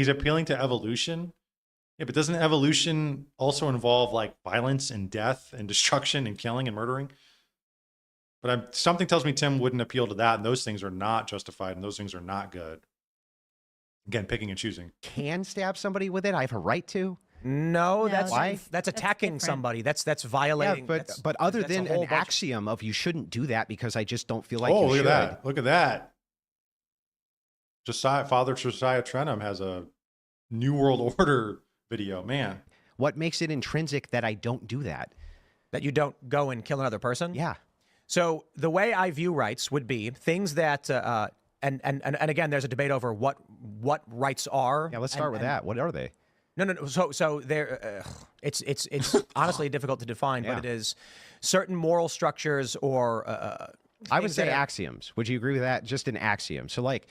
appealing to evolution. Yeah, but doesn't evolution also involve like violence and death and destruction and killing and murdering? But something tells me Tim wouldn't appeal to that, and those things are not justified, and those things are not good. Again, picking and choosing. Can stab somebody with it? I have a right to. No, that's why? That's attacking somebody. That's violating. Yeah, but other than an axiom of you shouldn't do that because I just don't feel like you look should. at that! Look at that! Father Josiah Trenum has a New World Order video. Man, what makes it intrinsic that I don't do that? That you don't go and kill another person? Yeah. So the way I view rights would be things that, and again, there's a debate over what rights are. Yeah, let's start with that. What are they? No. So there, it's honestly difficult to define, but it is certain moral structures or. I would say axioms. Would you agree with that? Just an axiom. So like,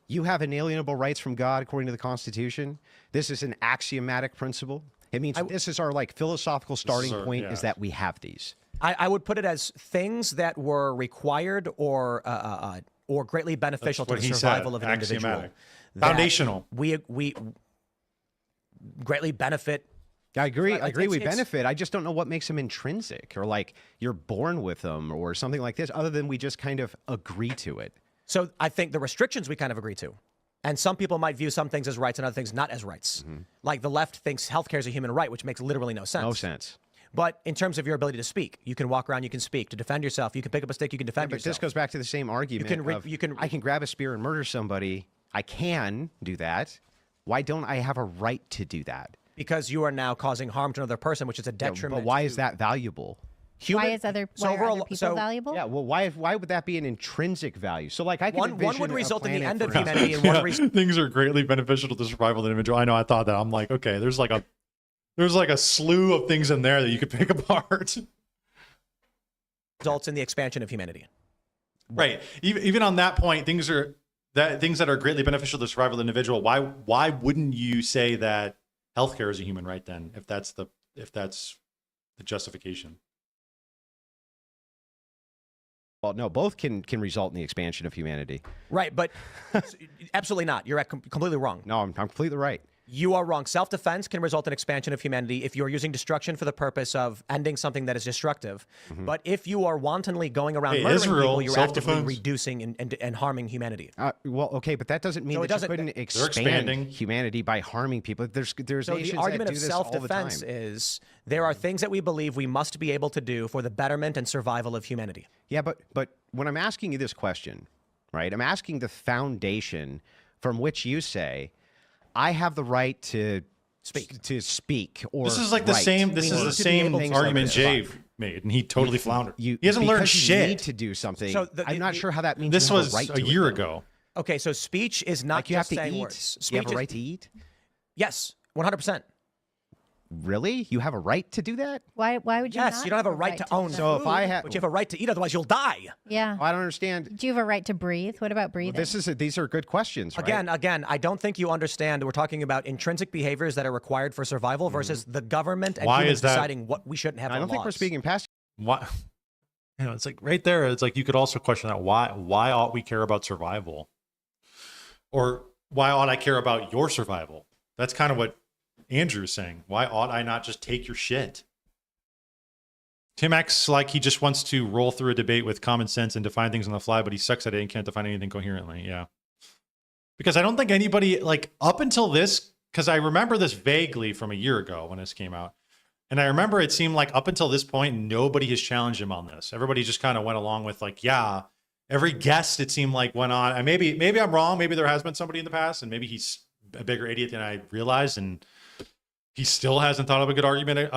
you have inalienable rights from God according to the Constitution. This is an axiomatic principle. It means this is our like philosophical starting point is that we have these. I would put it as things that were required or greatly beneficial to the survival of an individual. Foundational. We greatly benefit. I agree. We benefit. I just don't know what makes them intrinsic, or like you're born with them, or something like this. Other than we just kind of agree to it. So I think the restrictions we kind of agree to, and some people might view some things as rights and other things not as rights. Like the left thinks healthcare is a human right, which makes literally no sense. No sense. But in terms of your ability to speak, you can walk around, you can speak. To defend yourself, you can pick up a stick, you can defend but yourself. This goes back to the same argument. I can grab a spear and murder somebody. I can do that. Why don't I have a right to do that? Because you are now causing harm to another person, which is a detriment. But why is that valuable? Why are other people valuable? Yeah, well, why would that be an intrinsic value? So, like, I can one would result in the end of humanity, and one things are greatly beneficial to the survival of the individual. I know. I thought that. I'm like, okay, there's like a slew of things in there that you could pick apart. Results in the expansion of humanity. Right. Even on that point, things that are greatly beneficial to the survival of the individual. Why wouldn't you say that healthcare is a human right then, if that's the justification? Well, no, both can result in the expansion of humanity. Right, but absolutely not. You're completely wrong. No, I'm completely right. You are wrong. Self-defense can result in expansion of humanity if you're using destruction for the purpose of ending something that is destructive. But if you are wantonly going around murdering people, you're actively reducing and harming humanity. Well, okay, but that doesn't mean that you couldn't expand humanity by harming people. There's so nations the argument that do of this all the self-defense time. is there are things that we believe we must be able to do for the betterment and survival of humanity. Yeah, but when I'm asking you this question, right, I'm asking the foundation from which you say, I have the right to speak. Or this is like the same. This is the same argument Jay made, and he totally floundered. He hasn't learned shit. You need to do something. So I'm not sure how that means. This you have was a right a to year it, ago. Okay, so speech is not like you have just to saying eat. words. You have a right to eat. Yes, 100%. Really? You have a right to do that? Why would you? Yes, not you don't have a right to own. So if I have, but you have a right to eat, otherwise you'll die. Yeah. I don't understand. Do you have a right to breathe? What about breathing? These are good questions. Right? Again, I don't think you understand. We're talking about intrinsic behaviors that are required for survival versus the government and humans deciding what we shouldn't have. I don't think we're speaking past. Why? You know, it's like right there. It's like you could also question that why ought we care about survival, or why ought I care about your survival? That's kind of what Andrew's saying. Why ought I not just take your shit? Tim acts like he just wants to roll through a debate with common sense and define things on the fly, but he sucks at it and can't define anything coherently. Yeah. Because I don't think anybody, like, up until this, because I remember this vaguely from a year ago when this came out. And I remember it seemed like up until this point, nobody has challenged him on this. Everybody just kind of went along with, like, yeah, every guest, it seemed like, went on. And maybe I'm wrong. Maybe there has been somebody in the past, and maybe he's a bigger idiot than I realized. And he still hasn't thought of a good argument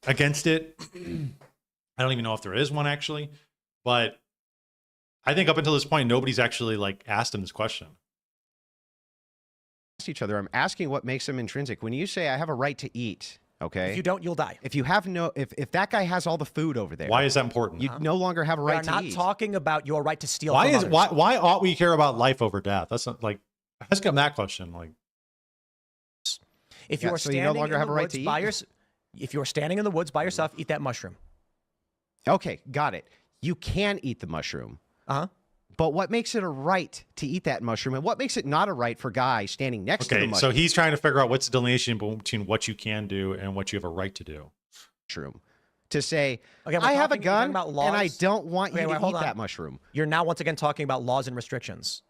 against it. I don't even know if there is one, actually. But I think up until this point, nobody's actually, like, asked him this question. Each other, I'm asking what makes them intrinsic. When you say I have a right to eat, Okay. If you don't, you'll die. If you have if that guy has all the food over there, Why is that important? You no longer have a right to We're not eat. talking about your right to steal. Why from is others. why ought we care about life over death? That's not like ask him that question. Like, If you are so you standing no longer in have the a right woods to by eat? if you are standing in the woods by yourself, eat that mushroom. Okay, got it. You can eat the mushroom. But what makes it a right to eat that mushroom, and what makes it not a right for guy standing next to the okay, mushroom? so he's trying to figure out what's the delineation between what you can do and what you have a right to do. Mushroom. To say, Okay, I have a we're talking gun, about and I laws. don't want you Okay, to wait, eat hold on. that mushroom. You're now once again talking about laws and restrictions.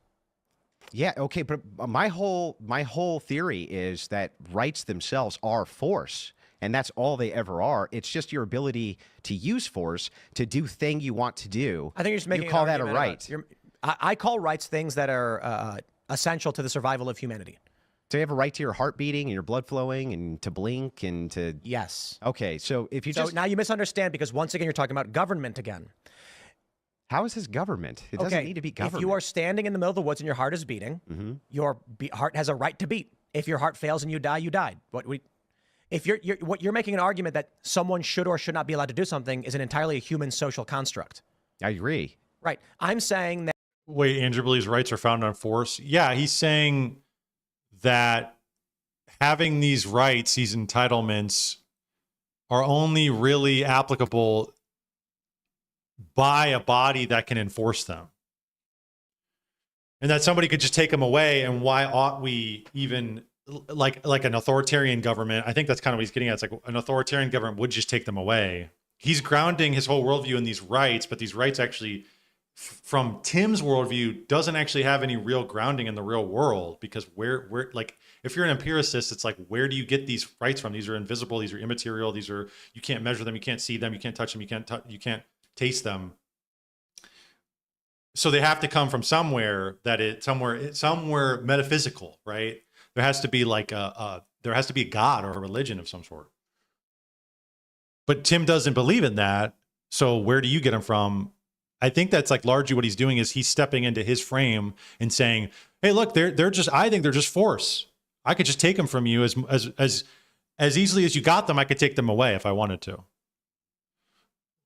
Yeah, okay, but my whole theory is that rights themselves are force, and that's all they ever are. It's just your ability to use force to do thing you want to do. I think you're just making you call an that a argument right. I call rights things that are essential to the survival of humanity. So you have a right to your heart beating and your blood flowing and to blink and to... Yes. Okay, so if you So just... now you misunderstand because once again you're talking about government again. How is this government? It doesn't need to be government. If you are standing in the middle of the woods and your heart is beating, your heart has a right to beat. If your heart fails and you die, you died. If you're making an argument that someone should or should not be allowed to do something is an entirely human social construct. I agree. Right. I'm saying that. Wait, Andrew believes rights are founded on force. Yeah, he's saying that having these rights, these entitlements, are only really applicable by a body that can enforce them. And that somebody could just take them away, and why ought we even, like an authoritarian government, I think that's kind of what he's getting at. It's like an authoritarian government would just take them away. He's grounding his whole worldview in these rights, but these rights actually, from Tim's worldview, doesn't actually have any real grounding in the real world, because where like, if you're an empiricist, it's like, where do you get these rights from? These are invisible, these are immaterial, these are, you can't measure them, you can't see them, you can't touch them, you can't taste them. So they have to come from somewhere somewhere metaphysical, right? There has to be like there has to be a God or a religion of some sort. But Tim doesn't believe in that. So where do you get him from? I think that's like largely what he's doing is he's stepping into his frame and saying, hey, look, they're just, I think they're just force. I could just take them from you as easily as you got them. I could take them away if I wanted to.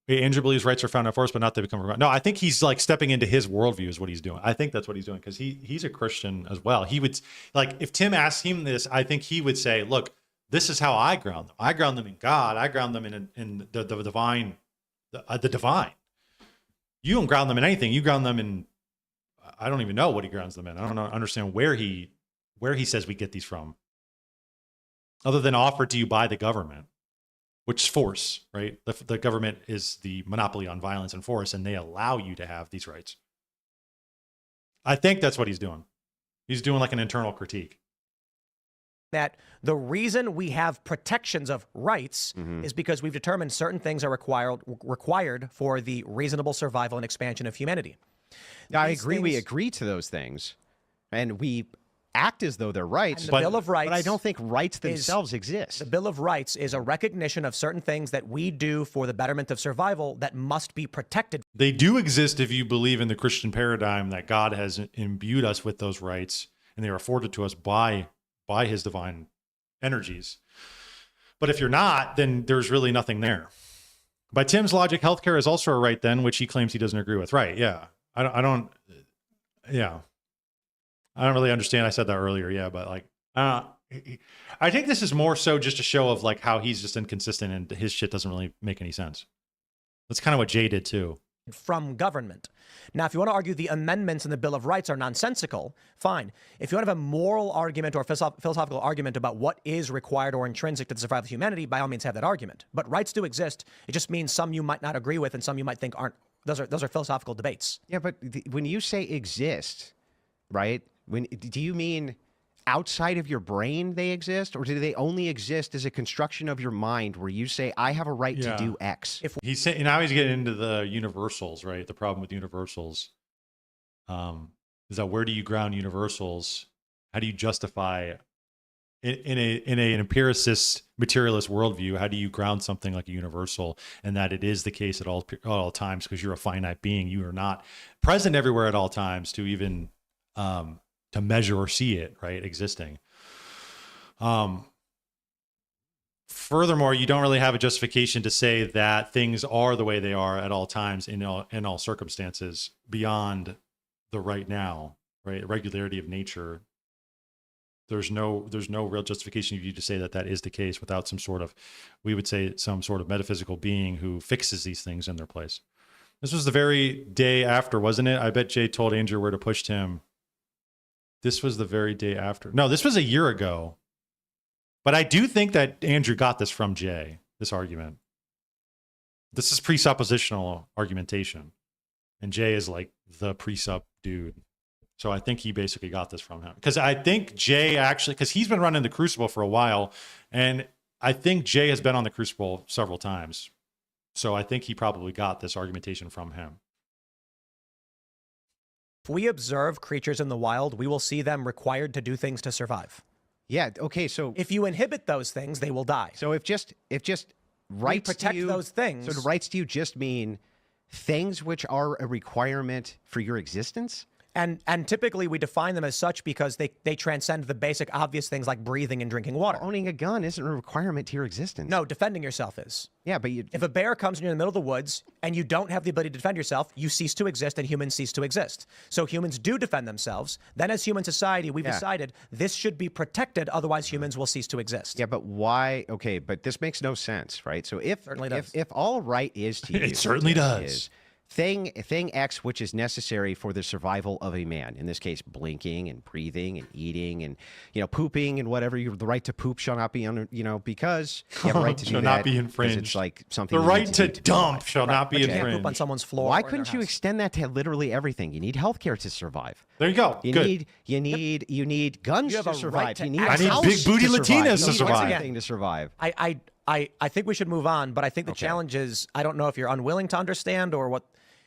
Andrew believes rights are found in force, but not they become. No, I think he's like stepping into his worldview is what he's doing. I think that's what he's doing because he's a Christian as well. He would, like, if Tim asked him this, I think he would say, look, this is how I ground them. I ground them in God. I ground them in the divine, the divine. You don't ground them in anything. You ground them in, I don't even know what he grounds them in. I don't understand where he says we get these from, other than offered to you by the government. Which is force, right? The government is the monopoly on violence and force, and they allow you to have these rights. I think that's what he's doing. He's doing like an internal critique. That the reason we have protections of rights is because we've determined certain things are required for the reasonable survival and expansion of humanity. Now, I agree. We agree to those things, and we act as though they're rights. The Bill of Rights, but I don't think rights themselves exist. The Bill of Rights is a recognition of certain things that we do for the betterment of survival that must be protected. They do exist if you believe in the Christian paradigm that God has imbued us with those rights, and they are afforded to us by his divine energies. But if you're not, then there's really nothing there. By Tim's logic, healthcare is also a right then, which he claims he doesn't agree with. Right, yeah. I don't really understand. I said that earlier, yeah, but like, I think this is more so just a show of like how he's just inconsistent and his shit doesn't really make any sense. That's kind of what Jay did too. From government. Now, if you want to argue the amendments in the Bill of Rights are nonsensical, fine. If you want to have a moral argument or philosophical argument about what is required or intrinsic to the survival of humanity, by all means have that argument. But rights do exist. It just means some you might not agree with and some you might think aren't. Those are philosophical debates. Yeah, but when you say exist, right? Do you mean outside of your brain they exist, or do they only exist as a construction of your mind where you say, I have a right to do X? He's saying, now he's getting into the universals, right? The problem with universals is that where do you ground universals? How do you justify in an empiricist, materialist worldview? How do you ground something like a universal, and that it is the case at all times because you're a finite being? You are not present everywhere at all times to even to measure or see it, right? Existing. Furthermore, you don't really have a justification to say that things are the way they are at all times in all circumstances beyond the right now, right? Regularity of nature. There's no real justification for you to say that that is the case without some sort of, we would say, some sort of metaphysical being who fixes these things in their place. This was the very day after, wasn't it? I bet Jay told Andrew where to push him. This was the very day after. No, this was a year ago. But I do think that Andrew got this from Jay, this argument. This is presuppositional argumentation. And Jay is like the presup dude. So I think he basically got this from him. Because I think Jay actually, because he's been running the Crucible for a while, and I think Jay has been on the Crucible several times. So I think he probably got this argumentation from him. If we observe creatures in the wild, we will see them required to do things to survive. Yeah. Okay. So if you inhibit those things, they will die. So if rights protect to you, those things. So the rights to you just mean things which are a requirement for your existence? And typically we define them as such because they transcend the basic obvious things like breathing and drinking water. Owning a gun isn't a requirement to your existence. No, defending yourself is. Yeah, but if a bear comes and you're in the middle of the woods and you don't have the ability to defend yourself, you cease to exist and humans cease to exist. So humans do defend themselves. Then as human society, we've decided this should be protected, otherwise humans will cease to exist. Yeah, but why? Okay, but this makes no sense, right? So if all right is to you, it certainly does. Thing X, which is necessary for the survival of a man, in this case, blinking and breathing and eating and pooping and whatever. The right to poop shall not be because you have a right to do shall that. not be infringed. It's like something. The right to dump shall not be infringed. Poop on someone's floor. Why couldn't you extend that to literally everything? You need healthcare to survive. There you go. You need guns to survive. You need I need big booty Latinas to survive. To survive. I think we should move on, but I think the challenge is, I don't know if you're unwilling to understand or what.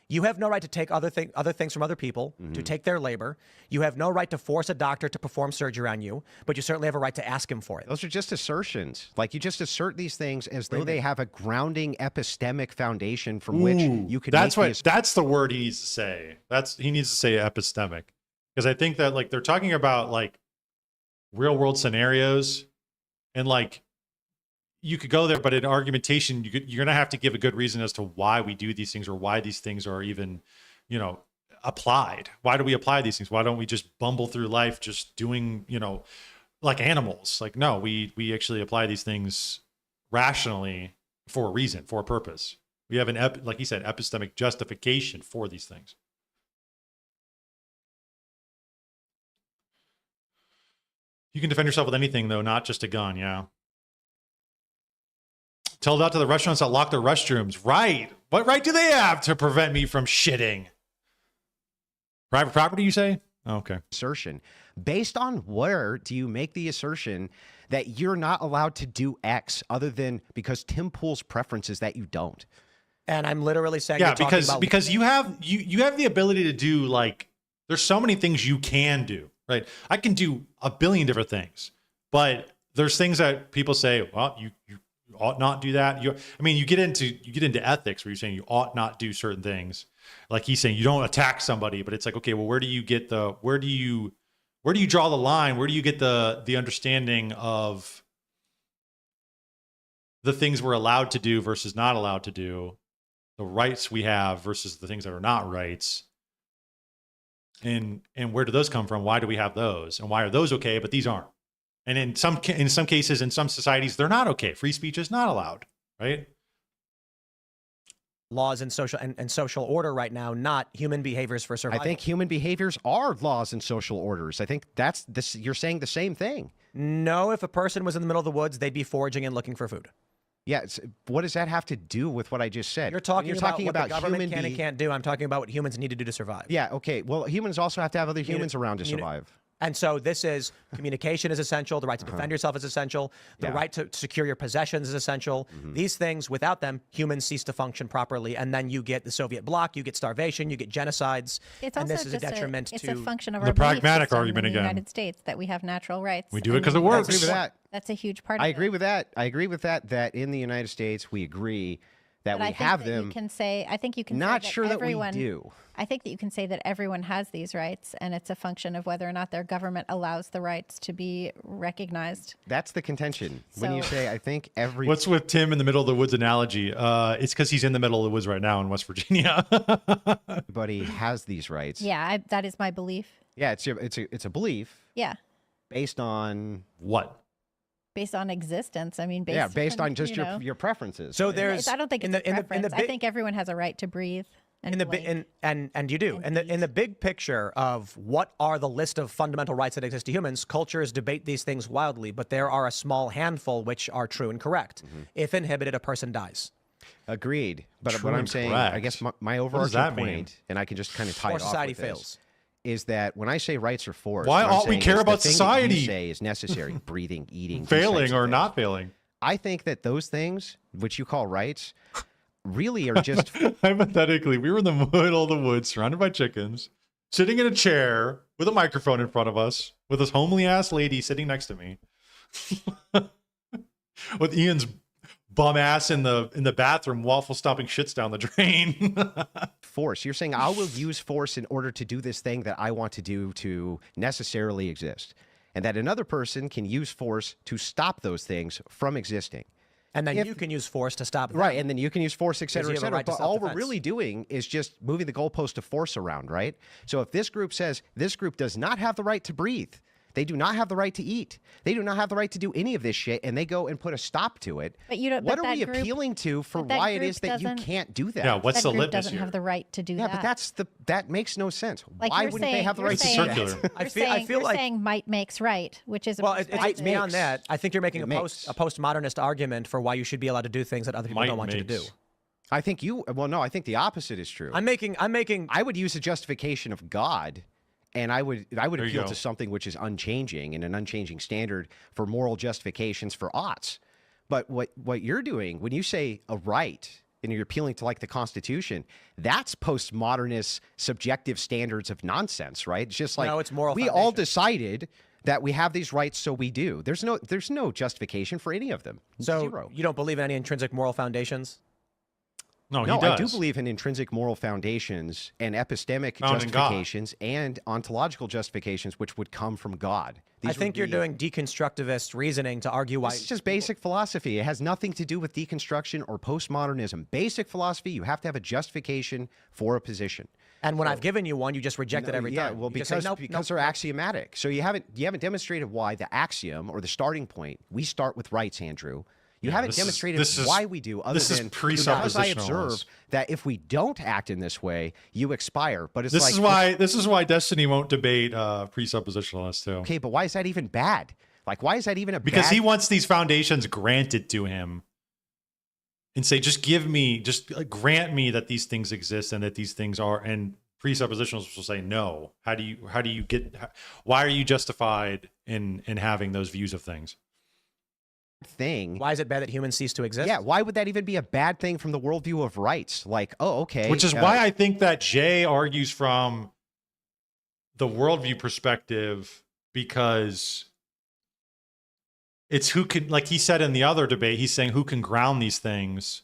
You have no right to take other things from other people, to take their labor. You have no right to force a doctor to perform surgery on you, but you certainly have a right to ask him for it. Those are just assertions. Like, you just assert these things as though they have a grounding epistemic foundation from which you can that's the word he needs to say. He needs to say epistemic. Because I think that they're talking about real world scenarios, and you could go there, but in argumentation, you're going to have to give a good reason as to why we do these things or why these things are even, applied. Why do we apply these things? Why don't we just bumble through life just doing, like animals? No, we actually apply these things rationally for a reason, for a purpose. We have like he said, epistemic justification for these things. You can defend yourself with anything, though, not just a gun. Yeah. Tell that to the restaurants that lock their restrooms. Right. What right do they have to prevent me from shitting? Private property, you say? Oh, okay. Assertion. Based on where do you make the assertion that you're not allowed to do X other than because Tim Pool's preference is that you don't? And I'm literally saying, because you have the ability to do there's so many things you can do, right? I can do a billion different things, but there's things that people say, well, you ought not do that. You get into ethics where you're saying you ought not do certain things. Like he's saying, you don't attack somebody, but it's okay, well, where do you draw the line? Where do you get the understanding of the things we're allowed to do versus not allowed to do, the rights we have versus the things that are not rights? And where do those come from? Why do we have those? And why are those okay, but these aren't? And in some cases, in some societies, they're not okay. Free speech is not allowed, right? Laws and social order right now, not human behaviors for survival. I think human behaviors are laws and social orders. I think that's this. You're saying the same thing. No, if a person was in the middle of the woods, they'd be foraging and looking for food. Yeah, what does that have to do with what I just said? You're talking about what the government can and can't do. I'm talking about what humans need to do to survive. Yeah, okay. Well, humans also have to have other humans around to survive. And so this is communication is essential. The right to defend yourself is essential. The right to secure your possessions is essential. These things, without them, humans cease to function properly. And then you get the Soviet bloc, you get starvation, you get genocides. It's and also this is a detriment to it's a function of the our pragmatic belief argument in the again. United States that we have natural rights. We do it because it works. I agree with that. That's a huge part of it. I agree with that. That in the United States, we agree that But we I think have that them. You can say, I think you can Not say that sure that we everyone, do. I think that you can say that everyone has these rights, and it's a function of whether or not their government allows the rights to be recognized. That's the contention. When you So- say, I think every What's with Tim in the middle of the woods analogy? It's because he's in the middle of the woods right now in West Virginia. but he has these rights. Yeah, that is my belief. Yeah, it's a belief Yeah, based on what? based on existence. I mean, based on just you know. your preferences. So right? there's I don't think it's a preference. I think everyone has a right to breathe. And in the blink. and you do in the big picture of what are the list of fundamental rights that exist to humans, cultures debate these things wildly, but there are a small handful which are true and correct. If inhibited, a person dies. Agreed. But True what I'm and saying, correct. I guess my What does overarching that mean? point, and I can just kind of tie Or it off society with this, fails. is that when I say rights are forced, Why what I'm ought we saying care is about the thing that society? you say is necessary, breathing, eating, these Failing types of or things. not failing? I think that those things, which you call rights, really are just Hypothetically, we were in the middle of the woods, surrounded by chickens, sitting in a chair with a microphone in front of us, with this homely ass lady sitting next to me, with Ian's bum ass in the bathroom, waffle stomping shits down the drain. force. You're saying I will use force in order to do this thing that I want to do to necessarily exist. And that another person can use force to stop those things from existing. And then you can use force to stop them. Right, and then you can use force, et cetera, et Because you have a cetera. right to But all we're self-defense. really doing is just moving the goalpost of force around, right? So if this group says this group does not have the right to breathe, they do not have the right to eat, they do not have the right to do any of this shit, and they go and put a stop to it, But you don't. what but are that we group- appealing to for but that why it group is that you doesn't- can't do that? Yeah, what's that the group litmus doesn't here? have the right to do Yeah, that. but that makes no sense. Like Why you're wouldn't they saying- have the you're right to saying- do circular. that? I feel you're like saying might makes right, which is a well, it's perspective. beyond that. I think you're making It a makes. postmodernist argument for why you should be allowed to do things that other people Might don't want you to do. makes. I think no, I think the opposite is true. I'm making I would use a justification of God, and I would There you appeal go. to something which is unchanging and an unchanging standard for moral justifications for oughts. But what you're doing when you say a right and you're appealing to like the Constitution, that's postmodernist subjective standards of nonsense, right? It's just like No, it's moral we all foundation. decided that we have these rights, so we do. There's no justification for any of them. So Zero. you don't believe in any intrinsic moral foundations? No, No, he does. I do believe in intrinsic moral foundations and epistemic Found in God. justifications and ontological justifications, which would come from God. I These think would you're be- doing deconstructivist reasoning to argue why. This is just basic philosophy. It has nothing to do with deconstruction or postmodernism. Basic philosophy, you have to have a justification for a position. And when I've given you one, you just reject it every yeah, time. well, You just say, because nope, because nope, they're axiomatic. So you haven't demonstrated why the axiom or the starting point. We start with rights, Andrew. You Yeah, haven't this is- demonstrated this is- why we do, other this is than because I presuppositionalist. observe that if we don't act in this way, you expire. But it's This like is why Destiny won't debate presuppositionalists too. okay, but why is that even bad? Like, why is that even a Because bad he wants these foundations granted to him, and say, just grant me that these things exist and that these things are. And presuppositionalists will say, no. Why are you justified in having those views of things? thing? Why is it bad that humans cease to exist? Yeah, why would that even be a bad thing from the worldview of rights? Like, oh, okay. Which is why I think that Jay argues from the worldview perspective, because it's who can, like he said in the other debate, he's saying who can ground these things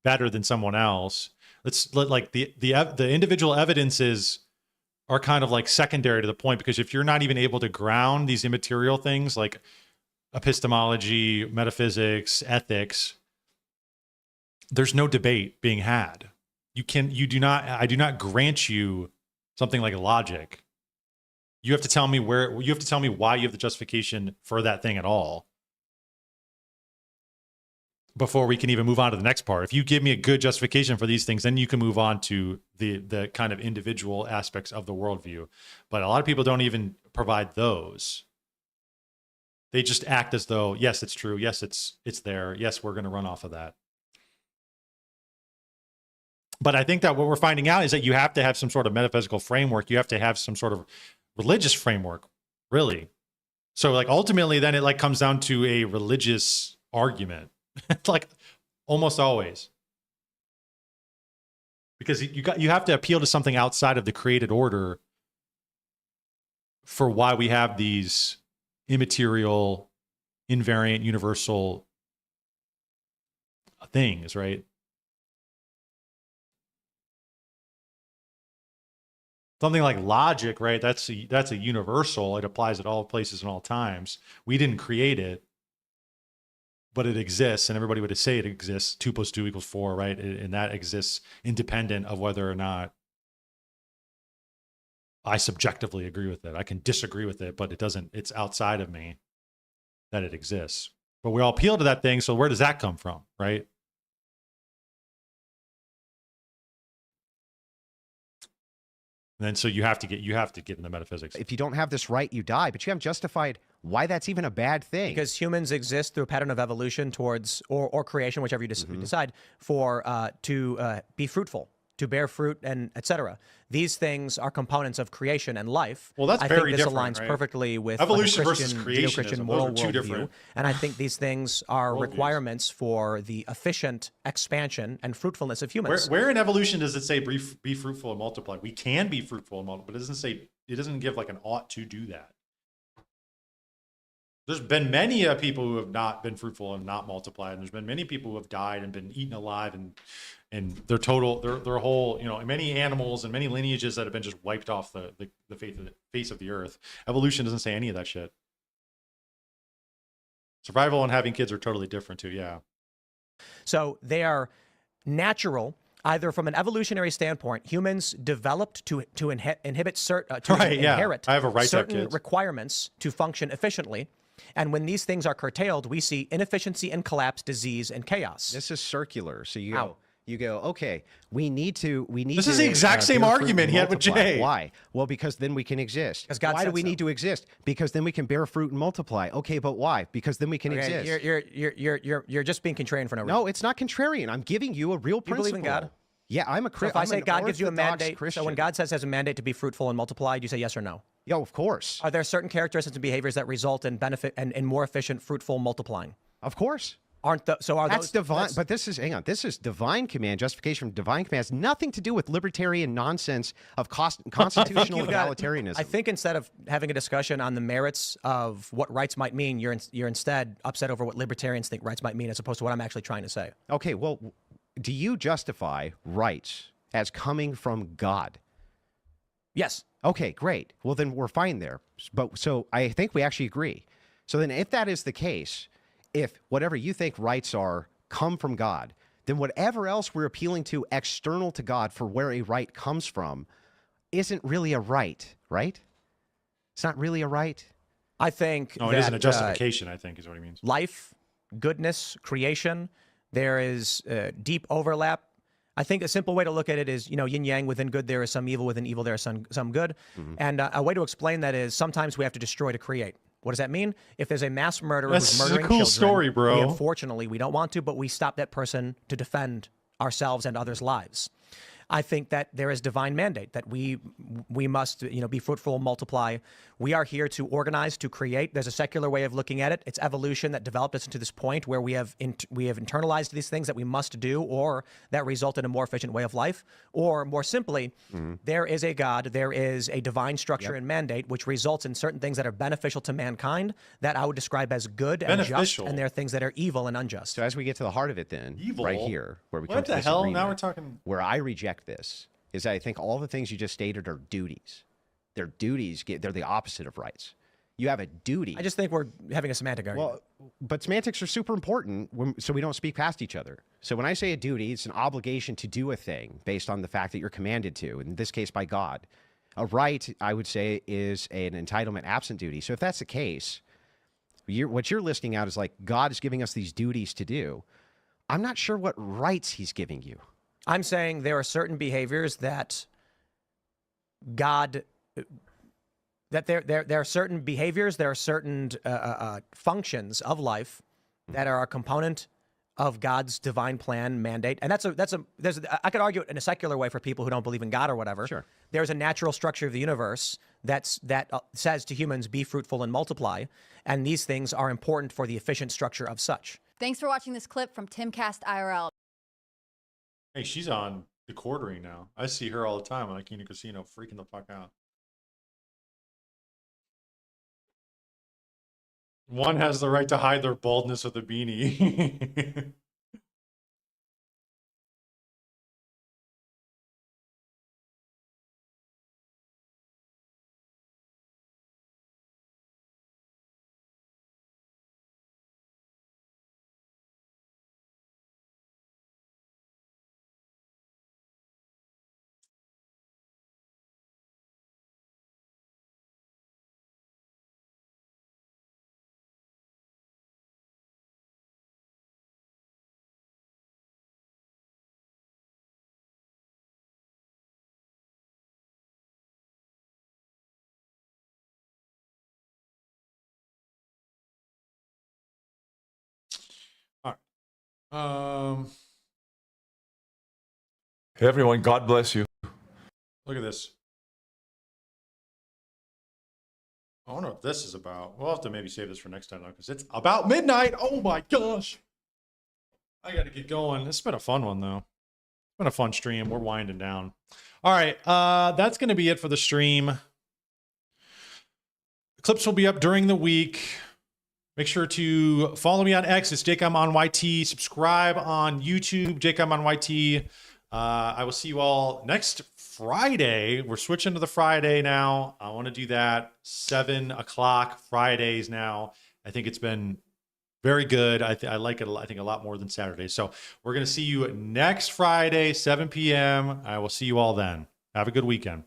better than someone else. Like the individual evidences are kind of like secondary to the point, because if you're not even able to ground these immaterial things like epistemology, metaphysics, ethics, there's no debate being had. I do not grant you something like logic. You have to tell me why you have the justification for that thing at all before we can even move on to the next part. If you give me a good justification for these things, then you can move on to the kind of individual aspects of the worldview. But a lot of people don't even provide those. They just act as though, yes, it's true. Yes, it's there. Yes, we're going to run off of that. But I think that what we're finding out is that you have to have some sort of metaphysical framework. You have to have some sort of religious framework, really. So like ultimately then it like comes down to a religious argument. It's like almost always. Because you have to appeal to something outside of the created order for why we have these immaterial, invariant, universal things, right? something like logic, right? That's a universal. It applies at all places and all times. We didn't create it, but it exists, and everybody would say it exists. 2 + 2 = 4, right? And that exists independent of whether or not I subjectively agree with it. I can disagree with it, but it doesn't. It's outside of me that it exists. But we all appeal to that thing. So where does that come from, right? And then so you have to get in the metaphysics. If you don't have this right, you die. But you haven't justified why that's even a bad thing. Because humans exist through a pattern of evolution towards, or creation, whichever you decide, for to be fruitful, to bear fruit, and etc. These things are components of creation and life. Well, that's I very think this different, aligns right? perfectly with Evolution like a versus Christian, creationism. Judeo-Christian Those moral are two worldview. different And I think these things are worldviews. requirements for the efficient expansion and fruitfulness of humans. Where in evolution does it say be fruitful and multiply? We can be fruitful and multiply, but it doesn't give like an ought to do that. There's been many people who have not been fruitful and not multiplied, and there's been many people who have died and been eaten alive, and their whole, many animals and many lineages that have been just wiped off the face of the earth. Evolution doesn't say any of that shit. Survival and having kids are totally different too. Yeah. So they are natural. Either from an evolutionary standpoint, humans developed to inherit I have a right to have certain kids. requirements to function efficiently. And when these things are curtailed, we see inefficiency and collapse, disease and chaos. This is circular. So you go, okay, we need to. This is the exact same bear fruit argument and he had with multiply. Jay. Why? Well, because then we can exist. God Why do said we so. need to exist? Because then we can bear fruit and multiply. Okay, but why? Because then we can exist. You're just being contrarian for no reason. No, it's not contrarian. I'm giving you a real You principle. believe in God? Yeah, I'm a So Christian. if I say God gives you a mandate, Christian. so when God says has a mandate to be fruitful and multiply, do you say yes or no? Yeah, of course. Are there certain characteristics and behaviors that result in benefit and in more efficient, fruitful multiplying? Of course. That's divine. But this is divine command. Justification from divine command has nothing to do with libertarian nonsense of constitutional egalitarianism. I think instead of having a discussion on the merits of what rights might mean, you're instead upset over what libertarians think rights might mean, as opposed to what I'm actually trying to say. Okay, well, do you justify rights as coming from God? Yes. Okay, great. Well, then we're fine there. But so I think we actually agree. So then if that is the case, if whatever you think rights are come from God, then whatever else we're appealing to external to God for where a right comes from isn't really a right, right? It's not really a right. I think No, it isn't a justification, I think is what he means. Life, goodness, creation, there is deep overlap. I think a simple way to look at it is, yin yang, within good there is some evil, within evil there is some good. And a way to explain that is sometimes we have to destroy to create. What does that mean? If there's a mass murderer who's murdering children, story, bro. Unfortunately, we don't want to, but we stop that person to defend ourselves and others' lives. I think that there is divine mandate that we must be fruitful, multiply. We are here to organize, to create. There's a secular way of looking at it. It's evolution that developed us into this point where we have internalized these things that we must do, or that result in a more efficient way of life. Or more simply, there is a God, there is a divine structure and mandate which results in certain things that are beneficial to mankind that I would describe as good and just, and there are things that are evil and unjust. So as we get to the heart of it then, right here, where we come What to the this hell? agreement, Now we're talking. where I reject this is I think all the things you just stated are duties. They're duties. They're the opposite of rights. You have a duty. I just think we're having a semantic argument. Well, but semantics are super important so we don't speak past each other. So when I say a duty, it's an obligation to do a thing based on the fact that you're commanded to, in this case by God. A right, I would say, is an entitlement absent duty. So if that's the case, what you're listing out is like God is giving us these duties to do. I'm not sure what rights he's giving you. I'm saying there are certain behaviors that God, that there are certain behaviors, there are certain functions of life that are a component of God's divine plan mandate. And I could argue it in a secular way for people who don't believe in God or whatever. Sure. There's a natural structure of the universe that says to humans, be fruitful and multiply. And these things are important for the efficient structure of such. Thanks for watching this clip from Timcast IRL. Hey, she's on the quartering now. I see her all the time on Aquino Casino, freaking the fuck out. One has the right to hide their baldness with a beanie. Hey everyone, God bless you. Look at this. I wonder what this is about. We'll have to maybe save this for next time, though, because it's about midnight. Oh my gosh. I got to get going. It's been a fun one, though. It's been a fun stream. We're winding down. All right. That's going to be it for the stream. Clips will be up during the week. Make sure to follow me on X. It's Jacob on YT. Subscribe on YouTube, Jacob on YT. I will see you all next Friday. We're switching to the Friday now. I want to do that 7 o'clock Fridays now. I think it's been very good. I like it. I think a lot more than Saturday. So we're going to see you next Friday, 7 p.m. I will see you all then. Have a good weekend.